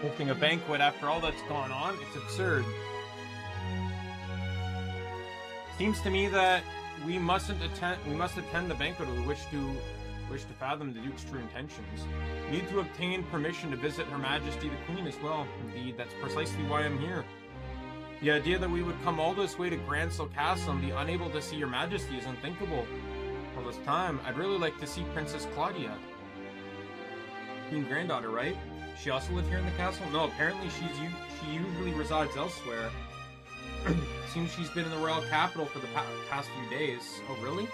Hosting a banquet after all that's gone on, it's absurd. Seems to me that we must attend the banquet if we wish to wish to fathom the Duke's true intentions. Need to obtain permission to visit Her Majesty the Queen as well. Indeed, that's precisely why I'm here. The idea that we would come all this way to Grancel Castle and be unable to see Your Majesty is unthinkable. All this time, I'd really like to see Princess Claudia. Queen granddaughter, right? She also live here in the castle? No, apparently she usually resides elsewhere. Seems she's been in the royal capital for the past few days. Oh, really?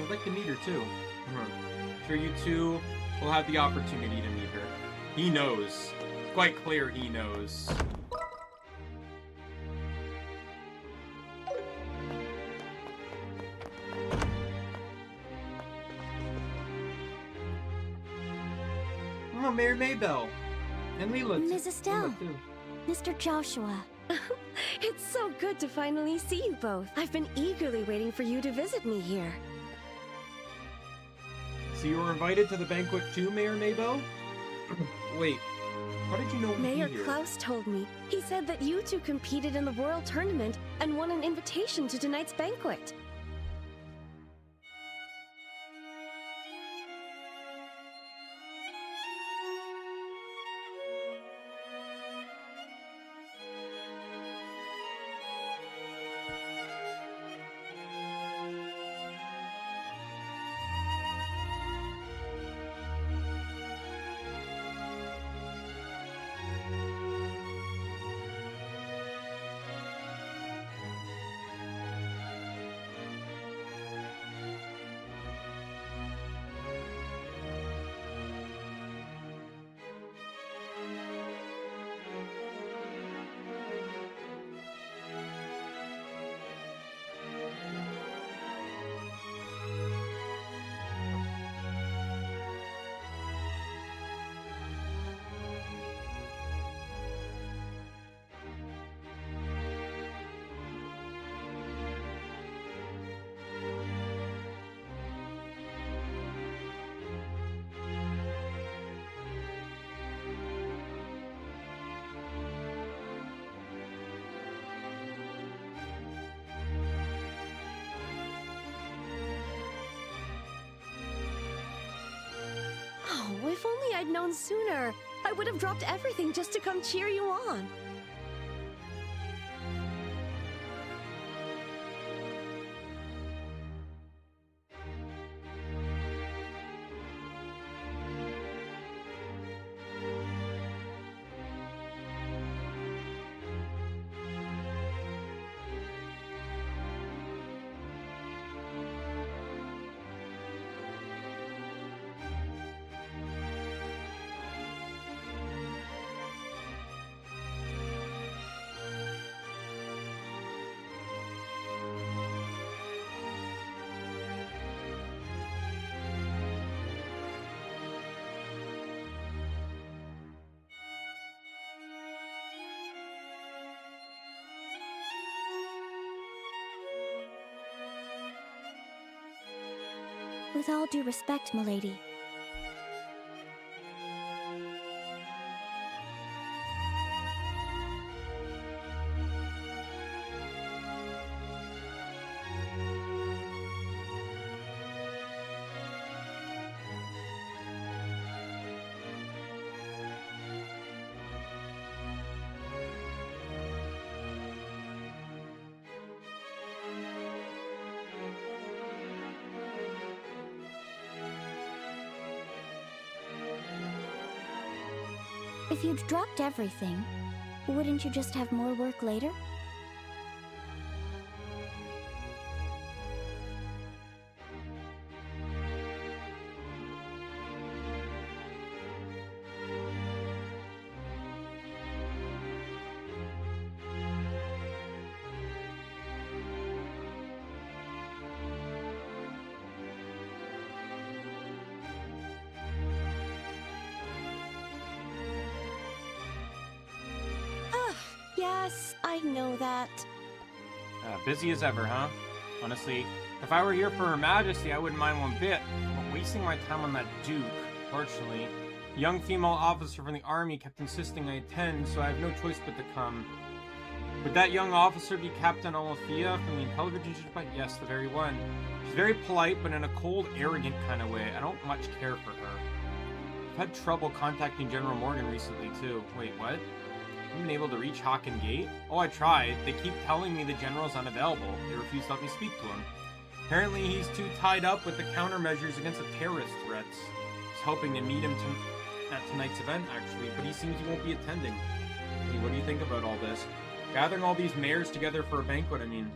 I'd like to meet her too. Sure, you two will have the opportunity to meet her. He knows. It's quite clear he knows. Oh, Mayor Maybell. And Leela. Ms. Estelle. Mr. Joshua. It's so good to finally see you both. I've been eagerly waiting for you to visit me here. So you were invited to the banquet too, Mayor Maybell? Wait, how did you know we'd Mayor be here? Klaus told me. He said that you two competed in the Royal Tournament and won an invitation to tonight's banquet. Oh, if only I'd known sooner. I would have dropped everything just to come cheer you on. With all due respect, milady. If you'd dropped everything, wouldn't you just have more work later? Yes, I know that. Busy as ever, huh? Honestly, if I were here for Her Majesty, I wouldn't mind one bit. But wasting my time on that Duke, fortunately. A young female officer from the army kept insisting I attend, so I have no choice but to come. Would that young officer be Captain Alethea from the intelligence? Yes, the very one. She's very polite, but in a cold, arrogant kind of way. I don't much care for her. I've had trouble contacting General Morgan recently, too. Wait, what? I haven't been able to reach Hawken Gate? Oh, I tried. They keep telling me the General's unavailable. They refuse to let me speak to him. Apparently, he's too tied up with the countermeasures against the terrorist threats. I was hoping to meet him at tonight's event, actually, but he seems he won't be attending. Hey, what do you think about all this? Gathering all these mayors together for a banquet, I mean.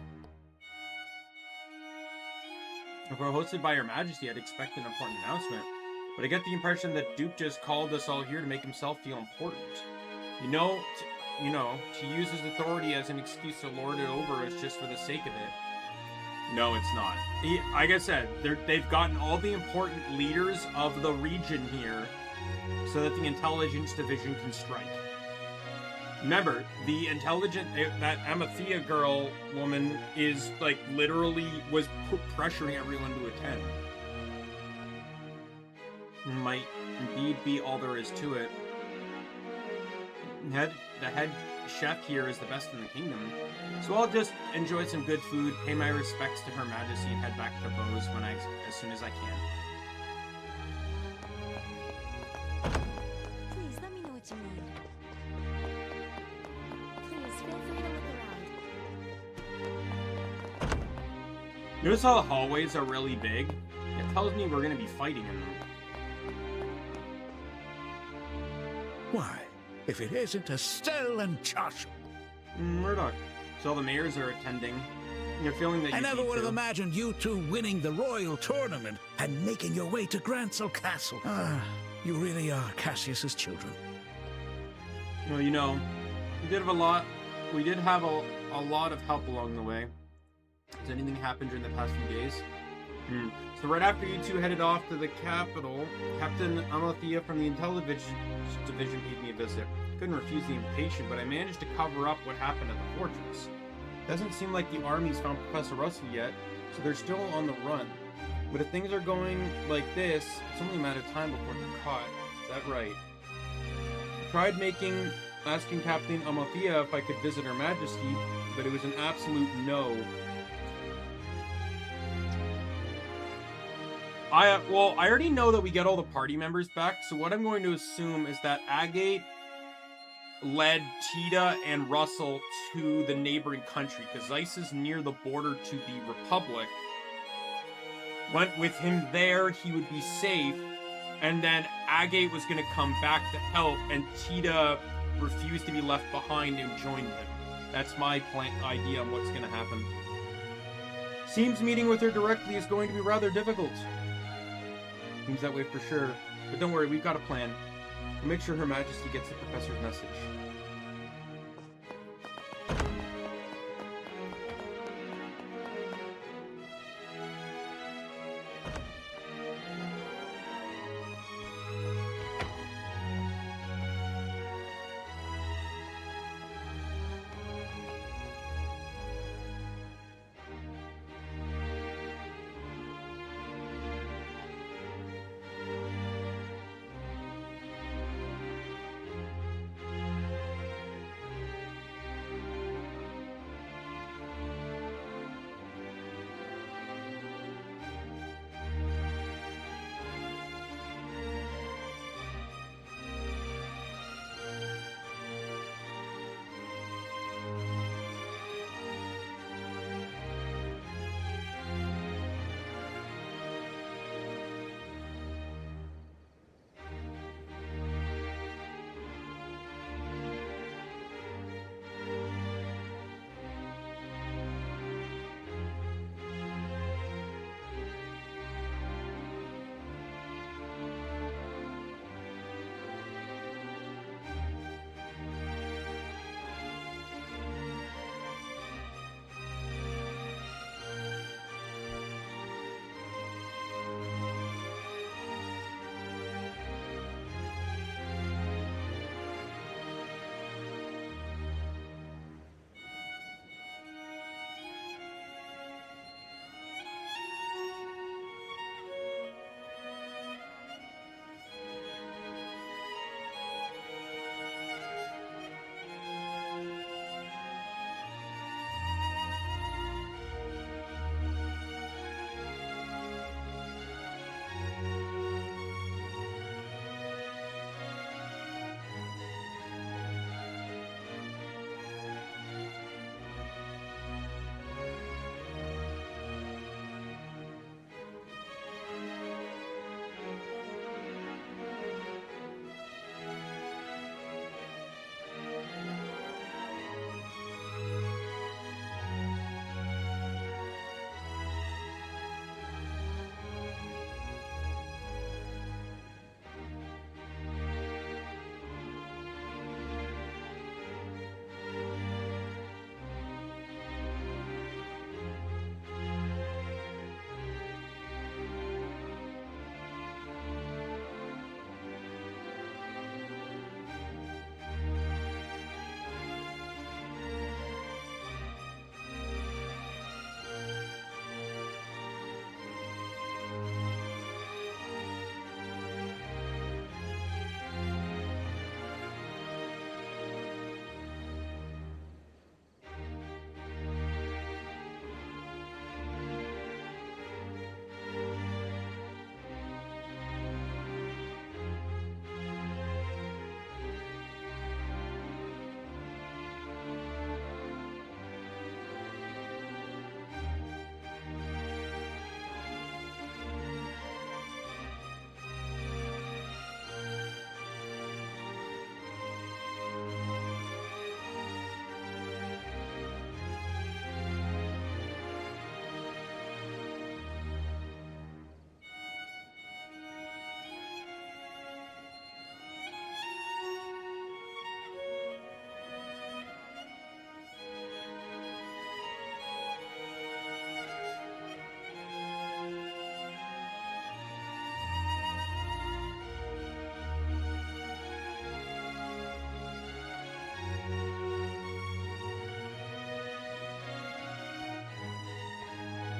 If we're hosted by Her Majesty, I'd expect an important announcement. But I get the impression that Duke just called us all here to make himself feel important. To use his authority as an excuse to lord it over us just for the sake of it. No, it's not. Like I said, they've gotten all the important leaders of the region here so that the intelligence division can strike. Remember, the that Amathea woman is, like, literally was pressuring everyone to attend. Might indeed be all there is to it. The head chef here is the best in the kingdom, so I'll just enjoy some good food, pay my respects to Her Majesty, and head back to Bose as soon as I can. Please, let me know what you need. Please, feel free to look around. Notice how the hallways are really big? It tells me we're going to be fighting in them. Why, if it isn't Estelle and Josh. Murdoch. So all the mayors are attending. You're feeling that I never would have imagined you two winning the royal tournament and making your way to Grancel Castle. Ah, you really are Cassius's children. Well, we did have a lot. We did have a lot of help along the way. Has anything happened during the past few days? So right after you two headed off to the capital, Captain Alethea from the intelligence division paid me a visit. Couldn't refuse the invitation, but I managed to cover up what happened at the fortress. Doesn't seem like the army's found Professor Russell yet, so they're still on the run. But if things are going like this, it's only a matter of time before they're caught. Is that right? I tried asking Captain Alethea if I could visit Her Majesty, but it was an absolute no. I already know that we get all the party members back, so what I'm going to assume is that Agate led Tita and Russell to the neighboring country, because Zeiss is near the border to the Republic. Went with him there, he would be safe, and then Agate was going to come back to help, and Tita refused to be left behind and joined him. That's my idea on what's going to happen. Seems meeting with her directly is going to be rather difficult. Seems that way for sure. But don't worry, we've got a plan. We'll make sure Her Majesty gets the professor's message.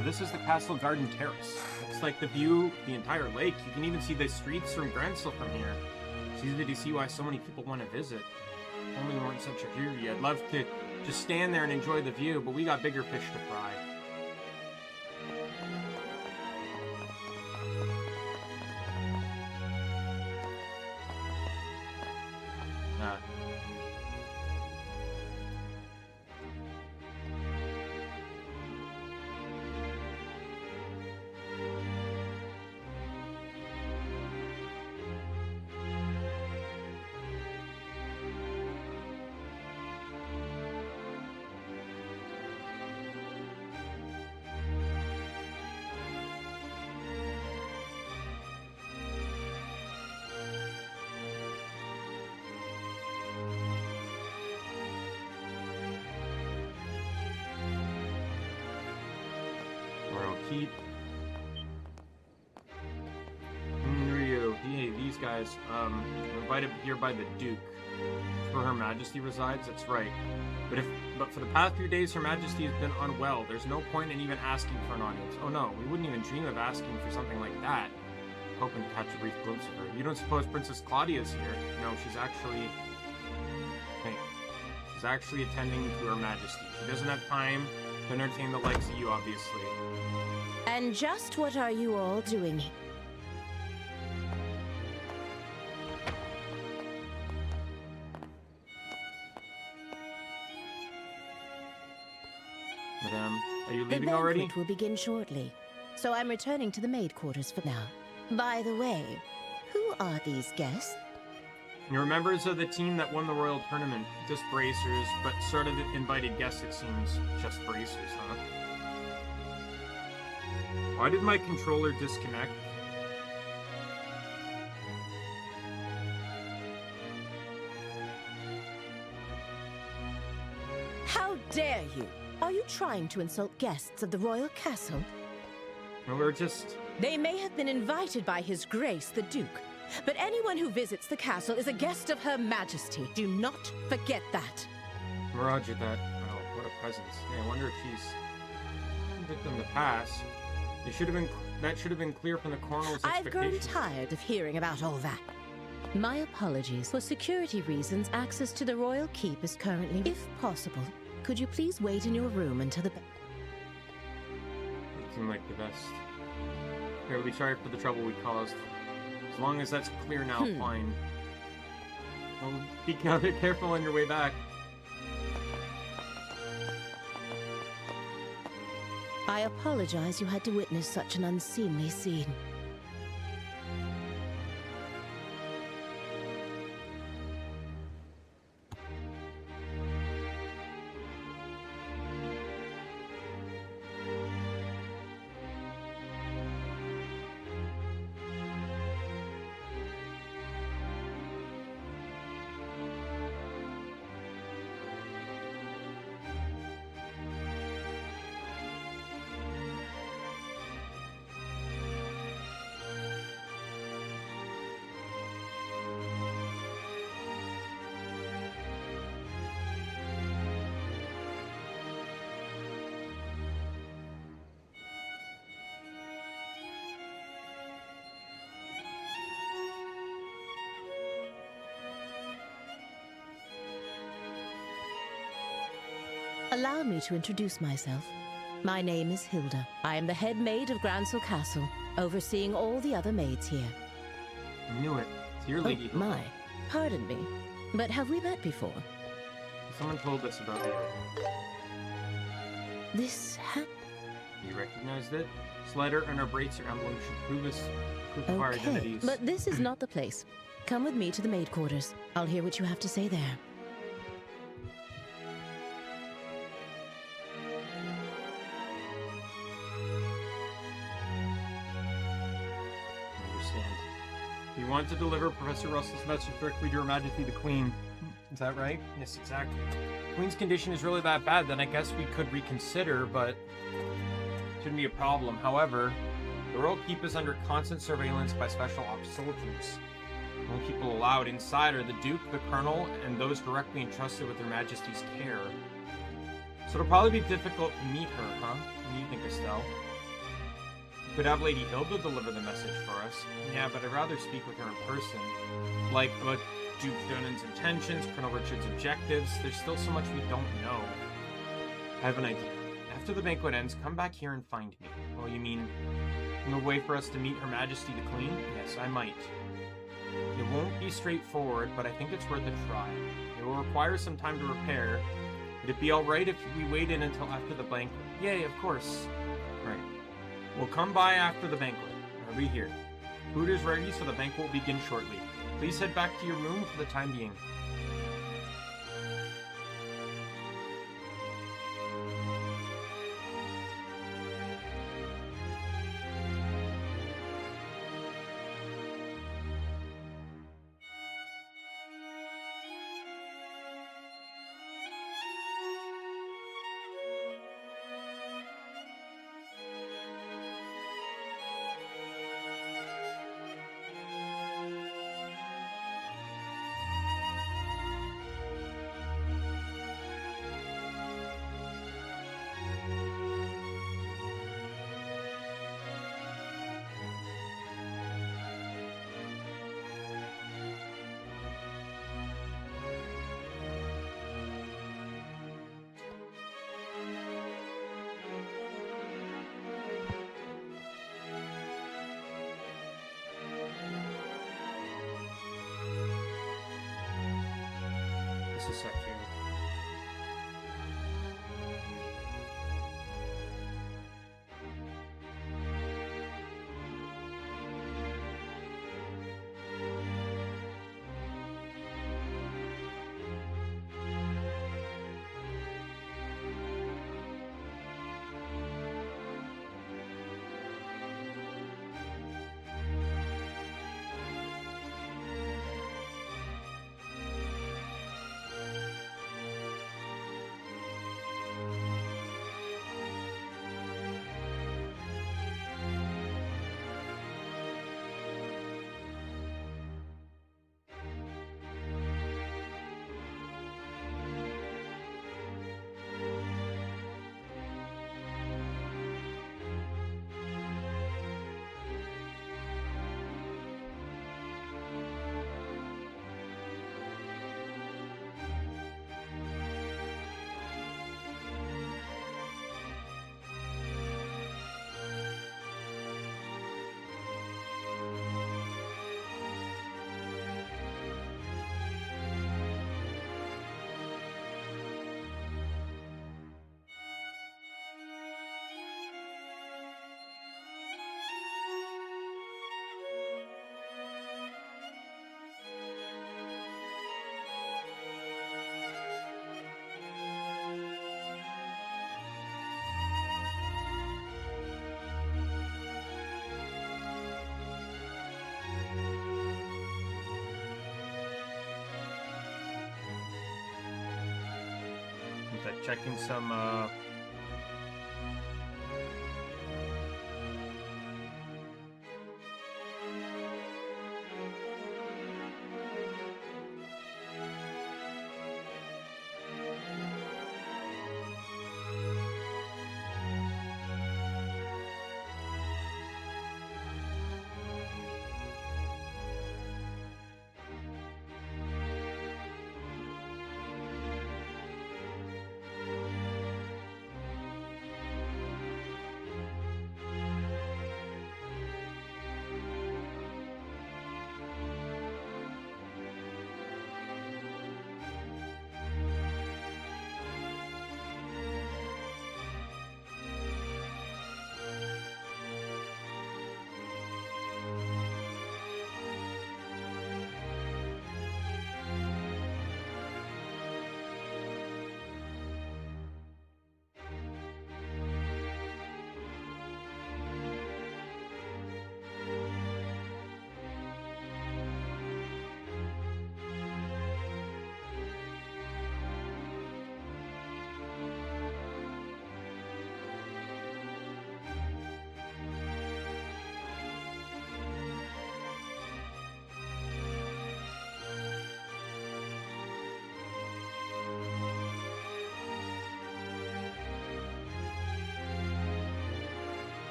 But this is the Castle Garden Terrace. It's like the view, the entire lake. You can even see the streets from Gransel from here. It's easy to see why so many people want to visit. If only we weren't such a hurry. I'd love to just stand there and enjoy the view, but we got bigger fish to fry. Keep. Ryu, hey, these guys, invited here by the Duke. Where Her Majesty resides, that's right. But for the past few days, Her Majesty has been unwell. There's no point in even asking for an audience. Oh no, we wouldn't even dream of asking for something like that. Hoping to catch a brief glimpse of her. You don't suppose Princess Claudia's here? No, she's actually... Hey, she's actually attending to Her Majesty. She doesn't have time to entertain the likes of you, obviously. And just what are you all doing? Madame, are you leaving the already? banquet will begin shortly, so I'm returning to the maid quarters for now. By the way, who are these guests? You're members of the team that won the Royal Tournament. Just bracers, but sort of invited guests, it seems. Just bracers, huh? Why did my controller disconnect? How dare you? Are you trying to insult guests of the royal castle? No, we're just... They may have been invited by His Grace the Duke, but anyone who visits the castle is a guest of Her Majesty. Do not forget that. Roger that. Oh, what a presence. Yeah, I wonder if she's... Get them to pass. That should have been clear from the Colonel's I've grown expectations. tired of hearing about all that. My apologies. For security reasons, access to the royal keep is currently... If possible, could you please wait in your room until the... It seemed like the best. Here, we'll be sorry for the trouble we caused. As long as that's clear now, fine. Well, be careful on your way back. I apologize you had to witness such an unseemly scene. Allow me to introduce myself. My name is Hilda. I am the head maid of Gransel Castle, overseeing all the other maids here. I knew it. It's your lady. Oh, my. Pardon me, but have we met before? Someone told us about you. This hat? You recognized it? Slider and our bracer emblem should prove of our identities. But this is not the place. Come with me to the maid quarters. I'll hear what you have to say there. You want to deliver Professor Russell's message directly to Her Majesty the Queen. Is that right? Yes, exactly. Queen's condition is really that bad, then I guess we could reconsider, but shouldn't be a problem. However, the Royal Keep is under constant surveillance by special ops soldiers. The only people allowed inside are the Duke, the Colonel, and those directly entrusted with Her Majesty's care. So it'll probably be difficult to meet her, huh? What do you think, Estelle? Could have Lady Hilda deliver the message for us. Yeah, but I'd rather speak with her in person. Like, about Duke Donan's intentions, Colonel Richard's objectives. There's still so much we don't know. I have an idea. After the banquet ends, come back here and find me. Oh, you mean in a way for us to meet Her Majesty the Queen? Yes, I might. It won't be straightforward, but I think it's worth a try. It will require some time to repair. Would it be alright if we waited until after the banquet? Yay, of course. Right. We'll come by after the banquet. I'll be here. Food is ready, so the banquet will begin shortly. Please head back to your room for the time being. This is set here. Checking some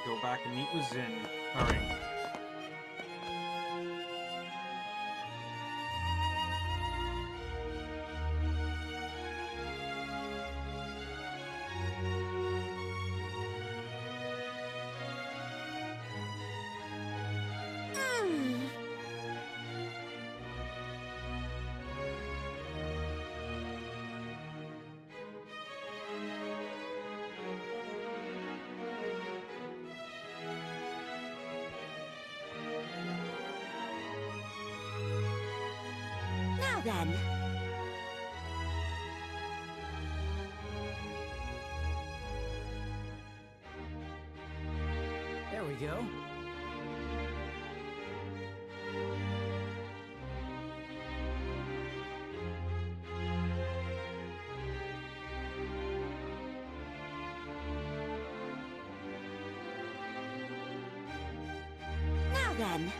go back and meet with Zin. Alright. Now then. There we go. Now then.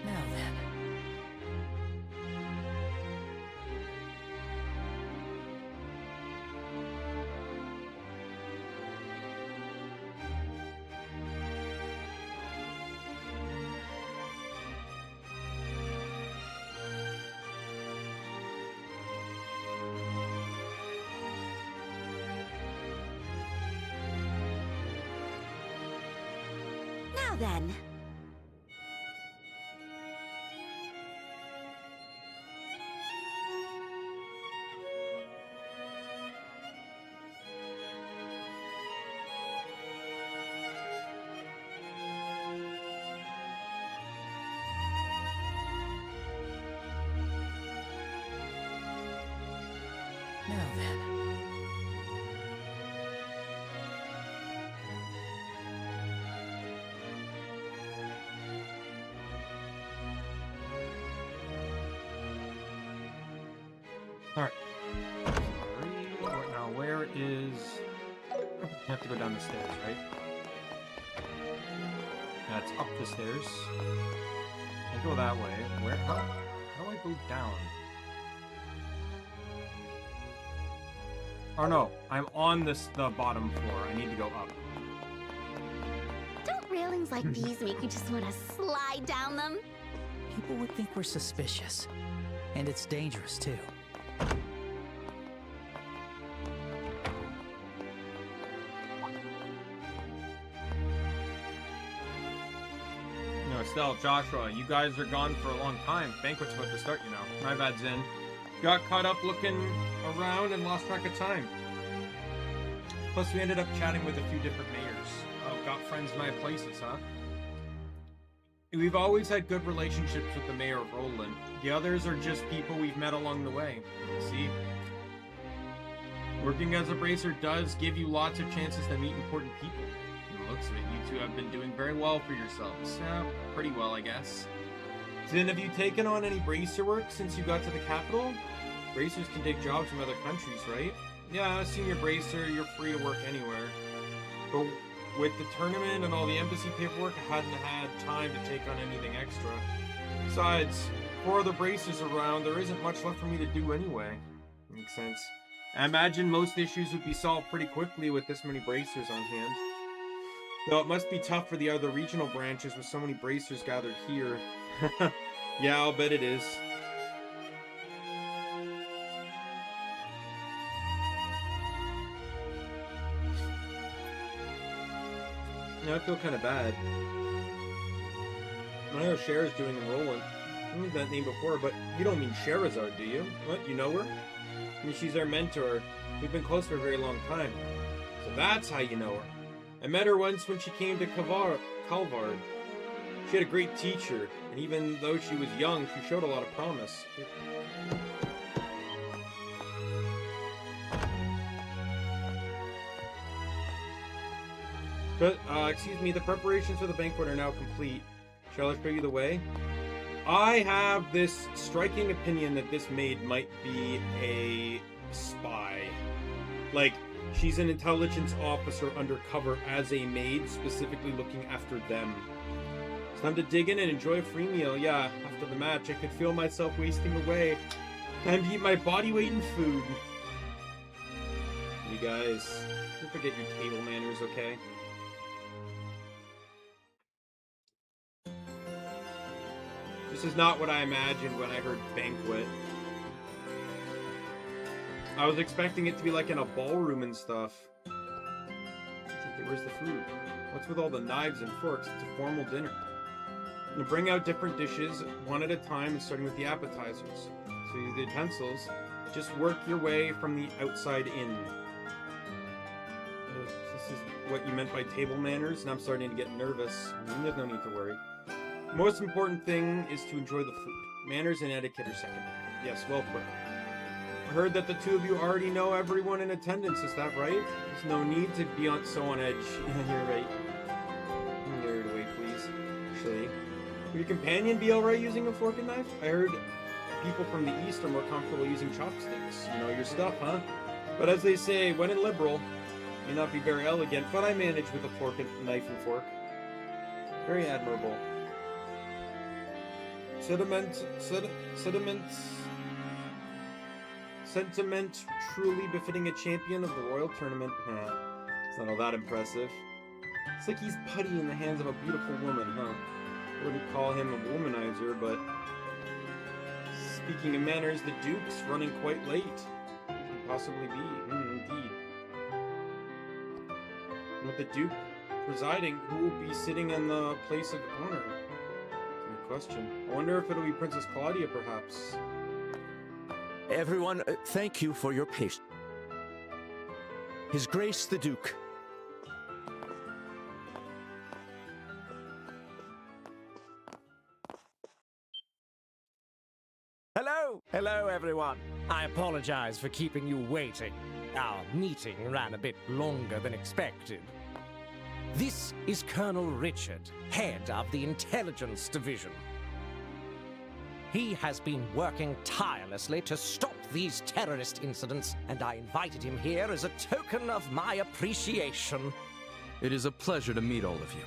Now then. Now then. Now then. Alright. Now, where is... You have to go down the stairs, right? That's up the stairs. I go that way. Where? How do I go down? Oh no, I'm on the bottom floor. I need to go up. Don't railings like these make you just want to slide down them? People would think we're suspicious. And it's dangerous, too. No, Estelle, Joshua, you guys are gone for a long time. Banquet's about to start, you know. My bad, Zen. Got caught up looking around and lost track of time. Plus, we ended up chatting with a few different mayors. Oh, got friends in high places, huh? We've always had good relationships with the mayor of Roland. The others are just people we've met along the way. See? Working as a bracer does give you lots of chances to meet important people. From the looks of it, you two have been doing very well for yourselves. Pretty well, I guess. Then, have you taken on any bracer work since you got to the capital? Bracers can take jobs from other countries, right? Yeah, senior bracer, you're free to work anywhere. But with the tournament and all the embassy paperwork, I hadn't had time to take on anything extra. Besides, 4 other bracers around, there isn't much left for me to do anyway. Makes sense. I imagine most issues would be solved pretty quickly with this many bracers on hand. Though it must be tough for the other regional branches with so many bracers gathered here. Yeah, I'll bet it is. Yeah, I feel kind of bad. I know Cher's doing in Roland. I heard that name before, but you don't mean Sherazard, do you? What, you know her? I mean, she's our mentor. We've been close for a very long time. So that's how you know her. I met her once when she came to Calvard. She had a great teacher, and even though she was young, she showed a lot of promise. But, excuse me, the preparations for the banquet are now complete. Shall I show you the way? I have this striking opinion that this maid might be a spy. Like, she's an intelligence officer undercover as a maid, specifically looking after them. It's time to dig in and enjoy a free meal. Yeah, after the match, I could feel myself wasting away. Time to eat my body weight in food. You guys, don't forget your table manners, okay? This is not what I imagined when I heard banquet. I was expecting it to be like in a ballroom and stuff. Okay, where's the food? What's with all the knives and forks? It's a formal dinner. I'm gonna bring out different dishes, one at a time, and starting with the appetizers. So use the utensils. Just work your way from the outside in. This is what you meant by table manners, and I'm starting to get nervous. There's no need to worry. The most important thing is to enjoy the food. Manners and etiquette are secondary. Yes, well put. I heard that the two of you already know everyone in attendance, is that right? There's no need to be so on edge. You're right. Get it away, please. Actually, would your companion be alright using a fork and knife? I heard people from the East are more comfortable using chopsticks. You know your stuff, huh? But as they say, when in liberal, may not be very elegant, but I manage with a fork and knife and fork. Very admirable. Sentiment truly befitting a champion of the royal tournament. It's not all that impressive. It's like he's putty in the hands of a beautiful woman, huh? I wouldn't call him a womanizer, but... Speaking of manners, the Duke's running quite late. Could possibly be. Indeed. And with the Duke presiding, who will be sitting in the place of honor? Good question. I wonder if it'll be Princess Claudia, perhaps. Everyone, thank you for your patience. His Grace the Duke. Hello, everyone. I apologize for keeping you waiting. Our meeting ran a bit longer than expected. This is Colonel Richard, head of the Intelligence Division. He has been working tirelessly to stop these terrorist incidents, and I invited him here as a token of my appreciation. It is a pleasure to meet all of you.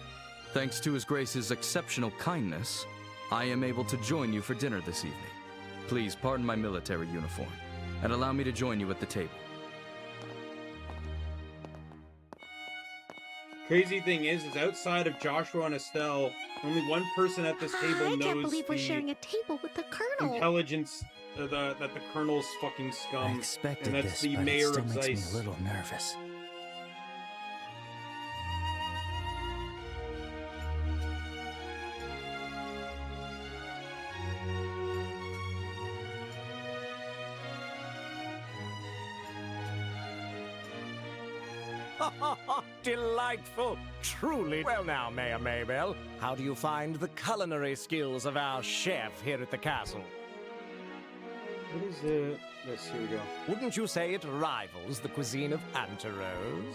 Thanks to His Grace's exceptional kindness, I am able to join you for dinner this evening. Please pardon my military uniform, and allow me to join you at the table. Crazy thing is outside of Joshua and Estelle, only one person at this table knows. I can't believe we're sharing a table with the Colonel. Intelligence that the Colonel's fucking scum. I expected and that's this, the but mayor it still of makes Zeiss. me a little nervous. Delightful! Truly. Well now, Mayor Maybell, how do you find the culinary skills of our chef here at the castle? What is it? Yes, here we go. Wouldn't you say it rivals the cuisine of Anterose?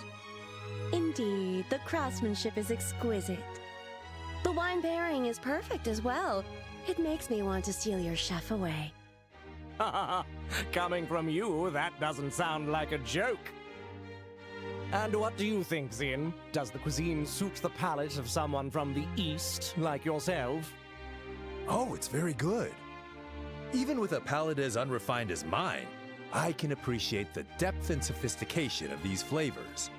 Indeed, the craftsmanship is exquisite. The wine pairing is perfect as well. It makes me want to steal your chef away. Coming from you, that doesn't sound like a joke. And what do you think, Zin? Does the cuisine suit the palate of someone from the East, like yourself? Oh, it's very good. Even with a palate as unrefined as mine, I can appreciate the depth and sophistication of these flavors.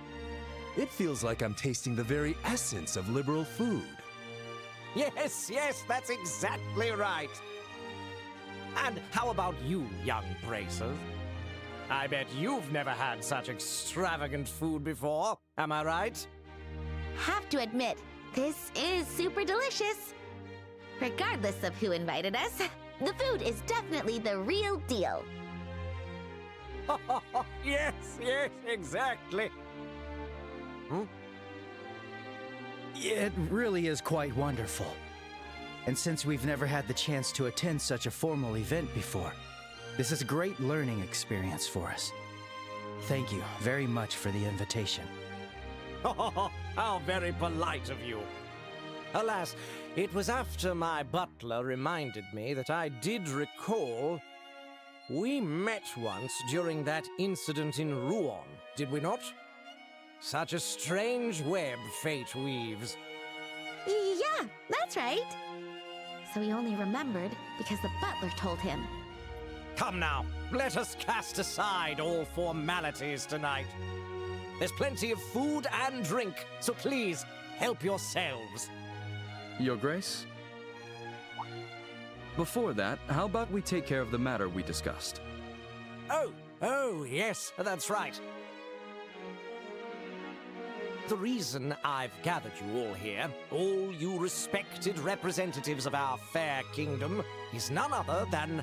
It feels like I'm tasting the very essence of liberal food. Yes, that's exactly right. And how about you, young bracers? I bet you've never had such extravagant food before, am I right? Have to admit, this is super delicious. Regardless of who invited us, the food is definitely the real deal. Yes, exactly. It really is quite wonderful. And since we've never had the chance to attend such a formal event before, this is a great learning experience for us. Thank you very much for the invitation. How very polite of you. Alas, it was after my butler reminded me that I did recall we met once during that incident in Rouen, did we not? Such a strange web fate weaves. Yeah, that's right. So he only remembered because the butler told him. Come now, let us cast aside all formalities tonight. There's plenty of food and drink, so please, help yourselves. Your Grace? Before that, how about we take care of the matter we discussed? Oh, yes, that's right. The reason I've gathered you all here, all you respected representatives of our fair kingdom, is none other than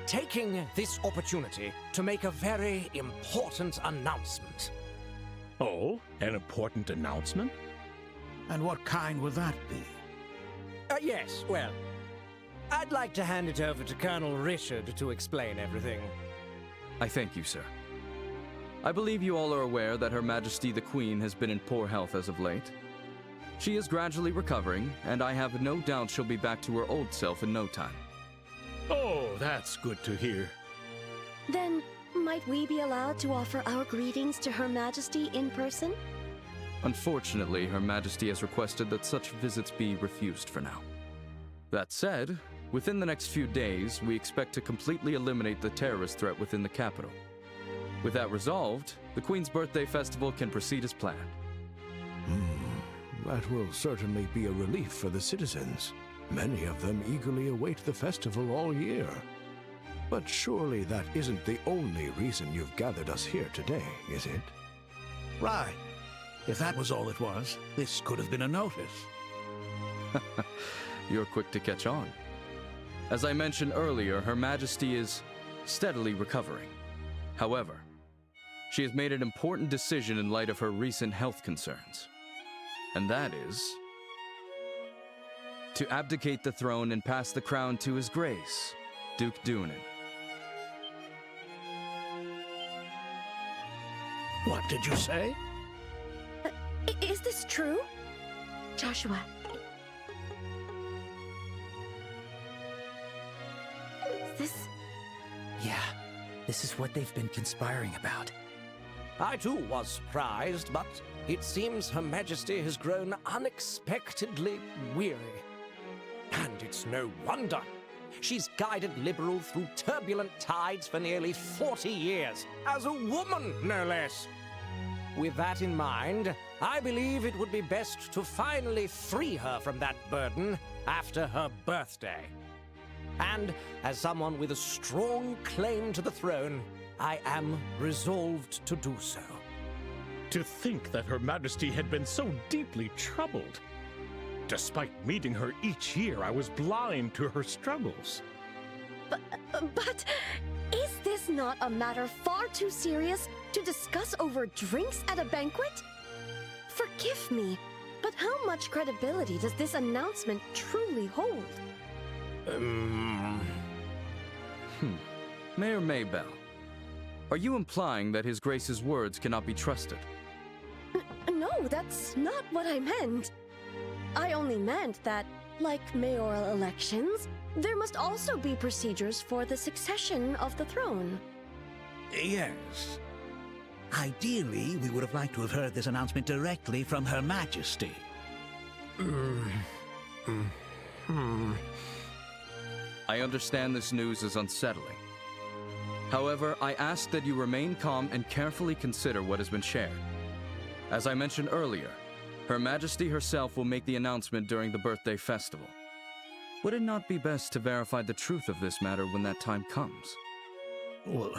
taking this opportunity to make a very important announcement. Oh, an important announcement? And what kind would that be? Yes, well, I'd like to hand it over to Colonel Richard to explain everything. I thank you, sir. I believe you all are aware that Her Majesty the Queen has been in poor health as of late. She is gradually recovering, and I have no doubt she'll be back to her old self in no time. Oh, that's good to hear. Then, might we be allowed to offer our greetings to Her Majesty in person? Unfortunately, Her Majesty has requested that such visits be refused for now. That said, within the next few days, we expect to completely eliminate the terrorist threat within the capital. With that resolved, the Queen's birthday festival can proceed as planned. That will certainly be a relief for the citizens. Many of them eagerly await the festival all year. But surely that isn't the only reason you've gathered us here today, is it? Right. If that was all it was, this could have been a notice. You're quick to catch on. As I mentioned earlier, Her Majesty is steadily recovering. However, she has made an important decision in light of her recent health concerns. And that is to abdicate the throne and pass the crown to His Grace, Duke Dunan. What did you say? Is this true? Joshua. Is this... Yeah, this is what they've been conspiring about. I too was surprised, but it seems Her Majesty has grown unexpectedly weary. And it's no wonder. She's guided Liberal through turbulent tides for nearly 40 years, as a woman, no less. With that in mind, I believe it would be best to finally free her from that burden after her birthday. And as someone with a strong claim to the throne, I am resolved to do so. To think that Her Majesty had been so deeply troubled. Despite meeting her each year, I was blind to her struggles. But is this not a matter far too serious to discuss over drinks at a banquet? Forgive me, but how much credibility does this announcement truly hold? Mayor Maybell, are you implying that His Grace's words cannot be trusted? No, that's not what I meant. I only meant that, like mayoral elections, there must also be procedures for the succession of the throne. Yes. Ideally, we would have liked to have heard this announcement directly from Her Majesty. I understand this news is unsettling. However, I ask that you remain calm and carefully consider what has been shared. As I mentioned earlier, Her Majesty herself will make the announcement during the birthday festival. Would it not be best to verify the truth of this matter when that time comes? Well,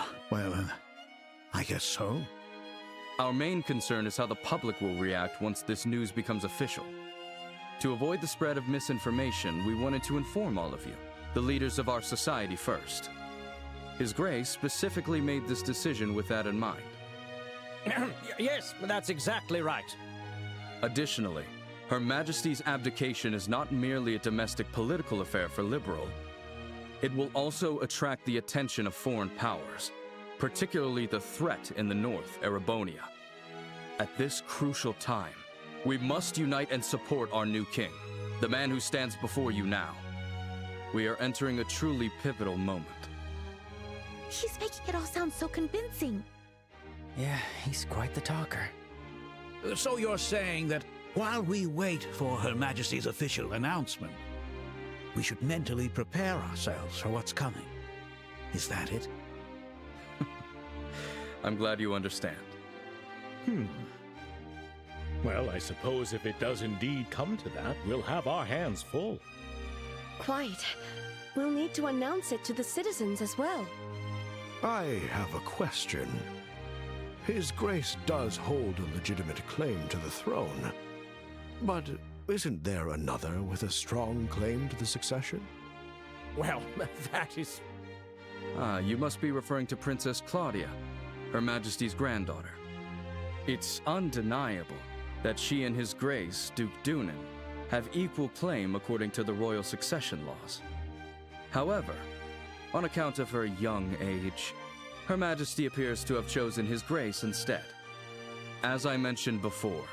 I guess so. Our main concern is how the public will react once this news becomes official. To avoid the spread of misinformation, we wanted to inform all of you, the leaders of our society first. His Grace specifically made this decision with that in mind. Yes, that's exactly right. Additionally, Her Majesty's abdication is not merely a domestic political affair for Liberal. It will also attract the attention of foreign powers, particularly the threat in the north, Erebonia. At this crucial time, we must unite and support our new king. the man who stands before you now. We are entering a truly pivotal moment. He's making it all sound so convincing. Yeah, he's quite the talker. So you're saying that while we wait for Her Majesty's official announcement, we should mentally prepare ourselves for what's coming. Is that it? I'm glad you understand. Well, I suppose if it does indeed come to that, we'll have our hands full. Quite. We'll need to announce it to the citizens as well. I have a question. His Grace does hold a legitimate claim to the throne. But isn't there another with a strong claim to the succession? Well, that is... You must be referring to Princess Claudia, Her Majesty's granddaughter. It's undeniable that she and His Grace, Duke Dunan, have equal claim according to the royal succession laws. However, on account of her young age, Her Majesty appears to have chosen His Grace instead. As I mentioned before,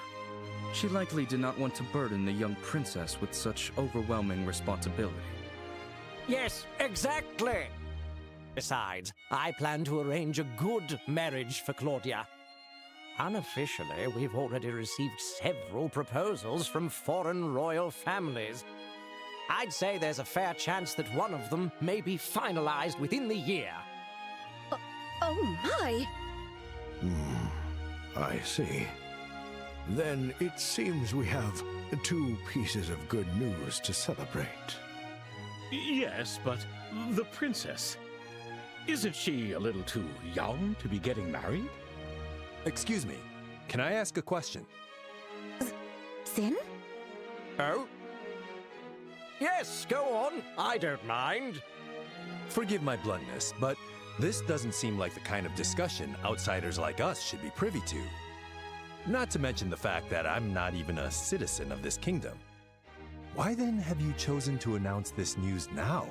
she likely did not want to burden the young princess with such overwhelming responsibility. Yes, exactly! Besides, I plan to arrange a good marriage for Claudia. Unofficially, we've already received several proposals from foreign royal families. I'd say there's a fair chance that one of them may be finalized within the year. Oh my! I see. Then it seems we have 2 pieces of good news to celebrate. Yes, but the princess... Isn't she a little too young to be getting married? Excuse me, can I ask a question? Sin? Oh? Yes, go on. I don't mind. Forgive my bluntness, but this doesn't seem like the kind of discussion outsiders like us should be privy to. Not to mention the fact that I'm not even a citizen of this kingdom. Why then have you chosen to announce this news now?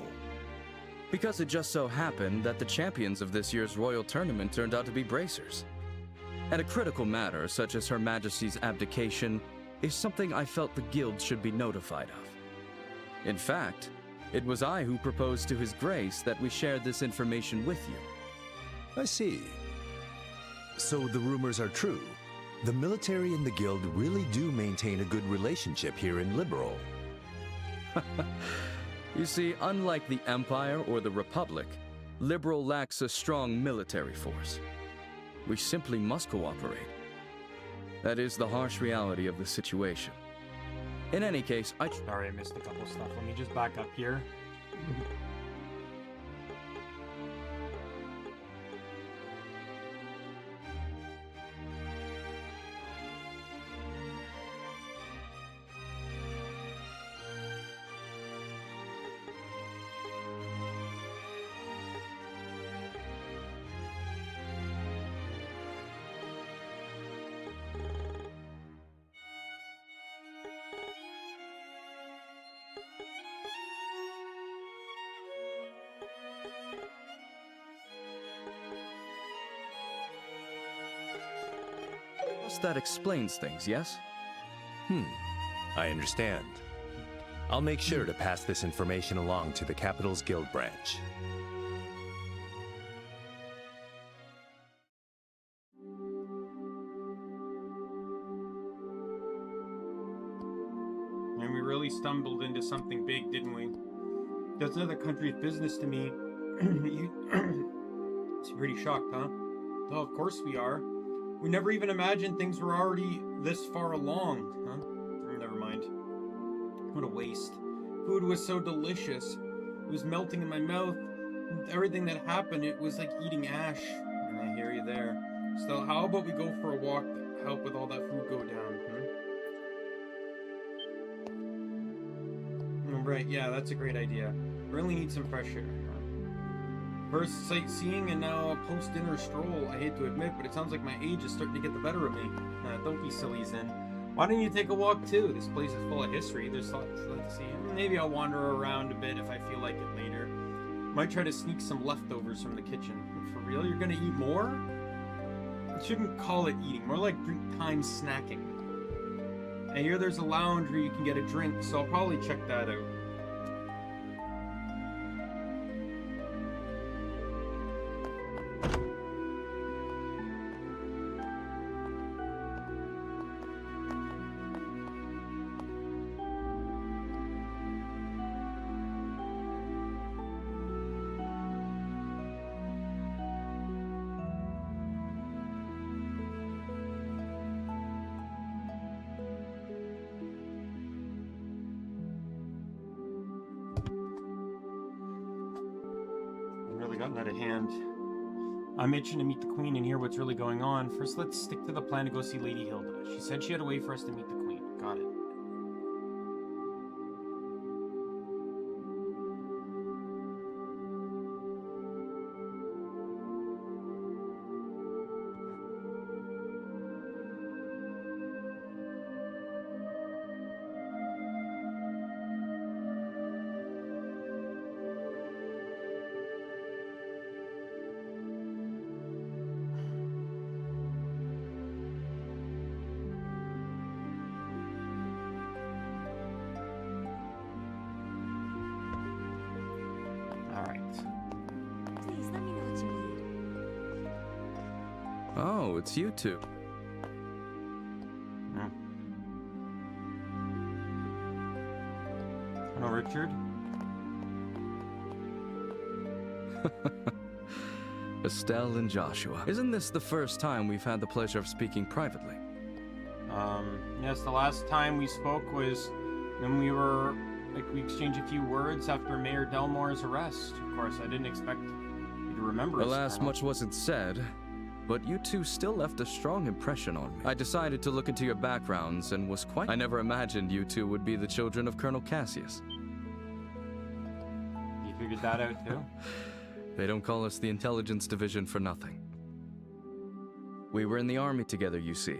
Because it just so happened that the champions of this year's royal tournament turned out to be bracers. And a critical matter such as Her Majesty's abdication is something I felt the guild should be notified of. In fact, it was I who proposed to His Grace that we share this information with you. I see. So the rumors are true. The military and the guild really do maintain a good relationship here in Liberal. You see, unlike the Empire or the Republic, Liberal lacks a strong military force. We simply must cooperate. That is the harsh reality of the situation. In any case, Sorry, I missed a couple stuff. Let me just back up here. that explains things, yes? I understand. I'll make sure to pass this information along to the Capital's Guild branch. And we really stumbled into something big, didn't we? That's another country's business to me. It's pretty shocked, huh? Oh, of course we are. We never even imagined things were already this far along, huh? Never mind. What a waste. Food was so delicious. It was melting in my mouth. Everything that happened, it was like eating ash. I hear you there. So how about we go for a walk, help with all that food go down, Right, yeah, that's a great idea. Really need some fresh air. First sightseeing and now a post-dinner stroll. I hate to admit, but it sounds like my age is starting to get the better of me. Don't be silly, Zen. Why don't you take a walk too? This place is full of history. There's lots to see. Maybe I'll wander around a bit if I feel like it later. Might try to sneak some leftovers from the kitchen. For real? You're gonna eat more? You shouldn't call it eating. More like drink time snacking. I hear there's a lounge where you can get a drink, so I'll probably check that out. Gotten out of hand. I'm itching to meet the Queen and hear what's really going on. First, let's stick to the plan to go see Lady Hilda. She said she had a way for us to meet the Queen. Got it. Oh, it's you two. Hello, Richard. Estelle and Joshua. Isn't this the first time we've had the pleasure of speaking privately? Yes, the last time we spoke was when we exchanged a few words after Mayor Delmore's arrest. Of course, I didn't expect you to remember us, Alas, Colonel. much wasn't said, but you two still left a strong impression on me. I decided to look into your backgrounds and was quite... I never imagined you two would be the children of Colonel Cassius. You figured that out too? They don't call us the Intelligence Division for nothing. We were in the army together, you see.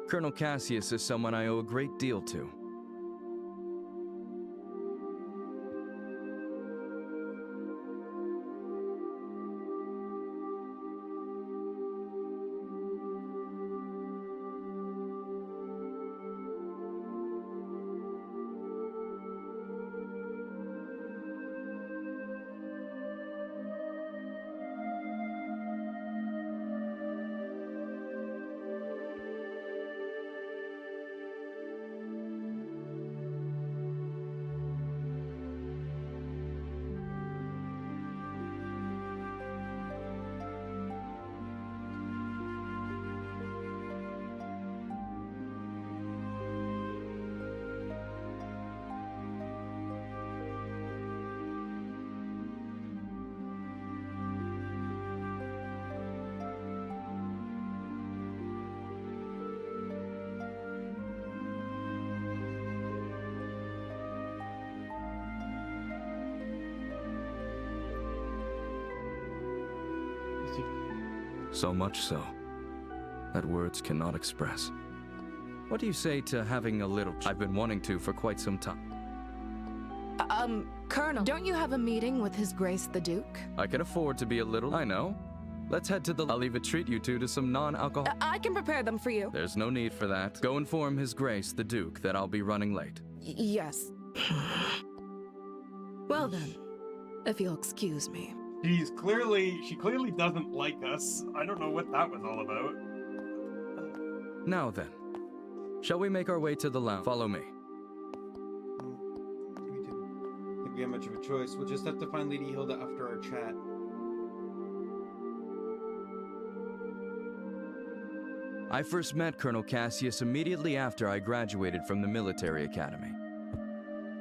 Colonel Cassius is someone I owe a great deal to. So much so that words cannot express. What do you say to having a little... I've been wanting to for quite some time. Colonel, don't you have a meeting with His Grace the Duke? I can afford to be a little... I know. Let's head to the... I'll even treat you two to some non-alcohol... I can prepare them for you. There's no need for that. Go inform His Grace the Duke that I'll be running late. Yes. Well then, if you'll excuse me. She clearly doesn't like us. I don't know what that was all about. Now then, shall we make our way to the lounge? Follow me. We do. I think we have much of a choice. We'll just have to find Lady Hilda after our chat. I first met Colonel Cassius immediately after I graduated from the military academy.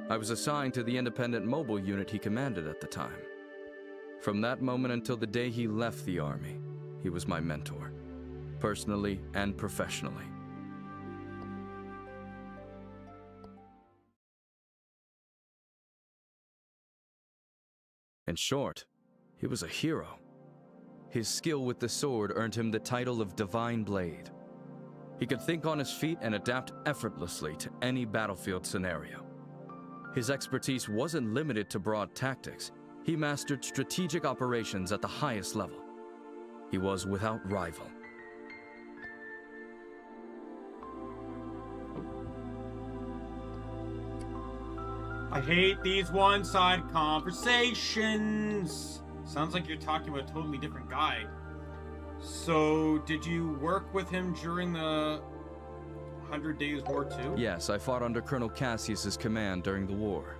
I was assigned to the independent mobile unit he commanded at the time. From that moment until the day he left the army, he was my mentor, personally and professionally. In short, he was a hero. His skill with the sword earned him the title of Divine Blade. He could think on his feet and adapt effortlessly to any battlefield scenario. His expertise wasn't limited to broad tactics. He mastered strategic operations at the highest level. He was without rival. I hate these one-sided conversations. Sounds like you're talking about a totally different guy. So, did you work with him during the 100 Days War too? Yes, I fought under Colonel Cassius's command during the war.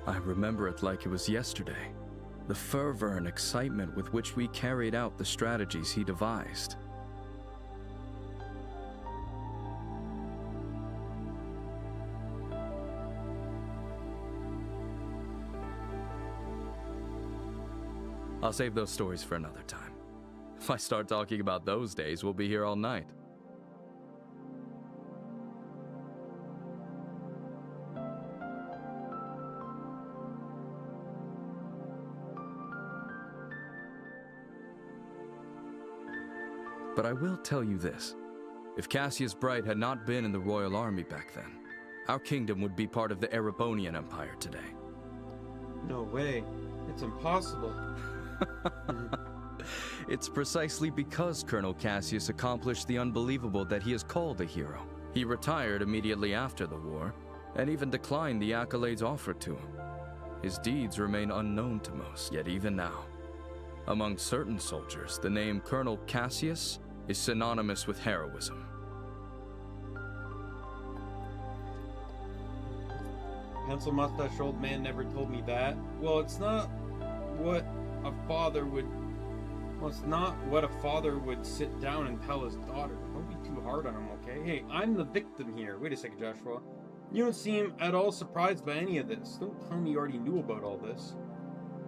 I remember it like it was yesterday. The fervor and excitement with which we carried out the strategies he devised. I'll save those stories for another time. If I start talking about those days, we'll be here all night. But I will tell you this. If Cassius Bright had not been in the Royal Army back then, our kingdom would be part of the Erebonian Empire today. No way. It's impossible. It's precisely because Colonel Cassius accomplished the unbelievable that he is called a hero. He retired immediately after the war, and even declined the accolades offered to him. His deeds remain unknown to most, yet even now, among certain soldiers, the name Colonel Cassius is synonymous with heroism. Pencil mustache old man never told me that. Well, it's not what a father would... Well, it's not what a father would sit down and tell his daughter. Don't be too hard on him, okay? Hey, I'm the victim here. Wait a second, Joshua. You don't seem at all surprised by any of this. Don't tell me you already knew about all this.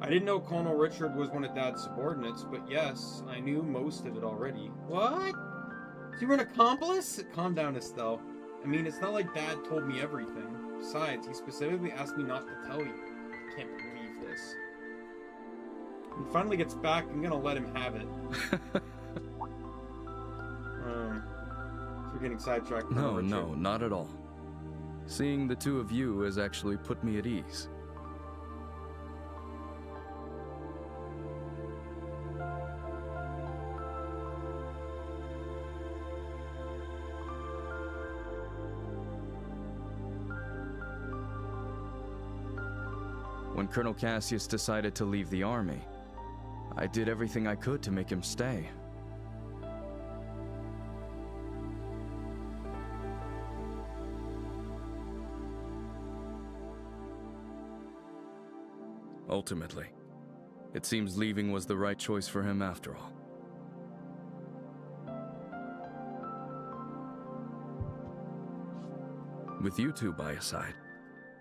I didn't know Colonel Richard was one of Dad's subordinates, but yes, I knew most of it already. What? So you were an accomplice? Calm down, Estelle. I mean, it's not like Dad told me everything. Besides, he specifically asked me not to tell you. I can't believe this. When he finally gets back, I'm gonna let him have it. We're getting sidetracked. No, not at all. Seeing the two of you has actually put me at ease. When Colonel Cassius decided to leave the army, I did everything I could to make him stay. Ultimately, it seems leaving was the right choice for him after all. With you two by his side,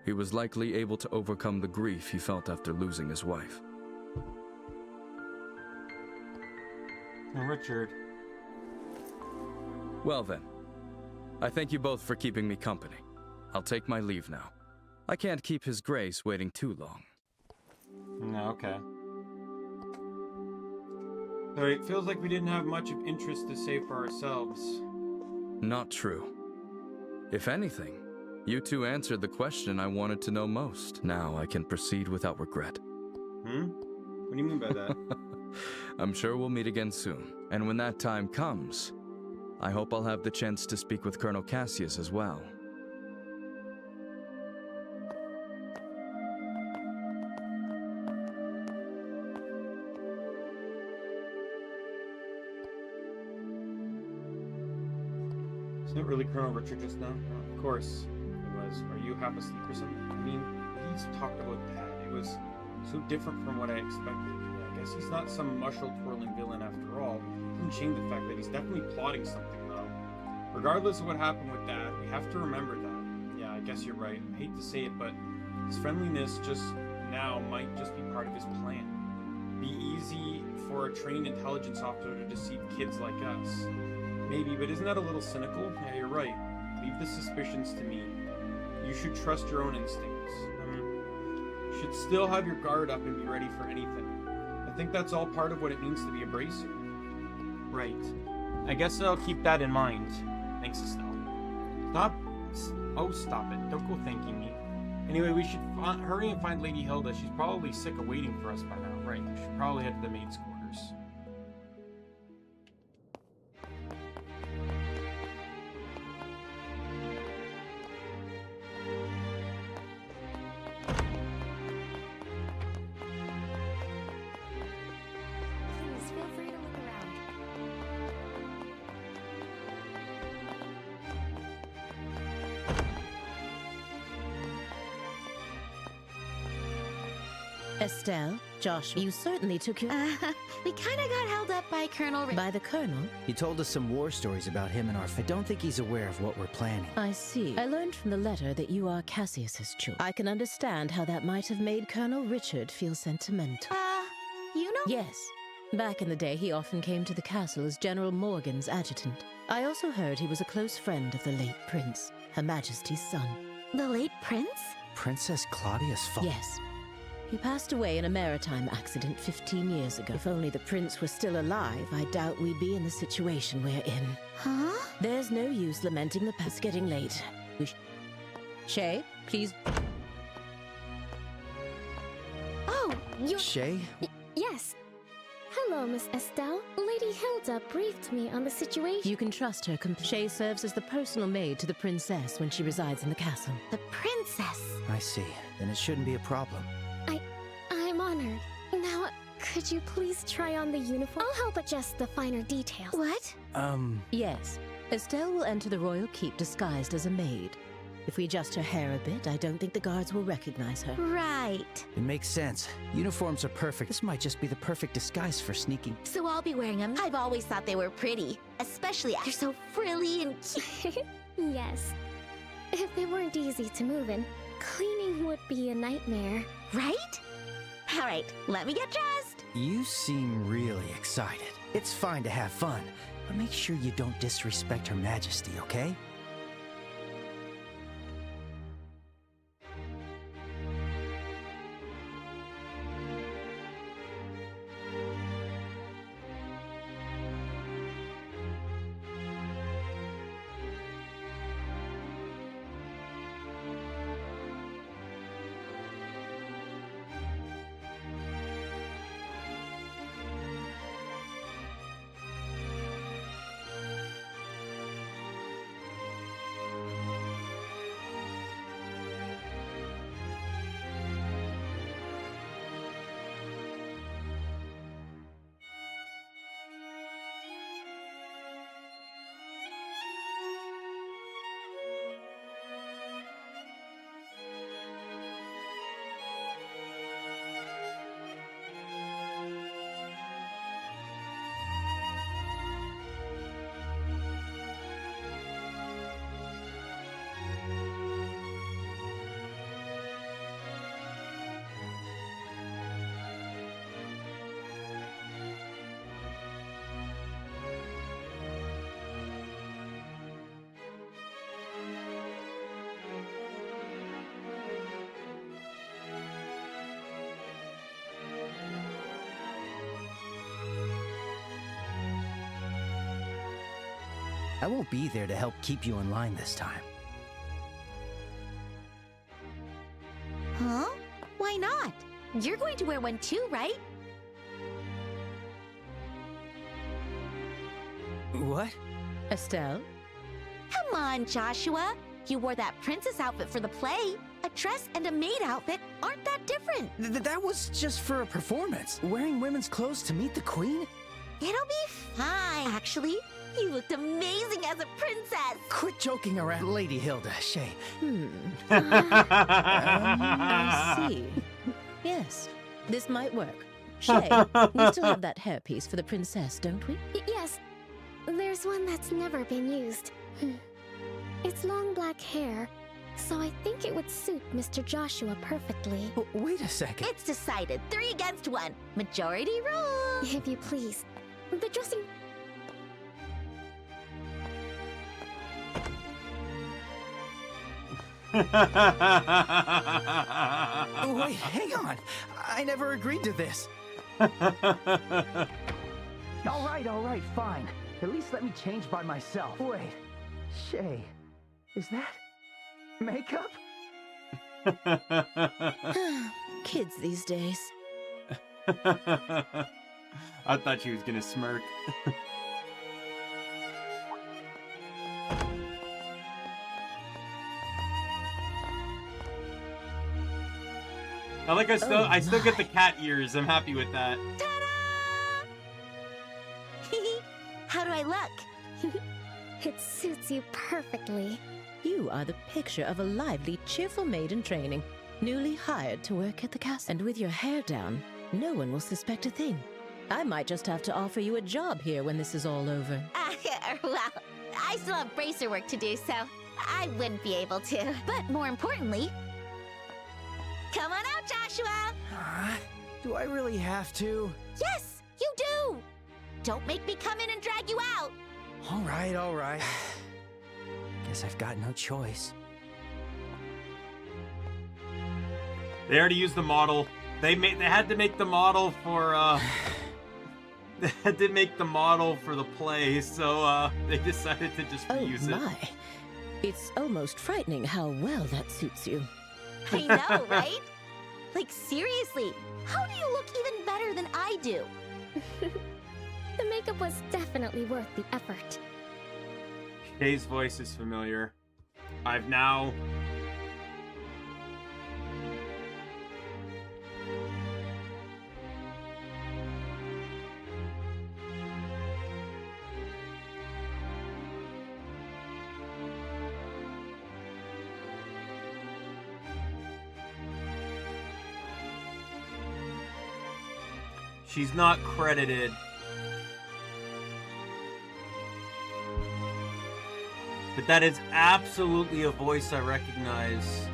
he was likely able to overcome the grief he felt after losing his wife. Richard. Well then, I thank you both for keeping me company. I'll take my leave now. I can't keep His Grace waiting too long. No, okay. Sorry, it feels like we didn't have much of interest to say for ourselves. Not true. If anything, you two answered the question I wanted to know most. Now I can proceed without regret. What do you mean by that? I'm sure we'll meet again soon. And when that time comes, I hope I'll have the chance to speak with Colonel Cassius as well. It's not really Colonel Richard just now. No, of course it was. Are you half asleep or something? I mean, he's talked about that. It was so different from what I expected. I guess he's not some mushroom-twirling villain after all. It doesn't change the fact that he's definitely plotting something, though. Regardless of what happened with Dad, we have to remember that. Yeah, I guess you're right. I hate to say it, but his friendliness just now might just be part of his plan. Be easy for a trained intelligence officer to deceive kids like us. Maybe, but isn't that a little cynical? Yeah, you're right. Leave the suspicions to me. You should trust your own instincts. You should still have your guard up and be ready for anything. I think that's all part of what it means to be a bracer. Right. I guess I'll keep that in mind. Thanks, Estelle. Stop. Oh, stop it. Don't go thanking me. Anyway, we should hurry and find Lady Hilda. She's probably sick of waiting for us by now. Right. We should probably head to the maid's quarters. Estelle, Joshua, you certainly took your... We kinda got held up by Colonel By the Colonel? He told us some war stories about him and our... I don't think he's aware of what we're planning. I see. I learned from the letter that you are Cassius's children. I can understand how that might have made Colonel Richard feel sentimental. You know? Yes. Back in the day, he often came to the castle as General Morgan's adjutant. I also heard he was a close friend of the late prince, Her Majesty's son. The late prince? Princess Claudia's father? Yes. He passed away in a maritime accident 15 years ago. If only the prince was still alive, I doubt we'd be in the situation we're in. Huh? There's no use lamenting the past. Getting late. Shay, please. Oh, you're... Shay? Yes. Hello, Miss Estelle. Lady Hilda briefed me on the situation. You can trust her. Shay serves as the personal maid to the princess when she resides in the castle. The princess? I see. Then it shouldn't be a problem. I'm honored. Now, could you please try on the uniform? I'll help adjust the finer details. What? Yes. Estelle will enter the royal keep disguised as a maid. If we adjust her hair a bit, I don't think the guards will recognize her. Right. It makes sense. Uniforms are perfect. This might just be the perfect disguise for sneaking. So I'll be wearing them. I've always thought they were pretty. Especially after so frilly and cute. Yes. If they weren't easy to move in, cleaning would be a nightmare. Right? Alright, let me get dressed. You seem really excited. It's fine to have fun, but make sure you don't disrespect Her Majesty, okay? I won't be there to help keep you in line this time. Huh? Why not? You're going to wear one too, right? What? Estelle? Come on, Joshua. You wore that princess outfit for the play. A dress and a maid outfit aren't that different. That was just for a performance. Wearing women's clothes to meet the queen? It'll be fine. Actually, you looked amazing as a princess. Quit joking around, Lady Hilda. Shay. I see. Yes, this might work. Shay, we still have that hairpiece for the princess, don't we? Yes. There's one that's never been used. It's long black hair, so I think it would suit Mr. Joshua perfectly. Wait a second. It's decided. 3 against 1. Majority rule. If you please. The dressing... Wait, hang on. I never agreed to this. All right, fine. At least let me change by myself. Wait, Shay, is that makeup? Kids these days. I thought she was gonna smirk. I like I still get the cat ears. I'm happy with that. How do I look? It suits you perfectly. You are the picture of a lively, cheerful maid in training. Newly hired to work at the castle. And with your hair down, no one will suspect a thing. I might just have to offer you a job here when this is all over. Well, I still have bracer work to do, so I wouldn't be able to. But more importantly, come on out, Joshua! Do I really have to? Yes, you do! Don't make me come in and drag you out! All right. Guess I've got no choice. They already used the model. They had to make the model for they had to make the model for the play, so they decided to just reuse it. Oh my. It's almost frightening how well that suits you. I know, right? Like, seriously, how do you look even better than I do? The makeup was definitely worth the effort. Kay's voice is familiar. I've now... She's not credited. But that is absolutely a voice I recognize.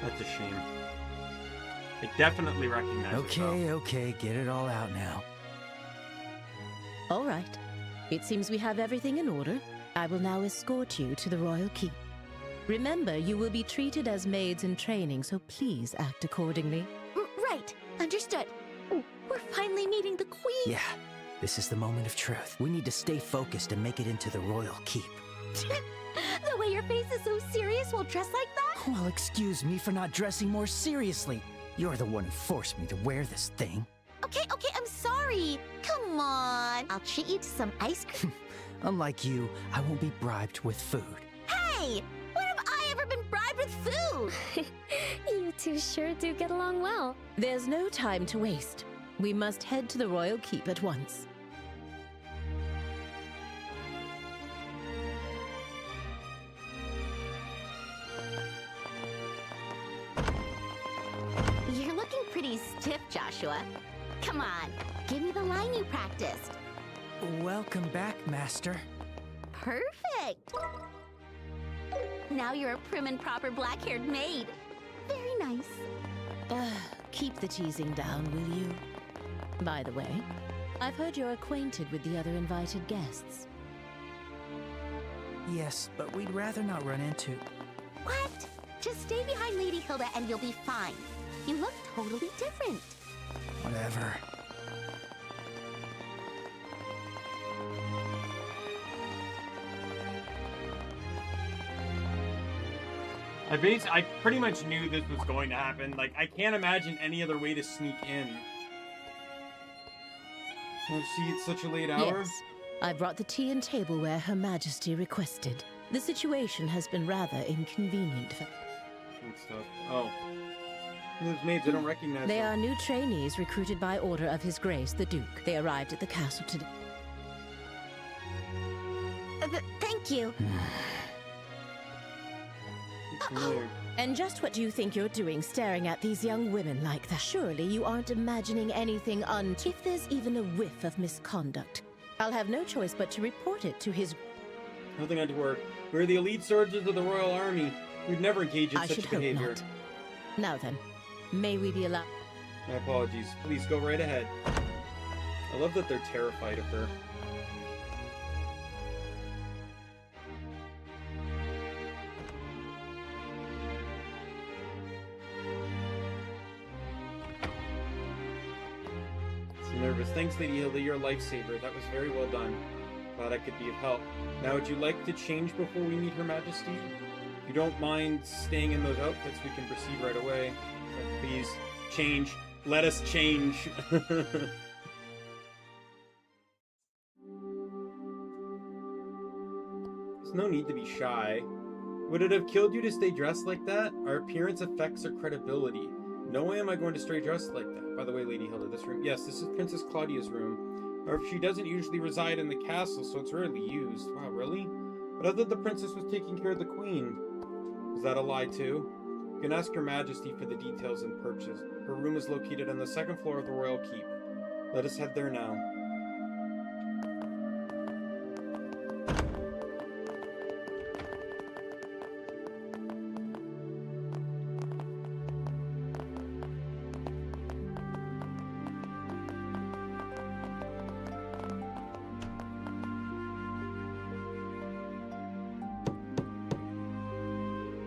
That's a shame. I definitely recognize it, though. Okay, get it all out now. All right. It seems we have everything in order. I will now escort you to the royal keep. Remember, you will be treated as maids in training, so please act accordingly. Right, understood. We're finally meeting the queen. Yeah, this is the moment of truth. We need to stay focused and make it into the royal keep. The way your face is so serious while dressed like that? Well, excuse me for not dressing more seriously. You're the one who forced me to wear this thing. Okay, I'm sorry. Come on. I'll treat you to some ice cream. Unlike you, I won't be bribed with food. Hey! When have I ever been bribed with food? You two sure do get along well. There's no time to waste. We must head to the royal keep at once. You're looking pretty stiff, Joshua. Come on, give me the line you practiced. Welcome back, Master. Perfect! Now you're a prim and proper black-haired maid. Very nice. Keep the teasing down, will you? By the way, I've heard you're acquainted with the other invited guests. Yes, but we'd rather not run into... What? Just stay behind Lady Hilda and you'll be fine. You look totally different. Whatever. I pretty much knew this was going to happen. Like, I can't imagine any other way to sneak in. Oh, see, it's such a late hour. Yes, I brought the tea and tableware Her Majesty requested. The situation has been rather inconvenient for... And stuff. Oh. Those maids, I don't recognize They them. are new trainees recruited by order of His Grace, the Duke. They arrived at the castle today. Thank you. And just what do you think you're doing staring at these young women like that? Surely you aren't imagining anything If there's even a whiff of misconduct, I'll have no choice but to report it to His... Nothing untoward. We're the elite soldiers of the Royal Army. We'd never engage in I such should hope behavior. not. Now then, may we be allowed... My apologies. Please go right ahead. I love that they're terrified of her. So nervous. Thanks, Lady Hilda. You're a lifesaver. That was very well done. Glad I could be of help. Now, would you like to change before we meet Her Majesty? If you don't mind staying in those outfits, we can proceed right away. So please, change. Let us change. There's no need to be shy. Would it have killed you to stay dressed like that? Our appearance affects our credibility. No way am I going to stay dressed like that. By the way, Lady Hilda, this room... Yes, this is Princess Claudia's room. However, she doesn't usually reside in the castle, so it's rarely used. Wow, really? But I thought the princess was taking care of the queen. Is that a lie, too? You can ask Her Majesty for the details and purchase. Her room is located on the 2nd floor of the Royal Keep. Let us head there now.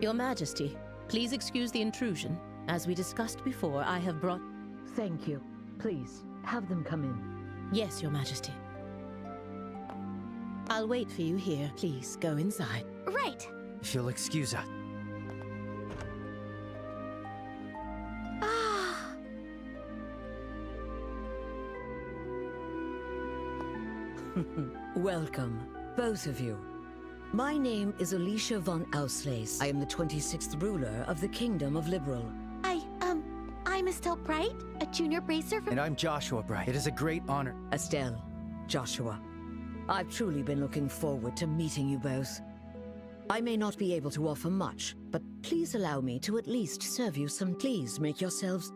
Your Majesty, please excuse the intrusion. As we discussed before, I have brought... Thank you. Please, have them come in. Yes, Your Majesty. I'll wait for you here. Please, go inside. Right. If you'll excuse us. Welcome, both of you. My name is Alicia von Auslese. I am the 26th ruler of the Kingdom of Liberal. I'm Estelle Bright, a junior bracer from... And I'm Joshua Bright. It is a great honor. Estelle, Joshua, I've truly been looking forward to meeting you both. I may not be able to offer much, but please allow me to at least serve you some. Please make yourselves...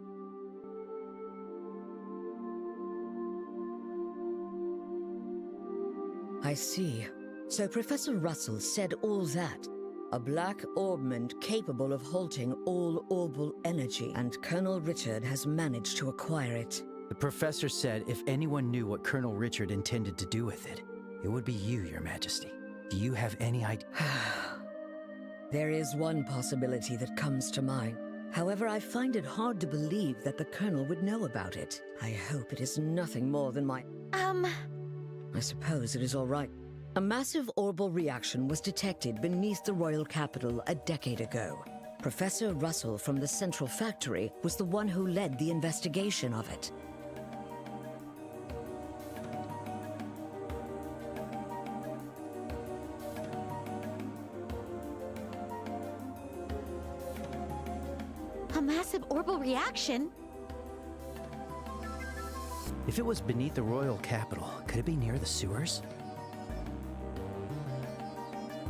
I see. So Professor Russell said all that. A black orbment capable of halting all orbal energy, and Colonel Richard has managed to acquire it. The professor said if anyone knew what Colonel Richard intended to do with it, it would be you, Your Majesty. Do you have any idea? There is one possibility that comes to mind. However, I find it hard to believe that the Colonel would know about it. I hope it is nothing more than my... I suppose it is all right. A massive orbal reaction was detected beneath the royal capital a decade ago. Professor Russell from the Central Factory was the one who led the investigation of it. A massive orbal reaction? If it was beneath the royal capital, could it be near the sewers?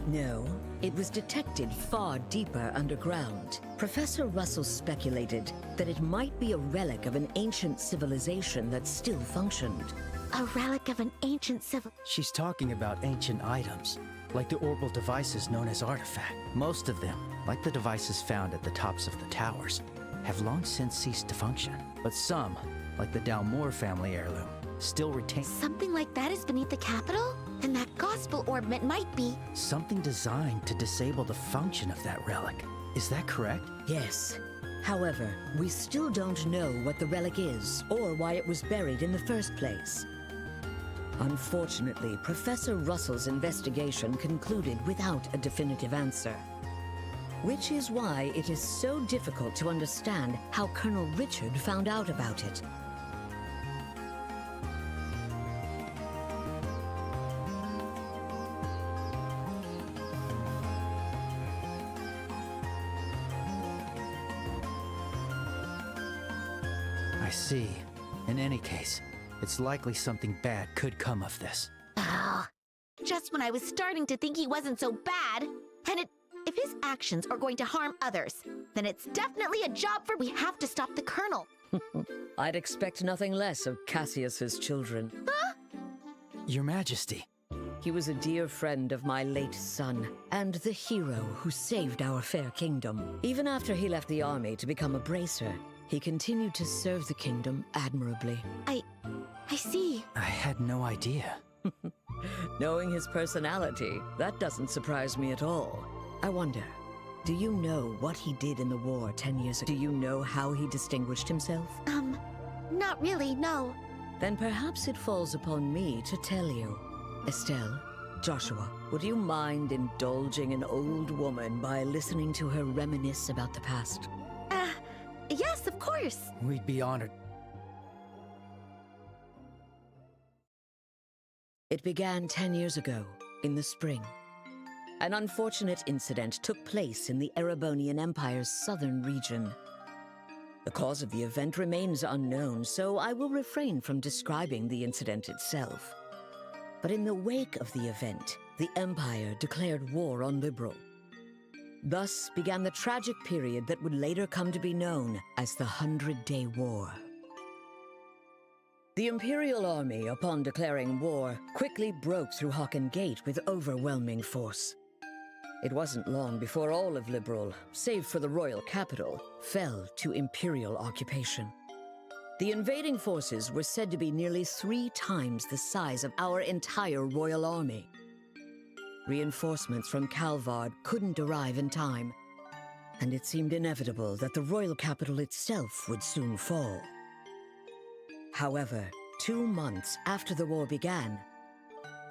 No, it was detected far deeper underground. Professor Russell speculated that it might be a relic of an ancient civilization that still functioned. A relic of an ancient civil... She's talking about ancient items, like the orbital devices known as artifact. Most of them, like the devices found at the tops of the towers, have long since ceased to function. But some, like the Daimien family heirloom, still retain... Something like that is beneath the capital? Then that gospel orbment might be... Something designed to disable the function of that relic. Is that correct? Yes. However, we still don't know what the relic is, or why it was buried in the first place. Unfortunately, Professor Russell's investigation concluded without a definitive answer. Which is why it is so difficult to understand how Colonel Richard found out about it. I see. In any case, it's likely something bad could come of this. Oh, just when I was starting to think he wasn't so bad. And if his actions are going to harm others, then it's definitely a job for... We have to stop the Colonel. I'd expect nothing less of Cassius's children. Huh? Your Majesty. He was a dear friend of my late son, and the hero who saved our fair kingdom. Even after he left the army to become a bracer, he continued to serve the kingdom admirably. I see. I had no idea. Knowing his personality, that doesn't surprise me at all. I wonder, do you know what he did in the war 10 years ago? Do you know how he distinguished himself? Not really, no. Then perhaps it falls upon me to tell you. Estelle, Joshua, would you mind indulging an old woman by listening to her reminisce about the past? Yes, of course. We'd be honored. It began 10 years ago, in the spring. An unfortunate incident took place in the Erebonian Empire's southern region. The cause of the event remains unknown, so I will refrain from describing the incident itself. But in the wake of the event, the Empire declared war on Liberl. Thus began the tragic period that would later come to be known as the 100-Day War. The Imperial Army, upon declaring war, quickly broke through Hocken Gate with overwhelming force. It wasn't long before all of Liberl, save for the royal capital, fell to Imperial occupation. The invading forces were said to be nearly 3 times the size of our entire royal army. Reinforcements from Calvard couldn't arrive in time, and it seemed inevitable that the royal capital itself would soon fall. However, 2 months after the war began,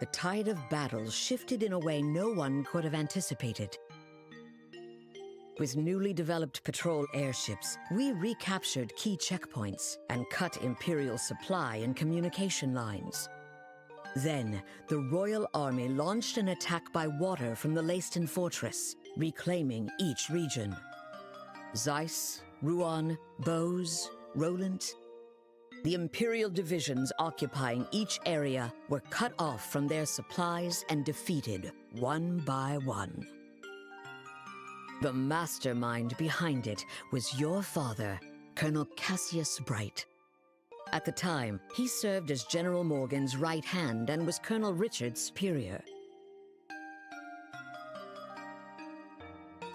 the tide of battle shifted in a way no one could have anticipated. With newly developed patrol airships, we recaptured key checkpoints and cut Imperial supply and communication lines. Then, the Royal Army launched an attack by water from the Leiston Fortress, reclaiming each region. Zeiss, Ruan, Bose, Roland. The Imperial divisions occupying each area were cut off from their supplies and defeated one by one. The mastermind behind it was your father, Colonel Cassius Bright. At the time, he served as General Morgan's right hand and was Colonel Richard's superior.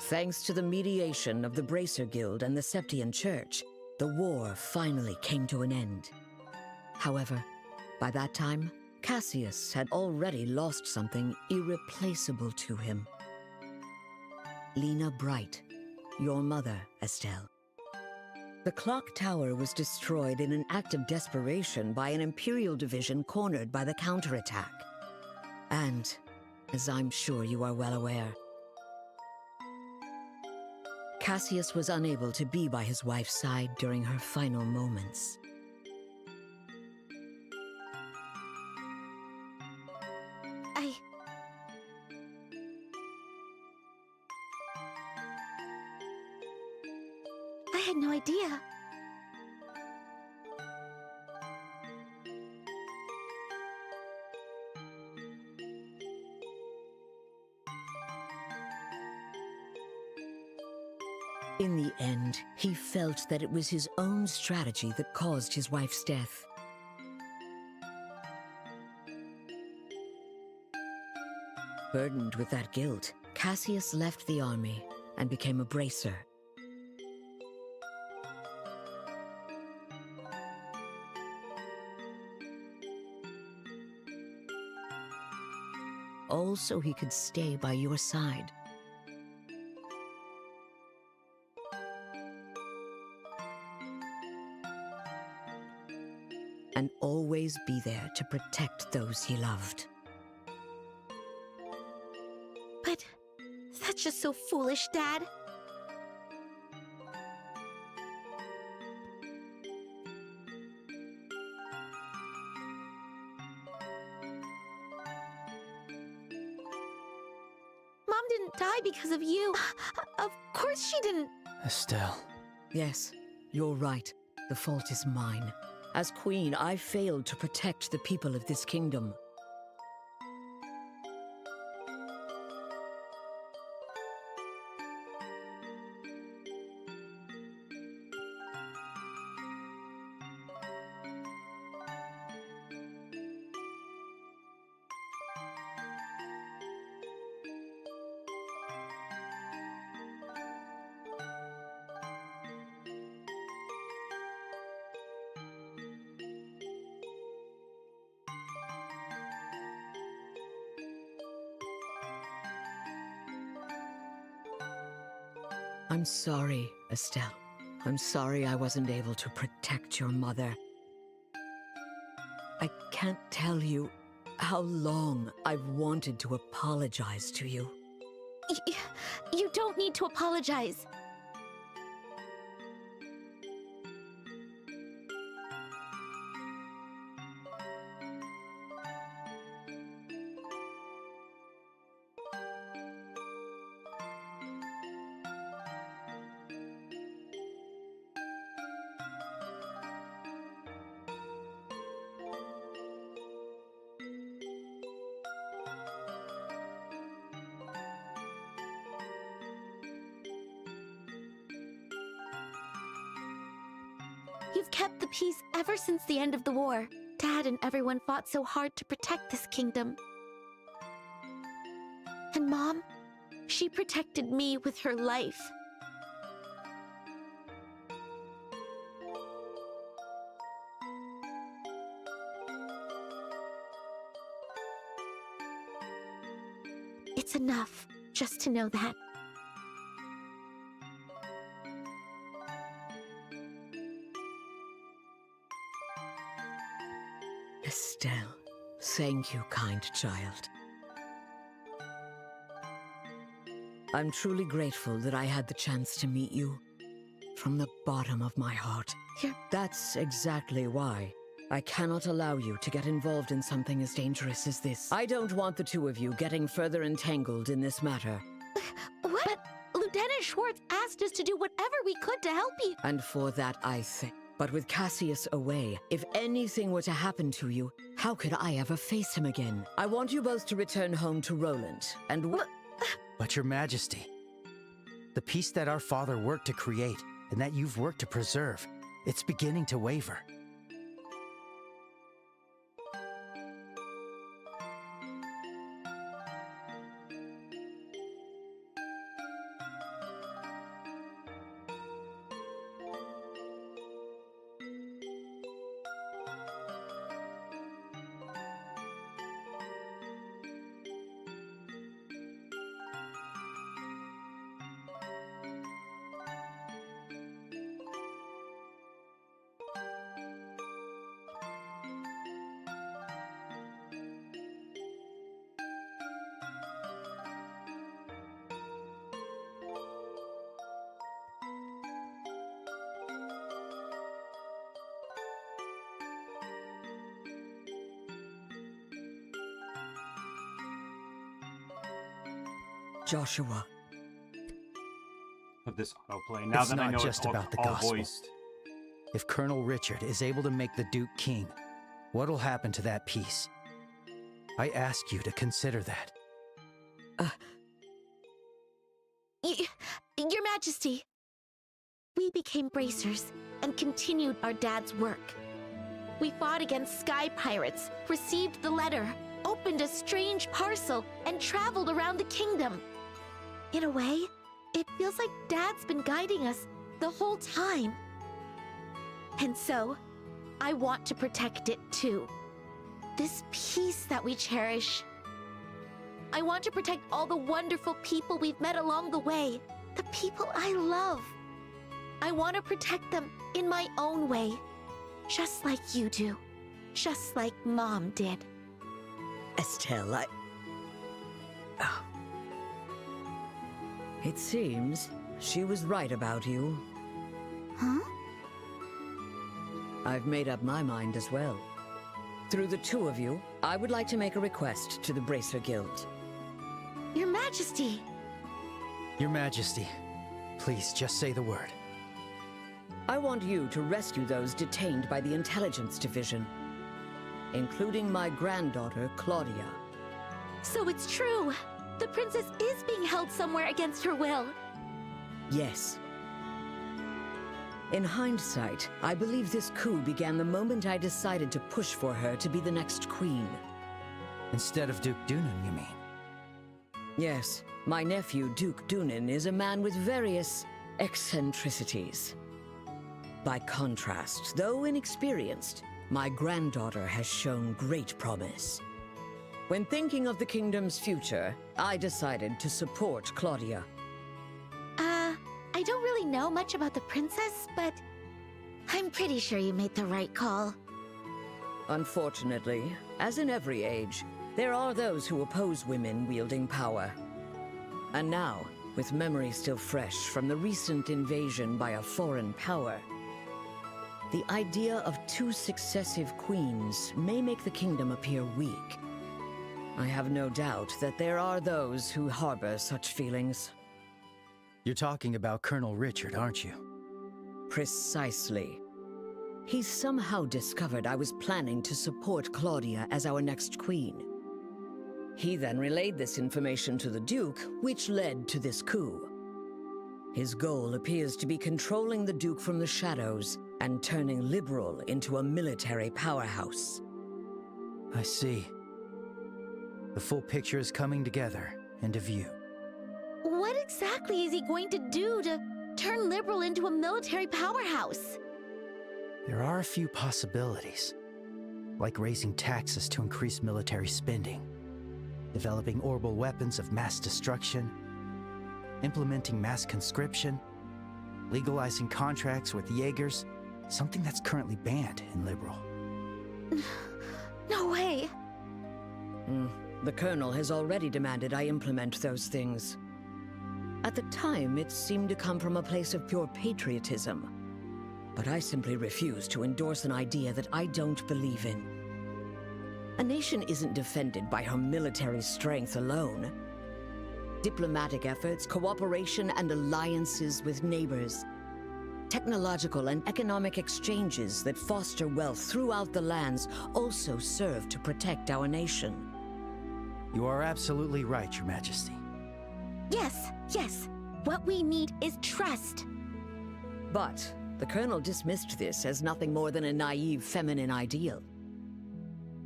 Thanks to the mediation of the Bracer Guild and the Septian Church, the war finally came to an end. However, by that time, Cassius had already lost something irreplaceable to him. Lena Bright, your mother, Estelle. The clock tower was destroyed in an act of desperation by an Imperial division cornered by the counterattack. And, as I'm sure you are well aware, Cassius was unable to be by his wife's side during her final moments. I had no idea. In the end, he felt that it was his own strategy that caused his wife's death. Burdened with that guilt, Cassius left the army and became a bracer. All so he could stay by your side. And always be there to protect those he loved. But that's just so foolish, Dad. Mom didn't die because of you. Of course she didn't. Estelle. Yes, you're right. The fault is mine. As queen, I failed to protect the people of this kingdom. I'm sorry, Estelle. I'm sorry I wasn't able to protect your mother. I can't tell you how long I've wanted to apologize to you. You don't need to apologize. You've kept the peace ever since the end of the war. Dad and everyone fought so hard to protect this kingdom. And Mom, she protected me with her life. It's enough just to know that. Estelle, thank you, kind child. I'm truly grateful that I had the chance to meet you. From the bottom of my heart. That's exactly why I cannot allow you to get involved in something as dangerous as this. I don't want the two of you getting further entangled in this matter. What? But Lieutenant Schwartz asked us to do whatever we could to help you. And for that, I thank. But with Cassius away, if anything were to happen to you, how could I ever face him again? I want you both to return home to Roland, and But Your Majesty, the peace that our father worked to create, and that you've worked to preserve, it's beginning to waver. Joshua. Of this autoplay. Now It's that I not know just it's all, about the all gospel. voiced. If Colonel Richard is able to make the Duke king, what'll happen to that peace? I ask you to consider that. Your Majesty, we became bracers and continued our dad's work. We fought against sky pirates, received the letter, opened a strange parcel, and traveled around the kingdom. In a way, it feels like Dad's been guiding us the whole time. And so, I want to protect it too. This peace that we cherish. I want to protect all the wonderful people we've met along the way, the people I love. I want to protect them in my own way, just like you do, just like Mom did. Estelle, It seems she was right about you. Huh? I've made up my mind as well. Through the two of you, I would like to make a request to the Bracer Guild. Your Majesty! Your Majesty, please just say the word. I want you to rescue those detained by the Intelligence Division, including my granddaughter, Claudia. So it's true! The princess is being held somewhere against her will. Yes. In hindsight, I believe this coup began the moment I decided to push for her to be the next queen. Instead of Duke Dunan, you mean? Yes. My nephew, Duke Dunan, is a man with various eccentricities. By contrast, though inexperienced, my granddaughter has shown great promise. When thinking of the kingdom's future, I decided to support Claudia. I don't really know much about the princess, but I'm pretty sure you made the right call. Unfortunately, as in every age, there are those who oppose women wielding power. And now, with memory still fresh from the recent invasion by a foreign power, the idea of two successive queens may make the kingdom appear weak. I have no doubt that there are those who harbor such feelings. You're talking about Colonel Richard, aren't you? Precisely. He somehow discovered I was planning to support Claudia as our next queen. He then relayed this information to the Duke, which led to this coup. His goal appears to be controlling the Duke from the shadows and turning Liberal into a military powerhouse. I see. The full picture is coming together into view. What exactly is he going to do to turn Liberal into a military powerhouse? There are a few possibilities, like raising taxes to increase military spending, developing orbital weapons of mass destruction, implementing mass conscription, legalizing contracts with Jaegers, something that's currently banned in Liberal. No way! The Colonel has already demanded I implement those things. At the time, it seemed to come from a place of pure patriotism. But I simply refuse to endorse an idea that I don't believe in. A nation isn't defended by her military strength alone. Diplomatic efforts, cooperation, and alliances with neighbors. Technological and economic exchanges that foster wealth throughout the lands also serve to protect our nation. You are absolutely right, Your Majesty. Yes, yes. What we need is trust. But the Colonel dismissed this as nothing more than a naive feminine ideal.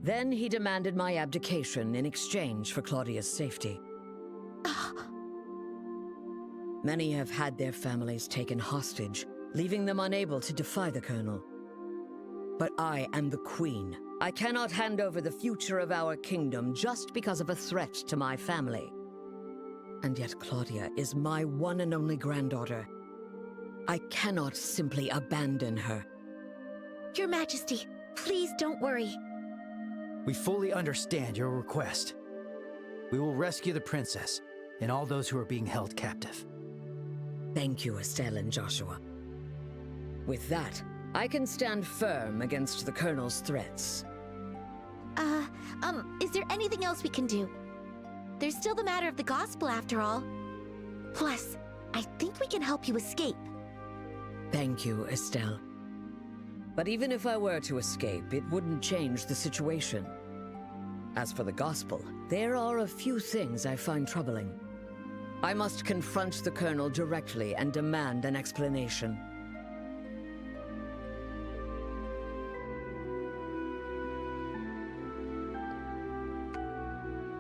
Then he demanded my abdication in exchange for Claudia's safety. Many have had their families taken hostage, leaving them unable to defy the Colonel. But I am the Queen. I cannot hand over the future of our kingdom just because of a threat to my family. And yet Claudia is my one and only granddaughter. I cannot simply abandon her. Your Majesty, please don't worry. We fully understand your request. We will rescue the princess and all those who are being held captive. Thank you, Estelle and Joshua. With that, I can stand firm against the Colonel's threats. Is there anything else we can do? There's still the matter of the gospel after all. Plus, I think we can help you escape. Thank you, Estelle. But even if I were to escape, it wouldn't change the situation. As for the gospel, there are a few things I find troubling. I must confront the Colonel directly and demand an explanation.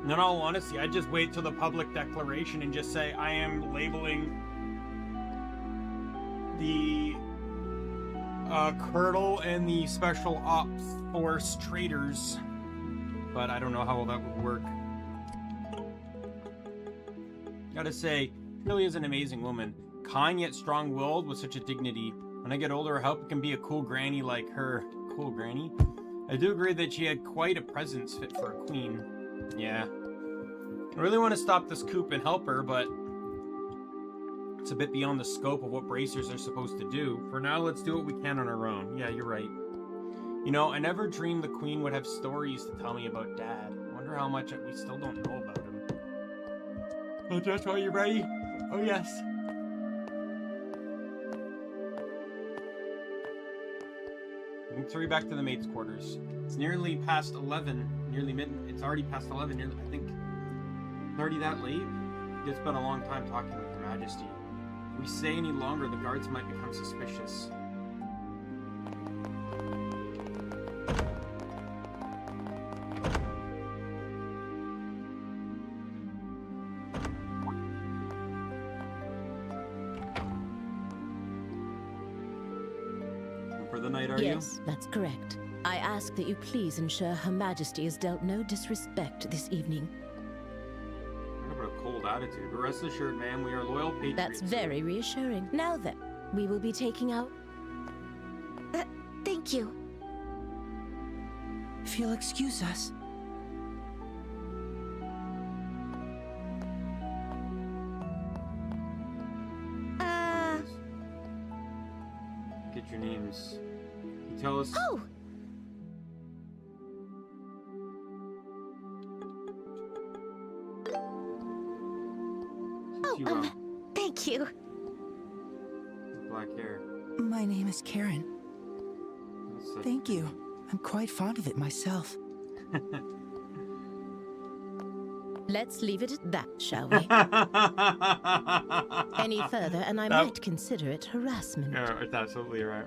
In all honesty, I'd just wait till the public declaration and just say, I am labeling the Colonel and the Special Ops Force traitors. But I don't know how well that would work. Gotta say, she really is an amazing woman. Kind yet strong-willed with such a dignity. When I get older, I hope I can be a cool granny like her. Cool granny? I do agree that she had quite a presence fit for a queen. Yeah. I really want to stop this coup and help her, but it's a bit beyond the scope of what bracers are supposed to do. For now, let's do what we can on our own. Yeah, you're right. You know, I never dreamed the Queen would have stories to tell me about Dad. I wonder how much we still don't know about him. Oh, Joshua, are you ready? Oh, yes. We can hurry back to the maid's quarters. It's nearly past 11. Nearly midnight. It's already past 11. Nearly, I think. Already that late? It's been a long time talking with Her Majesty. If we stay any longer, the guards might become suspicious. For the night, are you? Yes, that's correct. I ask that you please ensure Her Majesty is dealt no disrespect this evening. Talk about a cold attitude, but rest assured, ma'am, we are loyal patriots. That's very reassuring. Now then, we will be taking out... Thank you. If you'll excuse us. Get your names. Can you tell us... Oh! Thank you. Black hair. My name is Karen. Thank you. I'm quite fond of it myself. Let's leave it at that, shall we? Any further, and I might consider it harassment. Yeah, it's absolutely right.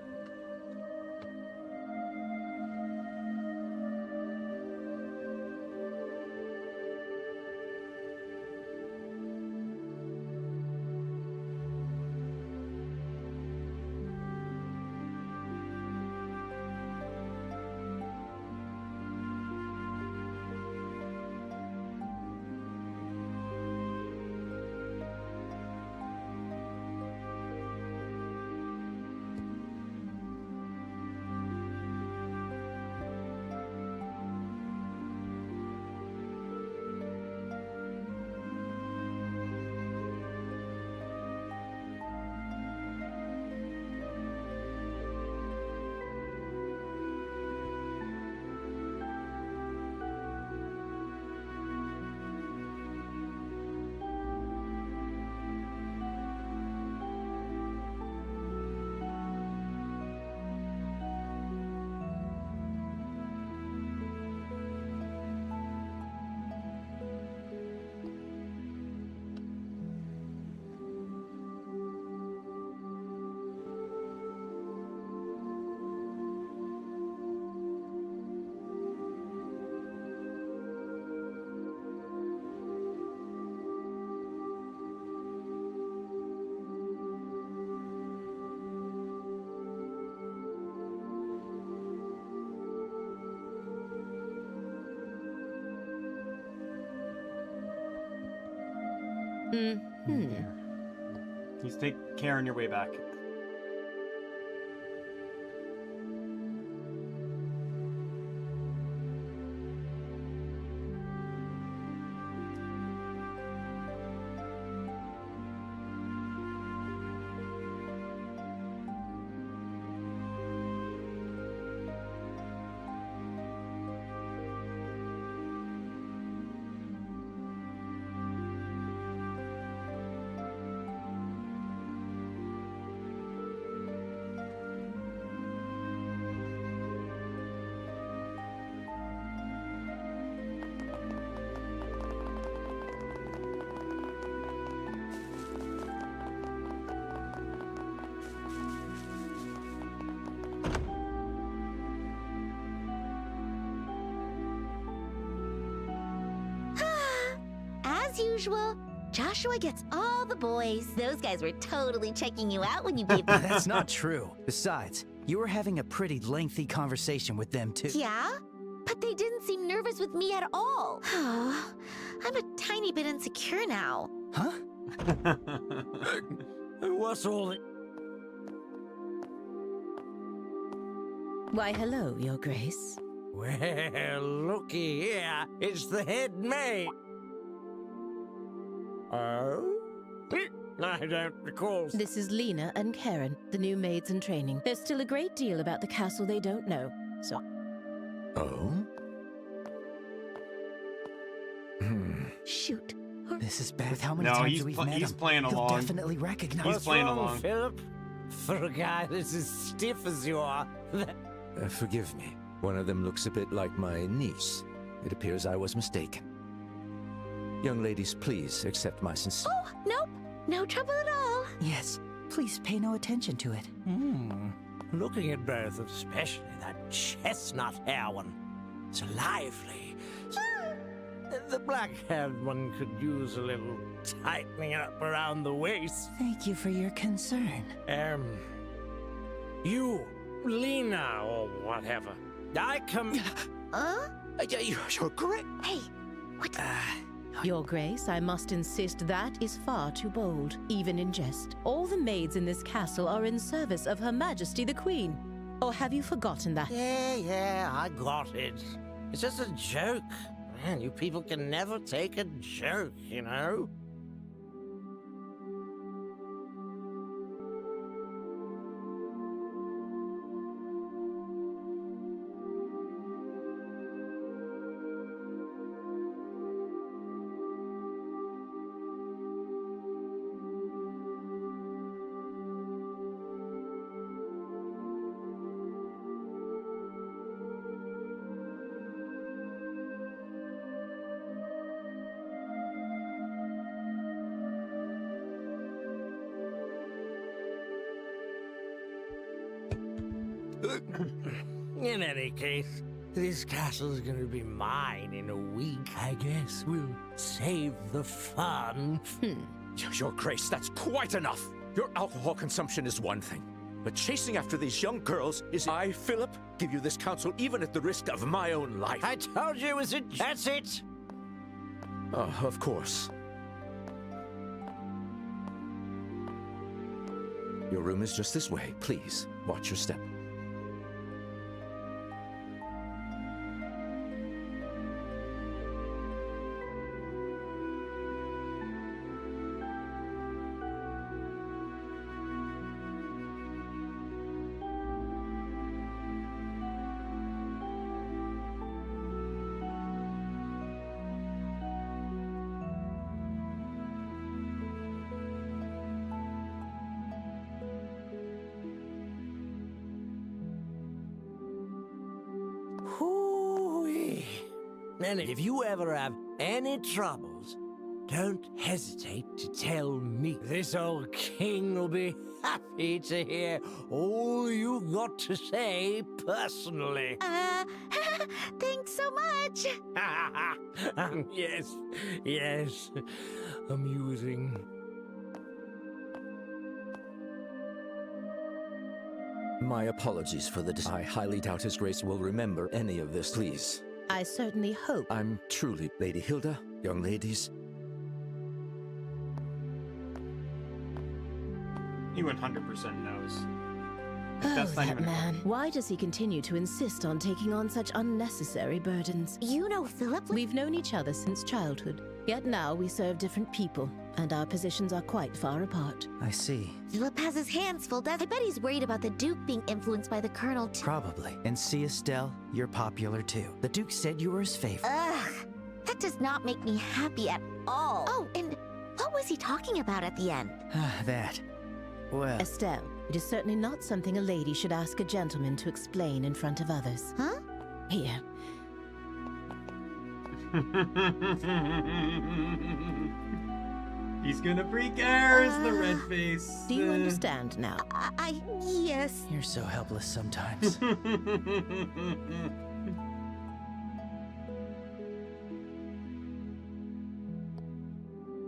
Please take care on your way back. As usual, Joshua gets all the boys. Those guys were totally checking you out when you gave them. That's not true. Besides, you were having a pretty lengthy conversation with them, too. Yeah? But they didn't seem nervous with me at all. Oh, I'm a tiny bit insecure now. Huh? What's all the... Why, hello, Your Grace. Well, looky here. It's the head maid. Oh? I don't recall. This is Lena and Karen, the new maids in training. There's still a great deal about the castle they don't know, so... Oh? Shoot. This is bad. With how many No, times he's we've pl- met he's him, playing he'll along. definitely recognize He's playing wrong, along. Philip? For a guy that's as stiff as you are. Forgive me. One of them looks a bit like my niece. It appears I was mistaken. Young ladies, please accept my sincere... Oh, nope. No trouble at all. Yes, please pay no attention to it. Looking at both, especially that chestnut hair one. So lively. The black-haired one could use a little tightening up around the waist. Thank you for your concern. You, Lena, or whatever. I come... You're correct. Hey, what? Your Grace, I must insist that is far too bold, even in jest. All the maids in this castle are in service of Her Majesty the Queen. Or have you forgotten that? Yeah, I got it. It's just a joke. Man, you people can never take a joke, you know? In any case, this castle's gonna be mine in a week. I guess we'll save the fun. Your Grace, that's quite enough. Your alcohol consumption is one thing, but chasing after these young girls is... I, Philip, give you this counsel even at the risk of my own life. I told you it was a... That's it! Of course. Your room is just this way. Please, watch your step. Hoo-wee. And if you ever have any troubles, don't hesitate to tell me. This old king will be happy to hear all you've got to say personally. Thanks so much. Yes, yes, amusing. My apologies for the I highly doubt His Grace will remember any of this, please. I certainly hope. I'm truly Lady Hilda, young ladies. He 100% knows. Oh, That's not that even man. Why does he continue to insist on taking on such unnecessary burdens? You know Philip? We've known each other since childhood. Yet now we serve different people, and our positions are quite far apart. I see. Philip has his hands full. I bet he's worried about the Duke being influenced by the Colonel too. Probably. And see, Estelle, you're popular too. The Duke said you were his favorite. Ugh, that does not make me happy at all. Oh, and what was he talking about at the end? That. Well... Estelle, it is certainly not something a lady should ask a gentleman to explain in front of others. Huh? Here. He's gonna freak airs, the red face. Do you understand now? Yes. You're so helpless sometimes.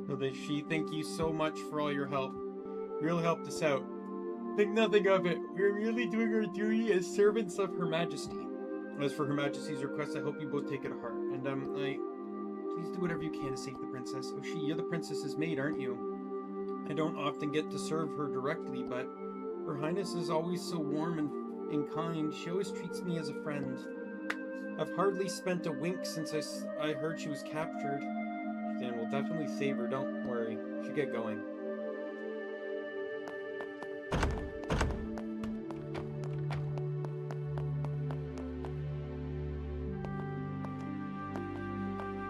Well, does she thank you so much for all your help. You really helped us out. Think nothing of it. We're merely doing our duty as servants of Her Majesty. As for Her Majesty's request, I hope you both take it to heart. And, please do whatever you can to save the princess. Oh, you're the princess's maid, aren't you? I don't often get to serve her directly, but Her Highness is always so warm and kind. She always treats me as a friend. I've hardly spent a wink since I heard she was captured. Dan will definitely save her, don't worry. She should get going.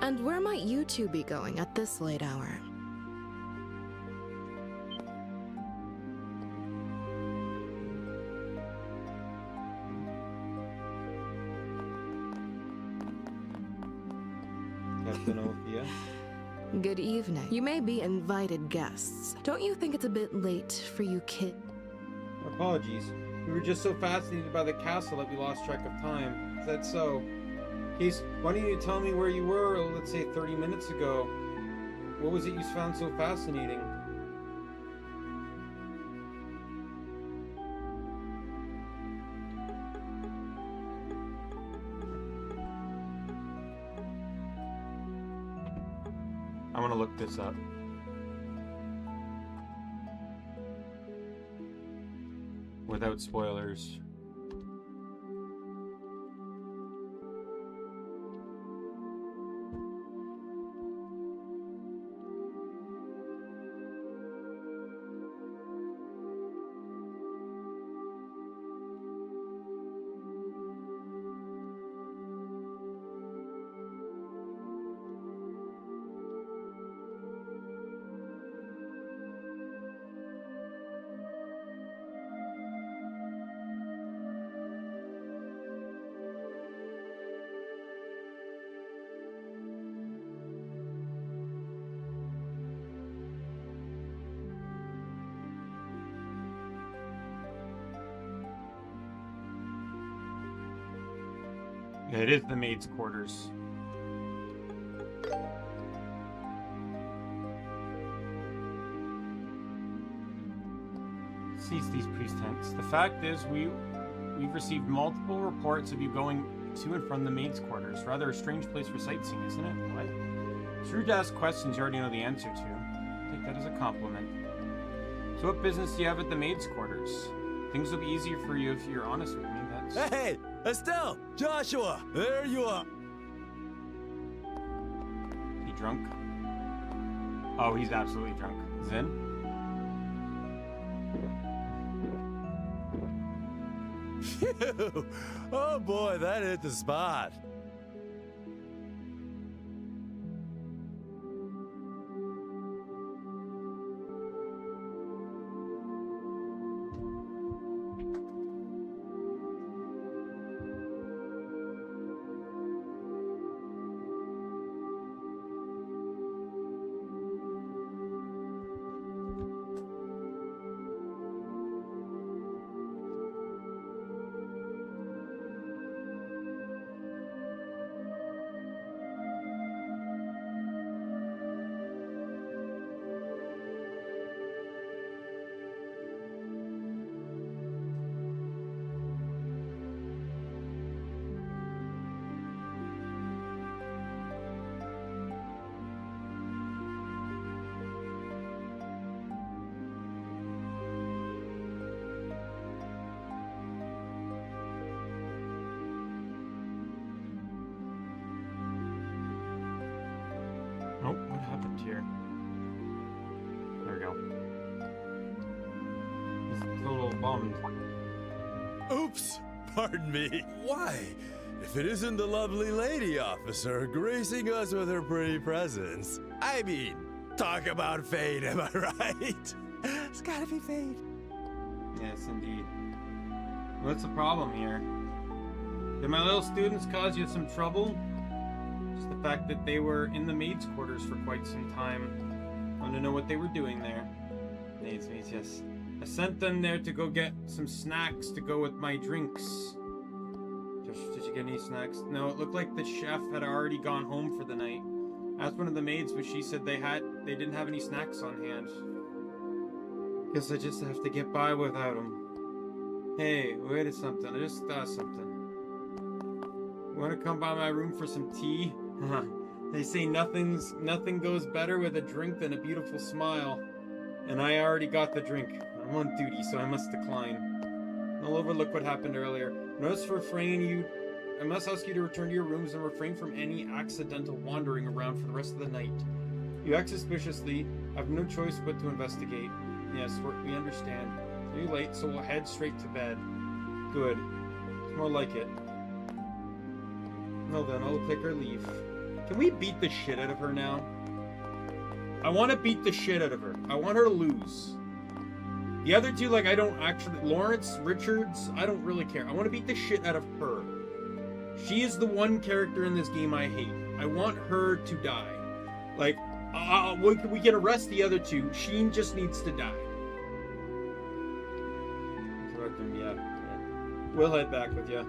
And where might you two be going at this late hour? Captain Ophia. Good evening. You may be invited guests. Don't you think it's a bit late for you kid? Apologies. We were just so fascinated by the castle that we lost track of time. Is that so? Case, why don't you tell me where you were, let's say 30 minutes ago? What was it you found so fascinating? I want to look this up. Without spoilers. It is the maid's quarters. Seize these priest tents. The fact is, we've received multiple reports of you going to and from the maid's quarters. Rather a strange place for sightseeing, isn't it? What? It's rude to ask questions you already know the answer to. Take that as a compliment. So what business do you have at the maid's quarters? Things will be easier for you if you're honest with me. That's... Hey, Estelle! Joshua! There you are! He drunk? Oh, he's absolutely drunk. Zen? Phew! Oh boy, that hit the spot. Oh, what happened here? There we go. He's a little bummed. Oops! Pardon me. Why? If it isn't the lovely lady officer gracing us with her pretty presence. I mean, talk about fate, am I right? It's gotta be fate. Yes, indeed. What's the problem here? Did my little students cause you some trouble? Just the fact that they were in the maid's quarters for quite some time. Want to know what they were doing there? Maids, yes. I sent them there to go get some snacks to go with my drinks. Did you get any snacks? No, it looked like the chef had already gone home for the night. I asked one of the maids, but she said they didn't have any snacks on hand. Guess I just have to get by without them. Hey, wait a something. I just thought something. You want to come by my room for some tea? They say nothing goes better with a drink than a beautiful smile. And I already got the drink. I'm on duty, so I must decline. I'll overlook what happened earlier. I must ask you to return to your rooms and refrain from any accidental wandering around for the rest of the night. You act suspiciously. I have no choice but to investigate. Yes, we understand. It's too late, so we'll head straight to bed. Good. It's more like it. Well then, I'll take her leave. Can we beat the shit out of her now? I want to beat the shit out of her. I want her to lose. The other two, like, I don't actually... Lawrence, Richards, I don't really care. I want to beat the shit out of her. She is the one character in this game I hate. I want her to die. Like, we can arrest the other two. Sheen just needs to die. Yeah. We'll head back with you.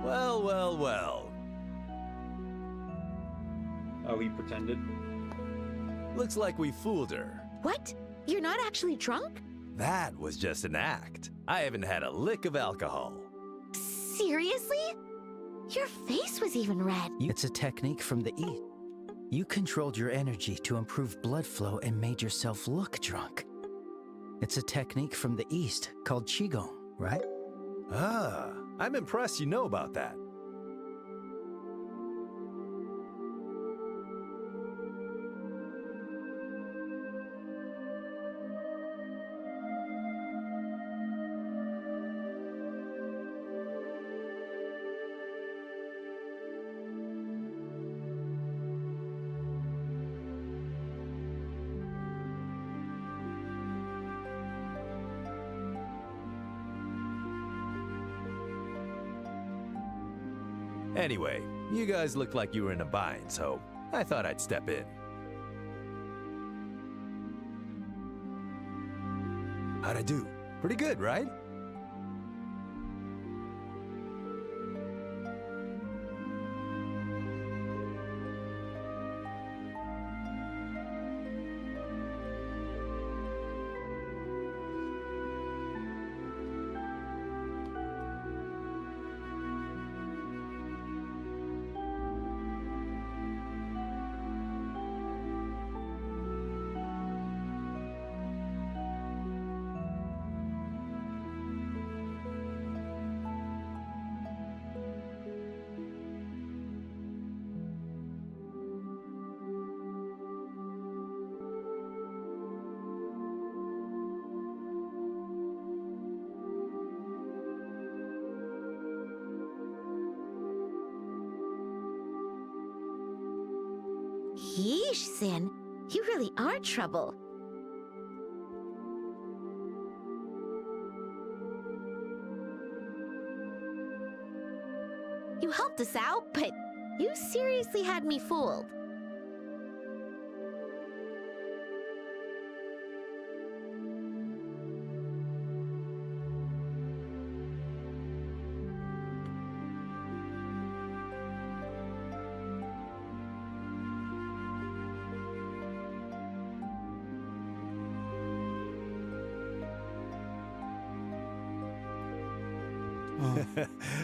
Well, well, well. Oh, he pretended. Looks like we fooled her. What? You're not actually drunk? That was just an act. I haven't had a lick of alcohol. Seriously? Your face was even red. It's a technique from the East. You controlled your energy to improve blood flow and made yourself look drunk. It's a technique from the East called Qigong, right? Ah, I'm impressed you know about that. Anyway, you guys looked like you were in a bind, so I thought I'd step in. How'd I do? Pretty good, right? Yeesh, Sin. You really are trouble. You helped us out, but you seriously had me fooled.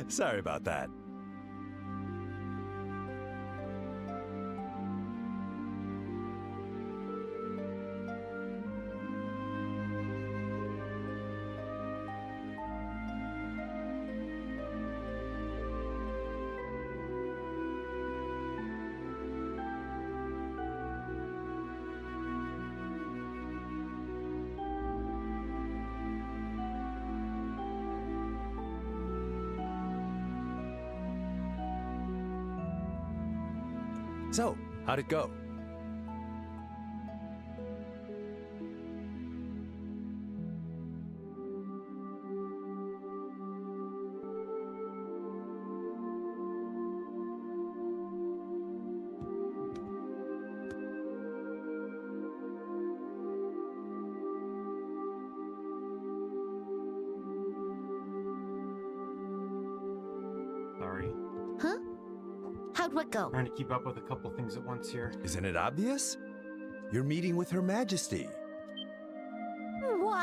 Sorry about that. So, how'd it go? Sorry. Huh? How'd what go? Trying to keep up with a couple things at once here. Isn't it obvious? You're meeting with Her Majesty. What?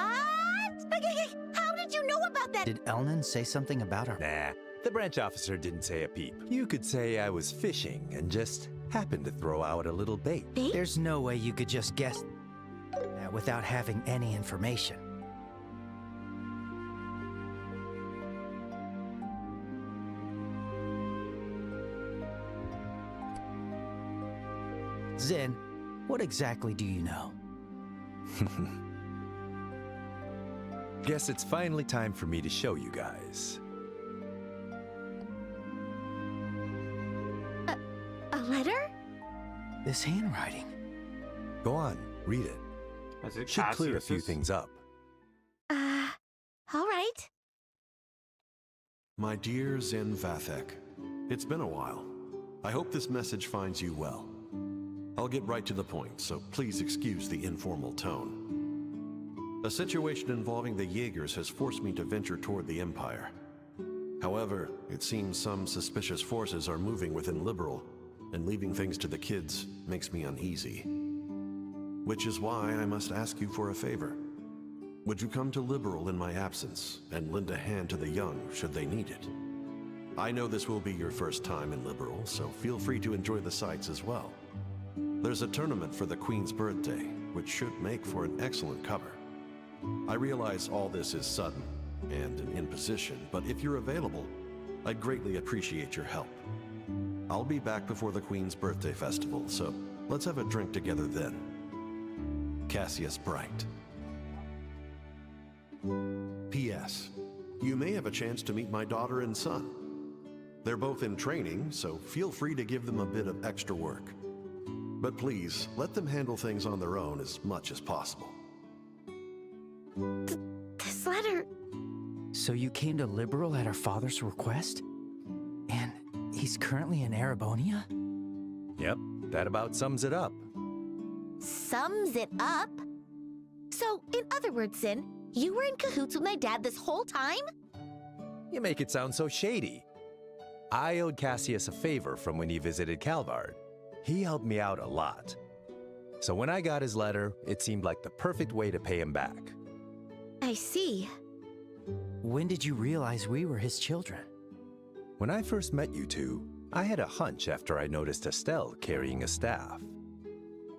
How did you know about that? Did Elnan say something about her? Nah, the branch officer didn't say a peep. You could say I was fishing and just happened to throw out a little bait. There's no way you could just guess that without having any information. Zin, what exactly do you know? Guess it's finally time for me to show you guys. A letter? This handwriting. Go on, read it. Is it Should clear a few Cassius's? things up. All right. My dear Zen Vathek, it's been a while. I hope this message finds you well. I'll get right to the point, so please excuse the informal tone. A situation involving the Jaegers has forced me to venture toward the Empire. However, it seems some suspicious forces are moving within Liberal, and leaving things to the kids makes me uneasy. Which is why I must ask you for a favor. Would you come to Liberal in my absence, and lend a hand to the young should they need it? I know this will be your first time in Liberal, so feel free to enjoy the sights as well. There's a tournament for the Queen's birthday, which should make for an excellent cover. I realize all this is sudden and an imposition, but if you're available, I'd greatly appreciate your help. I'll be back before the Queen's birthday festival, so let's have a drink together then. Cassius Bright. P.S. You may have a chance to meet my daughter and son. They're both in training, so feel free to give them a bit of extra work. But please, let them handle things on their own as much as possible. This letter... So you came to Liberal at our father's request? And he's currently in Erebonia? Yep, that about sums it up. Sums it up? So, in other words, Sin, You were in cahoots with my dad this whole time? You make it sound so shady. I owed Cassius a favor from when he visited Calvard. He helped me out a lot. So when I got his letter, it seemed like the perfect way to pay him back. I see. When did you realize we were his children? When I first met you two, I had a hunch after I noticed Estelle carrying a staff.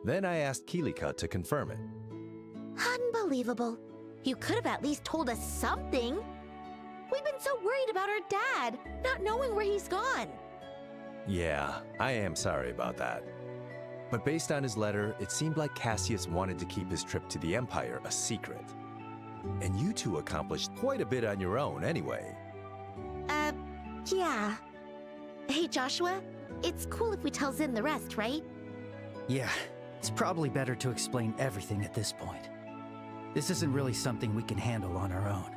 Then I asked Kilika to confirm it. Unbelievable. You could have at least told us something. We've been so worried about our dad, not knowing where he's gone. Yeah, I am sorry about that. But based on his letter, it seemed like Cassius wanted to keep his trip to the Empire a secret. And you two accomplished quite a bit on your own anyway. Yeah. Hey, Joshua, it's cool if we tell Zin the rest, right? Yeah, it's probably better to explain everything at this point. This isn't really something we can handle on our own.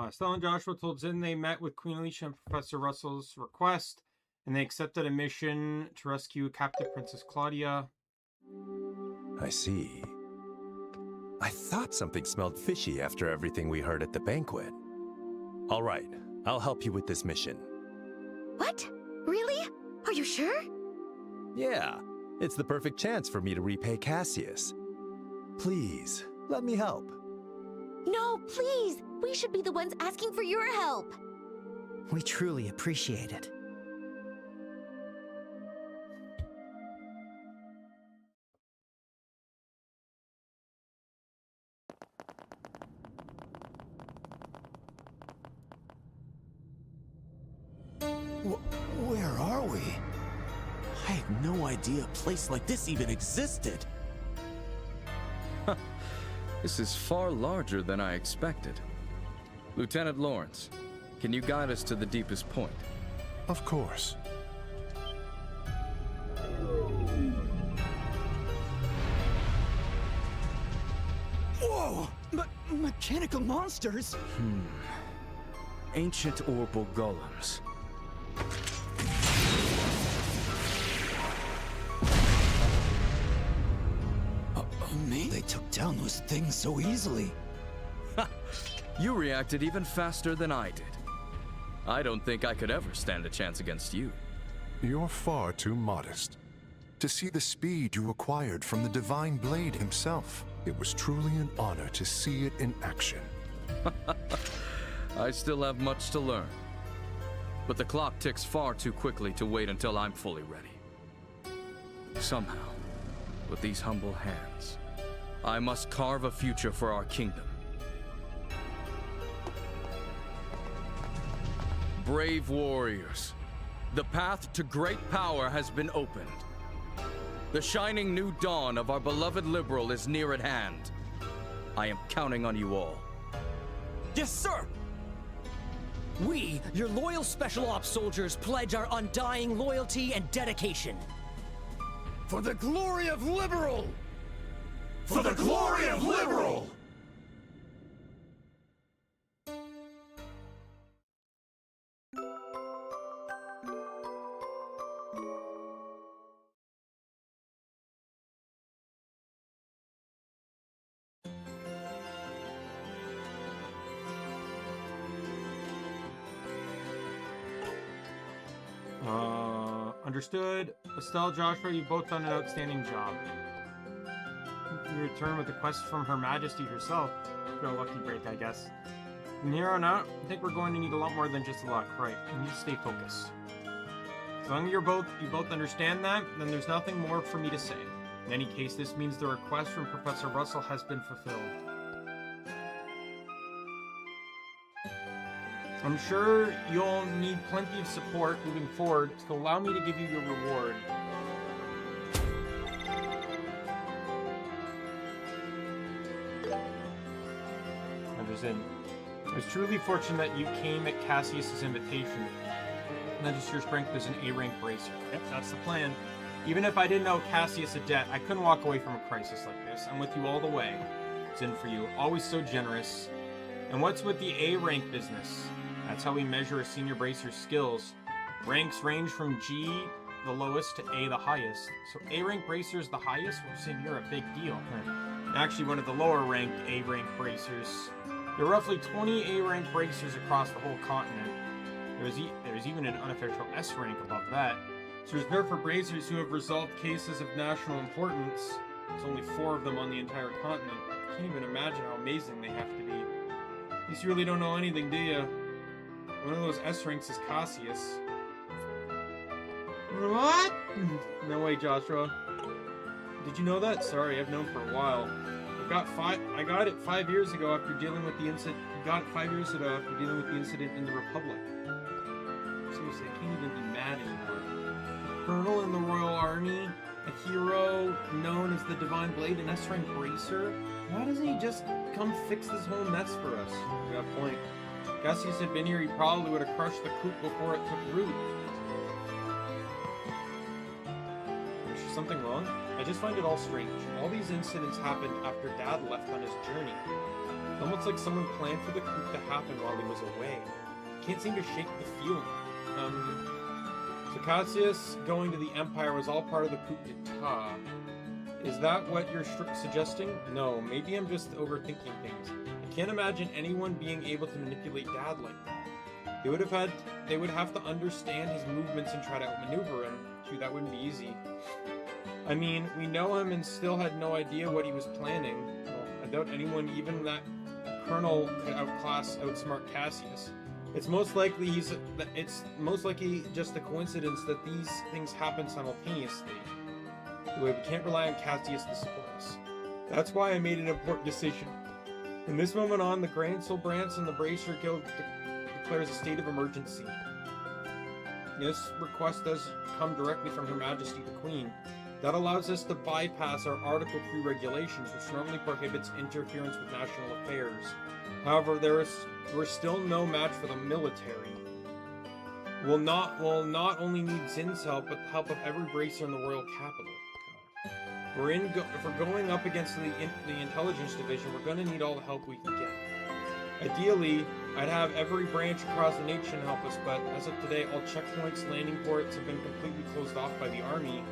Estelle and Joshua told Zin they met with Queen Alicia and Professor Russell's request, and they accepted a mission to rescue captive Princess Claudia. I see. I thought something smelled fishy after everything we heard at the banquet. All right, I'll help you with this mission. What? Really? Are you sure? Yeah, it's the perfect chance for me to repay Cassius. Please, let me help. No, please! We should be the ones asking for your help! We truly appreciate it. Where are we? I had no idea a place like this even existed. This is far larger than I expected. Lieutenant Lawrence, can you guide us to the deepest point? Of course. Whoa! Mechanical monsters? Ancient orbital golems. They took down those things so easily. You reacted even faster than I did. I don't think I could ever stand a chance against you. You're far too modest. To see the speed you acquired from the Divine Blade himself, it was truly an honor to see it in action. I still have much to learn. But the clock ticks far too quickly to wait until I'm fully ready. Somehow, with these humble hands, I must carve a future for our kingdom. Brave warriors, the path to great power has been opened. The shining new dawn of our beloved Liberal is near at hand. I am counting on you all. Yes, sir! We, your loyal Special Ops soldiers, pledge our undying loyalty and dedication. For the glory of Liberal! For the glory of Liberal! Understood. Estelle, Joshua, you've both done an outstanding job. You return with a quest from Her Majesty herself. You're a lucky break, I guess. From here on out, I think we're going to need a lot more than just luck, right? We need to stay focused. As long as you both understand that, then there's nothing more for me to say. In any case, this means the request from Professor Russell has been fulfilled. I'm sure you'll need plenty of support moving forward, so allow me to give you your reward. Anderson, I was truly fortunate that you came at Cassius's invitation. Not just your strength as an A-rank bracer. Yep, that's the plan. Even if I didn't owe Cassius a debt, I couldn't walk away from a crisis like this. I'm with you all the way. It's in for you. Always so generous. And what's with the A-rank business? That's how we measure a senior bracer's skills. Ranks range from G, the lowest, to A, the highest. So A rank bracer is the highest? Well, Sim, you're a big deal. Actually, one of the lower ranked A rank bracers. There are roughly 20 A rank bracers across the whole continent. There's even an unofficial S rank above that. So there's prepare for bracers who have resolved cases of national importance. There's only 4 of them on the entire continent. I can't even imagine how amazing they have to be. At least you really don't know anything, do you? One of those S ranks is Cassius. What? No way, Joshua. Did you know that? Sorry, I've known for a while. I got it 5 years ago after dealing with the incident. Got it 5 years ago after dealing with the incident in the Republic. Seriously, I can't even be mad anymore. Colonel in the Royal Army, a hero known as the Divine Blade, an S-rank bracer. Why doesn't he just come fix this whole mess for us? You got a point. Cassius had been here, he probably would have crushed the coup before it took root. Is something wrong? I just find it all strange. All these incidents happened after Dad left on his journey. Almost like someone planned for the coup to happen while he was away. Can't seem to shake the feeling. So Cassius going to the Empire was all part of the coup d'etat. Is that what you're suggesting? No, maybe I'm just overthinking things. I can't imagine anyone being able to manipulate Dad like that. They would have to understand his movements and try to outmaneuver him. Gee, that wouldn't be easy. I mean, we know him and still had no idea what he was planning. Well, I doubt anyone, even that colonel, could outsmart Cassius. It's most likely just a coincidence that these things happen simultaneously. We can't rely on Cassius to support us. That's why I made an important decision. From this moment on, the Grand Soul Branch and the Bracer Guild declares a state of emergency. This request does come directly from Her Majesty the Queen. That allows us to bypass our Article 3 regulations, which normally prohibits interference with national affairs. However, we're still no match for the military. We'll not only need Zin's help, but the help of every bracer in the royal capital. If we're going up against the intelligence division, we're going to need all the help we can get. Ideally, I'd have every branch across the nation help us, but as of today, all checkpoints, landing ports have been completely closed off by the army,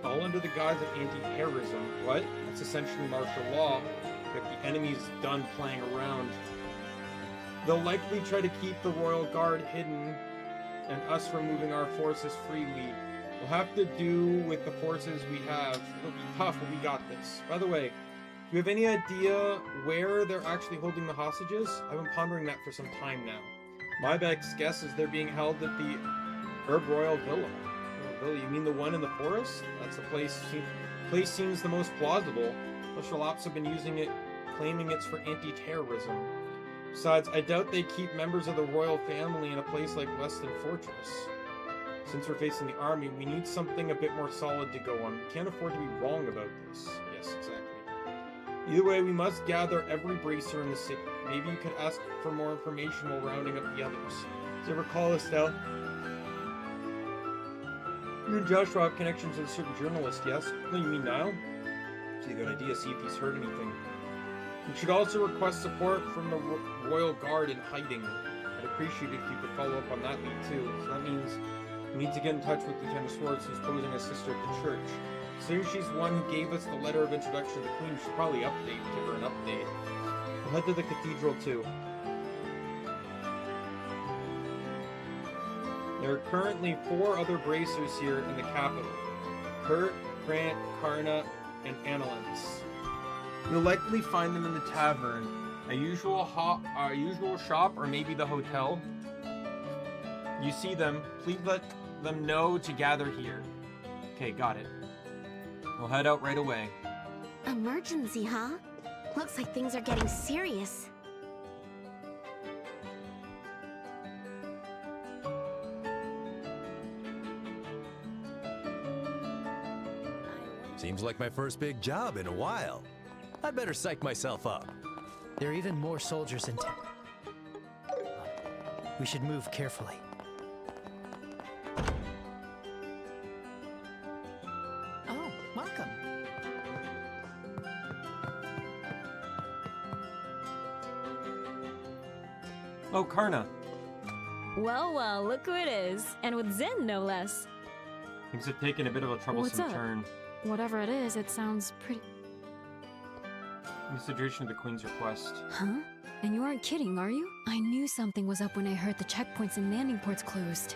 all under the guise of anti-terrorism. What? That's essentially martial law. If the enemy's done playing around, they'll likely try to keep the Royal Guard hidden and us removing our forces freely. We'll have to do with the forces we have. It'll be tough, but we got this. By the way, do you have any idea where they're actually holding the hostages? I've been pondering that for some time now. My best guess is they're being held at the Herb Royal Villa. You mean the one in the forest? That's the place seems the most plausible. Special Ops have been using it, claiming it's for anti-terrorism. Besides, I doubt they keep members of the royal family in a place like Weston Fortress. Since we're facing the army, we need something a bit more solid to go on. We can't afford to be wrong about this. Yes, exactly. Either way, we must gather every bracer in the city. Maybe you could ask for more information while rounding up the others. Do you ever call Estelle? You and Joshua have connections with a certain journalist, yes? No, you mean Niall? It's a good idea, see if he's heard anything. We should also request support from the Royal Guard in hiding. I'd appreciate it if you could follow up on that lead too. So that means we need to get in touch with Lieutenant Swartz, who's posing as sister at the church. Since she's the one who gave us the letter of introduction to the Queen, we should probably give her an update. We'll head to the cathedral too. There are currently 4 other bracers here in the capital. Kurt, Grant, Karna, and Annalise. You'll likely find them in the tavern, a usual shop, or maybe the hotel. You see them, please let them know to gather here. Okay, got it. We'll head out right away. Emergency, huh? Looks like things are getting serious. Seems like my first big job in a while. I'd better psych myself up. There are even more soldiers in town. We should move carefully. Oh, welcome. Oh, Karna. Well, well, look who it is. And with Zen, no less. Things have taken a bit of a troublesome What's up? turn. Whatever it is, it sounds pretty... Consideration of the Queen's request. Huh? And you aren't kidding, are you? I knew something was up when I heard the checkpoints and landing ports closed.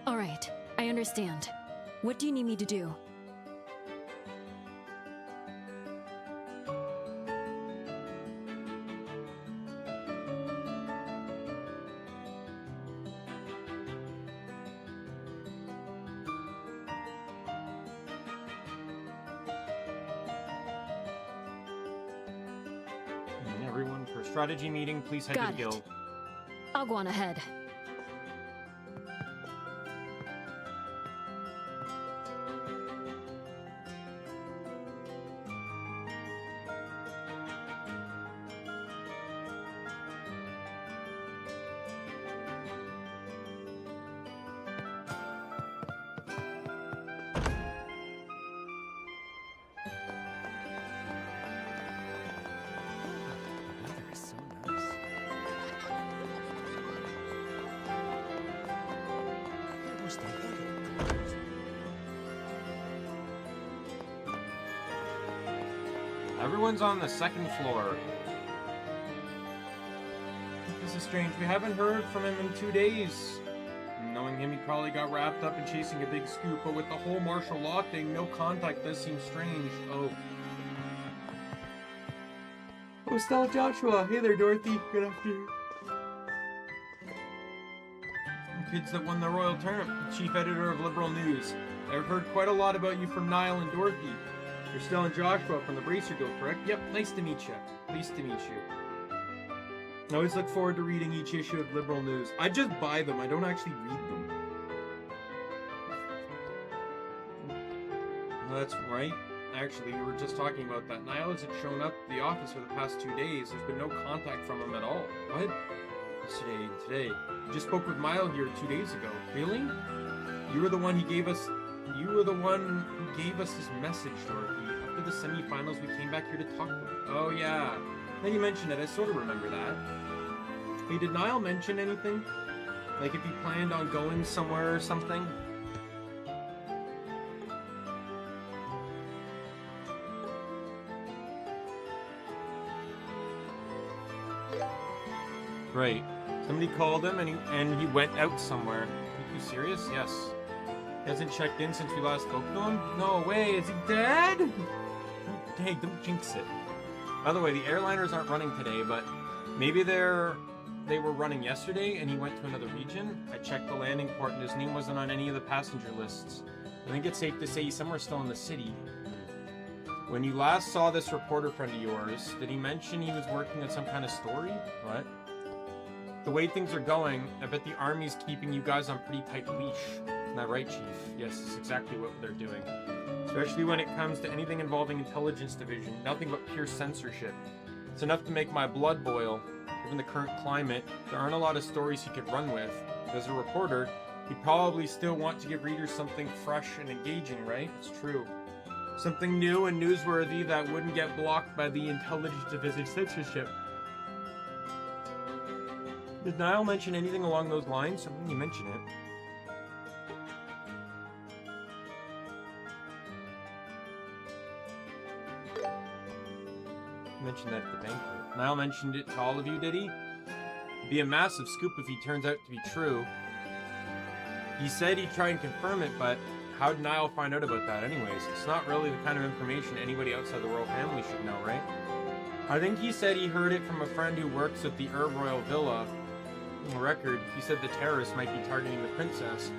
Alright, I understand. What do you need me to do? Everyone, for a strategy meeting, please head Got to the it. guild. I'll go on ahead. Everyone's on the second floor. This is strange. We haven't heard from him in 2 days. Knowing him, he probably got wrapped up in chasing a big scoop, but with the whole martial law thing, no contact does seem strange. Oh, Stella Joshua. Hey there, Dorothy. Good afternoon. Kids that won the Royal Tournament, chief editor of Liberal News. I've heard quite a lot about you from Niall and Dorothy. You're Stella and Joshua from the Bracer Guild, correct? Yep, nice to meet you. Pleased to meet you. I always look forward to reading each issue of Liberal News. I just buy them, I don't actually read them. Well, that's right. Actually, we were just talking about that. Niall hasn't shown up at the office for the past 2 days. There's been no contact from him at all. What? Yesterday and today. I just spoke with Niall here 2 days ago. Really? You were the one who gave us his message, Dorothy. After the semi-finals, we came back here to talk to him. Oh, yeah. Then you mentioned it. I sort of remember that. Hey, did Niall mention anything? Like if he planned on going somewhere or something? Right. Somebody called him and he went out somewhere. Are you serious? Yes. He hasn't checked in since we last spoke to him? No way, is he dead? Hey, don't jinx it. By the way, the airliners aren't running today, but maybe they're they were running yesterday and he went to another region. I checked the landing port and his name wasn't on any of the passenger lists. I think it's safe to say he's somewhere still in the city. When you last saw this reporter friend of yours, did he mention he was working on some kind of story? What? The way things are going, I bet the army's keeping you guys on pretty tight leash. Isn't that right, Chief? Yes, that's exactly what they're doing. Especially when it comes to anything involving intelligence division. Nothing but pure censorship. It's enough to make my blood boil. Given the current climate, there aren't a lot of stories he could run with. As a reporter, he'd probably still want to give readers something fresh and engaging, right? It's true. Something new and newsworthy that wouldn't get blocked by the intelligence division censorship. Did Niall mention anything along those lines? I think you mentioned it. You mentioned that at the banquet. Niall mentioned it to all of you, did he? It'd be a massive scoop if he turns out to be true. He said he'd try and confirm it, but how did Niall find out about that anyways? It's not really the kind of information anybody outside the royal family should know, right? I think he said he heard it from a friend who works at the Royal Villa. On the record, he said the terrorists might be targeting the princess.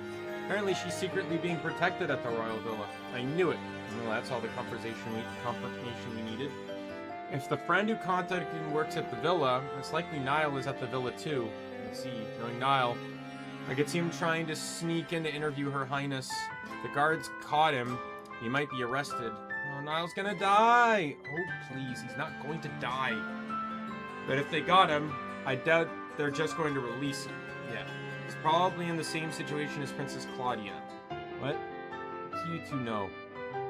Apparently she's secretly being protected at the Royal Villa. I knew it. Well, that's all the confirmation we needed. If the friend who contacted him works at the villa, it's likely Niall is at the villa too. You see, knowing Niall, I could see him trying to sneak in to interview Her Highness. If the guards caught him, he might be arrested. Oh, Niall's gonna die! Oh, please, he's not going to die. But if they got him, I doubt they're just going to release him. Yeah, he's probably in the same situation as Princess Claudia. What? What do you two know?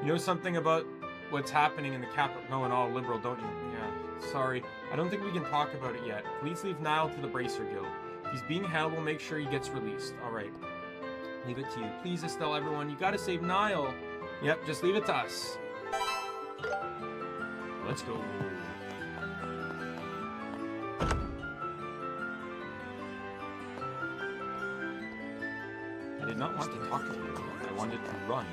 You know something about what's happening in the capital? No, and all liberal, don't you? Yeah, sorry. I don't think we can talk about it yet. Please leave Niall to the Bracer Guild. If he's being held, we'll make sure he gets released. Alright. Leave it to you. Please, Estelle, everyone, you gotta save Niall. Yep, just leave it to us. Let's go. I did not want to talk to you. I wanted to run.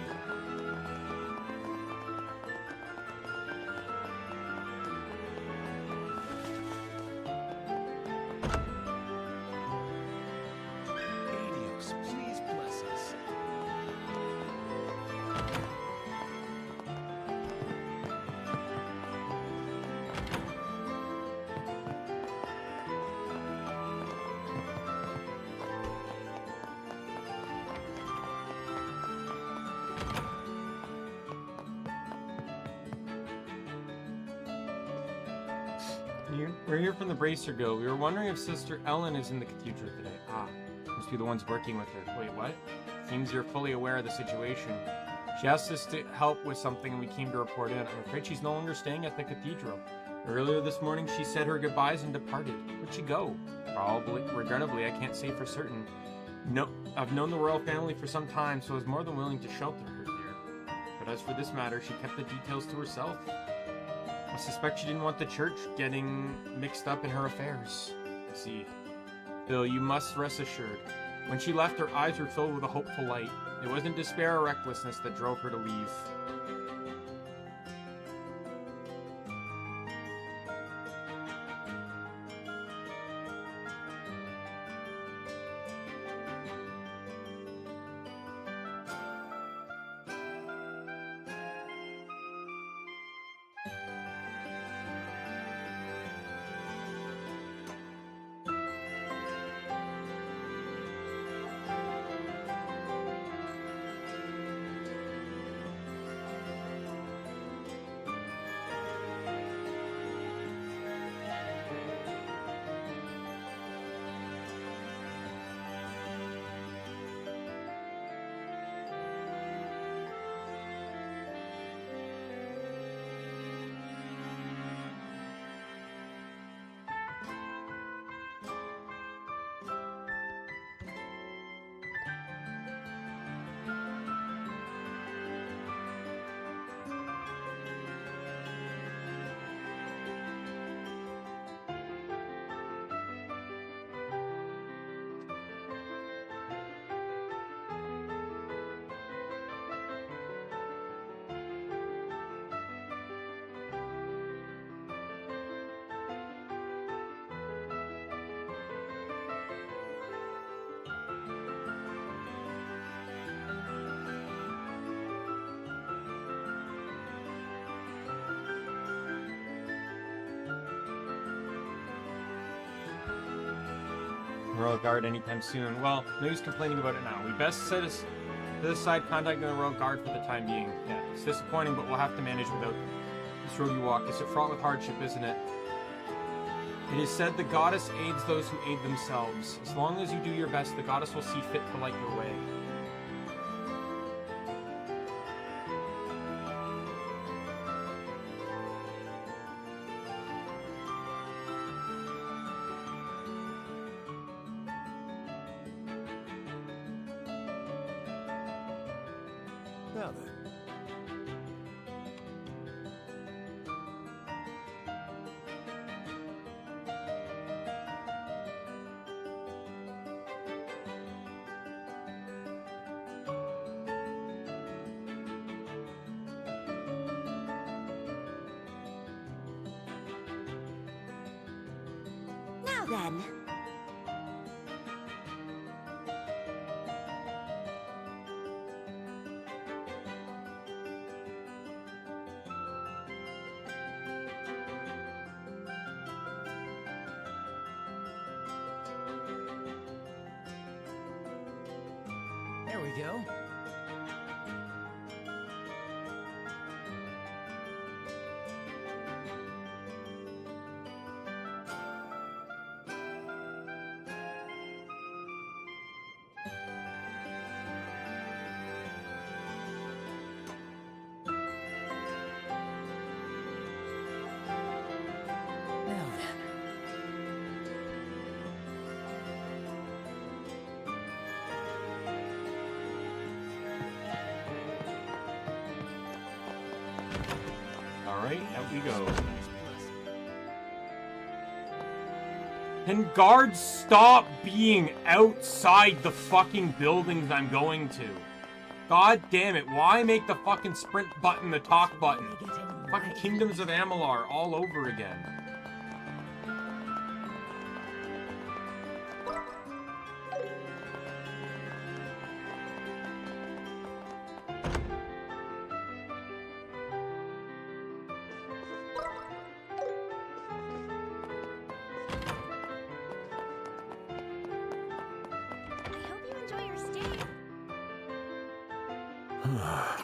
Please bless us. We're here from the Bracer Guild. We were wondering if Sister Ellen is in the cathedral today. Ah, must be the ones working with her. Wait, what? Seems you're fully aware of the situation. She asked us to help with something and we came to report in. I'm afraid she's no longer staying at the cathedral. Earlier this morning, she said her goodbyes and departed. Where'd she go? Probably, regrettably, I can't say for certain. No, I've known the royal family for some time, so I was more than willing to shelter her here. But as for this matter, she kept the details to herself. I suspect she didn't want the church getting mixed up in her affairs. I see. Bill, you must rest assured. When she left, her eyes were filled with a hopeful light. It wasn't despair or recklessness that drove her to leave. Royal Guard anytime soon. Well, no use complaining about it now. We best set aside contacting the Royal Guard for the time being. Yeah, it's disappointing, but we'll have to manage without this road you walk. It's fraught with hardship, isn't it? It is said the goddess aids those who aid themselves. As long as you do your best, the goddess will see fit to light your way. Now then. Now then. There we go. Now then. Alright, out we go. Can guards stop being outside the fucking buildings I'm going to? God damn it, why make the fucking sprint button the talk button? Fucking Kingdoms of Amalur all over again.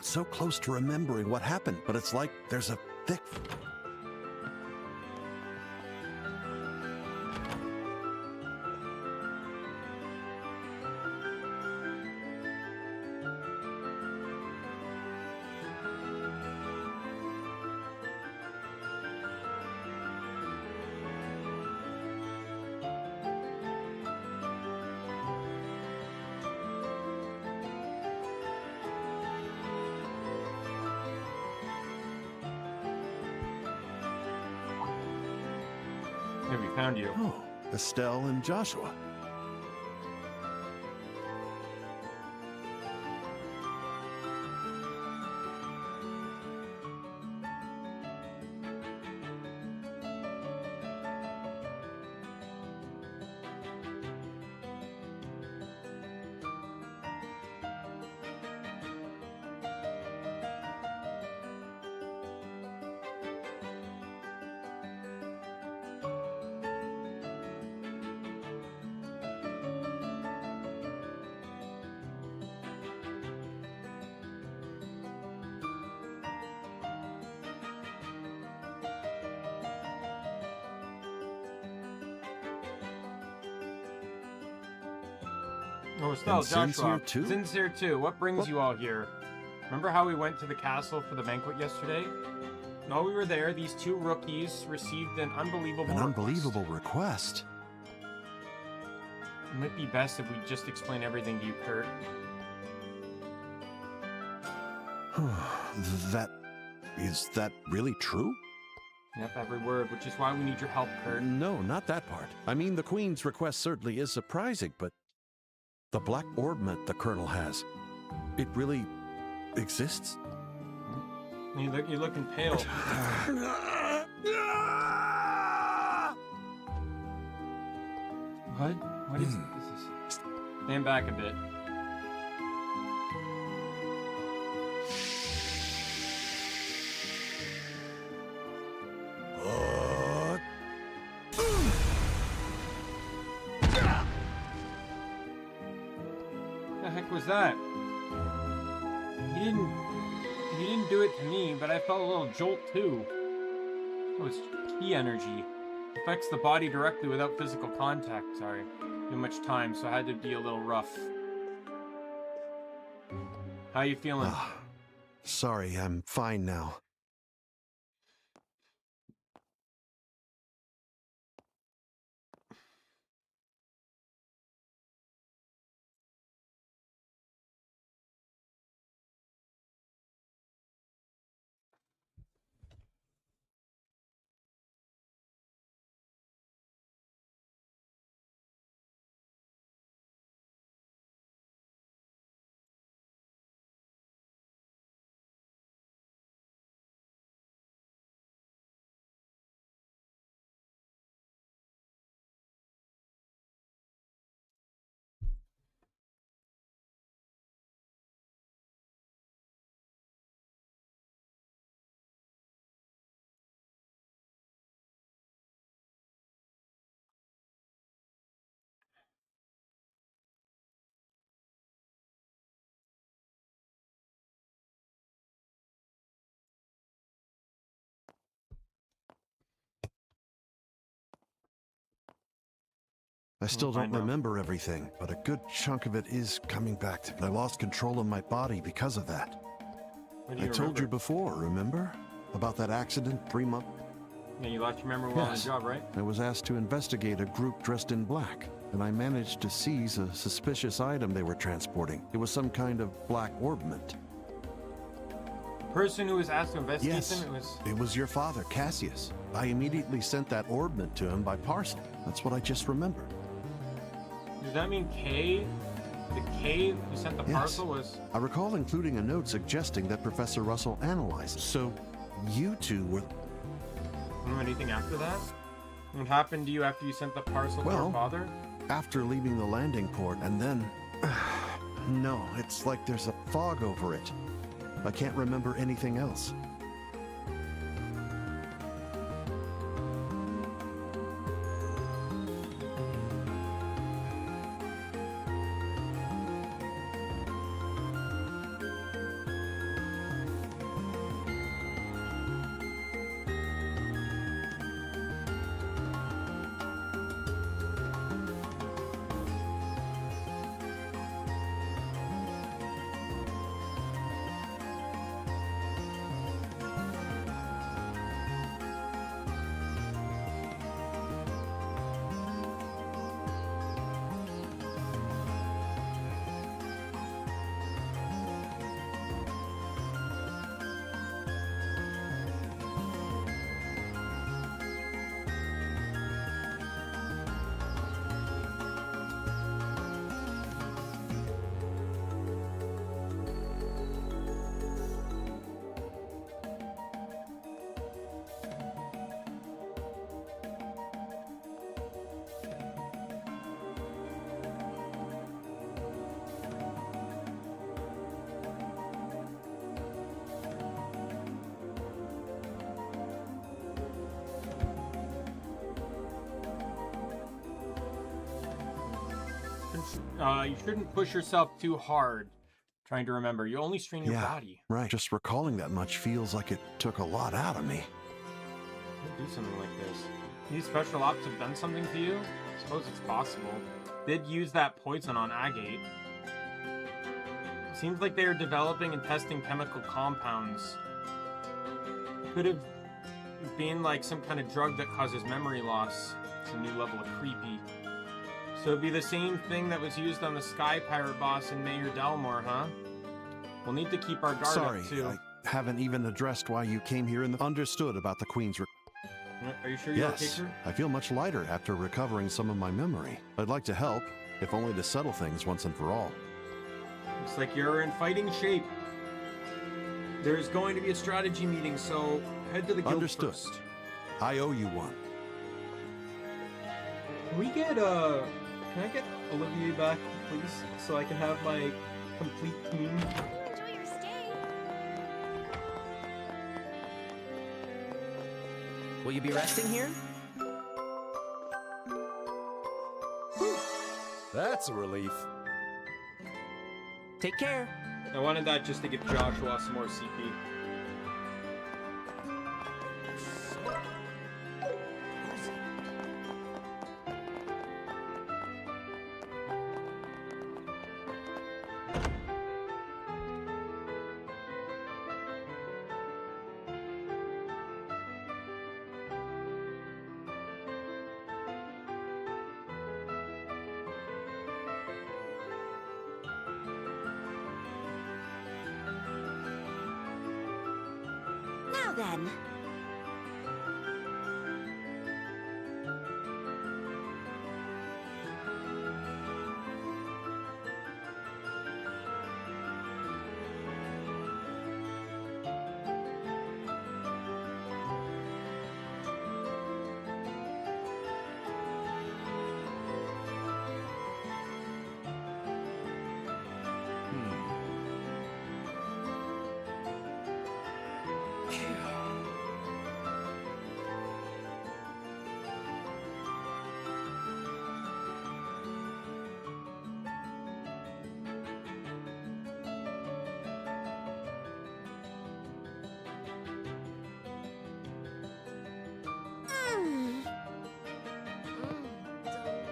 So close to remembering what happened, but it's like there's a thick... Here, we found you. Oh, Estelle and Joshua. Oh, Estelle, And Sin's Joshua. here too? Sin's here too. What brings you all here? Remember how we went to the castle for the banquet yesterday? While we were there, these two rookies received an unbelievable request. It might be best if we just explain everything to you, Kurt. Is that really true? Yep, every word, which is why we need your help, Kurt. No, not that part. I mean, the Queen's request certainly is surprising, but the black ornament the Colonel has, it really exists? You're looking pale. What? What is this? Stand back a bit. heck was that? He didn't do it to me, but I felt a little jolt too. That was ki energy. Affects the body directly without physical contact. Sorry. Too much time, so I had to be a little rough. How you feeling? Sorry, I'm fine now. I still don't remember everything, but a good chunk of it is coming back to me. I lost control of my body because of that. I told you before, remember? About that accident 3 months... Yeah, you lost your memory while on the job, right? I was asked to investigate a group dressed in black, and I managed to seize a suspicious item they were transporting. It was some kind of black orbment. The person who was asked to investigate them, it was your father, Cassius. I immediately sent that orbment to him by parcel. That's what I just remembered. Does that mean K? The K who sent the parcel was... I recall including a note suggesting that Professor Russell analyzed it. So, you two were... Anything after that? What happened to you after you sent the parcel to your father? After leaving the landing port, and then... no, it's like there's a fog over it. I can't remember anything else. You shouldn't push yourself too hard trying to remember. You only strain your body. Right. Just recalling that much feels like it took a lot out of me. Do something like this. These special ops have done something to you? I suppose it's possible. Did use that poison on Agate. Seems like they are developing and testing chemical compounds. Could have been like some kind of drug that causes memory loss. It's a new level of creepy. So it'd be the same thing that was used on the Sky Pirate boss in Mayor Delmore, huh? We'll need to keep our guard up, too. I haven't even addressed why you came here and understood about the Queen's... Are you sure you're okay, Kurt? I feel much lighter after recovering some of my memory. I'd like to help, if only to settle things once and for all. Looks like you're in fighting shape. There's going to be a strategy meeting, so head to the guild first. I owe you one. Can we get, can I get Olivier back, please? So I can have my complete team? Enjoy your stay. Will you be resting here? That's a relief. Take care. I wanted that just to give Joshua some more CP. Now then.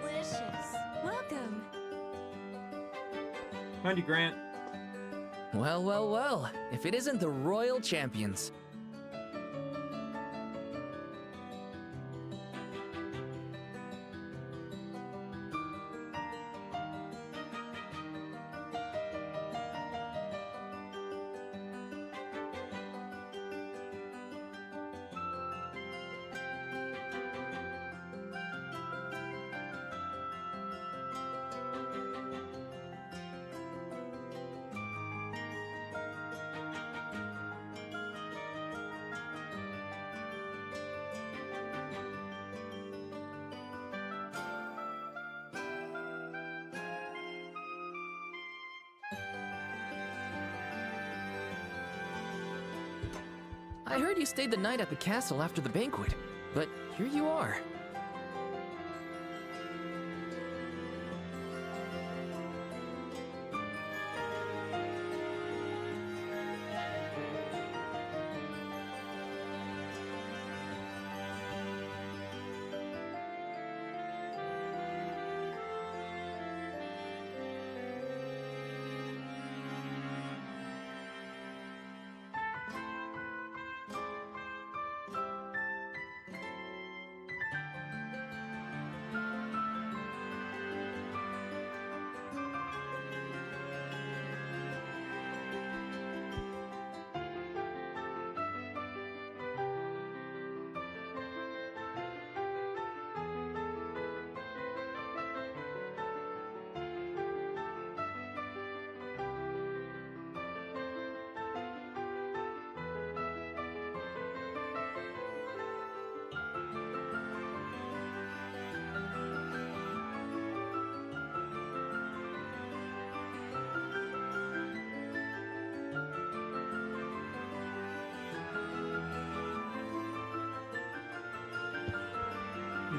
Delicious. Welcome. Mind you, Grant. Well, well, well. If it isn't the Royal Champions. I heard you stayed the night at the castle after the banquet, but here you are.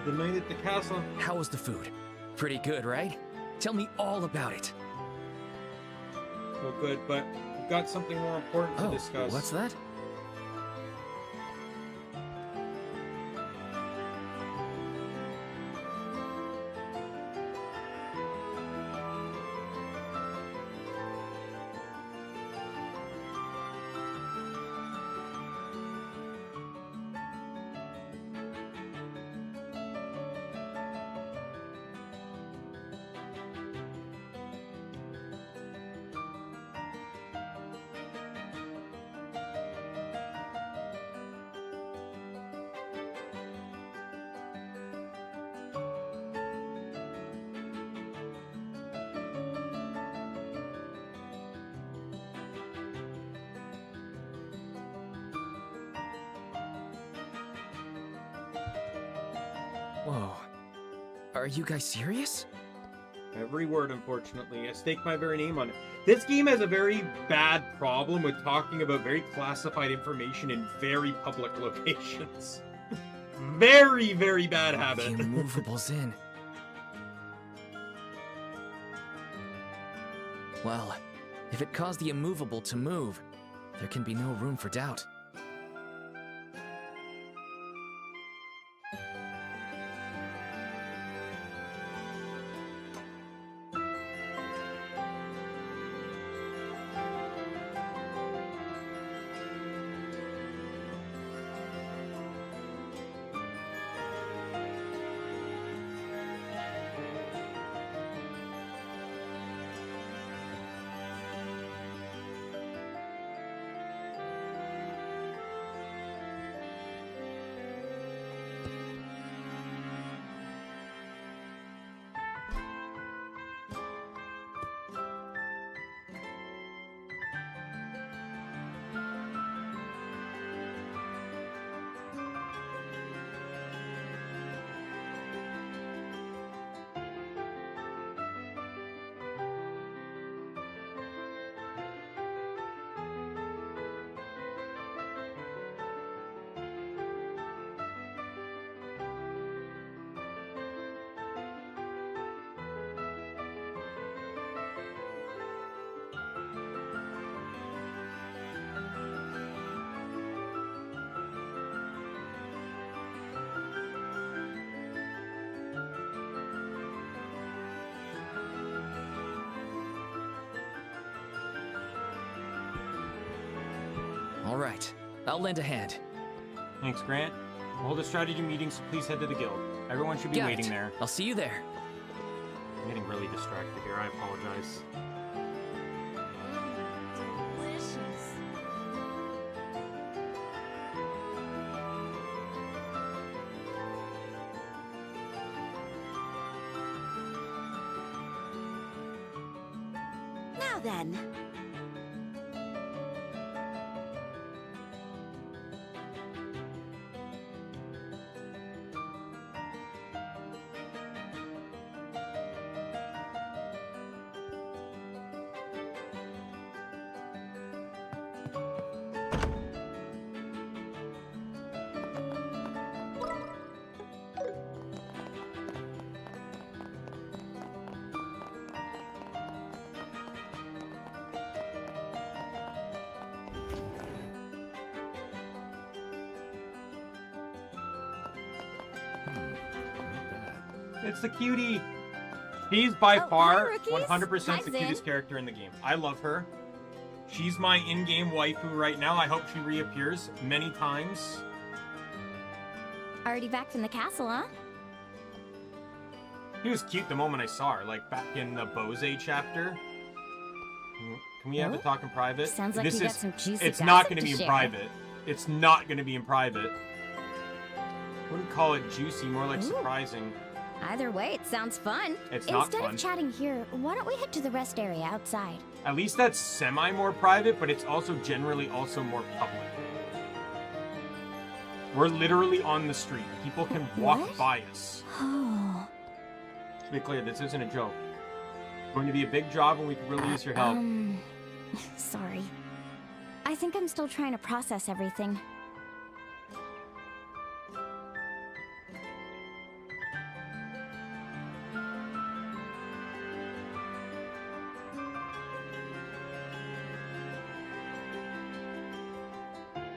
The night at the castle. How was the food? Pretty good, right? Tell me all about it. Well, good, but we've got something more important to discuss. What's that? Whoa. Are you guys serious? Every word, unfortunately. I stake my very name on it. This game has a very bad problem with talking about very classified information in very public locations. Very, very bad habit. The immovable's in. Well, If it caused the immovable to move, there can be no room for doubt. All right, I'll lend a hand. Thanks, Grant. We'll hold a strategy meeting, so please head to the guild. Everyone should be Got waiting it. there. I'll see you there. I'm getting really distracted here. I apologize. Now then. It's the cutie. She's by far rookies. 100% Hi, the Zin. cutest character in the game. I love her. She's my in-game waifu right now. I hope she reappears many times. Already back from the castle, huh? She was cute the moment I saw her, like back in the Bose chapter. Can we have a talk in private? Sounds like you got some juicy It's not gossip going to be to in share. private. It's not going to be in private. Wouldn't call it juicy, more like Ooh. surprising. Either way, it sounds fun. It's not Instead fun. of chatting here, why don't we head to the rest area outside? At least that's semi more private, but it's also generally also more public. We're literally on the street. People can walk What? by us. Oh. To be clear, this isn't a joke. It's going to be a big job and we could really use your help. Sorry. I think I'm still trying to process everything.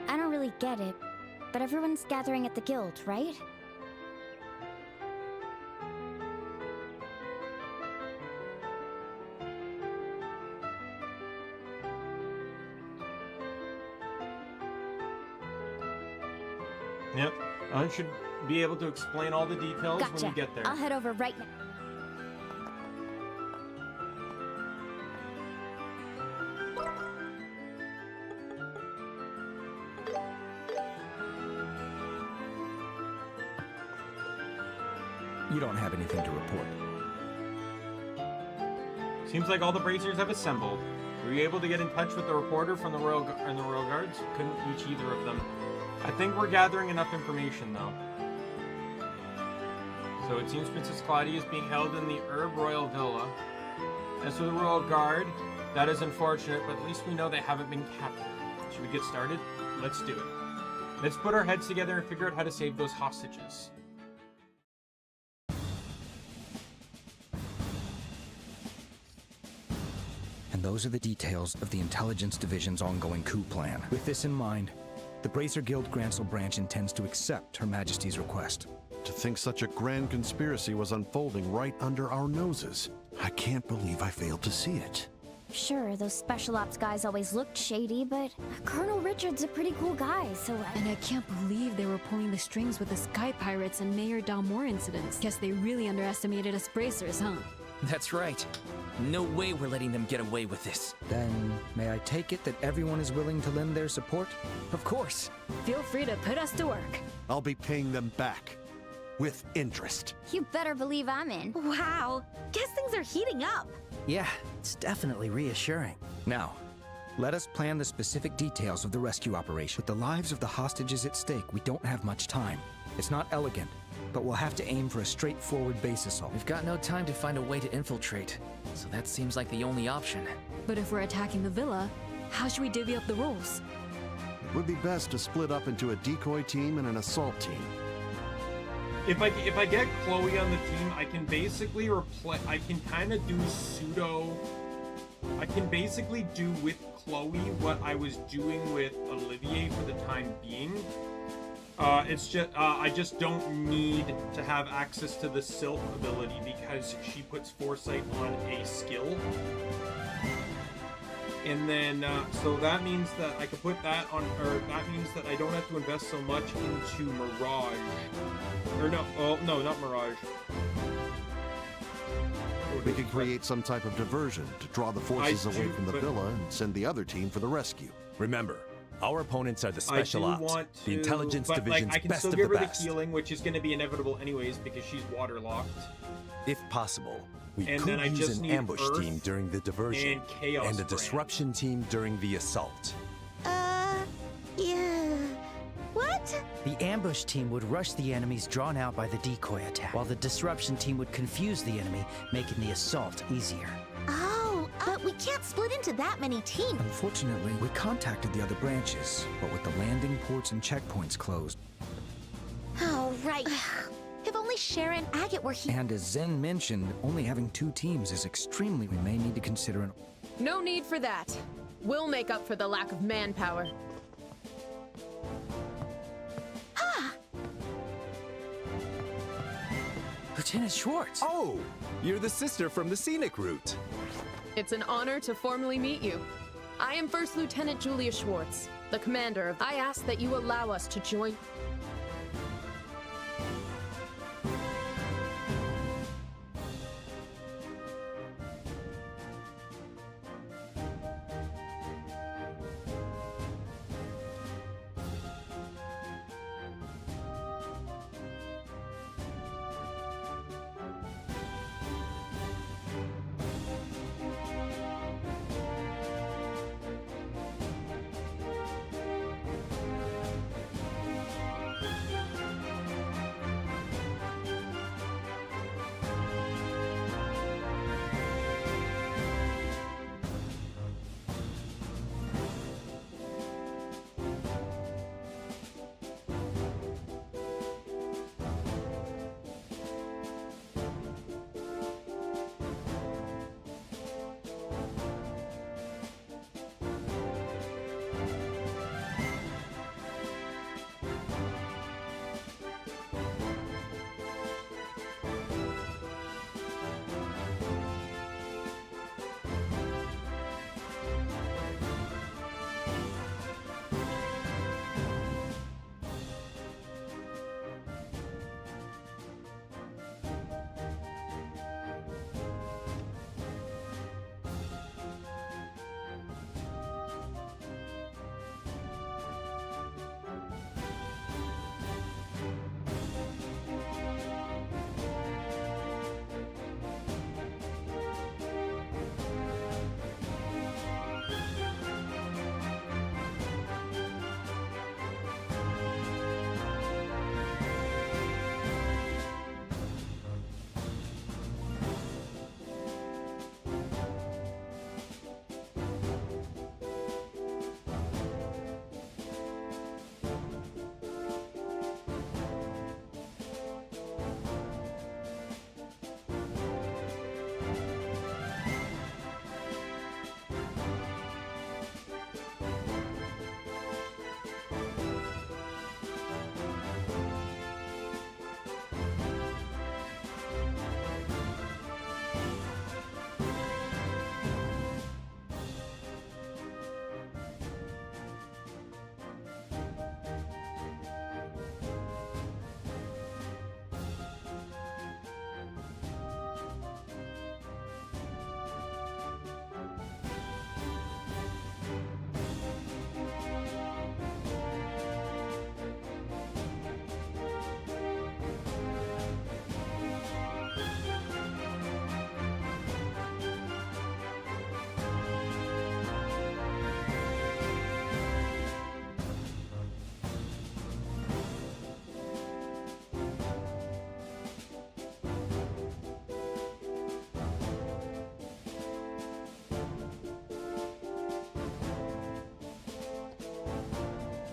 I don't really get it, but everyone's gathering at the guild, right? Yep. I should be able to explain all the details Gotcha. when we get there. I'll head over right now. You don't have anything to report. Seems like all the bracers have assembled. Were you able to get in touch with the reporter from the Royal Guards? Couldn't reach either of them. I think we're gathering enough information, though. So it seems Princess Claudia is being held in the Herb Royal Villa. As for the Royal Guard, that is unfortunate, but at least we know they haven't been captured. Should we get started? Let's do it. Let's put our heads together and figure out how to save those hostages. And And those are the details of the Intelligence Division's ongoing coup plan. With this in mind, the Bracer Guild Grancel branch intends to accept Her Majesty's request. To think such a grand conspiracy was unfolding right under our noses. I can't believe I failed to see it. Sure, those special ops guys always looked shady, but Colonel Richard's a pretty cool guy, so And I can't believe they were pulling the strings with the Sky Pirates and Mayor Dalmore incidents. Guess they really underestimated us bracers, huh? That's right. No way we're letting them get away with this. Then, may I take it that everyone is willing to lend their support? Of course. Feel free to put us to work. I'll be paying them back. With interest. You better believe I'm in. Wow, guess things are heating up. Yeah, it's definitely reassuring. Now, let us plan the specific details of the rescue operation. With the lives of the hostages at stake, we don't have much time. It's not elegant, but we'll have to aim for a straightforward base assault. We've got no time to find a way to infiltrate, so that seems like the only option. But if we're attacking the villa, how should we divvy up the roles? It would be best to split up into a decoy team and an assault team. If I get Chloe on the team, I can basically replace. I can kind of do pseudo. I can basically do with Chloe what I was doing with Olivier for the time being. It's just I just don't need to have access to the Silk ability because she puts foresight on a skill. And then, so that means that I could put that on, or that means that I don't have to invest so much into Mirage. Or no, oh, no, not Mirage. We could create some type of diversion to draw the forces away from the villa and send the other team for the rescue. Remember, our opponents are the special ops, the intelligence but, division's I can best still of give the her best. the healing, which is going to be inevitable anyways because she's waterlocked. If possible, we And could then I use just an need ambush Earth team during the diversion and Chaos a Brand. disruption team during the assault. Yeah. What? The ambush team would rush the enemies drawn out by the decoy attack, while the disruption team would confuse the enemy, making the assault easier. Oh, but we can't split into that many teams. Unfortunately, we contacted the other branches, but with the landing ports and checkpoints closed, Oh, right. If only Sharon Agate were here. and as Zen mentioned, only having 2 teams is extremely. We may need to consider an. No need for that. We'll make up for the lack of manpower. Lieutenant Schwartz! Oh, you're the sister from the scenic route. It's an honor to formally meet you. I am First Lieutenant Julia Schwartz, the commander of... I ask that you allow us to join...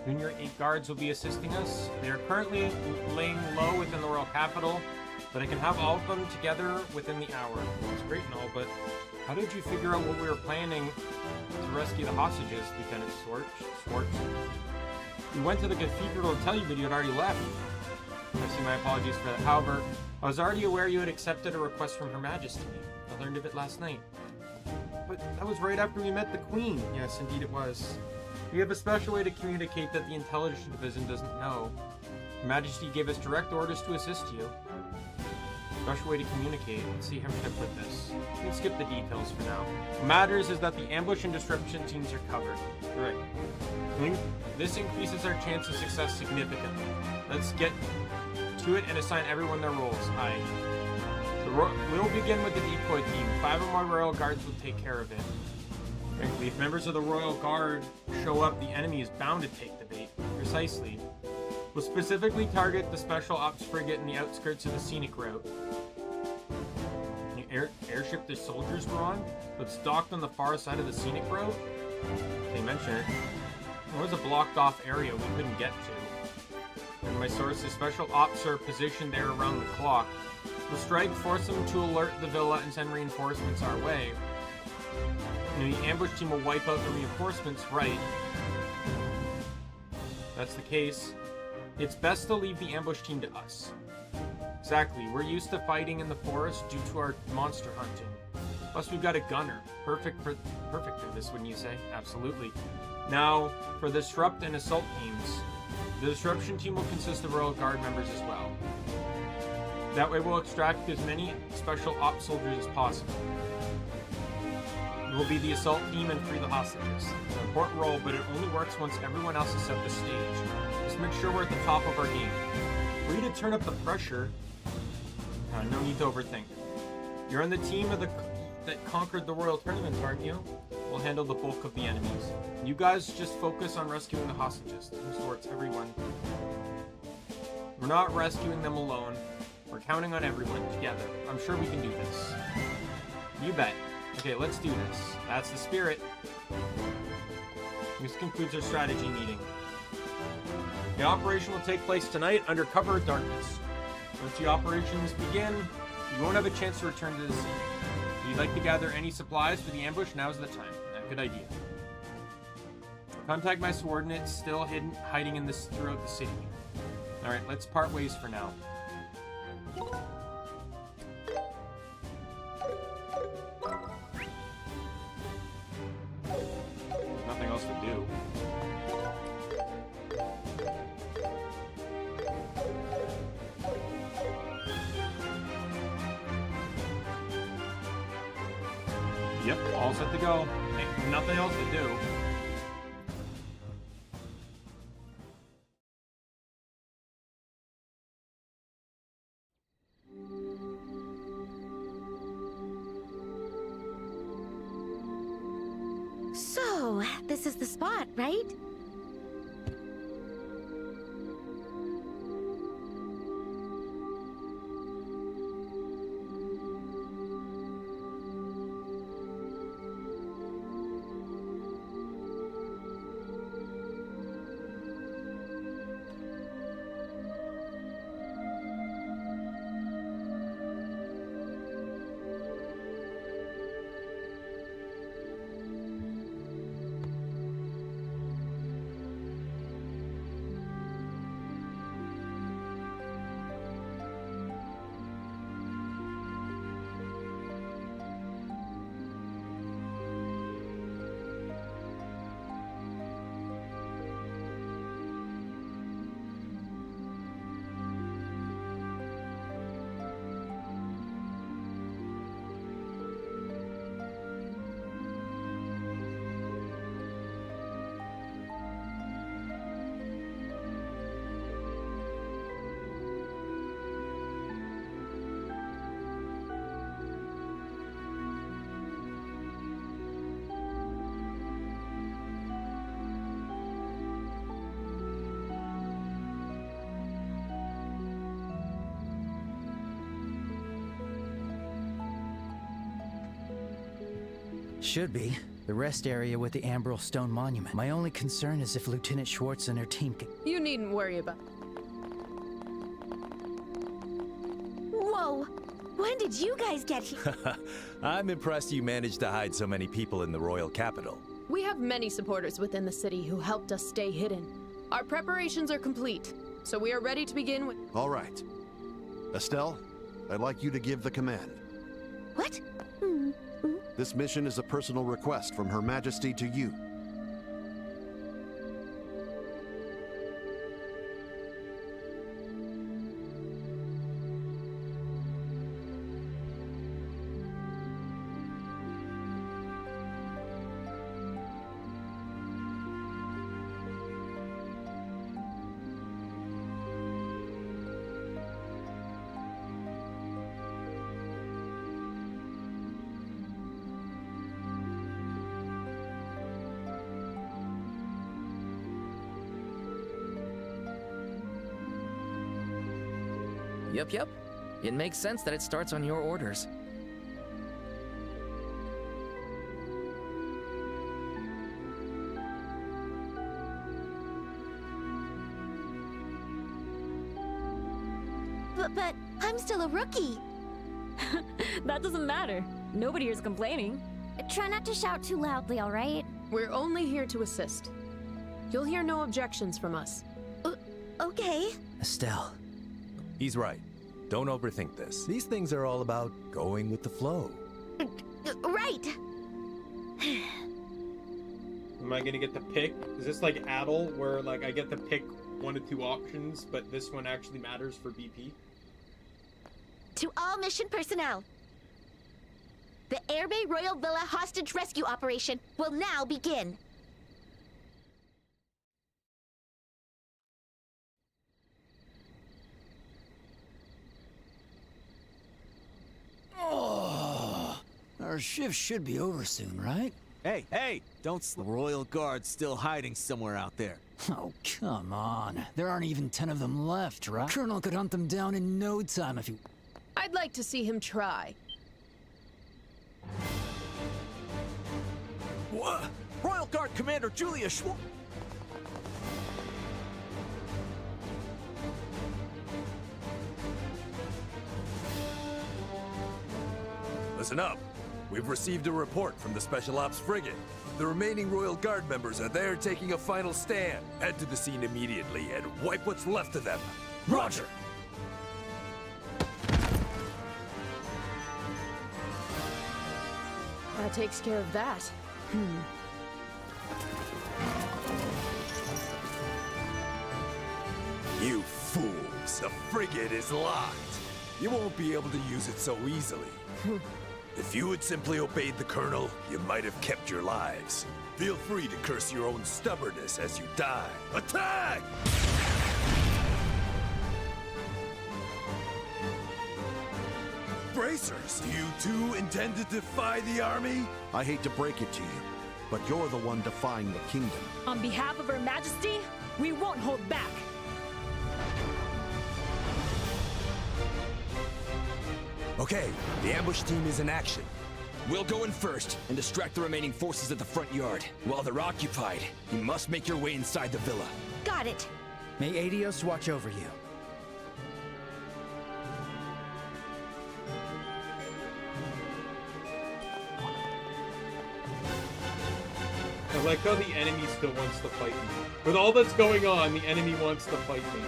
Soon your 8 guards will be assisting us. They are currently laying low within the royal capital, but I can have all of them together within the hour. It's great and all, but how did you figure out what we were planning to rescue the hostages, Lieutenant Schwartz? We went to the cathedral to tell you, but you had already left. I see, my apologies for that. However, I was already aware you had accepted a request from Her Majesty. I learned of it last night. But that was right after we met the Queen. Yes, indeed it was. We have a special way to communicate that the Intelligence Division doesn't know. Her Majesty gave us direct orders to assist you. Special way to communicate. Let's see, how should I put this? We can skip the details for now. What matters is that the ambush and disruption teams are covered. Right. This increases our chance of success significantly. Let's get to it and assign everyone their roles. Aye. We'll begin with the decoy team. 5 or more Royal Guards will take care of it. Frankly, if members of the Royal Guard show up, the enemy is bound to take the bait. Precisely. We'll specifically target the Special Ops frigate in the outskirts of the scenic route. The airship the soldiers were on, but it's docked on the far side of the scenic route? They mention it. There was a blocked off area we couldn't get to. And my sources, Special Ops are positioned there around the clock. We'll strike, force them to alert the villa, and send reinforcements our way. And the ambush team will wipe out the reinforcements, right? If that's the case. It's best to leave the ambush team to us. Exactly, we're used to fighting in the forest due to our monster hunting. Plus we've got a gunner. Perfect for this, wouldn't you say? Absolutely. Now, for the disrupt and assault teams, the disruption team will consist of Royal Guard members as well. That way we'll extract as many special ops soldiers as possible. It will be the assault team and free the hostages. It's an important role, but it only works once everyone else has set the stage. Just make sure we're at the top of our game. For you to turn up the pressure, no need to overthink. You're on the team of that conquered the Royal Tournament, aren't you? We'll handle the bulk of the enemies. You guys just focus on rescuing the hostages. Team Schwartz, everyone. We're not rescuing them alone. We're counting on everyone together. I'm sure we can do this. You bet. Okay, let's do this. That's the spirit. This concludes our strategy meeting. The operation will take place tonight under cover of darkness. Once the operations begin, you won't have a chance to return to the scene. If you'd like to gather any supplies for the ambush, now's the time. Good idea. Contact my subordinates still hiding throughout the city. Alright, let's part ways for now. Nothing else to do. Yep, all set to go. Nothing else to do. So, this is the spot, right? Should be. The rest area with the Ambral Stone Monument. My only concern is if Lieutenant Schwartz and her team can... You needn't worry about... Whoa! When did you guys get here? I'm impressed you managed to hide so many people in the royal capital. We have many supporters within the city who helped us stay hidden. Our preparations are complete, so we are ready to begin with... All right. Estelle, I'd like you to give the command. What? This mission is a personal request from Her Majesty to you. Yep. It makes sense that it starts on your orders. But I'm still a rookie. That doesn't matter. Nobody here's complaining. Try not to shout too loudly, all right? We're only here to assist. You'll hear no objections from us. Okay. Estelle. He's right. Don't overthink this. These things are all about going with the flow. Right. Am I gonna get to pick? Is this like Adel, where like I get to pick one of two options, but this one actually matters for BP? To all mission personnel, the Airbay Royal Villa hostage rescue operation will now begin. Oh, our shift should be over soon, right? Hey, don't the Royal Guard's still hiding somewhere out there. Oh, come on. There aren't even 10 of them left, right? Colonel could hunt them down in no time if he... I'd like to see him try. What? Royal Guard Commander Julia Schwartz. Listen up. We've received a report from the Special Ops frigate. The remaining Royal Guard members are there taking a final stand. Head to the scene immediately and wipe what's left of them. Roger! That takes care of that. You fools! The frigate is locked! You won't be able to use it so easily. If you had simply obeyed the Colonel, you might have kept your lives. Feel free to curse your own stubbornness as you die. Attack! Bracers, do you too intend to defy the army? I hate to break it to you, but you're the one defying the kingdom. On behalf of Her Majesty, we won't hold back. Okay, the ambush team is in action. We'll go in first and distract the remaining forces at the front yard. While they're occupied, you must make your way inside the villa. Got it. May Adios watch over you. I like how the enemy still wants to fight me. With all that's going on, the enemy wants to fight me.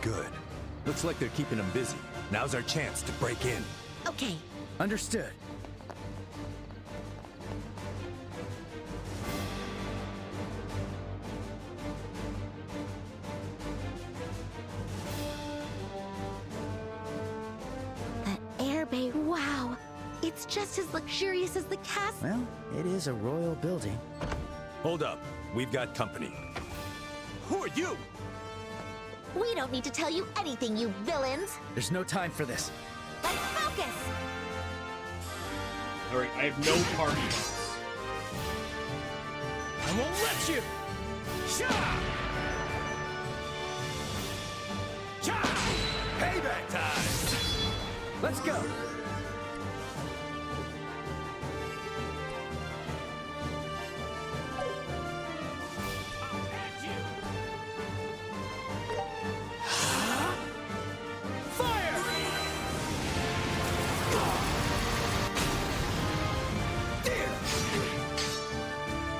Good. Looks like they're keeping them busy. Now's our chance to break in. Okay. Understood. The airbay, wow. It's it's just as luxurious as the castle. Well, it is a royal building. Hold up. We've got company. Who are you? We don't need to tell you anything, you villains. There's no time for this. Let's focus. Alright, I have no party boss. I won't let you! Sha! Cha! Payback time! Let's go!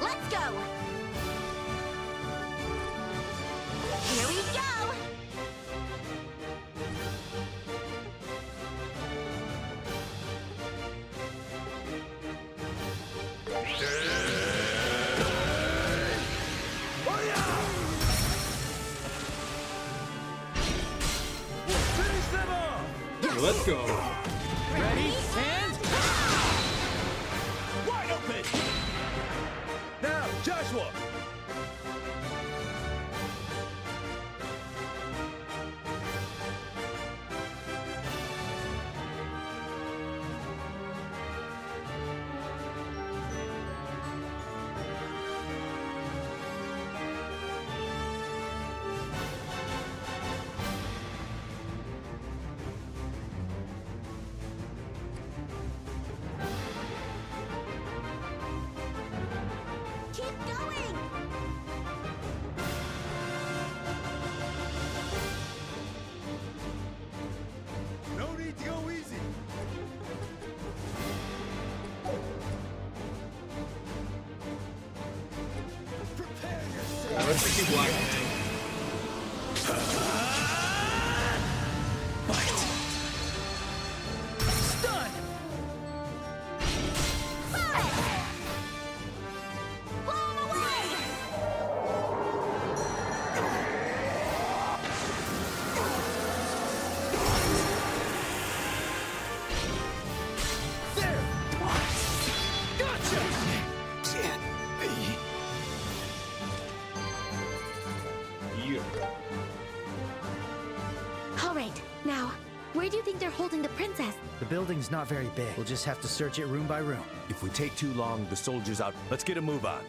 Let's go. Here we go. Finish them all! Let's go. Ready, and... Wide open! Now, Joshua! Keep going. No need to go easy. Prepare yourself. Let's see why. Stun! Blow 'em away. There! Gotcha! Can't be. Yeah. All right, now, where do you think they're holding the princess? The building's not very big. We'll just have to search it room by room. If we take too long, the soldiers out. Let's get a move on.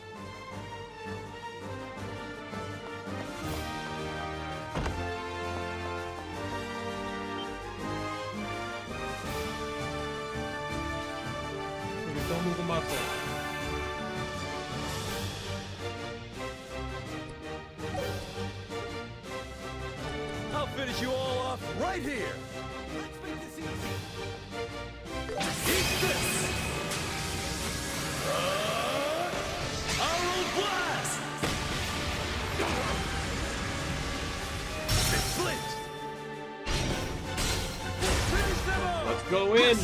Don't move a muscle. I'll finish you all off right here! Let's make this easy! Eat this! Aural Blast! Flint! Finish them all! Let's go in.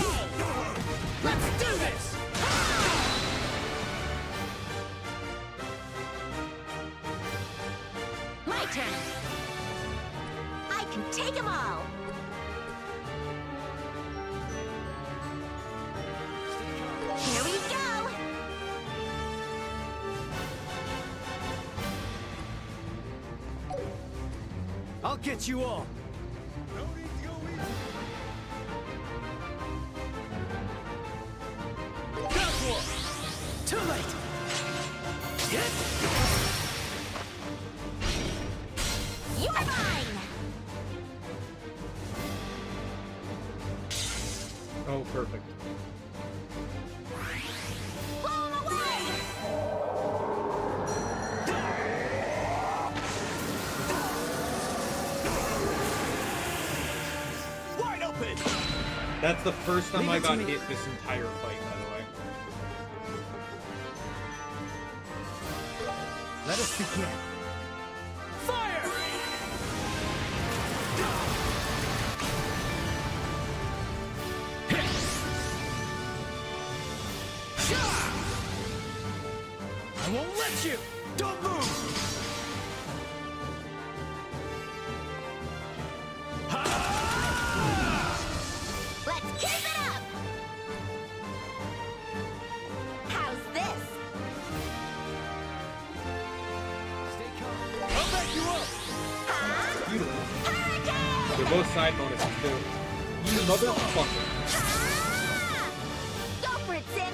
Let's do this! My turn. I can take them all. Here we go. I'll get you all! No need to go easy! Joshua! Too late! Get! You're mine. Oh, perfect. Blow 'em away. Wide open! That's the first time Leave I it to got me. hit this entire fight, by the way. Let us begin. Fire! I won't let you! Don't move! Let's keep it up. They're both side bonuses too. You motherfucker. Go for it, Sin.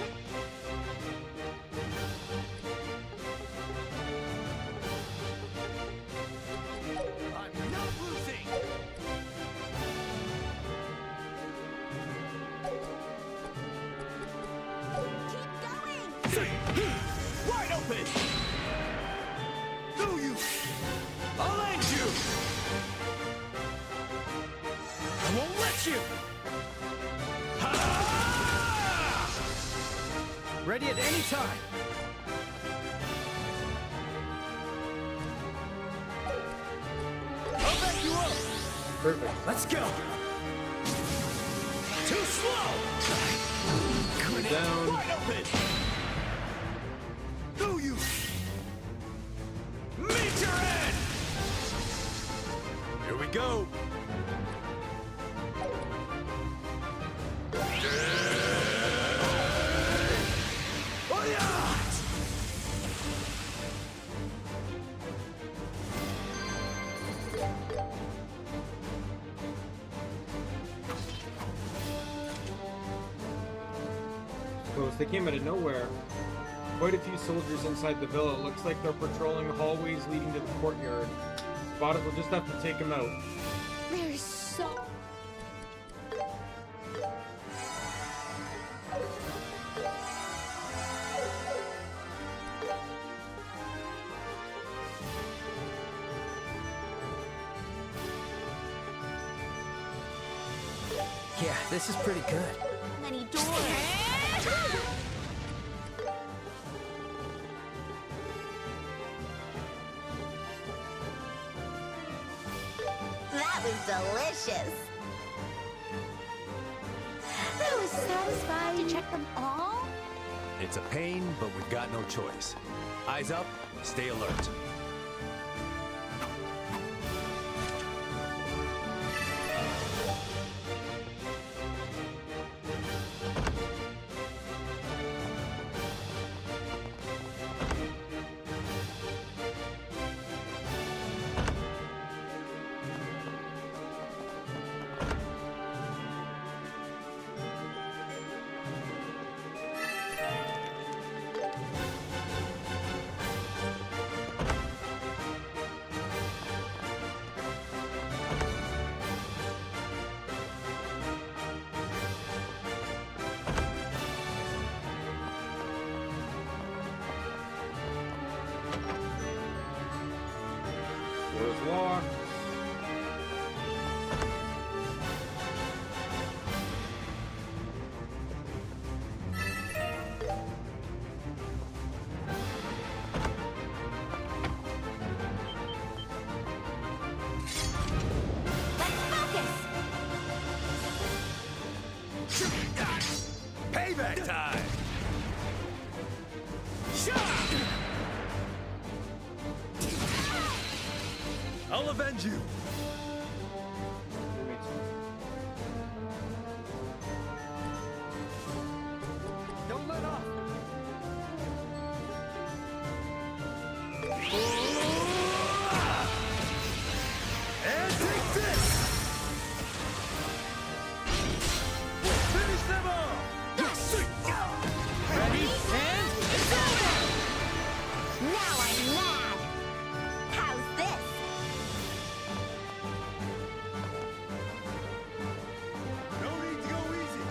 I'm not losing. Wide open! Do you? I'll end you! I won't let you! Ha! Ready at any time. I'll back you up! Perfect. Let's go! Too slow! Coming down. Wide open! Do you? Meet your end! Here we go! Oh yeah! Close. They came out of nowhere. Quite a few soldiers inside the villa. It looks like they're patrolling hallways leading to the courtyard. Spotted will just have to take them out. There's so... Yeah, this is pretty good. many doors. That was delicious. That was satisfying to check them all. It's a pain, but we've got no choice. Eyes up, stay alert. Door's locked. Payback time! I'll avenge you! Don't let up! And take this! We'll finish them all! Ready? And it's over! Now I'm mad! How's this? No need to go easy!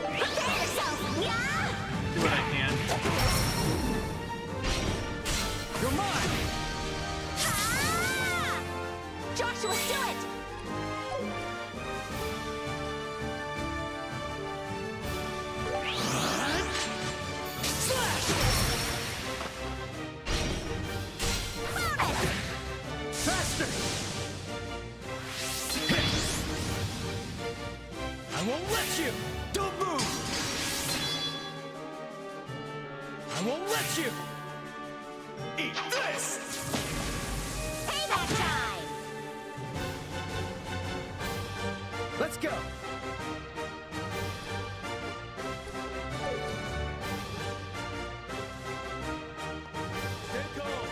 Prepare yourself, yeah? Do what I can. You're mine! Ah! Joshua, do it! Faster! I won't let you! Don't move! I won't let you! Eat this! Payback time! Let's go. Stay calm!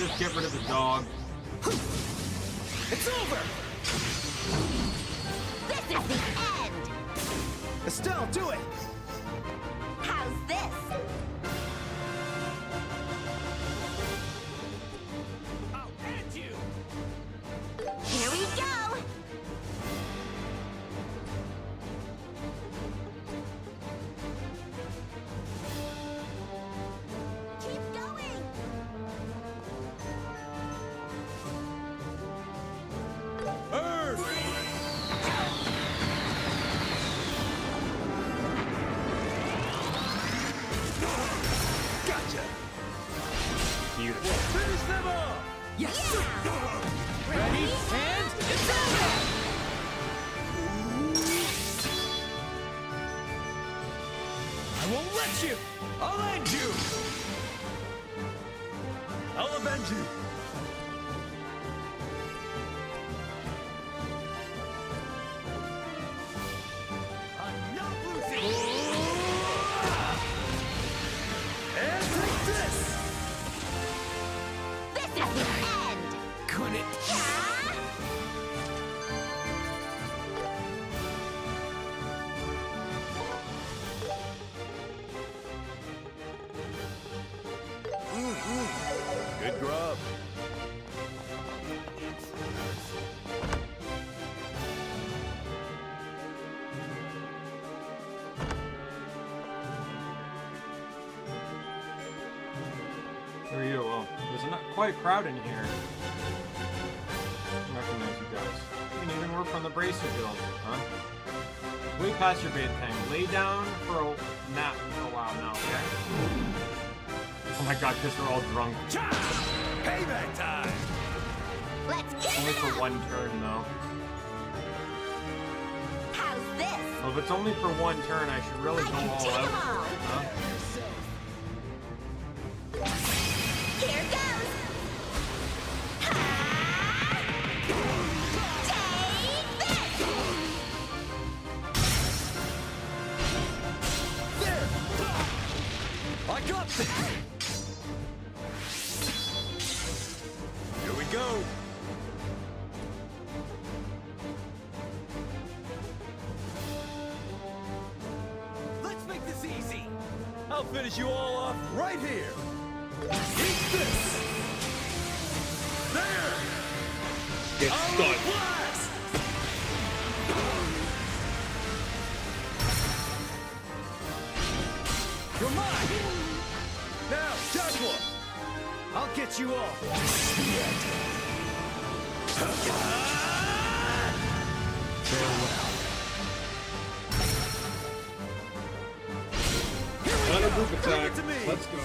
just get rid of the dog. It's over! This is the end! Estelle, do it! How's this? I'll end you! Here we go! Keep going! Gotcha! Beautiful. Finish them off! Yes! Ready, and it's over! I won't let you! I'll end you! I'll avenge you! I'm not losing! And take this! This is the end! Couldn't. Good grub. Who are you? Well, there's not quite a crowd in here. I recognize you guys. You can even work from the Bracer Guild, huh? Way past your bedtime. Lay down for a nap for a while now, okay? Oh my god, because they're all drunk. Payback time! Let's get Only it for up! one turn, though. How's this? Well, if it's only for one turn, I should really I go can all take 'em out. all. Huh? Here goes! Ha! Take this! There! I got this! Here we go! Let's make this easy! I'll finish you all off right here! Eat this! There! Get stunned. Blast! You're mine! Now, Joshua! I'll get you all! Farewell. Another group attack. Bring it to me. Let's go.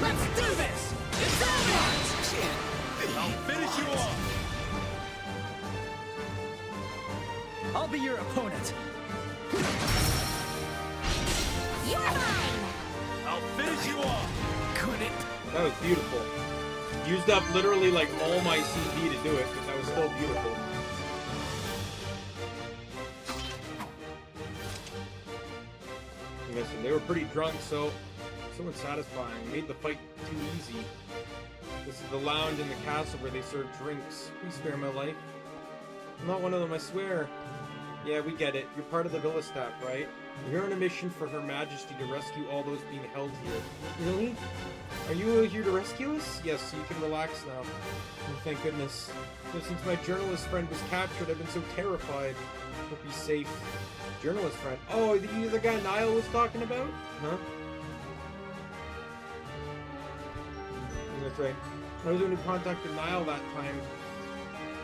Let's do this! It's over! I'll finish you off! I'll be your opponent. You're mine! I'll finish you off! Couldn't. That was beautiful. Used up literally like all my CP to do it, but that was still beautiful. Listen, they were pretty drunk, so somewhat satisfying. Made the fight too easy. This is the lounge in the castle where they serve drinks. Please spare my life. I'm not one of them, I swear. Yeah, we get it. You're part of the villa staff, right? You're on a mission for Her Majesty to rescue all those being held here. Really? Are you here to rescue us? Yes, so you can relax now. Oh, thank goodness. So since my journalist friend was captured, I've been so terrified. Hope he's safe. Journalist friend? Oh, you the guy Niall was talking about? Huh? That's right. I was the one who contacted Niall that time.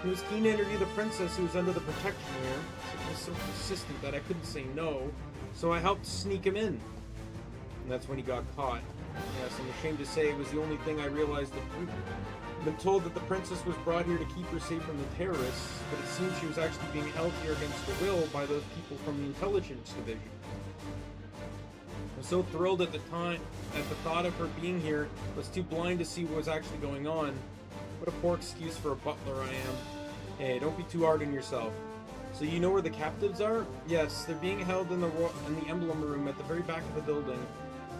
He was keen to interview the princess who was under the protection here. He was so persistent that I couldn't say no, so I helped sneak him in. And that's when he got caught. Yes, I'm ashamed to say it was the only thing I realized the truth. I've been told that the princess was brought here to keep her safe from the terrorists, but it seems she was actually being held here against her will by those people from the intelligence division. I was so thrilled at the time at the thought of her being here, was too blind to see what was actually going on. What a poor excuse for a butler I am. Hey, don't be too hard on yourself. So you know where the captives are? Yes, they're being held in the emblem room at the very back of the building.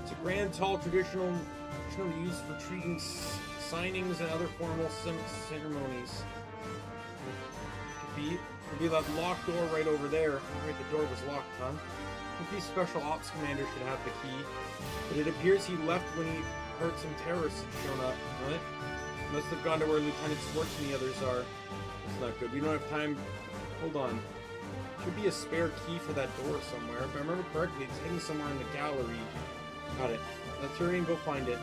It's a grand, tall, traditionally used for treating signings and other formal ceremonies. Could be that locked door right over there. Right, the door was locked, huh? I think the special ops commander should have the key. But it appears he left when he heard some terrorists had shown up. What? Must have gone to where Lieutenant Schwartz and the others are. That's not good. We don't have time. Hold on. Should be a spare key for that door somewhere. If I remember correctly, it's hidden somewhere in the gallery. Got it. Let's hurry and go find it.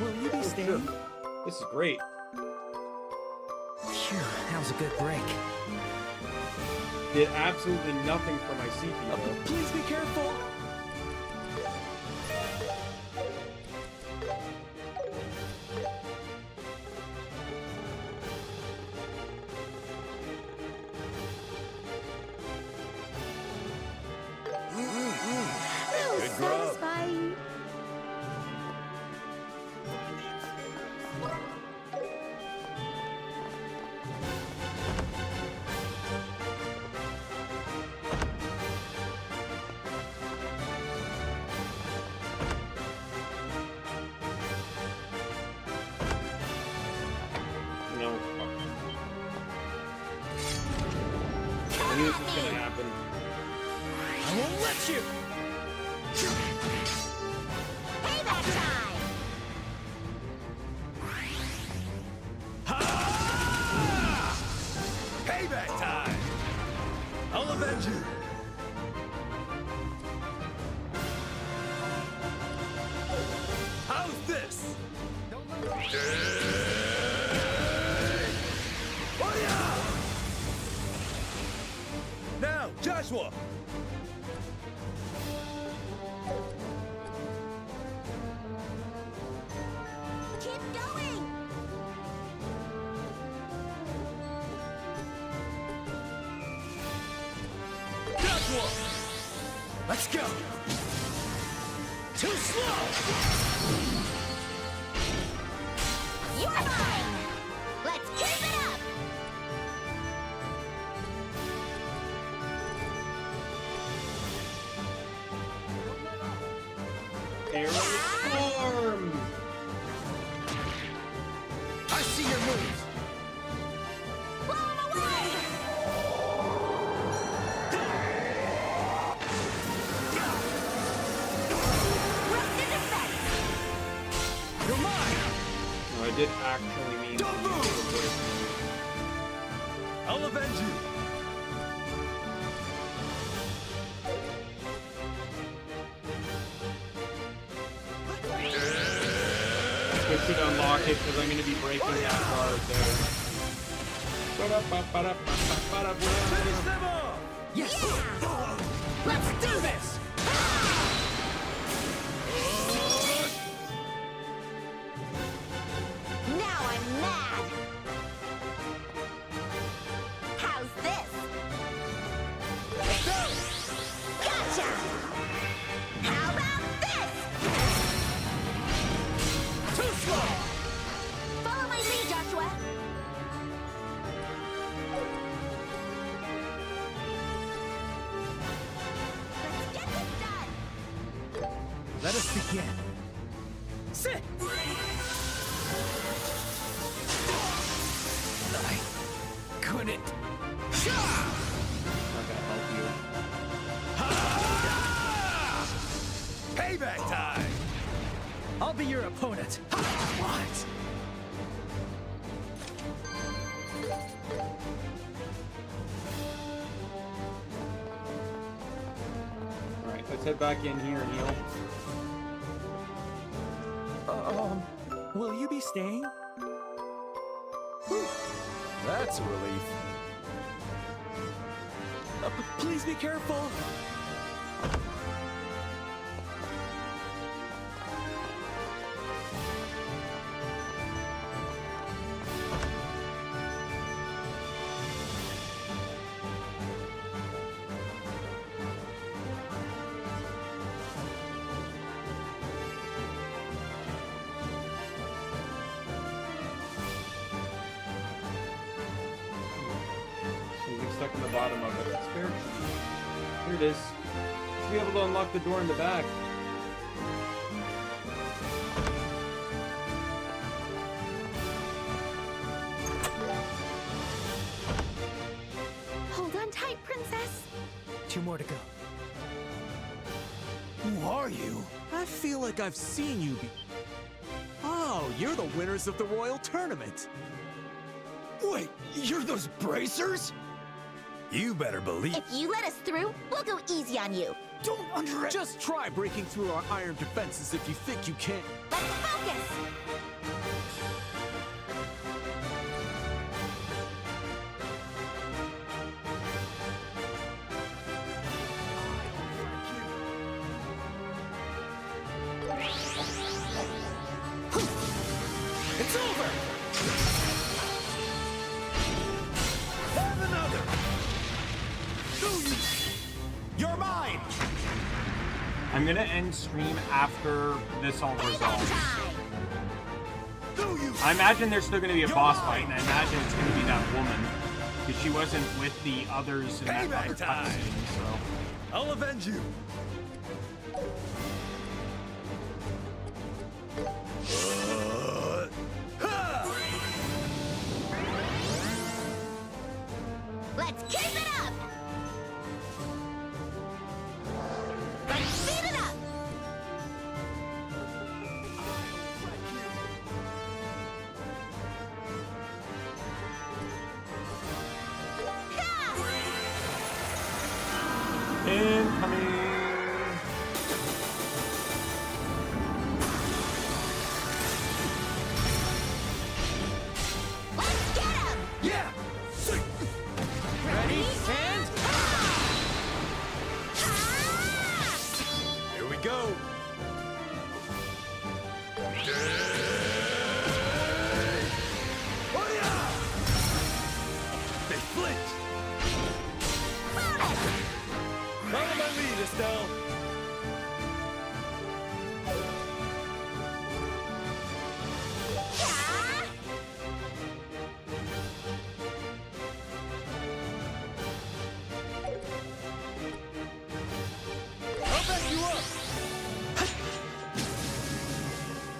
Will you be staying? Sure. This is great. Phew, that was a good break. Did absolutely nothing for my CPU. Please be careful. Good grub. Satisfying. No. I knew this was gonna happen. I won't let you. Payback time. Payback time! I'll avenge you! How's this? Now, Joshua! Keep going. Joshua! Let's go! Too slow. You're mine. Let's keep it up. Arrow Storm! I see your moves. Blow him away. Rusted effect. You're mine. No, I did actually mean. Don't move! I'll avenge you! This should unlock it because I'm going to be breaking that guard there. Finish them off! Yes. Yeah. Let's do this. Now I'm mad. How's this? Let's go! Gotcha. How about this? Too slow. Follow my lead, Joshua. Let's get this done. Let us begin. Sit. I couldn't. Not gonna help you. Payback time! I'll be your opponent. What? Alright, let's head back in here and heal. Will you be staying? That's a relief. Please be careful. Something stuck in the bottom of it. Spare key. Here it is. To be able to unlock the door in the back. 2 more to go. Who are you? I feel like I've seen you Oh, you're the winners of the Royal Tournament. Wait, you're those bracers? You better believe. If you let us through, we'll go easy on you. Don't underestimate. Just try breaking through our iron defenses if you think you can. Let's focus! It's over! Have another! You're mine! I'm gonna end stream after this all resolves. I imagine there's still gonna be a boss fight, and I imagine it's gonna be that woman. Because she wasn't with the others in that other cutscene, so... I'll avenge you! Let's keep it up! Let's speed it up! Incoming! Let's get him! Yeah! Ready, and... Here we go! They flinched! Follow my lead, Estelle! I'll back you up!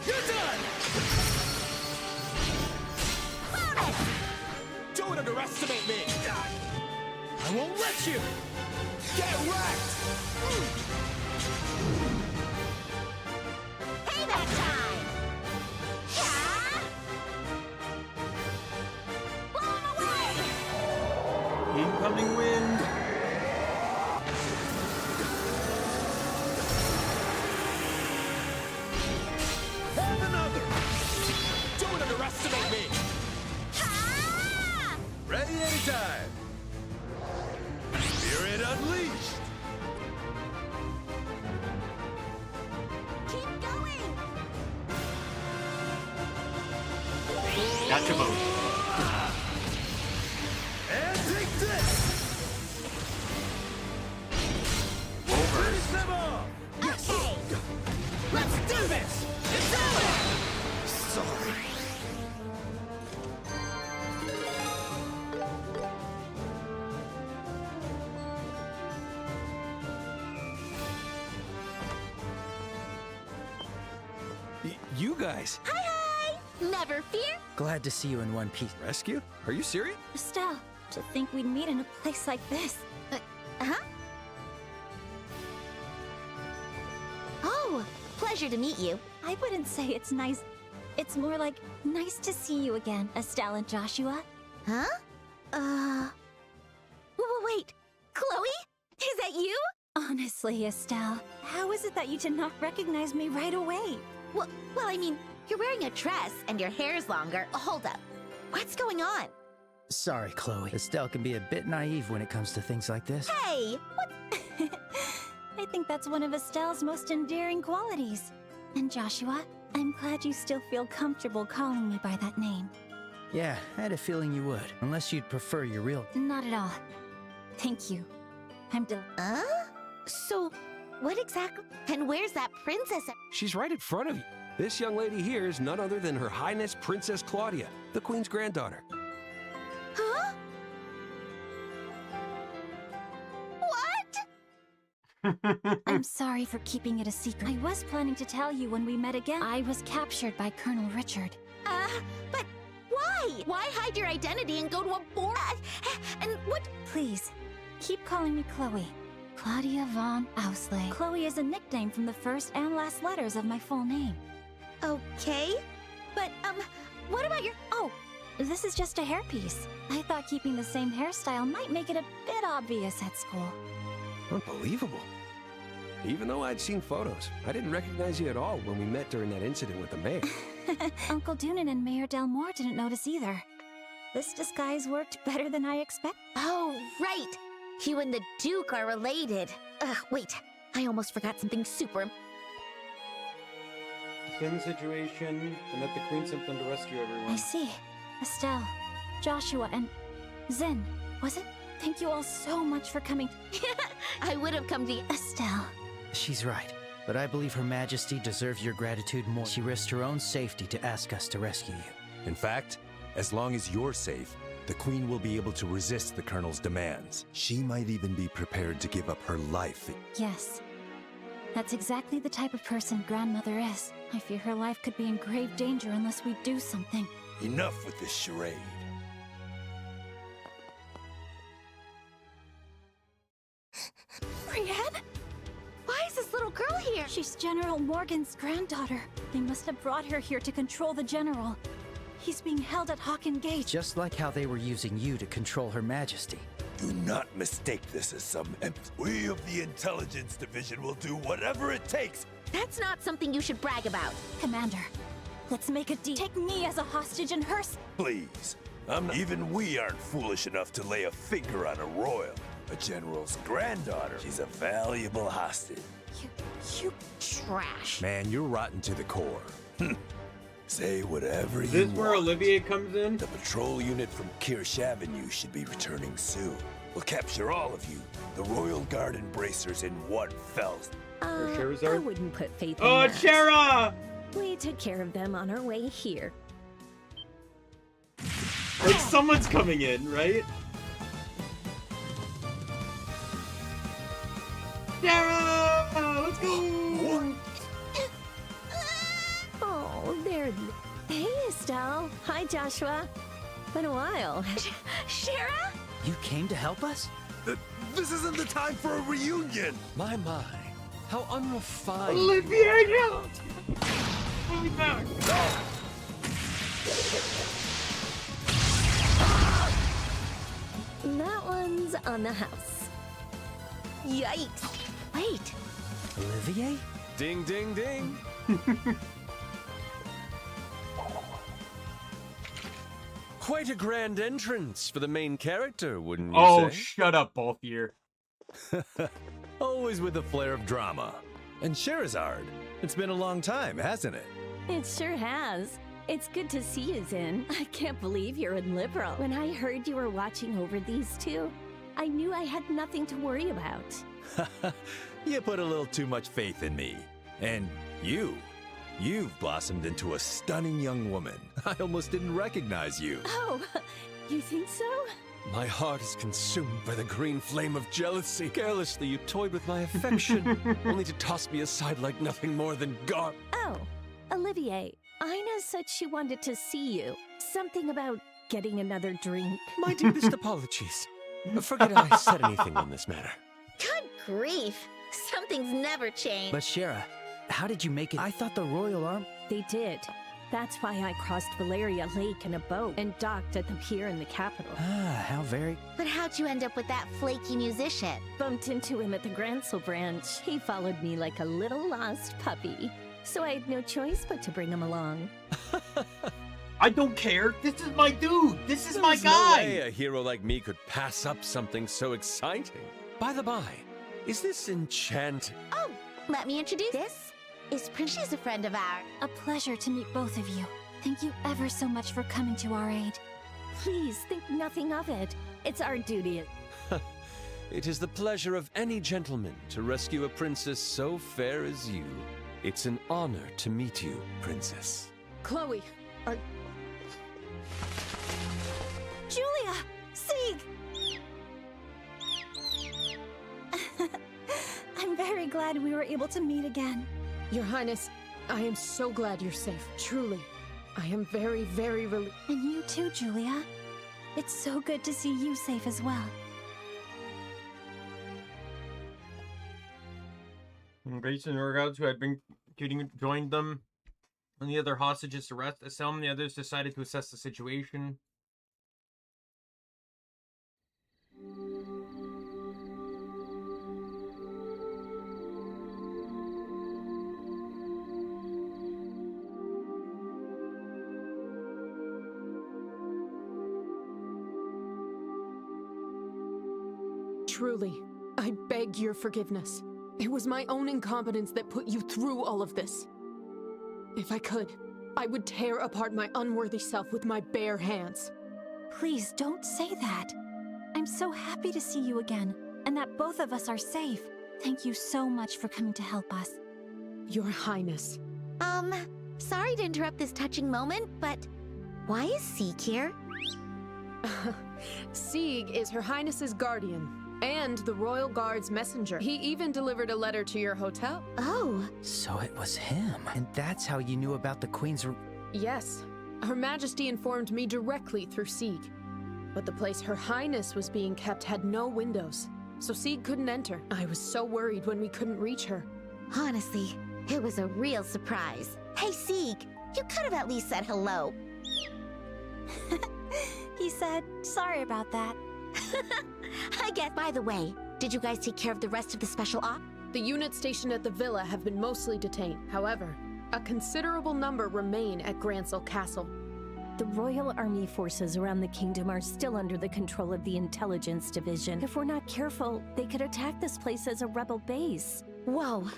You're done! Don't underestimate me! I won't let you! Get wrecked! Payback time! Blow him away! Incoming wind! Have another! Don't underestimate me! Ready anytime! Spirit unleashed! Keep going! Gotcha both. And take this! Finish them off! Okay! Let's do this! It's over! Sorry. You guys! Hi, hi! Never fear! Glad to see you in one piece. Rescue? Are you serious? Estelle, to think we'd meet in a place like this. Huh? Oh, pleasure to meet you. I wouldn't say it's nice. It's more like nice to see you again, Estelle and Joshua. Huh? Wait, Chloe? Is that you? Honestly, Estelle, how is it that you did not recognize me right away? Well, I mean, you're wearing a dress and your hair's longer. Hold up. What's going on? Sorry, Chloe. Estelle can be a bit naive when it comes to things like this. Hey, what? I think that's one of Estelle's most endearing qualities. And Joshua, I'm glad you still feel comfortable calling me by that name. Yeah, I had a feeling you would. Unless you'd prefer your real... Not at all. Thank you. I'm So, what exactly? And where's that princess? She's right in front of you. This young lady here is none other than Her Highness Princess Claudia, the Queen's granddaughter. Huh? What? I'm sorry for keeping it a secret. I was planning to tell you when we met again. I was captured by Colonel Richard. But why? Why hide your identity and go to a board? And what? Please, keep calling me Chloe. Claudia von Ausley. Chloe is a nickname from the first and last letters of my full name. Okay, but, what about your... Oh, this is just a hairpiece. I thought keeping the same hairstyle might make it a bit obvious at school. Unbelievable. Even though I'd seen photos, I didn't recognize you at all when we met during that incident with the mayor. Uncle Doonan and Mayor Delmore didn't notice either. This disguise worked better than I expected. Oh, right! You and the Duke are related. Wait, I almost forgot something super... Explain the situation and let the Queen sent them to rescue everyone. I see. Estelle, Joshua, and Zen, was it? Thank you all so much for coming. I would have come to you. Estelle. She's right, but I believe Her Majesty deserves your gratitude more. She risked her own safety to ask us to rescue you. In fact, as long as you're safe, the Queen will be able to resist the Colonel's demands. She might even be prepared to give up her life. Yes. That's exactly the type of person Grandmother is. I fear her life could be in grave danger unless we do something. Enough with this charade. Brienne? Why is this little girl here? She's General Morgan's granddaughter. They must have brought her here to control the General. He's being held at Hawken Gate. Just like how they were using you to control Her Majesty. Do not mistake this as some We of the Intelligence Division will do whatever it takes. That's not something you should brag about. Commander, let's make a deal. Take me as a hostage and her... Please. Even we aren't foolish enough to lay a finger on a royal. A general's granddaughter. She's a valuable hostage. You trash. Man, you're rotten to the core. Say whatever you want. Is this where Olivier comes in? The patrol unit from Kirsch Avenue should be returning soon. We'll capture all of you, the Royal Guard and Bracers, in one fell. I wouldn't put faith in Oh, that. Chera! We took care of them on our way here. Like, someone's coming in, right? Chera! Let's go! Oh, there. Hey, Estelle. Hi, Joshua. Been a while. Shara? You came to help us? This isn't the time for a reunion! My, how unrefined. Olivier, no! Pull me back! That one's on the house. Yikes. Wait. Olivier? Ding, ding, ding. Quite a grand entrance for the main character, wouldn't you say? Oh, shut up, Balthier. Always with a flair of drama. And Sherazard, it's been a long time, hasn't it? It sure has. It's good to see you, Zin. I can't believe you're in Liberal. When I heard you were watching over these two, I knew I had nothing to worry about. You put a little too much faith in me. And you've blossomed into a stunning young woman. I almost didn't recognize you. Oh, you think so? My heart is consumed by the green flame of jealousy. Carelessly, you toyed with my affection, only to toss me aside like nothing more than gar- Oh, Olivier, Ina said she wanted to see you. Something about getting another drink. My deepest apologies. Forget I said anything on this matter. Good grief. Something's never changed. But Shara, how did you make it? I thought the Royal Arm... They did. That's why I crossed Valeria Lake in a boat and docked at the pier in the capital. Ah, how very... But how'd you end up with that flaky musician? Bumped into him at the Gransel branch. He followed me like a little lost puppy. So I had no choice but to bring him along. I don't care. This is my dude. This is my There's guy. No way a hero like me could pass up something so exciting. By the by, is this enchanting? Oh, let me introduce. This is Prince. She's a friend of ours. A pleasure to meet both of you. Thank you ever so much for coming to our aid. Please think nothing of it. It's our duty. It is the pleasure of any gentleman to rescue a princess so fair as you. It's an honor to meet you, princess. Chloe, Julia! Sieg! I'm very glad we were able to meet again. Your Highness, I am so glad you're safe. Truly. I am very, very relieved. And you too, Julia. It's so good to see you safe as well. Grace and Urgouts, who had been joined them on the other hostages' arrest. Some of the others decided to assess the situation. Truly, I beg your forgiveness. It was my own incompetence that put you through all of this. If I could, I would tear apart my unworthy self with my bare hands. Please don't say that. I'm so happy to see you again, and that both of us are safe. Thank you so much for coming to help us. Your Highness. Sorry to interrupt this touching moment, but why is Sieg here? Sieg is Her Highness's guardian, and the Royal Guard's messenger. He even delivered a letter to your hotel. Oh. So it was him, and that's how you knew about the Queen's... Yes. Her Majesty informed me directly through Sieg. But the place Her Highness was being kept had no windows, so Sieg couldn't enter. I was so worried when we couldn't reach her. Honestly, it was a real surprise. Hey, Sieg, you could have at least said hello. He said, sorry about that. I guess. By the way, did you guys take care of the rest of the special op? The units stationed at the villa have been mostly detained. However, a considerable number remain at Grancel Castle. The Royal Army forces around the kingdom are still under the control of the Intelligence Division. If we're not careful, they could attack this place as a rebel base. Whoa,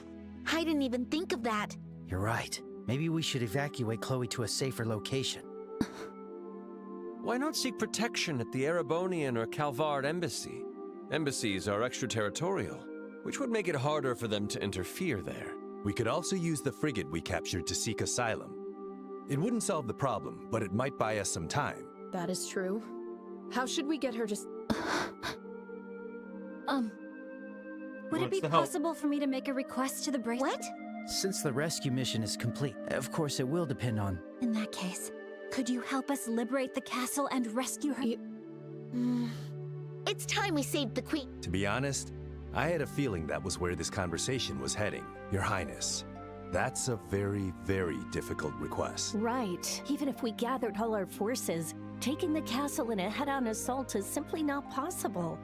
I didn't even think of that. You're right. Maybe we should evacuate Chloe to a safer location. Why not seek protection at the Erebonian or Calvard embassy? Embassies are extraterritorial, which would make it harder for them to interfere there. We could also use the frigate we captured to seek asylum. It wouldn't solve the problem, but it might buy us some time. That is true. How should we get her to... Would it be possible for me to make a request to the bracelet? What? Since the rescue mission is complete, of course it will depend on... In that case, could you help us liberate the castle and rescue her? It's time we saved the Queen. To be honest, I had a feeling that was where this conversation was heading. Your Highness, that's a very, very difficult request. Right. Even if we gathered all our forces, taking the castle in a head-on assault is simply not possible.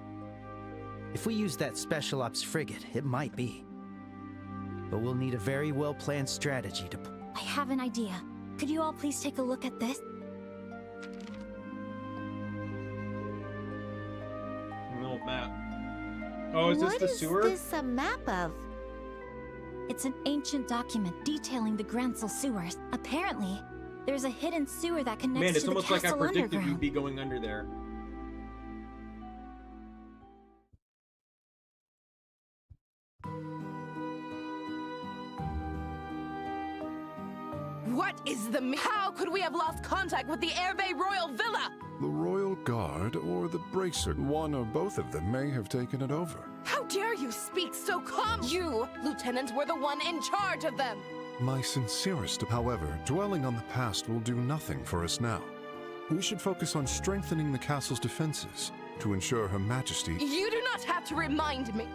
If we use that Special Ops frigate, it might be. But we'll need a very well-planned strategy to... I have an idea. Could you all please take a look at this? Little map. Oh, is this the sewer? What is this a map of? It's an ancient document detailing the Grancel sewers. Apparently, there's a hidden sewer that connects Man, it's to the almost castle like I predicted underground. you'd be going under there. What is the... How could we have lost contact with the Airbay Royal Villa? The Royal Guard or the Bracer, one or both of them may have taken it over. How dare you speak so calm? You, Lieutenant, were the one in charge of them. My sincerest, however, dwelling on the past will do nothing for us now. We should focus on strengthening the castle's defenses to ensure Her Majesty... You do not have to remind me.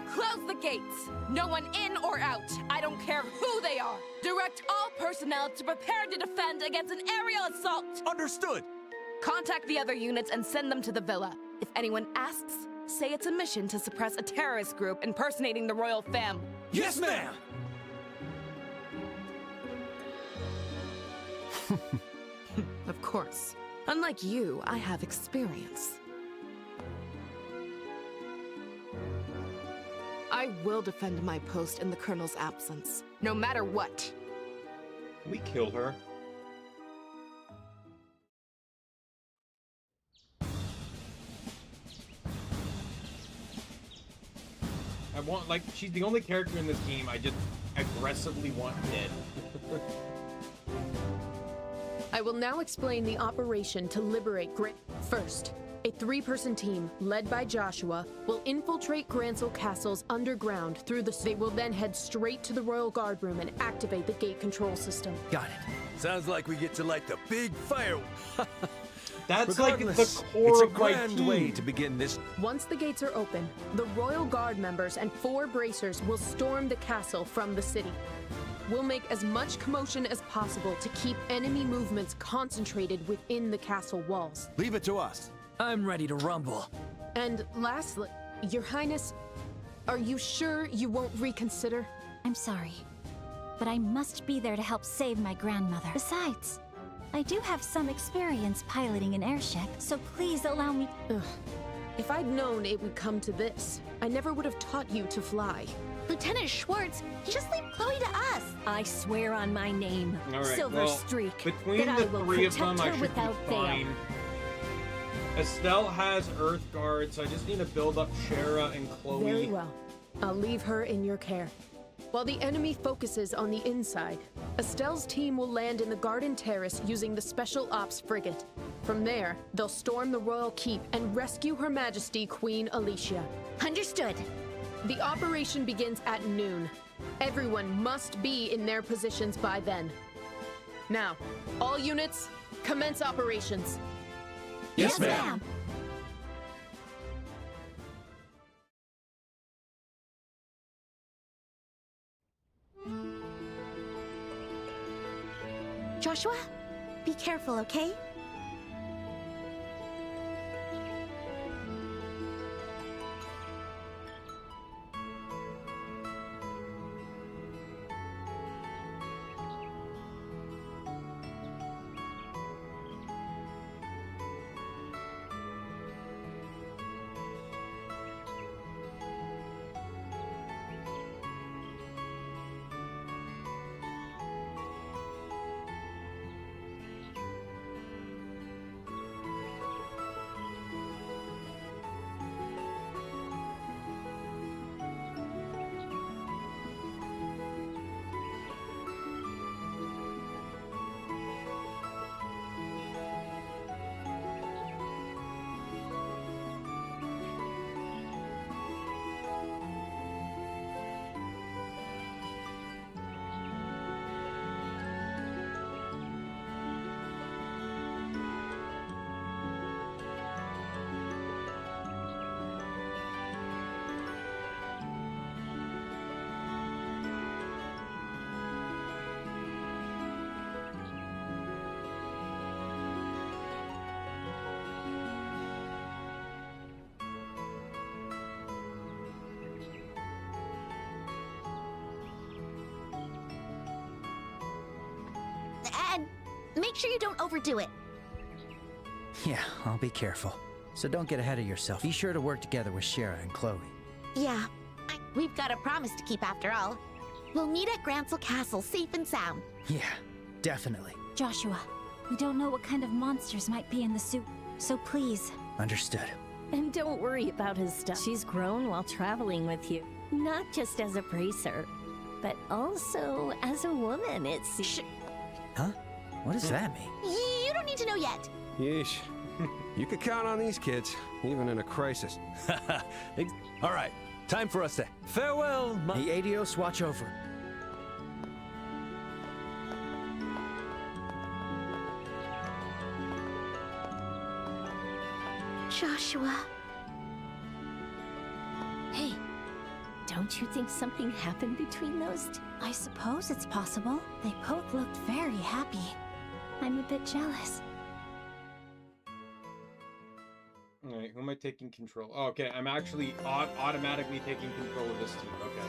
Close the gates. No one in or out. I don't care who they are. Direct all personnel to prepare to defend against an aerial assault. Understood. Contact the other units and send them to the villa. If anyone asks, say it's a mission to suppress a terrorist group impersonating the royal family. Yes, ma'am! Of course. Unlike you, I have experience. I will defend my post in the Colonel's absence, no matter what. We killed her. I want, like, she's the only character in this game I just aggressively want dead. I will now explain the operation to liberate First, a 3-person team, led by Joshua, will infiltrate Grancel Castle's underground through the... They will then head straight to the Royal Guard room and activate the gate control system. Got it. Sounds like we get to light the big fire. That's like the Regardless, core it's a of my grand team. way to begin this. Once the gates are open, the Royal Guard members and 4 bracers will storm the castle from the city. We'll make as much commotion as possible to keep enemy movements concentrated within the castle walls. Leave it to us. I'm ready to rumble. And lastly, Your Highness, are you sure you won't reconsider? I'm sorry, but I must be there to help save my grandmother. Besides, I do have some experience piloting an airship, so please allow me. Ugh. If I'd known it would come to this, I never would have taught you to fly. Lieutenant Schwartz, just leave Chloe to us. I swear on my name, All right, Silver well, Streak, between that the I will 3 of protect them, I her should without be fine. fail. Estelle has Earth Guard, so I just need to build up Shara and Chloe. Very well. I'll leave her in your care. While the enemy focuses on the inside, Estelle's team will land in the Garden Terrace using the Special Ops frigate. From there, they'll storm the Royal Keep and rescue Her Majesty Queen Alicia. Understood. The operation begins at noon. Everyone must be in their positions by then. Now, all units, commence operations. Yes, ma'am. Joshua, be careful, okay? And make sure you don't overdo it. Yeah, I'll be careful. So don't get ahead of yourself. Be sure to work together with Shara and Chloe. Yeah, we've got a promise to keep after all. We'll meet at Grancel Castle, safe and sound. Yeah, definitely. Joshua, we don't know what kind of monsters might be in the soup, so please. Understood. And don't worry about his stuff. She's grown while traveling with you. Not just as a bracer, but also as a woman, it's... Huh? What does that mean? You don't need to know yet. Yeesh. You could count on these kids, even in a crisis. All right, time for us to farewell. The Adios watch over. Joshua. Hey, don't you think something happened between those two? I suppose it's possible. They both looked very happy. I'm a bit jealous. Alright, who am I taking control? Oh, okay, I'm actually automatically taking control of this team. Okay.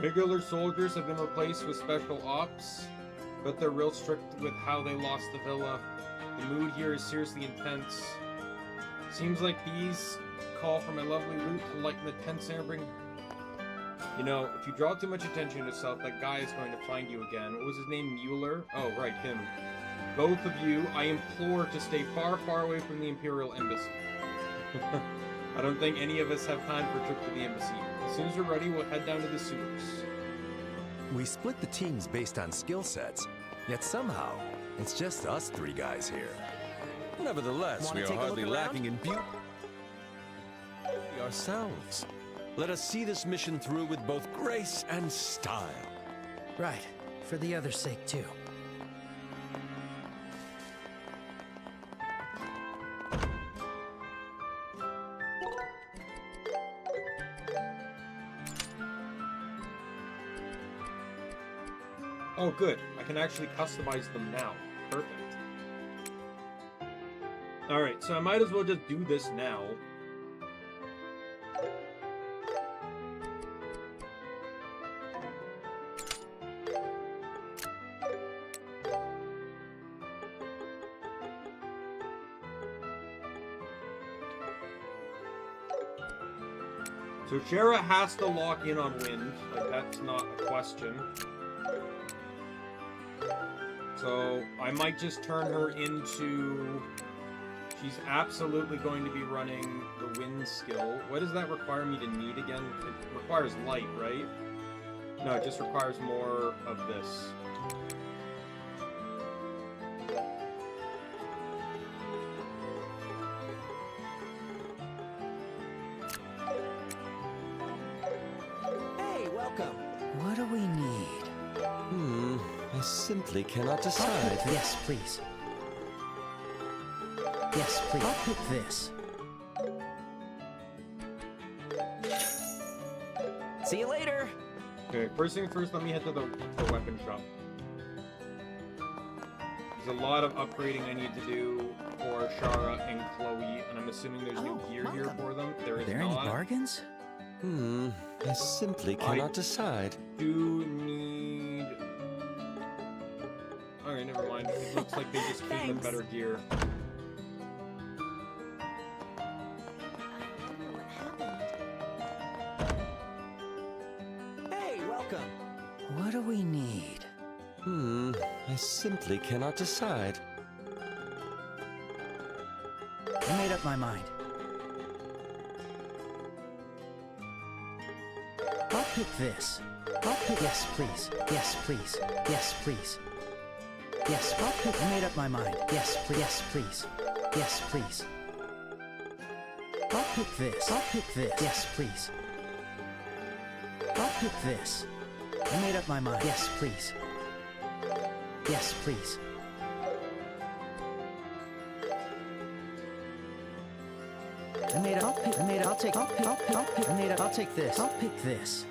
Regular soldiers have been replaced with special ops, but they're real strict with how they lost the villa. The mood here is seriously intense. Seems like these call for my lovely loot to lighten the tense air. You know, if you draw too much attention to yourself, that guy is going to find you again. What was his name? Mueller? Oh, right, him. Both of you, I implore to stay far, far away from the Imperial Embassy. I don't think any of us have time for a trip to the embassy. As soon as we're ready, we'll head down to the sewers. We split the teams based on skill sets, yet somehow, it's just us 3 guys here. Nevertheless, we are hardly lacking in beauty. ourselves. Let us see this mission through with both grace and style. Right. For the other's sake, too. Oh, good. I can actually customize them now. Perfect. Alright, so I might as well just do this now. So Shara has to lock in on wind. Like, that's not a question. So I might just turn her into... She's absolutely going to be running the wind skill. What does that require me to need again? It requires light, right? No, it just requires more of this. Hey, welcome. What do we need? I simply cannot decide. Yes, please. Yes, please. I'll pick this. See you later. Okay, first thing first, let me head to the weapon shop. There's a lot of upgrading I need to do for Shara and Chloe, and I'm assuming there's new gear here for them. There is Are there any bargains? I simply cannot decide. Do need... Alright, never mind. It looks like they just came with better gear. Hey, welcome. What do we need? I simply cannot decide. I made up my mind. I'll pick this. I'll pick... Yes, please. Yes, please. Yes, please. Yes, I'll pick... I made up my mind. Yes, please. Yes, please. Yes, please. I'll pick this. I'll pick this. Yes, please. I'll pick this. I made up my mind. Yes, please. Yes, please. I made up. I'll take this. I'll pick this.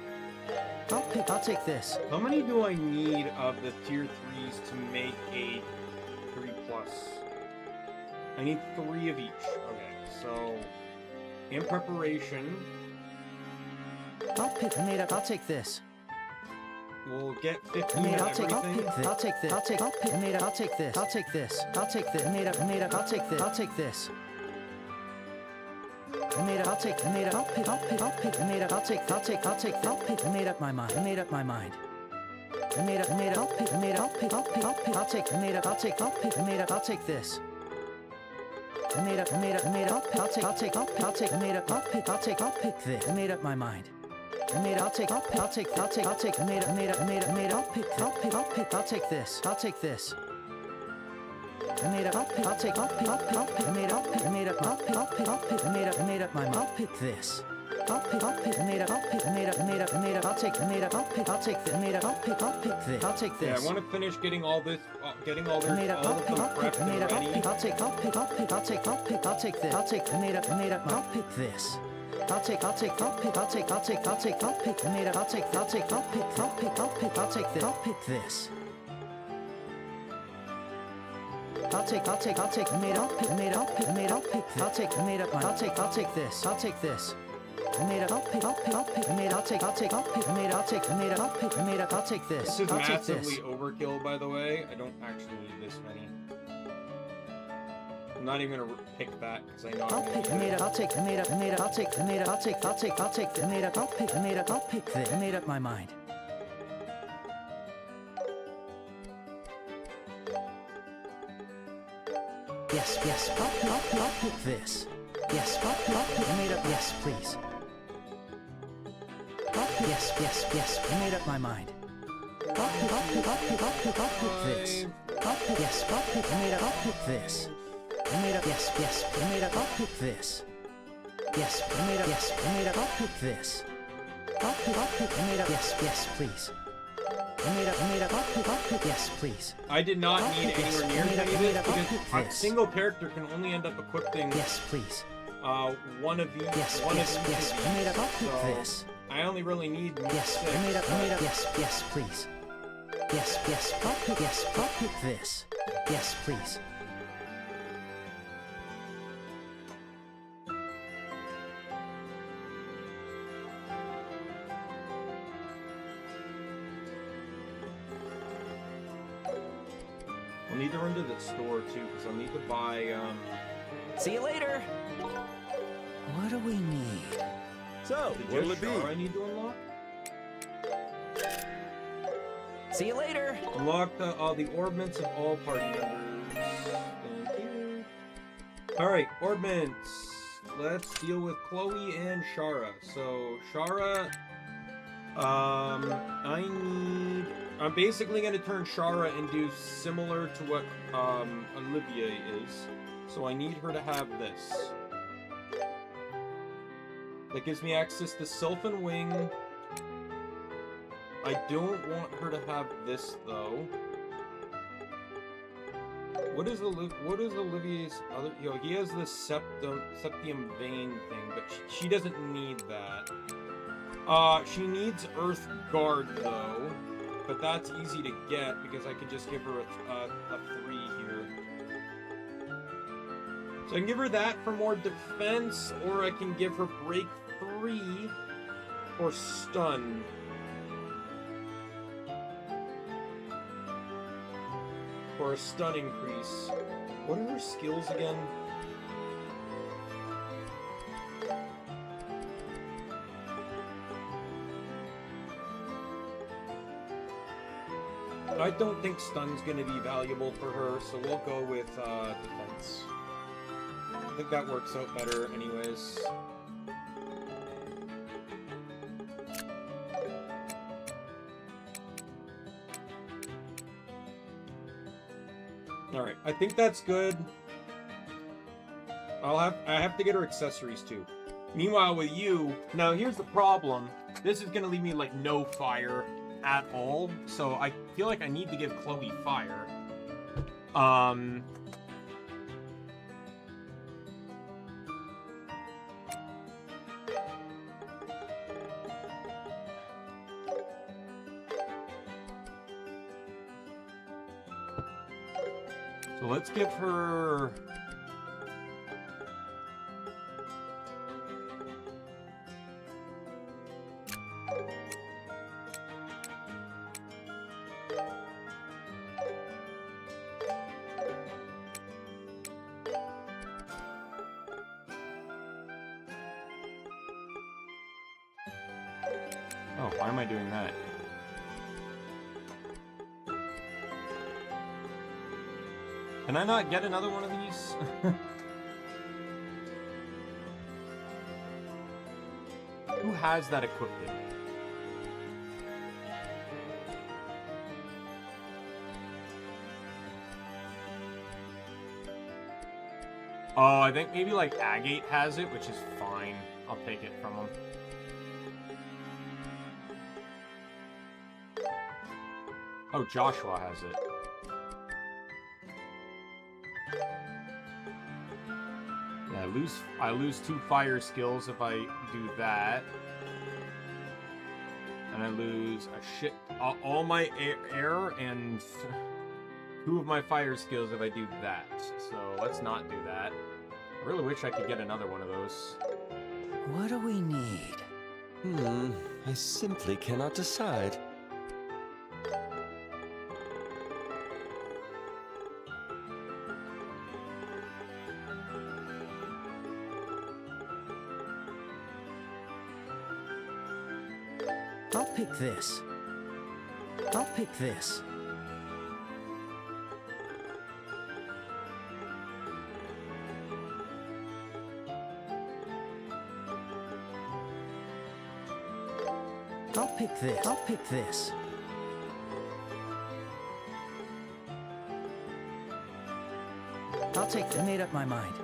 I'll take this. How many do I need of the tier 3s to make a 3+? I need 3 of each. Okay, so in preparation, I'll take this. we'll get 15 of everything. I'll take this. I'll take this. I'll take this. I'll take this. I'll take this. I'll take this. I made up my mind. I made up my mind. I'll take this. I'll pick this. I made up my mind. I'll take this. I'll take this. I made up my mind. I'll pick this. I'll pick this. Yeah, I want to finish getting all this, all of them prepped and ready. I'll take this. I'll pick this. I'll take this. I'll take this. This is massively overkill, by the way. I don't actually need this many. I'm not even gonna pick that because I know I'm gonna I made up my mind. Yes, I'll pick this. Yes, I made up, yes, please. Yes, I made up my mind. I'll pick this. Yes, I made up, I'll pick this. I made up, yes, I made up, I'll pick this. Yes, I made up. Yes, I made up. I'll pick this. I'll pick. I made up. Yes, please. I made up. I'll pick. Yes, please. I did not need anywhere near any of this because a this. single character can only end up equipping. Yes, please. One of these. Yes, one yes, of each yes. of I made up. I'll these. pick So this. I only really need Yes, 6. I made up. Yes, please. Yes, I'll pick. Yes, I'll pick this. Yes, please. I'll need to run to the store too because I'll need to buy. See you later. What do we need? So, Is it what'll just it be? Shara I need to unlock? See you later. Unlock the orbments of all party members. Thank you. Alright, orbments. Let's deal with Chloe and Shara. So, Shara, I'm basically going to turn Shara and do similar to what Olivia is. So I need her to have this. That gives me access to Sylphan Wing. I don't want her to have this though. What is Olivia's other? He has the septium vein thing, but she doesn't need that. She needs Earth Guard though, but that's easy to get because I can just give her a 3 here. So I can give her that for more defense, or I can give her break 3 or stun. For a stun increase. What are her skills again? I don't think stun's going to be valuable for her, so we'll go with defense. I think that works out better anyways. Alright, I think that's good. I have to get her accessories too. Meanwhile with you, now here's the problem. This is gonna leave me like no fire at all, so I feel like I need to give Chloe fire. So let's give her... Oh, why am I doing that? Can I not get another one of these? Who has that equipped? Oh, I think maybe like Agate has it, which is fine. I'll take it from him. Oh, Joshua has it. Yeah, I lose 2 fire skills if I do that. And I lose a shit all my air and 2 of my fire skills if I do that. So let's not do that. I really wish I could get another one of those. What do we need? I simply cannot decide. I'll pick this. I'll pick this. I'll pick this. I'll pick this. I'll take. I made up my mind.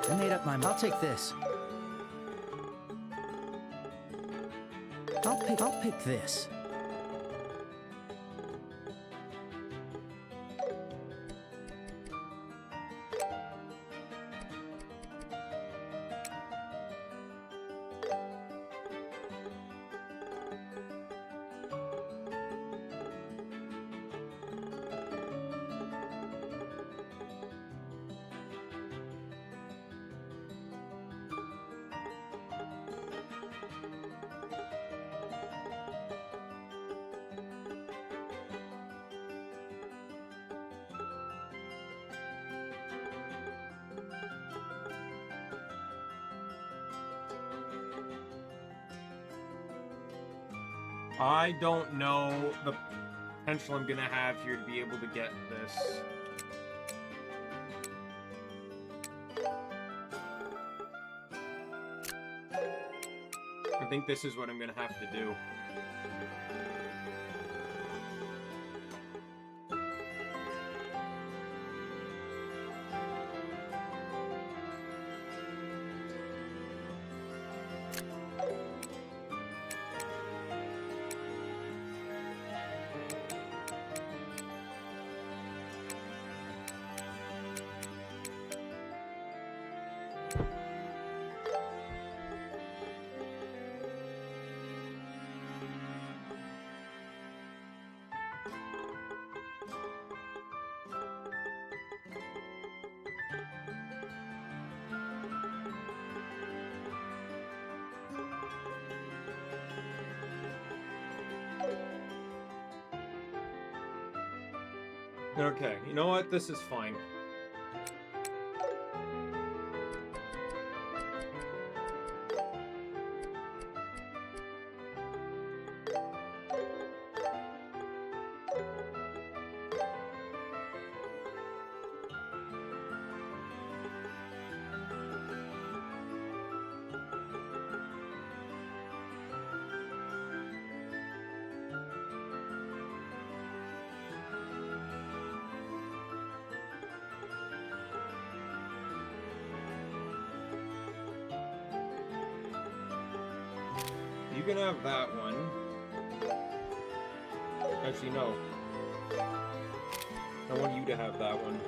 I made up my mind. I'll take this. I'll pick this. I don't know the potential I'm gonna have here to be able to get this. I think this is what I'm gonna have to do. Okay, you know what? This is fine. You can have that one. Actually, no. I want you to have that one.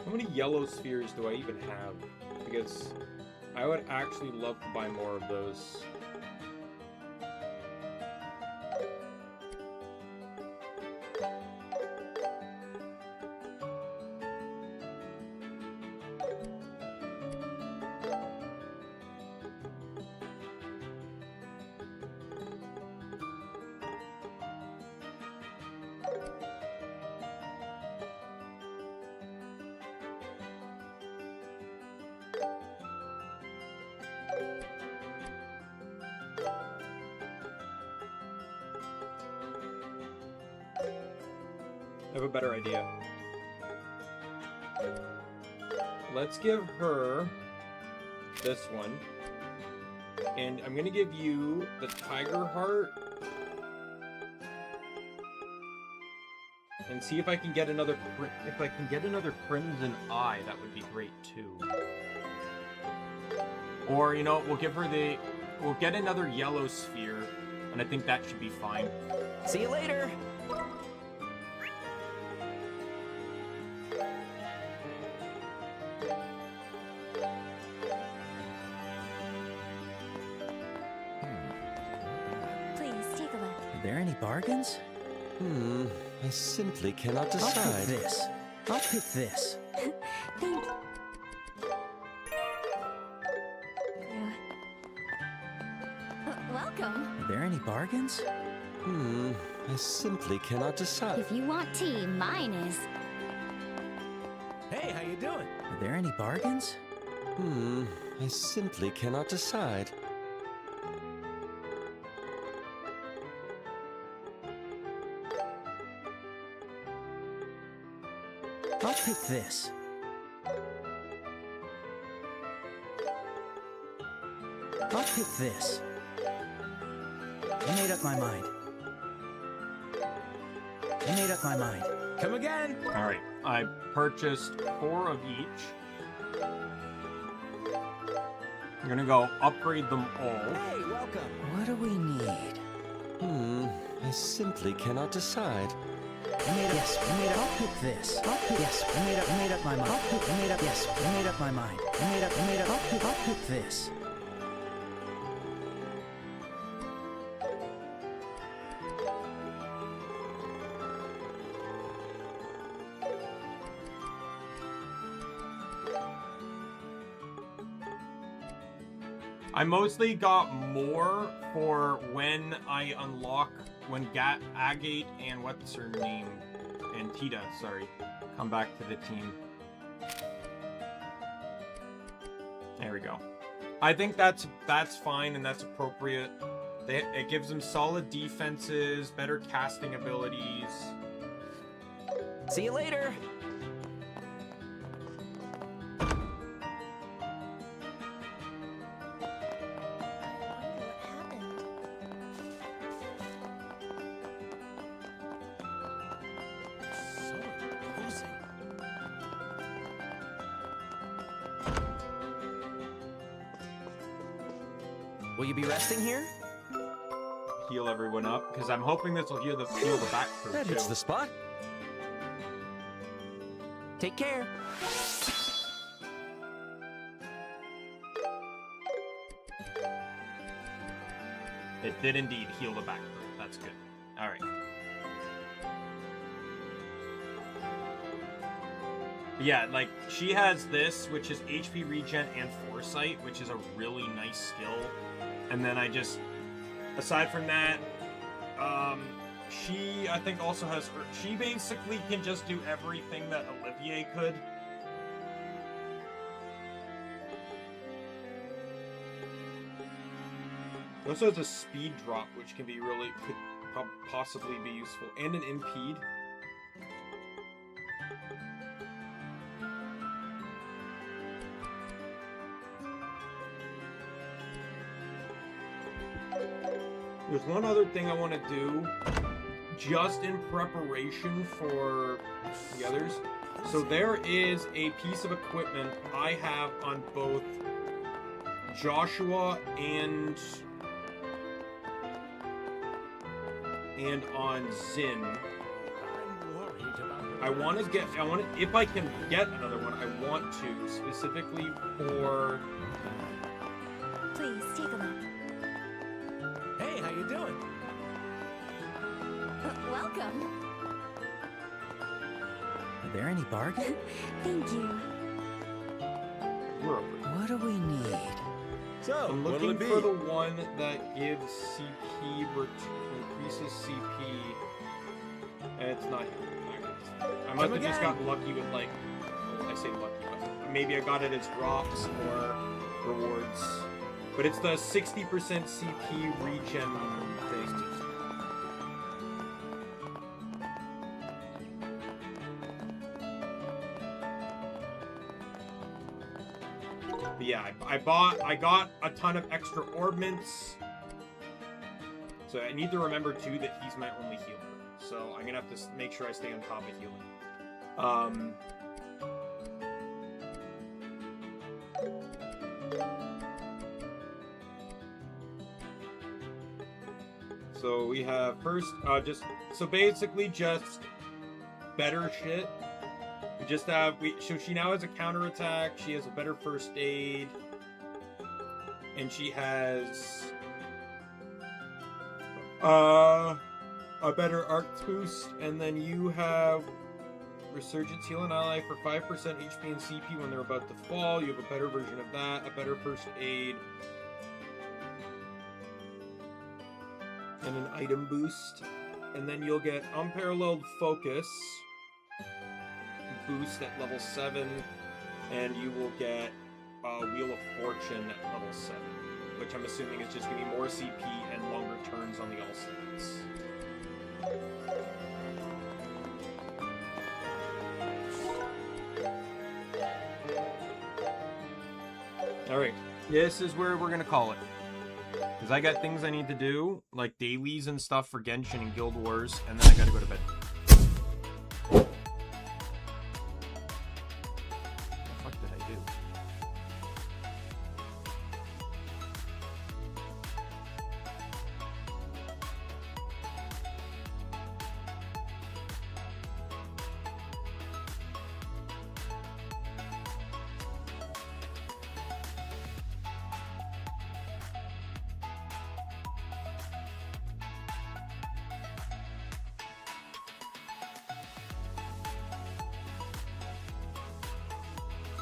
How many yellow spheres do I even have? Because I would actually love to buy more of those. I have a better idea. Let's give her this one. And I'm gonna give you the tiger heart. And see if I can get another crimson eye, that would be great too. Or, you know, we'll get another yellow sphere, and I think that should be fine. See you later! Are there any bargains? I simply cannot I'll decide. pick this. I'll pick this. Thank you. Welcome. Are there any bargains? I simply cannot decide. If you want tea, mine is. Hey, how you doing? Are there any bargains? I simply cannot decide. I'll pick this. I'll pick this. I made up my mind. I made up my mind. Come again. All right, I purchased 4 of each. I'm gonna go upgrade them all. Hey, welcome. What do we need? I simply cannot decide. I made up. Yes, I made up. I'll pick this. I'll pick. Yes, I made up my mind. I'll pick. I made up. Yes, I made up my mind. I made up. I'll pick this. I mostly got more for when I unlock, when Agate and what's her name? And Tita, sorry, come back to the team. There we go. I think that's fine and that's appropriate. It gives them solid defenses, better casting abilities. See you later. Will you be resting here? Heal everyone up, because I'm hoping this will heal the back crew That hits too. the spot. Take care. It did indeed heal the back crew. That's good. All right. Yeah, like, she has this, which is HP regen and foresight, which is a really nice skill. And then I just, aside from that, she, I think, also has, she basically can just do everything that Olivier could. She also has a speed drop, which can be really, could possibly be useful, and an impede. There's one other thing I want to do, just in preparation for the others. So there is a piece of equipment I have on both Joshua and on Zin. I want to get, if I can get another one, I want to, specifically for... Please, take a look. Hey, how you doing? Welcome. Are there any bargains? Thank you. What do we need? So, I'm what'll looking it be? for the one that gives CP, increases CP, and it's not here. I must have just gotten lucky with, like, I say lucky, but maybe I got it as drops or rewards. But it's the 60% CP regen thing. But yeah, I got a ton of extra orbments. So I need to remember too that he's my only healer. So I'm gonna have to make sure I stay on top of healing. So we have first, so basically just better shit. We just have, so she now has a counterattack, she has a better first aid, and she has a better arc boost, and then you have Resurgence heal an ally for 5% HP and CP when they're about to fall. You have a better version of that, a better first aid, and an item boost. And then you'll get Unparalleled Focus boost at level 7, and you will get Wheel of Fortune at level 7, which I'm assuming is just going to be more CP and longer turns on the all sevens. Alright, this is where we're gonna call it. Because I got things I need to do, like dailies and stuff for Genshin and Guild Wars, and then I gotta go to bed. What the fuck did I do?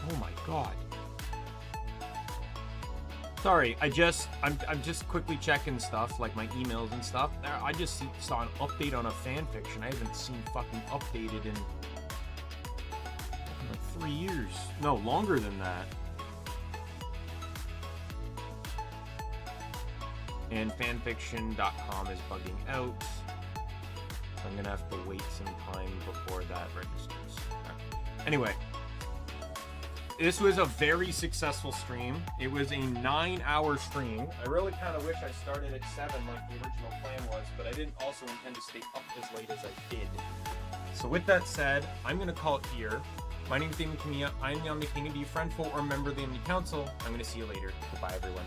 Oh my god. Sorry, I'm just quickly checking stuff, like my emails and stuff. I just saw an update on a fanfiction. I haven't seen fucking updated in like 3 years. No, longer than that. And fanfiction.com is bugging out. So I'm gonna have to wait some time before that registers. Anyway. This was a very successful stream. It was a 9-hour stream. I really kind of wish I started at 7 like the original plan was, but I didn't also intend to stay up as late as I did. So with that said, I'm going to call it here. My name is Daimien Kamiya. I'm the Omni King, and be a friend, foe, or member of the Omni Council. I'm going to see you later. Goodbye, everyone.